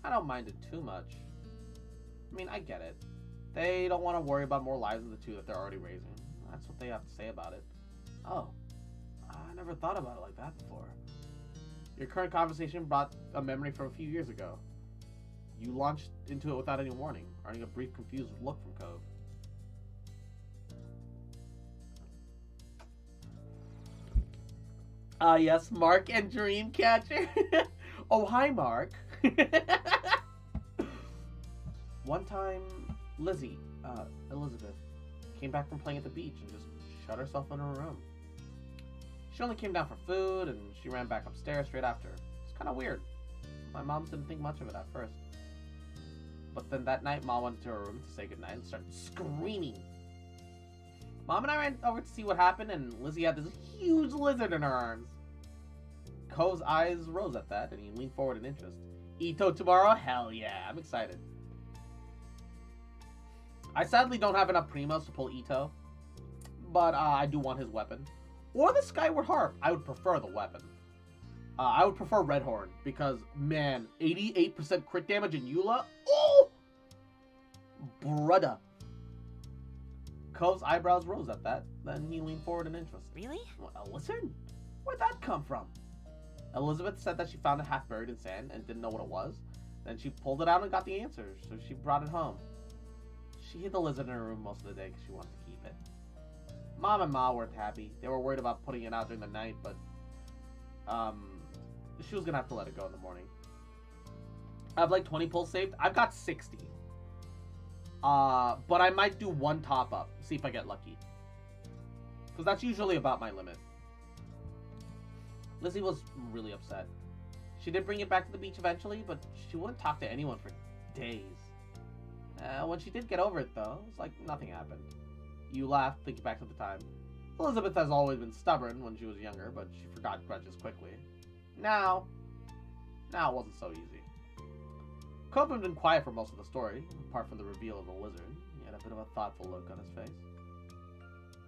Speaker 1: I don't mind it too much. I mean, I get it. They don't want to worry about more lives than the two that they're already raising. That's what they have to say about it. Oh, I never thought about it like that before. Your current conversation brought a memory from a few years ago. You launched into it without any warning, earning a brief, confused look from Cove. Ah, yes, Mark and Dreamcatcher. Oh, hi, Mark. One time, Elizabeth, came back from playing at the beach and just shut herself in her room. She only came down for food, and she ran back upstairs straight after. It's kind of weird. My mom didn't think much of it at first. But then that night, Mom went into her room to say goodnight and started screaming. Mom and I ran over to see what happened, and Lizzie had this huge lizard in her arms. Cove's eyes rose at that, and he leaned forward in interest. Ito tomorrow? Hell yeah, I'm excited. I sadly don't have enough primos to pull Ito, but I do want his weapon. Or the Skyward Harp. I would prefer the weapon. I would prefer Redhorn, because, man, 88% crit damage in Eula? Oh! Brudda. Cove's eyebrows rose at that, then he leaned forward in interest.
Speaker 5: Really?
Speaker 1: A lizard? Where'd that come from? Elizabeth said that she found it half buried in sand and didn't know what it was. Then she pulled it out and got the answer, so she brought it home. She hid the lizard in her room most of the day because she wanted to keep it. Mom and Ma weren't happy. They were worried about putting it out during the night, but she was gonna have to let it go in the morning. I have like 20 pulls saved. I've got 60. But I might do one top up, see if I get lucky. Because that's usually about my limit. Lizzie was really upset. She did bring it back to the beach eventually, but she wouldn't talk to anyone for days. When she did get over it, though, it's like nothing happened. You laughed, thinking back to the time. Elizabeth has always been stubborn when she was younger, but she forgot grudges quickly. Now it wasn't so easy. Cove had been quiet for most of the story, apart from the reveal of the lizard. He had a bit of a thoughtful look on his face.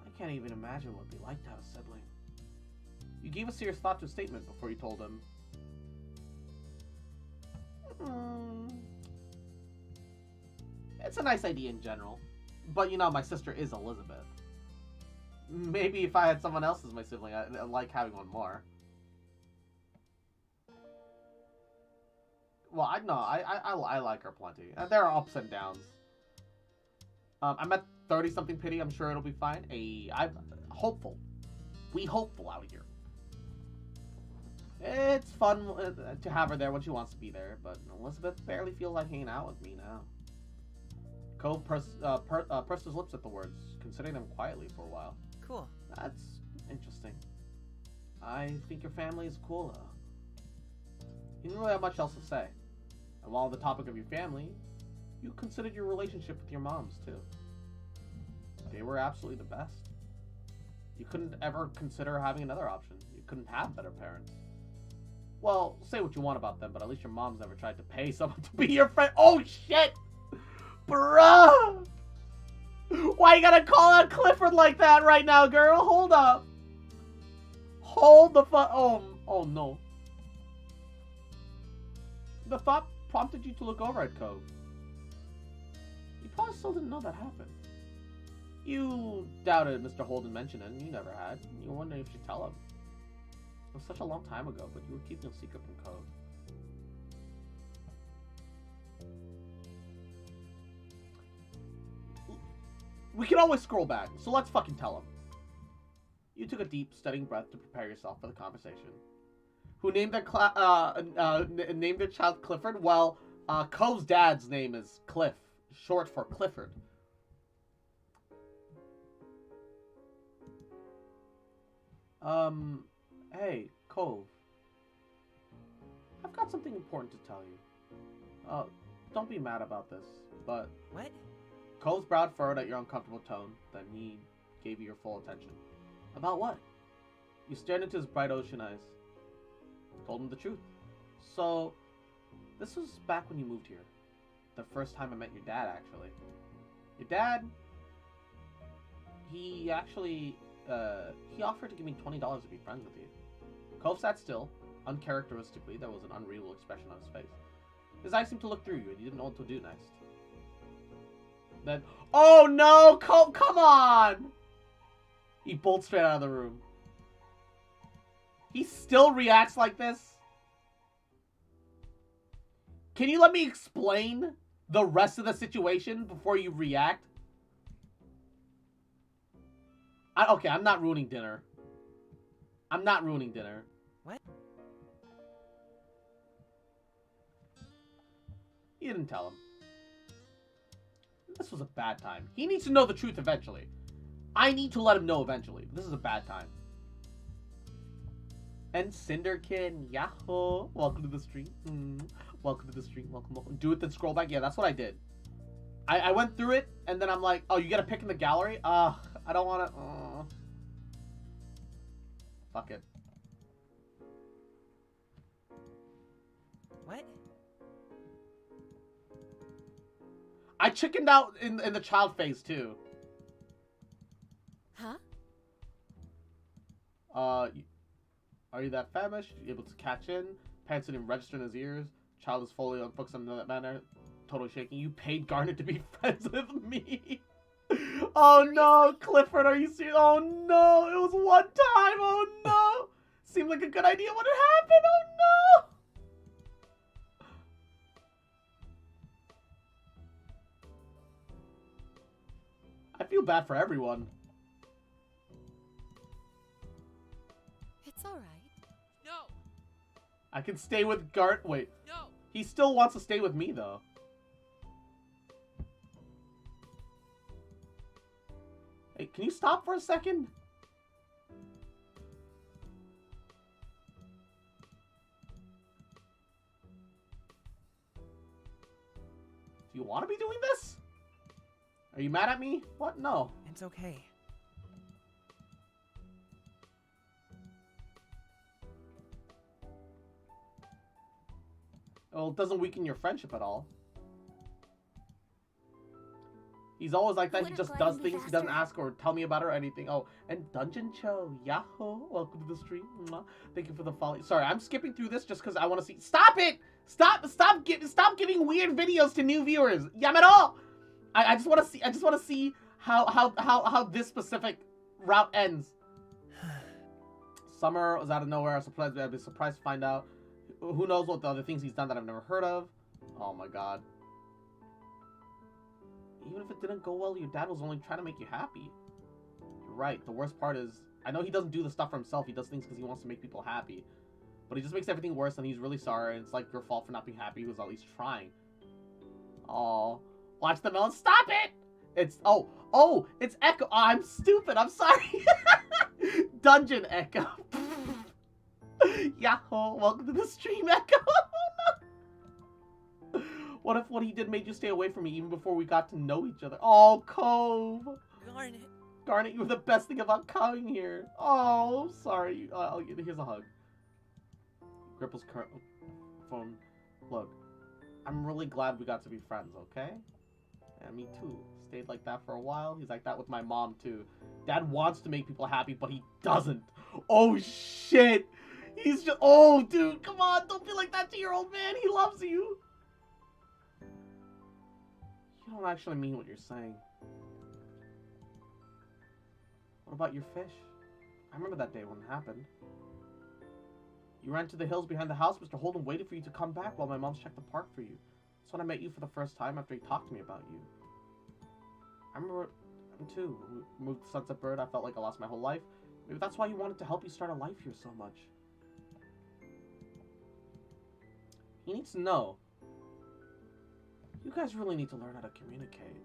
Speaker 1: I can't even imagine what it'd be like to have a sibling. You gave a serious thought to a statement before you told him. It's a nice idea in general. But you know, my sister is Elizabeth. Maybe if I had someone else as my sibling, I'd like having one more. Well, I like her plenty. There are ups and downs. I'm at 30-something pity. I'm sure it'll be fine. I'm hopeful. We hopeful out here. It's fun to have her there when she wants to be there, but Elizabeth barely feels like hanging out with me now. Cove pursed his lips at the words, considering them quietly for a while.
Speaker 5: Cool.
Speaker 1: That's interesting. I think your family is cool, though. You didn't really have much else to say. And while on the topic of your family, you considered your relationship with your moms, too. They were absolutely the best. You couldn't ever consider having another option. You couldn't have better parents. Well, say what you want about them, but at least your mom's never tried to pay someone to be your friend. Oh, shit! Bruh! Why you gotta call out Clifford like that right now, girl? Hold up. Hold the fuck. Oh no. The thought prompted you to look over at Cove. You probably still didn't know that happened. You doubted Mr. Holden mentioned it, and you never had. You were wondering if you'd tell him. It was such a long time ago, but you were keeping a secret from Cove. We can always scroll back, so let's fucking tell him. You took a deep, steadying breath to prepare yourself for the conversation. Who named their named their child Clifford? Well, Cove's dad's name is Cliff, short for Clifford. Hey, Cove. I've got something important to tell you. Don't be mad about this, but...
Speaker 5: What?
Speaker 1: Cove's brow furrowed at your uncomfortable tone, then he gave you your full attention. About what? You stared into his bright ocean eyes. Told him the truth. So, this was back when you moved here. The first time I met your dad, actually. Your dad... He actually... he offered to give me $20 to be friends with you. Cove sat still. Uncharacteristically, there was an unreadable expression on his face. His eyes seemed to look through you, and you didn't know what to do next. Then, oh no, Cove, come on! He bolts straight out of the room. He still reacts like this? Can you let me explain the rest of the situation before you react? Okay, I'm not ruining dinner. I'm not ruining dinner.
Speaker 5: What?
Speaker 1: You didn't tell him. This was a bad time. He needs to know the truth eventually. I need to let him know eventually. This is a bad time. And Cinderkin, yahoo! Welcome to the stream. Welcome to the stream. Welcome. Do it, then scroll back. Yeah, that's what I did. I went through it, and then I'm like, oh, you gotta pick in the gallery? I don't wanna... Fuck it.
Speaker 5: What?
Speaker 1: I chickened out in the child phase, too.
Speaker 2: Huh?
Speaker 1: Are you that famished? You able to catch in? Pants didn't register in his ears. Child is fully unfocused in that manner. Totally shaking. You paid Garner to be friends with me. Oh no, Clifford, are you serious? Oh no, it was one time. Oh no. Seemed like a good idea when it happened. Oh no. I feel bad for everyone.
Speaker 2: It's alright.
Speaker 5: No!
Speaker 1: I can stay with Gart. Wait.
Speaker 5: No!
Speaker 1: He still wants to stay with me, though. Hey, can you stop for a second? Do you want to be doing this? Are you mad at me? What? No.
Speaker 5: It's okay.
Speaker 1: Well, it doesn't weaken your friendship at all. He's always like that. He
Speaker 2: Wouldn't
Speaker 1: just
Speaker 2: gliding
Speaker 1: does
Speaker 2: be
Speaker 1: things. He doesn't
Speaker 2: faster?
Speaker 1: ask or tell me about it or anything. Oh, and Dungeon Cho, Yahoo! Welcome to the stream. Mwah. Thank you for the follow. Sorry, I'm skipping through this just because I want to see. Stop it! Stop giving weird videos to new viewers. Yamero! I just want to see. I just want to see how this specific route ends. Summer was out of nowhere. I'd be surprised to find out. Who knows what the other things he's done that I've never heard of. Oh my god. Even if it didn't go well, your dad was only trying to make you happy. You're right. The worst part is, I know he doesn't do the stuff for himself. He does things because he wants to make people happy. But he just makes everything worse, and he's really sorry. And it's like your fault for not being happy. He was at least trying. Oh, watch the melon. Stop it! It's it's Echo. Oh, I'm stupid. I'm sorry. Dungeon Echo. Yahoo! Welcome to the stream, Echo. What if what he did made you stay away from me even before we got to know each other? Oh, Cove.
Speaker 5: Garnet.
Speaker 1: Garnet, you were the best thing about coming here. Oh, sorry. Here's a hug. Gripple's current phone. Look, I'm really glad we got to be friends, okay? And me too. Stayed like that for a while. He's like that with my mom too. Dad wants to make people happy, but he doesn't. Oh, shit. He's just... Oh, dude, come on. Don't be like that to your old man. He loves you. You don't actually mean what you're saying. What about your fish? I remember that day when it happened. You ran to the hills behind the house. Mr. Holden waited for you to come back while my mom's checked the park for you. That's when I met you for the first time after he talked to me about you. I remember him too. When we moved to Sunset Bird, I felt like I lost my whole life. Maybe that's why he wanted to help you start a life here so much. He needs to know. You guys really need to learn how to communicate.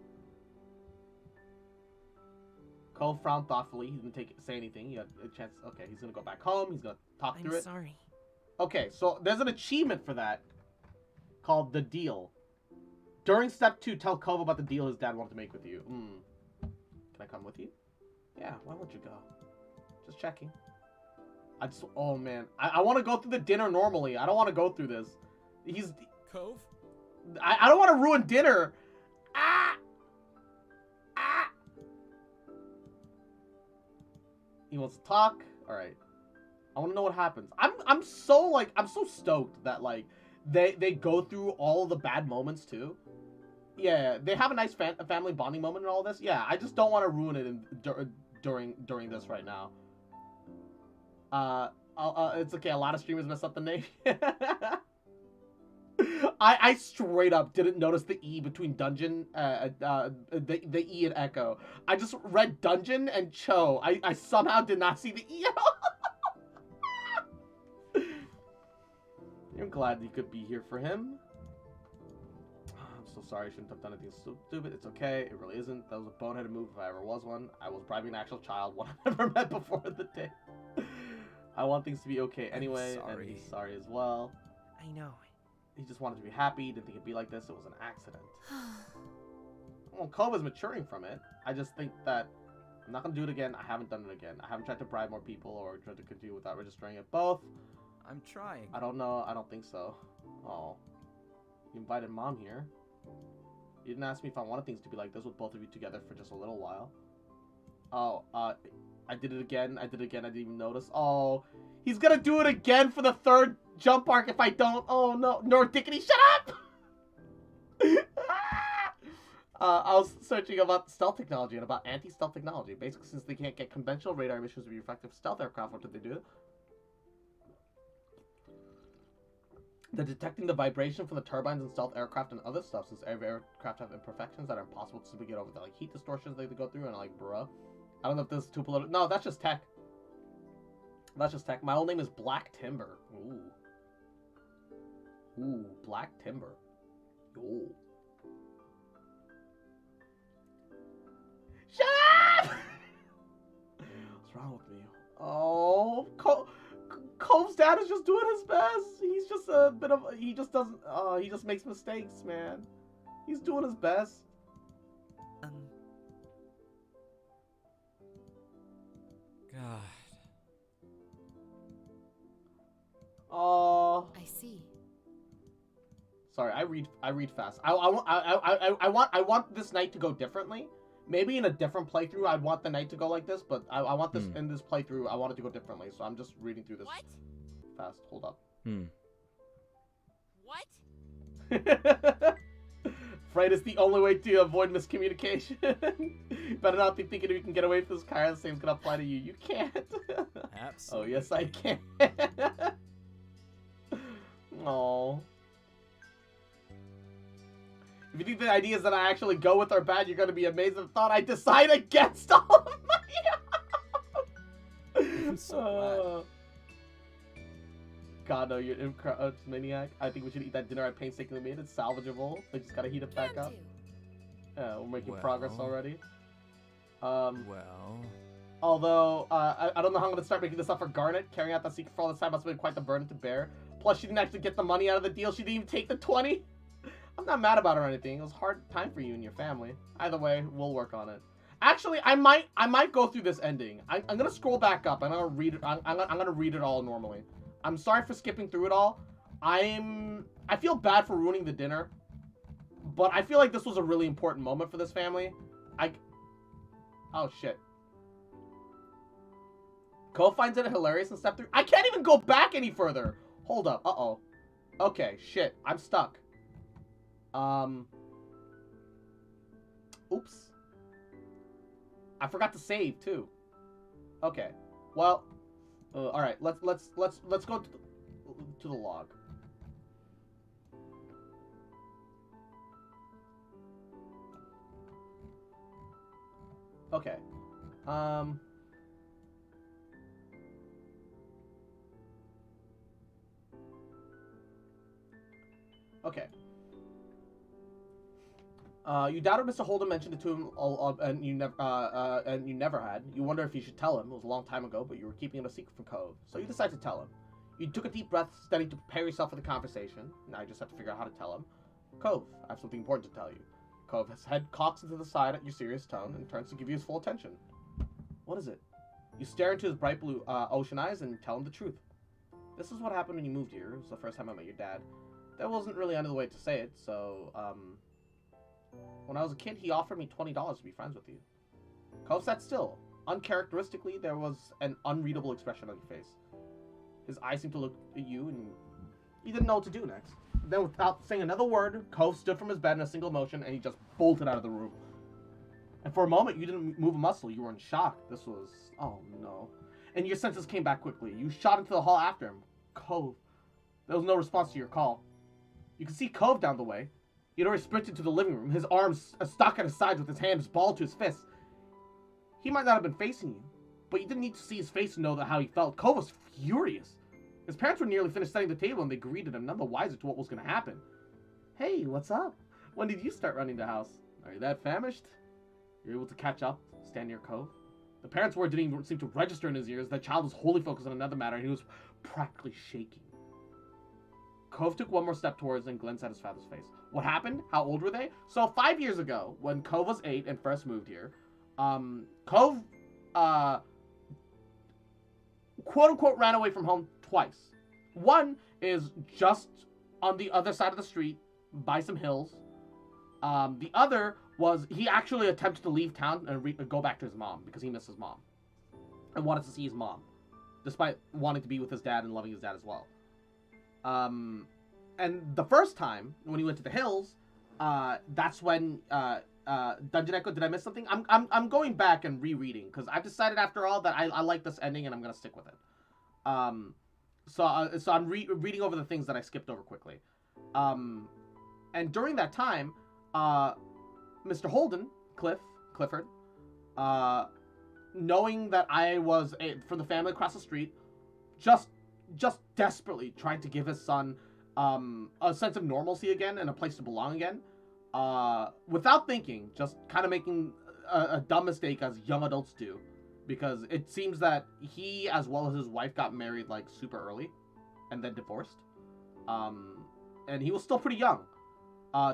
Speaker 1: Cole frowned thoughtfully. He didn't say anything. He had a chance. Okay, he's gonna go back home. He's gonna talk through
Speaker 5: I'm
Speaker 1: it.
Speaker 5: sorry.
Speaker 1: Okay, so there's an achievement for that called The Deal. During step 2, tell Cove about the deal his dad wanted to make with you. Can I come with you? Yeah, why won't you go? Just checking. Oh man. I want to go through the dinner normally. I don't want to go through this.
Speaker 3: Cove?
Speaker 1: I don't want to ruin dinner. Ah! Ah! He wants to talk. All right. I want to know what happens. I'm so stoked that like they go through all the bad moments too. Yeah, they have a nice family bonding moment and all this. Yeah, I just don't want to ruin it during this right now. It's okay. A lot of streamers mess up the name. I straight up didn't notice the E between Dungeon, the E and Echo. I just read Dungeon and Cho. I somehow did not see the E at all. I'm glad you could be here for him. I'm so sorry. I shouldn't have done anything stupid. It's okay. It really isn't. That was a boneheaded move if I ever was one. I was bribing an actual child, one I've never met before the day. I want things to be okay anyway, and he's sorry as well.
Speaker 5: I know.
Speaker 1: He just wanted to be happy. Didn't think it'd be like this. It was an accident. Well, Cove is maturing from it. I just think that I'm not going to do it again. I haven't done it again. I haven't tried to bribe more people or tried to continue without registering it. Both.
Speaker 3: I'm trying.
Speaker 1: I don't know. I don't think so. Oh. You invited Mom here. You didn't ask me if I wanted things to be like this with both of you together for just a little while. Oh, I did it again. I didn't even notice. Oh, he's gonna do it again for the third jump arc if I don't. Oh, no. Nordickity, shut up! I was searching about stealth technology and about anti-stealth technology. Basically, since they can't get conventional radar emissions with effective stealth aircraft, what did they do? They're detecting the vibration from the turbines and stealth aircraft and other stuff, since every aircraft have imperfections that are impossible to simply get over. They're like heat distortions they go through, and I'm like, bruh. I don't know if this is too political. No, that's just tech. That's just tech. My old name is Black Timber. Ooh. Ooh, Black Timber. Ooh. Shut up! What's wrong with me? Oh, Cove's dad is just doing his best. He's just a bit of... He just doesn't... he just makes mistakes, man. He's doing his best.
Speaker 3: God.
Speaker 1: Oh.
Speaker 2: I see.
Speaker 1: Sorry, I read fast. I want this night to go differently. Maybe in a different playthrough, I'd want the night to go like this, but I want this in this playthrough. I want it to go differently, so I'm just reading through this
Speaker 4: What?
Speaker 1: fast. Hold up.
Speaker 4: What?
Speaker 1: Afraid is the only way to avoid miscommunication. Better not be thinking we can get away from this car. The same's gonna apply to you. You can't.
Speaker 3: Absolutely.
Speaker 1: Oh, yes, I can. Aww. If you think the ideas that I actually go with are bad, you're gonna be amazed at the thought I decide against all of my...
Speaker 3: I'm so
Speaker 1: God, no, you're an maniac. I think we should eat that dinner I painstakingly made. It's salvageable. We just gotta heat it back
Speaker 2: Can
Speaker 1: up.
Speaker 2: do.
Speaker 1: Yeah, we're making progress
Speaker 3: Well.
Speaker 1: already.
Speaker 3: Well,
Speaker 1: Although, I don't know how I'm gonna start making this up for Garnet. Carrying out that secret for all this time must have been quite the burden to bear. Plus, she didn't actually get the money out of the deal. She didn't even take the 20. I'm not mad about it or anything. It was a hard time for you and your family. Either way, we'll work on it. Actually, I might go through this ending. I'm gonna scroll back up. I'm gonna read it. I'm gonna read it all normally. I'm sorry for skipping through it all. I feel bad for ruining the dinner, but I feel like this was a really important moment for this family. Oh shit. Cole finds it hilarious in step 3. I can't even go back any further. Hold up. Uh-oh. Okay, shit. I'm stuck. Oops. I forgot to save too. Okay. Well, all right. Let's go to the log. Okay. Okay. You doubted Mr. Holden mentioned it to him, and you never had. You wonder if you should tell him. It was a long time ago, but you were keeping it a secret from Cove. So you decided to tell him. You took a deep breath, studying to prepare yourself for the conversation. Now you just have to figure out how to tell him. Cove, I have something important to tell you. Cove, his head cocks into the side at your serious tone and turns to give you his full attention. What is it? You stare into his bright blue ocean eyes and tell him the truth. This is what happened when you moved here. It was the first time I met your dad. There wasn't really any other way to say it, so, when I was a kid, he offered me $20 to be friends with you. Cove sat still. Uncharacteristically, there was an unreadable expression on your face. His eyes seemed to look at you, and he didn't know what to do next. Then, without saying another word, Cove stood from his bed in a single motion, and he just bolted out of the room. And for a moment, you didn't move a muscle. You were in shock. This was... oh, no. And your senses came back quickly. You shot into the hall after him. Cove. There was no response to your call. You could see Cove down the way. He'd already sprinted to the living room, his arms stuck at his sides with his hands balled to his fists. He might not have been facing you, but you didn't need to see his face to know how he felt. Cove was furious. His parents were nearly finished setting the table, and they greeted him, none the wiser to what was going to happen. Hey, what's up? When did you start running the house? Are you that famished? You're able to catch up, stand near Cove. The parents' word didn't even seem to register in his ears. The child was wholly focused on another matter, and he was practically shaking. Cove took one more step towards and glanced at his father's face. What happened? How old were they? So 5 years ago, when Cove was 8 and first moved here, Cove, quote-unquote, ran away from home twice. One is just on the other side of the street by some hills. The other was he actually attempted to leave town and go back to his mom because he missed his mom and wanted to see his mom, despite wanting to be with his dad and loving his dad as well. And the first time when he went to the hills, that's when Dungeon Echo. Did I miss something? I'm going back and rereading because I've decided after all that I like this ending and I'm gonna stick with it. So I'm reading over the things that I skipped over quickly. And during that time, Mr. Holden, Clifford, knowing that I was from the family across the street, just desperately trying to give his son a sense of normalcy again and a place to belong again, without thinking, just kind of making a dumb mistake as young adults do, because it seems that he, as well as his wife, got married like super early and then divorced, and he was still pretty young.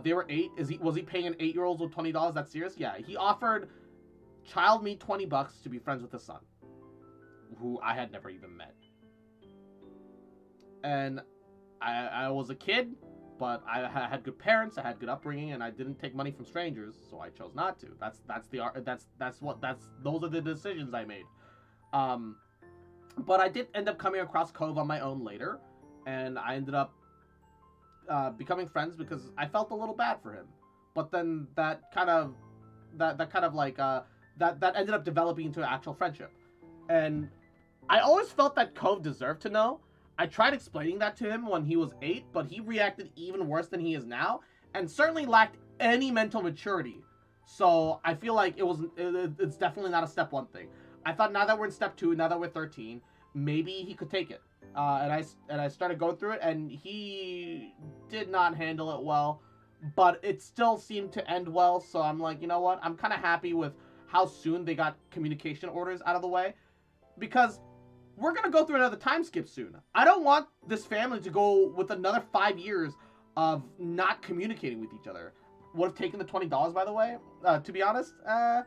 Speaker 1: They were 8. Was he paying an 8-year-old with $20? That's serious? Yeah, he offered child me $20 to be friends with his son, who I had never even met. And I was a kid, but I had good parents, I had good upbringing, and I didn't take money from strangers, so I chose not to. Those are the decisions I made. But I did end up coming across Cove on my own later, and I ended up becoming friends because I felt a little bad for him. But then that ended up developing into an actual friendship. And I always felt that Cove deserved to know. I tried explaining that to him when he was 8, but he reacted even worse than he is now, and certainly lacked any mental maturity. So I feel like it's definitely not a step 1 thing. I thought now that we're in step 2, now that we're 13, maybe he could take it. And I started going through it, and he did not handle it well, but it still seemed to end well. So I'm like, you know what? I'm kind of happy with how soon they got communication orders out of the way, because we're going to go through another time skip soon. I don't want this family to go with another 5 years of not communicating with each other. Would have taken the $20, by the way, to be honest. I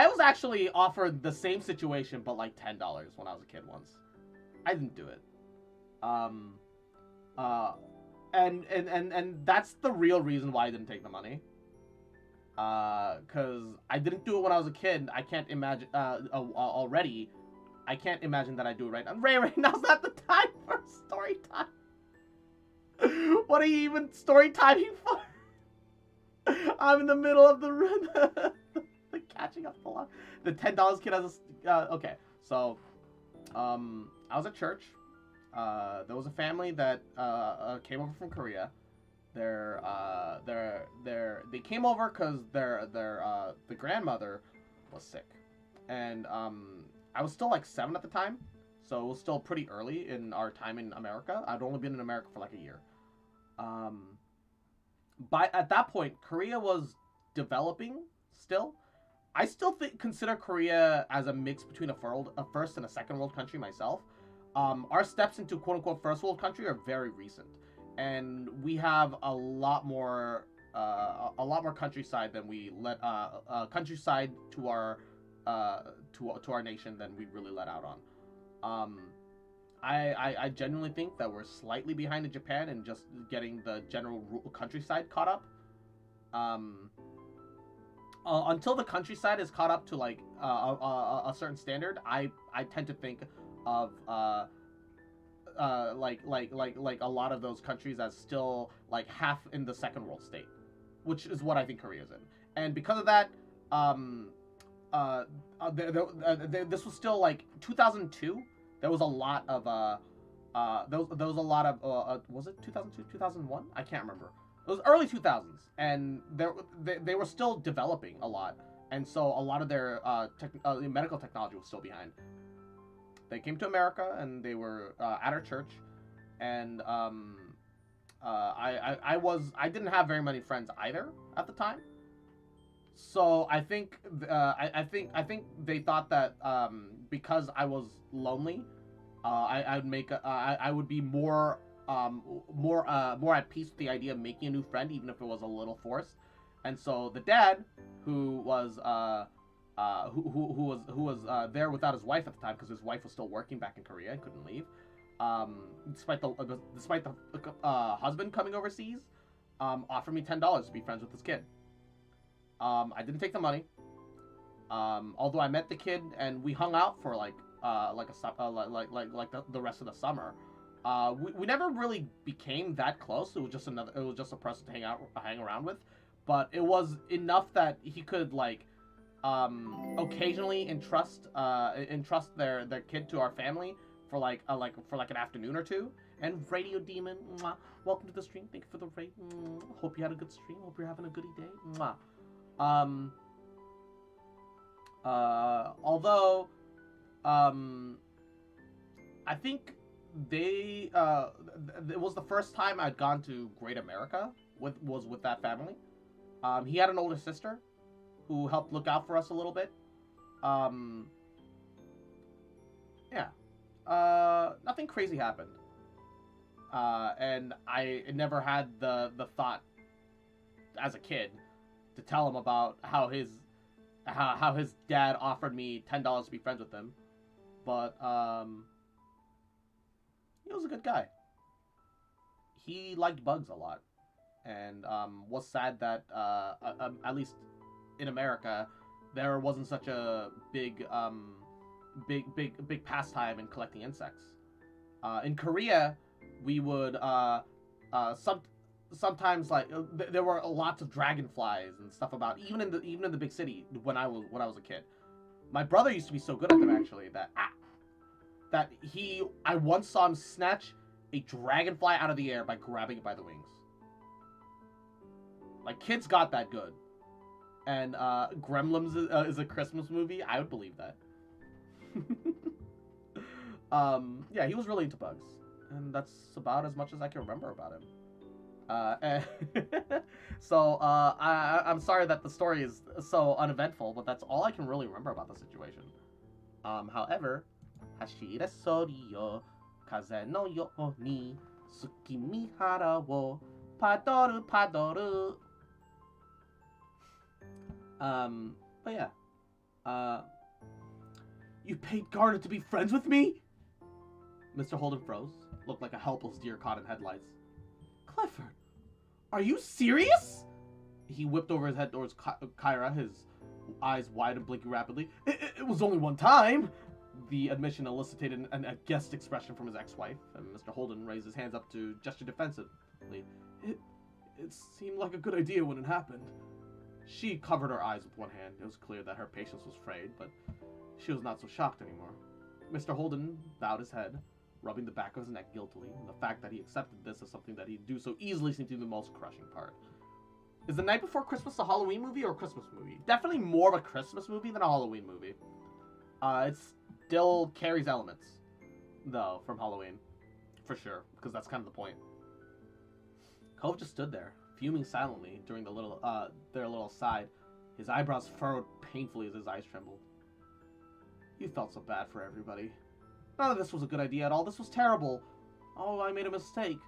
Speaker 1: was actually offered the same situation, but like $10 when I was a kid once. I didn't do it. And that's the real reason why I didn't take the money. Because I didn't do it when I was a kid. I can't imagine, already, I can't imagine that I do it right now. Ray, now's not the time for story time. What are you even story timing for? I'm in the middle of the catching up a lot. The $10 kid has a, okay. So, I was at church. There was a family that, came over from Korea. They came over because the grandmother was sick, and I was still like 7 at the time, so it was still pretty early in our time in America. I'd only been in America for like a year. But at that point, Korea was developing still. I still consider Korea as a mix between a first and a second world country myself. Our steps into quote unquote first world country are very recent. And we have a lot more countryside than we let countryside to our nation than we really let out on. I genuinely think that we're slightly behind in Japan and just getting the general countryside caught up. Until the countryside is caught up to like a certain standard, I tend to think of like a lot of those countries as still like half in the second world state, which is what I think Korea's in. And because of that, this was still like 2002. There was a lot of there was a lot of was it 2002, 2001? I can't remember. It was early 2000s, and they were still developing a lot, and so a lot of their medical technology was still behind. They came to America, and they were at our church, and I didn't have very many friends either at the time. So I think I think they thought that because I was lonely, I would be more at peace with the idea of making a new friend, even if it was a little forced. And so the dad, who was there without his wife at the time, because his wife was still working back in Korea and couldn't leave, despite the husband coming overseas, offered me $10 to be friends with this kid. I didn't take the money. Although I met the kid and we hung out for like the rest of the summer. We never really became that close. It was just a person to hang around with, but it was enough that he could like occasionally entrust their kid to our family for like an afternoon or two. And Radio Demon, mwah, welcome to the stream. Thank you for the raid. Hope you had a good stream. Hope you're having a goody day. Mwah. Although I think it was the first time I'd gone to Great America with that family. He had an older sister who helped look out for us a little bit. Nothing crazy happened. And I never had the thought as a kid to tell him about how his dad offered me $10 to be friends with him. But he was a good guy. he liked bugs a lot, and was sad that at least in America there wasn't such a big pastime in collecting insects. In Korea, we would sometimes like there were lots of dragonflies and stuff about even in the big city when I was a kid. My brother used to be so good at them actually that I once saw him snatch a dragonfly out of the air by grabbing it by the wings. Like, kids got that good. And Gremlins is a Christmas movie. I would believe that. Yeah, he was really into bugs, and that's about as much as I can remember about him. So I'm sorry that the story is so uneventful, but that's all I can really remember about the situation. However, Hashire sori yo kaze no yo ni tsukimihara wo padoru padoru. But yeah. You paid Garnet to be friends with me? Mr. Holden froze, looked like a helpless deer caught in headlights. Clifford, are you serious? He whipped over his head towards Kyra, his eyes wide and blinking rapidly. It was only one time. The admission elicited a guessed expression from his ex-wife, and Mr. Holden raised his hands up to gesture defensively. It seemed like a good idea when it happened. She covered her eyes with one hand. It was clear that her patience was frayed, but she was not so shocked anymore. Mr. Holden bowed his head, rubbing the back of his neck guiltily, and the fact that he accepted this as something that he'd do so easily seemed to be the most crushing part. Is The Night Before Christmas a Halloween movie or a Christmas movie? Definitely more of a Christmas movie than a Halloween movie. It still carries elements, though, from Halloween. For sure, because that's kind of the point. Cove just stood there, fuming silently during their little aside, his eyebrows furrowed painfully as his eyes trembled. You felt so bad for everybody. None of this was a good idea at all. This was terrible. Oh, I made a mistake.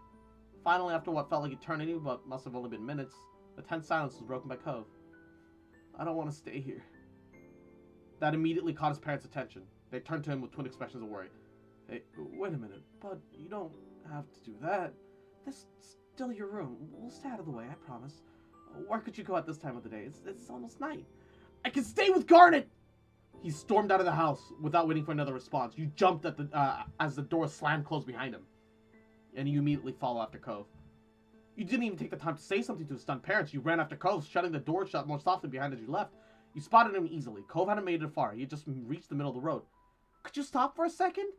Speaker 1: Finally, after what felt like eternity, but must have only been minutes, the tense silence was broken by Cove. I don't want to stay here. That immediately caught his parents' attention. They turned to him with twin expressions of worry. Hey, wait a minute, but you don't have to do that. This is still your room. We'll stay out of the way, I promise. Where could you go at this time of the day? It's almost night. I can stay with Garnet! He stormed out of the house without waiting for another response. You jumped at as the door slammed closed behind him, and you immediately follow after Cove. You didn't even take the time to say something to his stunned parents. You ran after Cove, shutting the door shut more softly behind as you left. You spotted him easily. Cove hadn't made it far. He had just reached the middle of the road. Could you stop for a second?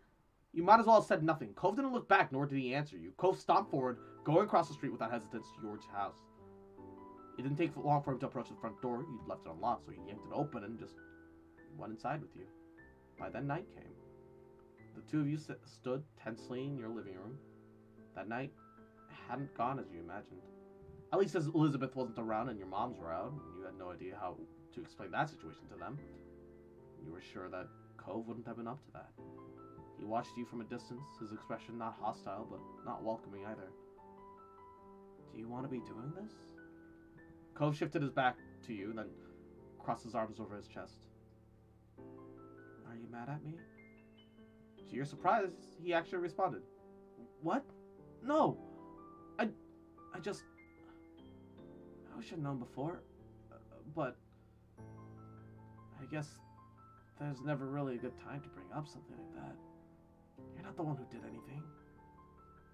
Speaker 1: You might as well have said nothing. Cove didn't look back, nor did he answer you. Cove stomped forward, going across the street without hesitance to your house. It didn't take long for him to approach the front door. You'd left it unlocked, so he yanked it open and just went inside with you. By then, night came. The two of you stood tensely in your living room. That night hadn't gone as you imagined. At least as Elizabeth wasn't around and your moms were out, and you had no idea how to explain that situation to them. You were sure that Cove wouldn't have been up to that. He watched you from a distance, his expression not hostile, but not welcoming either. Do you want to be doing this? Cove shifted his back to you, then crossed his arms over his chest. Are you mad at me? To your surprise, he actually responded. What? No! I wish I'd known before, but I guess there's never really a good time to bring up something like that. You're not the one who did anything.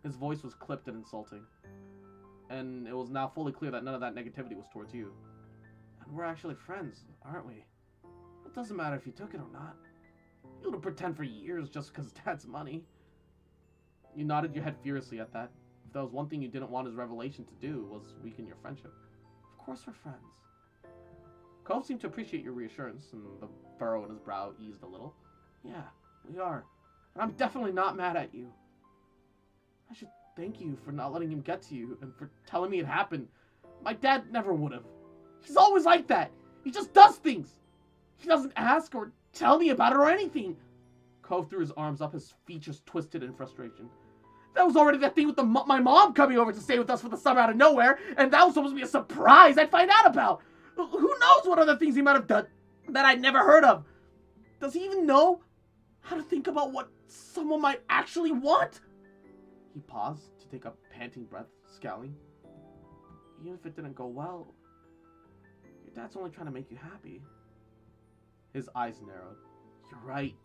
Speaker 1: His voice was clipped and insulting, and it was now fully clear that none of that negativity was towards you. And we're actually friends, aren't we? It doesn't matter if you took it or not. You would pretend for years just because Dad's money. You nodded your head furiously at that. If there was one thing you didn't want his revelation to do, was weaken your friendship. Of course we're friends. Cove seemed to appreciate your reassurance, and the furrow in his brow eased a little. Yeah, we are. And I'm definitely not mad at you. I should thank you for not letting him get to you, and for telling me it happened. My dad never would have. He's always like that. He just does things. He doesn't ask or tell me about it or anything. Cove threw his arms up, his features twisted in frustration. That was already that thing with my mom coming over to stay with us for the summer out of nowhere, and that was supposed to be a surprise I'd find out about. Who knows what other things he might have done that I'd never heard of? Does he even know how to think about what someone might actually want? He paused to take a panting breath, scowling. Even if it didn't go well, your dad's only trying to make you happy. His eyes narrowed. You're right.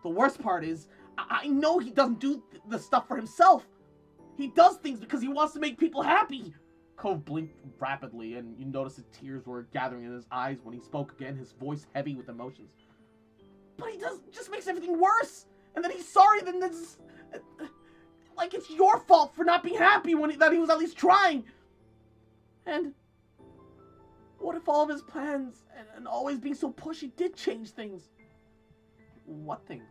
Speaker 1: The worst part is, I know he doesn't do the stuff for himself. He does things because he wants to make people happy. Cove blinked rapidly, and you noticed the tears were gathering in his eyes when he spoke again, his voice heavy with emotions. But he just makes everything worse. And then he's sorry, then this... Like it's your fault for not being happy that he was at least trying. And what if all of his plans and always being so pushy did change things? What things?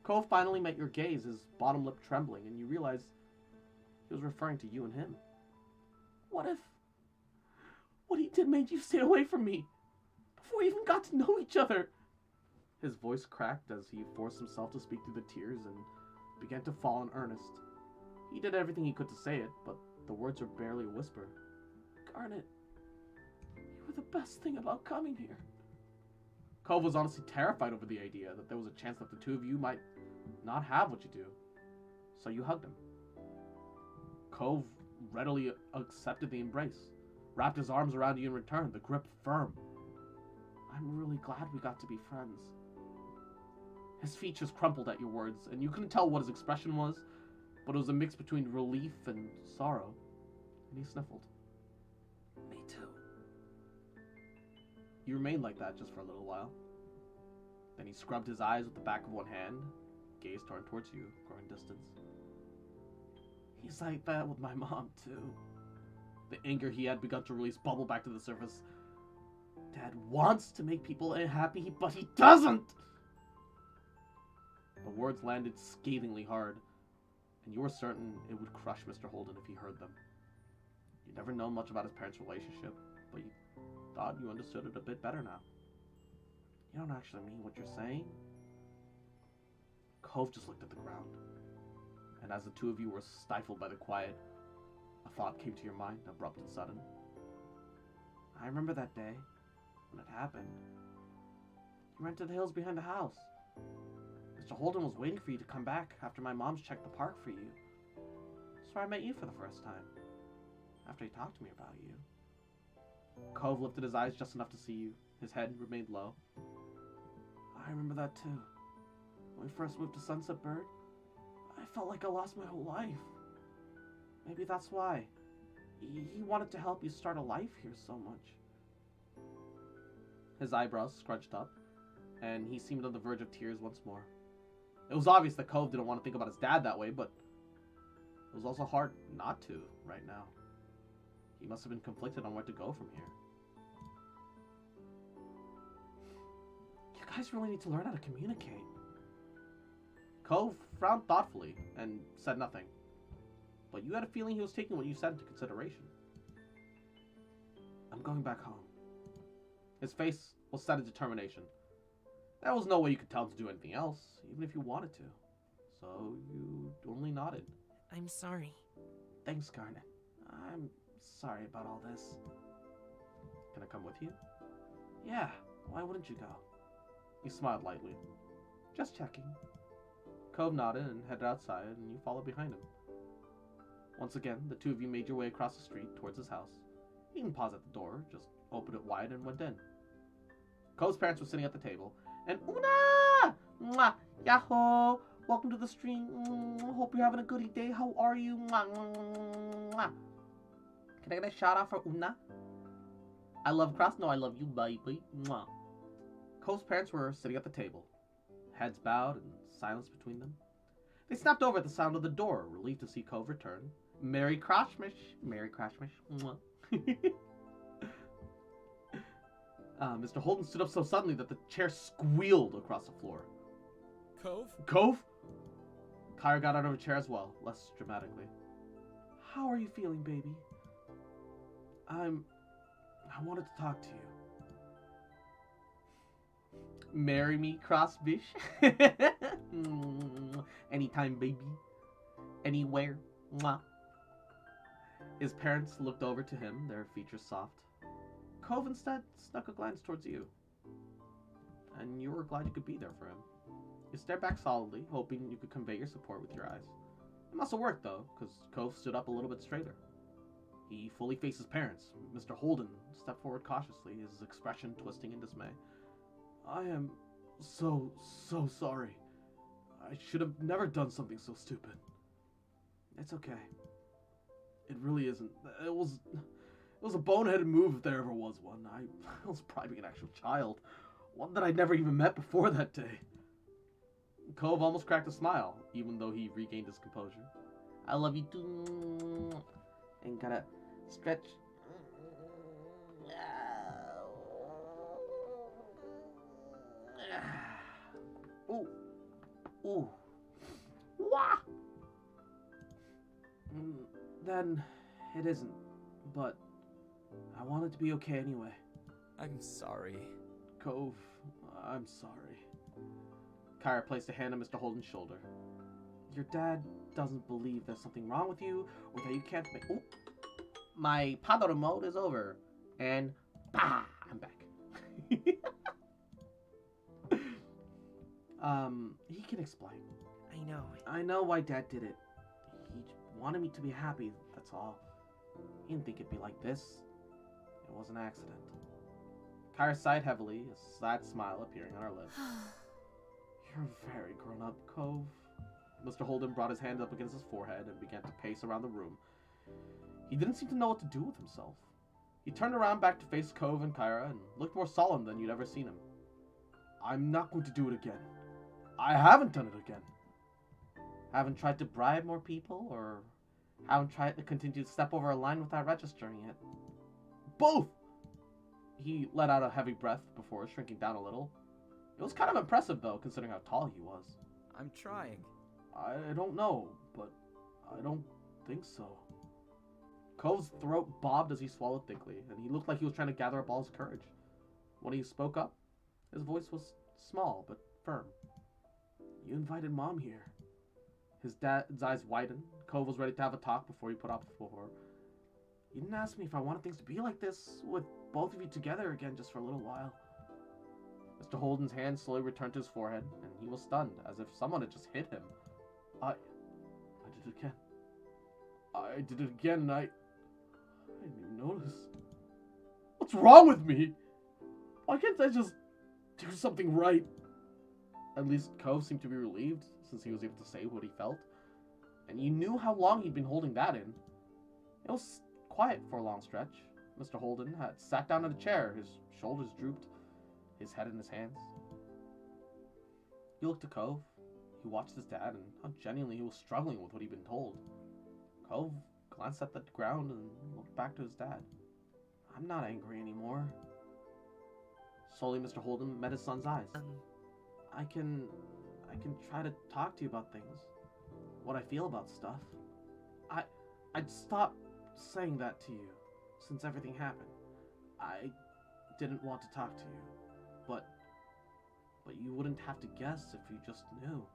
Speaker 1: Cove finally met your gaze, his bottom lip trembling, and you realized he was referring to you and him. What if what he did made you stay away from me before we even got to know each other? His voice cracked as he forced himself to speak through the tears and began to fall in earnest. He did everything he could to say it, but the words were barely a whisper. Garnet, you were the best thing about coming here. Cove was honestly terrified over the idea that there was a chance that the two of you might not have what you do. So you hugged him. Cove readily accepted the embrace, wrapped his arms around you in return, the grip firm. I'm really glad we got to be friends. His features crumpled at your words, and you couldn't tell what his expression was, but it was a mix between relief and sorrow, and he sniffled. Me too. You remained like that just for a little while. Then he scrubbed his eyes with the back of one hand, gaze turned towards you, growing distance. He's like that with my mom, too. The anger he had begun to release bubbled back to the surface. Dad wants to make people happy, but he doesn't! The words landed scathingly hard, and you were certain it would crush Mr. Holden if he heard them. You'd never known much about his parents' relationship, but you thought you understood it a bit better now. You don't actually mean what you're saying? Cove just looked at the ground, and as the two of you were stifled by the quiet, a thought came to your mind, abrupt and sudden. I remember that day, when it happened. You went to the hills behind the house. Mr. Holden was waiting for you to come back after my mom's checked the park for you. That's where I met you for the first time, after he talked to me about you. Cove lifted his eyes just enough to see you. His head remained low. I remember that too. When we first moved to Sunset Bird, I felt like I lost my whole life. Maybe that's why. He wanted to help you start a life here so much. His eyebrows scrunched up, and he seemed on the verge of tears once more. It was obvious that Cove didn't want to think about his dad that way, but it was also hard not to right now. He must have been conflicted on where to go from here. You guys really need to learn how to communicate. Cove frowned thoughtfully and said nothing, but you had a feeling he was taking what you said into consideration. I'm going back home. His face was set in determination. There was no way you could tell him to do anything else, even if you wanted to. So you only nodded.
Speaker 5: I'm sorry.
Speaker 1: Thanks, Garnet. I'm sorry about all this. Can I come with you? Yeah, why wouldn't you go? He smiled lightly. Just checking. Cove nodded and headed outside, and you followed behind him. Once again, the two of you made your way across the street towards his house. He didn't pause at the door, just opened it wide and went in. Cove's parents were sitting at the table, and Una! Mwah! Yahoo! Welcome to the stream. Hope you're having a goody day. How are you? Mwah, mwah. Can I get a shout out for Una? I love Cross. No, I love you, baby. Mwah. Cove's parents were sitting at the table, heads bowed and silence between them. They snapped over at the sound of the door, relieved to see Cove return. Merry Crashmish. Merry Crashmish. Mwah. Mr. Holden stood up so suddenly that the chair squealed across the floor.
Speaker 3: Cove?
Speaker 1: Cove? Kyra got out of a chair as well, less dramatically. How are you feeling, baby? I wanted to talk to you. Marry me, Crossbish? Anytime, baby. Anywhere. Mwah. His parents looked over to him, their features soft. Cove instead snuck a glance towards you, and you were glad you could be there for him. You stared back solidly, hoping you could convey your support with your eyes. It must have worked, though, because Cove stood up a little bit straighter. He fully faced his parents. Mr. Holden stepped forward cautiously, his expression twisting in dismay. I am so sorry. I should have never done something so stupid. It's okay. It really isn't. It was a boneheaded move if there ever was one. I was probably an actual child. One that I'd never even met before that day. Cove almost cracked a smile, even though he regained his composure. I love you too. And gotta stretch. Ooh. Ooh. Wah! Then it isn't. But I want it to be okay anyway.
Speaker 3: I'm sorry.
Speaker 1: Cove, I'm sorry. Kyra placed a hand on Mr. Holden's shoulder. Your dad doesn't believe there's something wrong with you, or that you can't make... Oh! My paddle mode is over. And... Bah! I'm back. He can explain.
Speaker 5: I know.
Speaker 1: I know why Dad did it. He wanted me to be happy, that's all. He didn't think it'd be like this. It was an accident. Kyra sighed heavily, a sad smile appearing on her lips. You're very grown up, Cove. Mr. Holden brought his hand up against his forehead and began to pace around the room. He didn't seem to know what to do with himself. He turned around back to face Cove and Kyra and looked more solemn than you'd ever seen him. I'm not going to do it again. I haven't done it again. Haven't tried to bribe more people, or haven't tried to continue to step over a line without registering it. Both! He let out a heavy breath before shrinking down a little. It was kind of impressive, though, considering how tall he was.
Speaker 3: I'm trying.
Speaker 1: I don't know, but I don't think so. Cove's throat bobbed as he swallowed thickly, and he looked like he was trying to gather up all his courage. When he spoke up, his voice was small but firm. You invited Mom here. His dad's eyes widened. Cove was ready to have a talk before he put up before. You didn't ask me if I wanted things to be like this, with both of you together again just for a little while. Mr. Holden's hand slowly returned to his forehead, and he was stunned, as if someone had just hit him. I did it again. I did it again, and I didn't even notice. What's wrong with me? Why can't I just do something right? At least Cove seemed to be relieved, since he was able to say what he felt. And you knew how long he'd been holding that in. It was quiet for a long stretch. Mr. Holden had sat down in a chair, his shoulders drooped, his head in his hands. He looked at Cove. He watched his dad and how genuinely he was struggling with what he'd been told. Cove glanced at the ground and looked back to his dad. I'm not angry anymore. Slowly, Mr. Holden met his son's eyes. I can try to talk to you about things. What I feel about stuff. I'd stopped saying that to you since everything happened. I didn't want to talk to you, but you wouldn't have to guess if you just knew.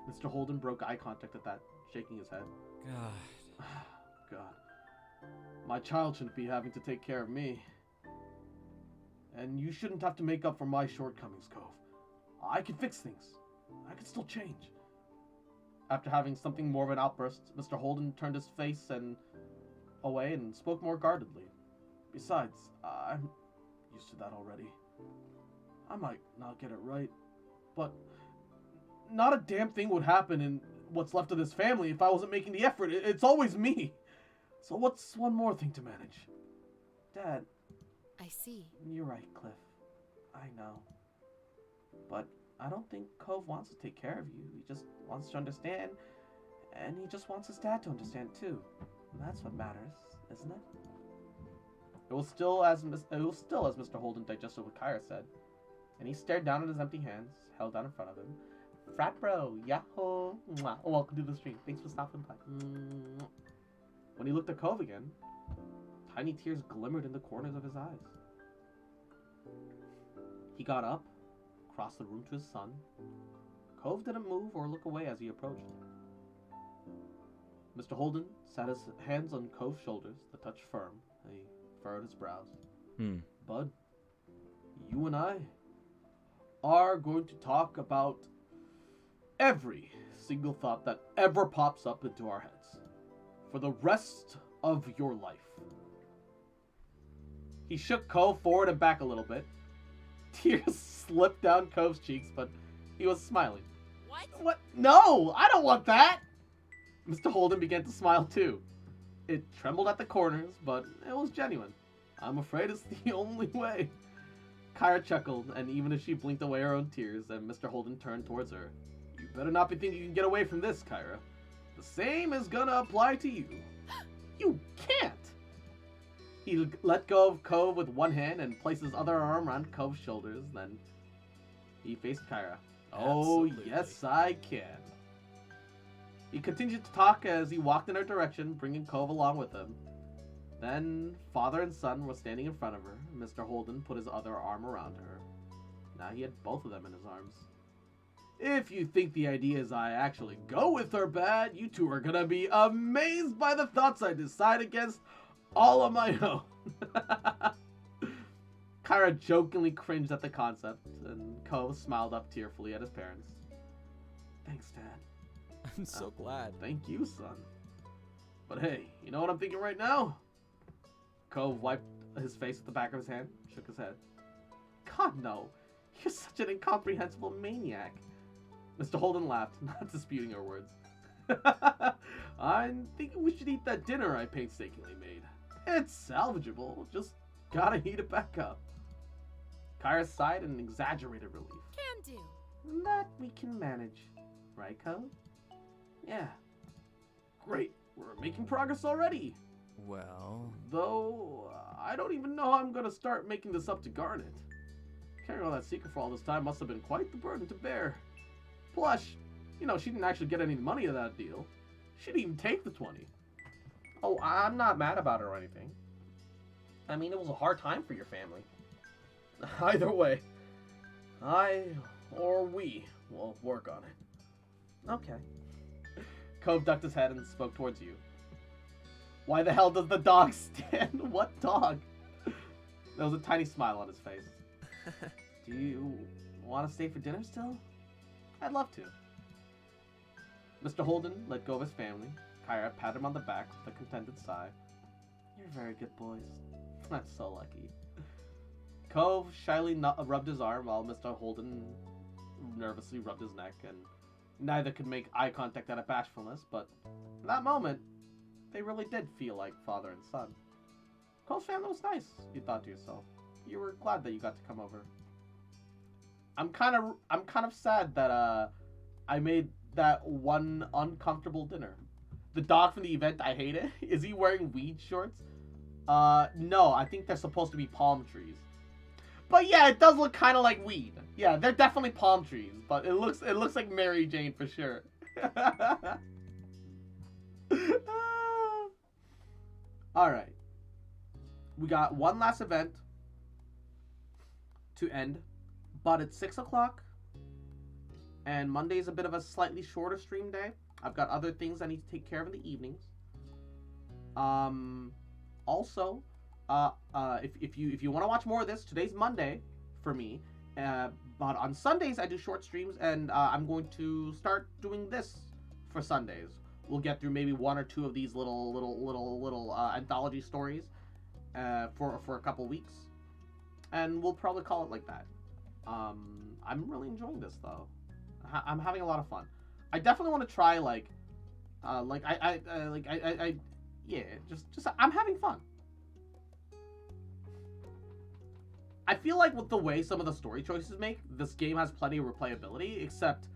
Speaker 1: Mr. Holden broke eye contact at that, shaking his head.
Speaker 3: God.
Speaker 1: God. My child shouldn't be having to take care of me. And you shouldn't have to make up for my shortcomings, Cove. I can fix things. I can still change. After having something more of an outburst, Mr. Holden turned his face away and spoke more guardedly. Besides, I'm used to that already. I might not get it right, but not a damn thing would happen in what's left of this family if I wasn't making the effort. It's always me. So what's one more thing to manage? Dad.
Speaker 2: I see.
Speaker 1: You're right, Cliff. I know. But I don't think Cove wants to take care of you. He just wants to understand, and he just wants his dad to understand too. And that's what matters, isn't it? It was still as Mr. Holden digested what Kyra said, and he stared down at his empty hands, held down in front of him. Frat bro, yahoo! Mwah. Oh, welcome to the stream. Thanks for stopping by. Mwah. When he looked at Cove again, tiny tears glimmered in the corners of his eyes. He got up, crossed the room to his son. Cove didn't move or look away as he approached. Mr. Holden sat his hands on Cove's shoulders, the touch firm. He furrowed his brows. Bud, you and I are going to talk about every single thought that ever pops up into our heads. For the rest of your life. He shook Cove forward and back a little bit. Tears slipped down Cove's cheeks, but he was smiling.
Speaker 2: What?
Speaker 1: What? No! I don't want that! Mr. Holden began to smile too. It trembled at the corners, but it was genuine. I'm afraid it's the only way. Kyra chuckled, and even as she blinked away her own tears, and Mr. Holden turned towards her. You better not be thinking you can get away from this, Kyra. The same is gonna apply to you. You can't! He let go of Cove with one hand and placed his other arm around Cove's shoulders, then he faced Kyra. Oh,
Speaker 3: Absolutely.
Speaker 1: yes, I can. He continued to talk as he walked in her direction, bringing Cove along with him. Then, father and son were standing in front of her. Mr. Holden put his other arm around her. Now he had both of them in his arms. If you think the ideas I actually go with are bad, you two are gonna be amazed by the thoughts I decide against all on my own. Kyra jokingly cringed at the concept, and Cove smiled up tearfully at his parents. Thanks, Dad.
Speaker 3: I'm so glad.
Speaker 1: Thank you, son. But hey, you know what I'm thinking right now? Cove wiped his face with the back of his hand, shook his head. God, no. You're such an incomprehensible maniac. Mr. Holden laughed, not disputing her words. I'm thinking we should eat that dinner I painstakingly made. It's salvageable, just gotta heat it back up. Kyra sighed in exaggerated relief.
Speaker 2: Can do.
Speaker 1: That we can manage. Right, Cove? Yeah. Great, we're making progress already.
Speaker 3: Well,
Speaker 1: Though, I don't even know how I'm gonna start making this up to Garnet. Carrying all that secret for all this time must have been quite the burden to bear. Plus, you know, she didn't actually get any money of that deal. She didn't even take the 20. Oh, I'm not mad about it or anything. I mean, it was a hard time for your family. Either way, I or we will work on it. Okay. Cove ducked his head and spoke towards you. Why the hell does the dog stand? What dog? There was a tiny smile on his face. Do you want to stay for dinner still? I'd love to. Mr. Holden let go of his family. Kyra patted him on the back with a contented sigh. You're very good boys. I'm so lucky. Cove shyly rubbed his arm while Mr. Holden nervously rubbed his neck, and neither could make eye contact out of bashfulness, but in that moment, they really did feel like father and son. Cove's family was nice, you thought to yourself. You were glad that you got to come over. I'm kind of sad that I made that one uncomfortable dinner. The dog from the event I hated, is he wearing weed shorts? No, I think they're supposed to be palm trees. But yeah, it does look kind of like weed. Yeah, they're definitely palm trees, but it looks like Mary Jane for sure. All right. We got one last event to end, but it's 6 o'clock, and Monday's a bit of a slightly shorter stream day. I've got other things I need to take care of in the evenings. Also, if you want to watch more of this, today's Monday for me, but on Sundays I do short streams, and I'm going to start doing this for Sundays. We'll get through maybe one or two of these little anthology stories for a couple weeks, and we'll probably call it like that. I'm really enjoying this though. I'm having a lot of fun. I definitely want to try just I'm having fun. I feel like with the way some of the story choices make, this game has plenty of replayability, except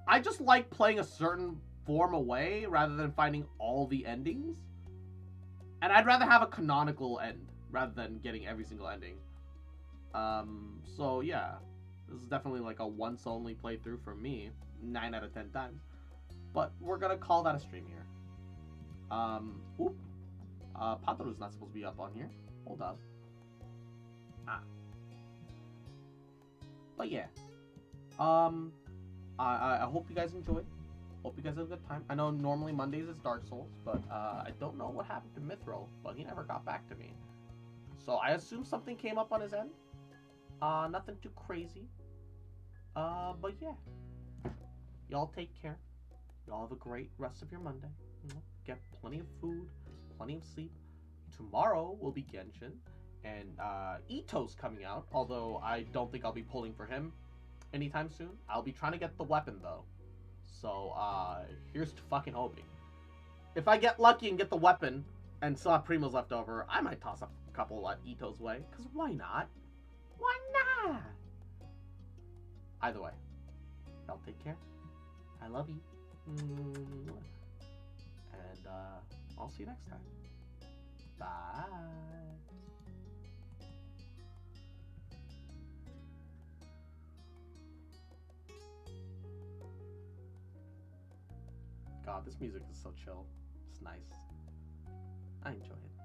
Speaker 1: I just like playing a certain form away rather than finding all the endings. And I'd rather have a canonical end rather than getting every single ending. So yeah, this is definitely like a once only playthrough for me, 9 out of 10 times. But we're gonna call that a stream here. Pataru's not supposed to be up on here. Hold up. But yeah. I hope you guys enjoyed. Hope you guys had a good time. I know normally Mondays is Dark Souls, but I don't know what happened to Mithril, but he never got back to me. So I assume something came up on his end. Nothing too crazy. But yeah. Y'all take care. Y'all have a great rest of your Monday. Get plenty of food, plenty of sleep. Tomorrow will be Genshin, and Ito's coming out, although I don't think I'll be pulling for him anytime soon. I'll be trying to get the weapon, though. So, here's to fucking hoping. If I get lucky and get the weapon, and still have Primos left over, I might toss a couple at Ito's way, because why not? Why not? Either way, y'all take care. I love you. And, I'll see you next time. Bye. God, this music is so chill. It's nice. I enjoy it.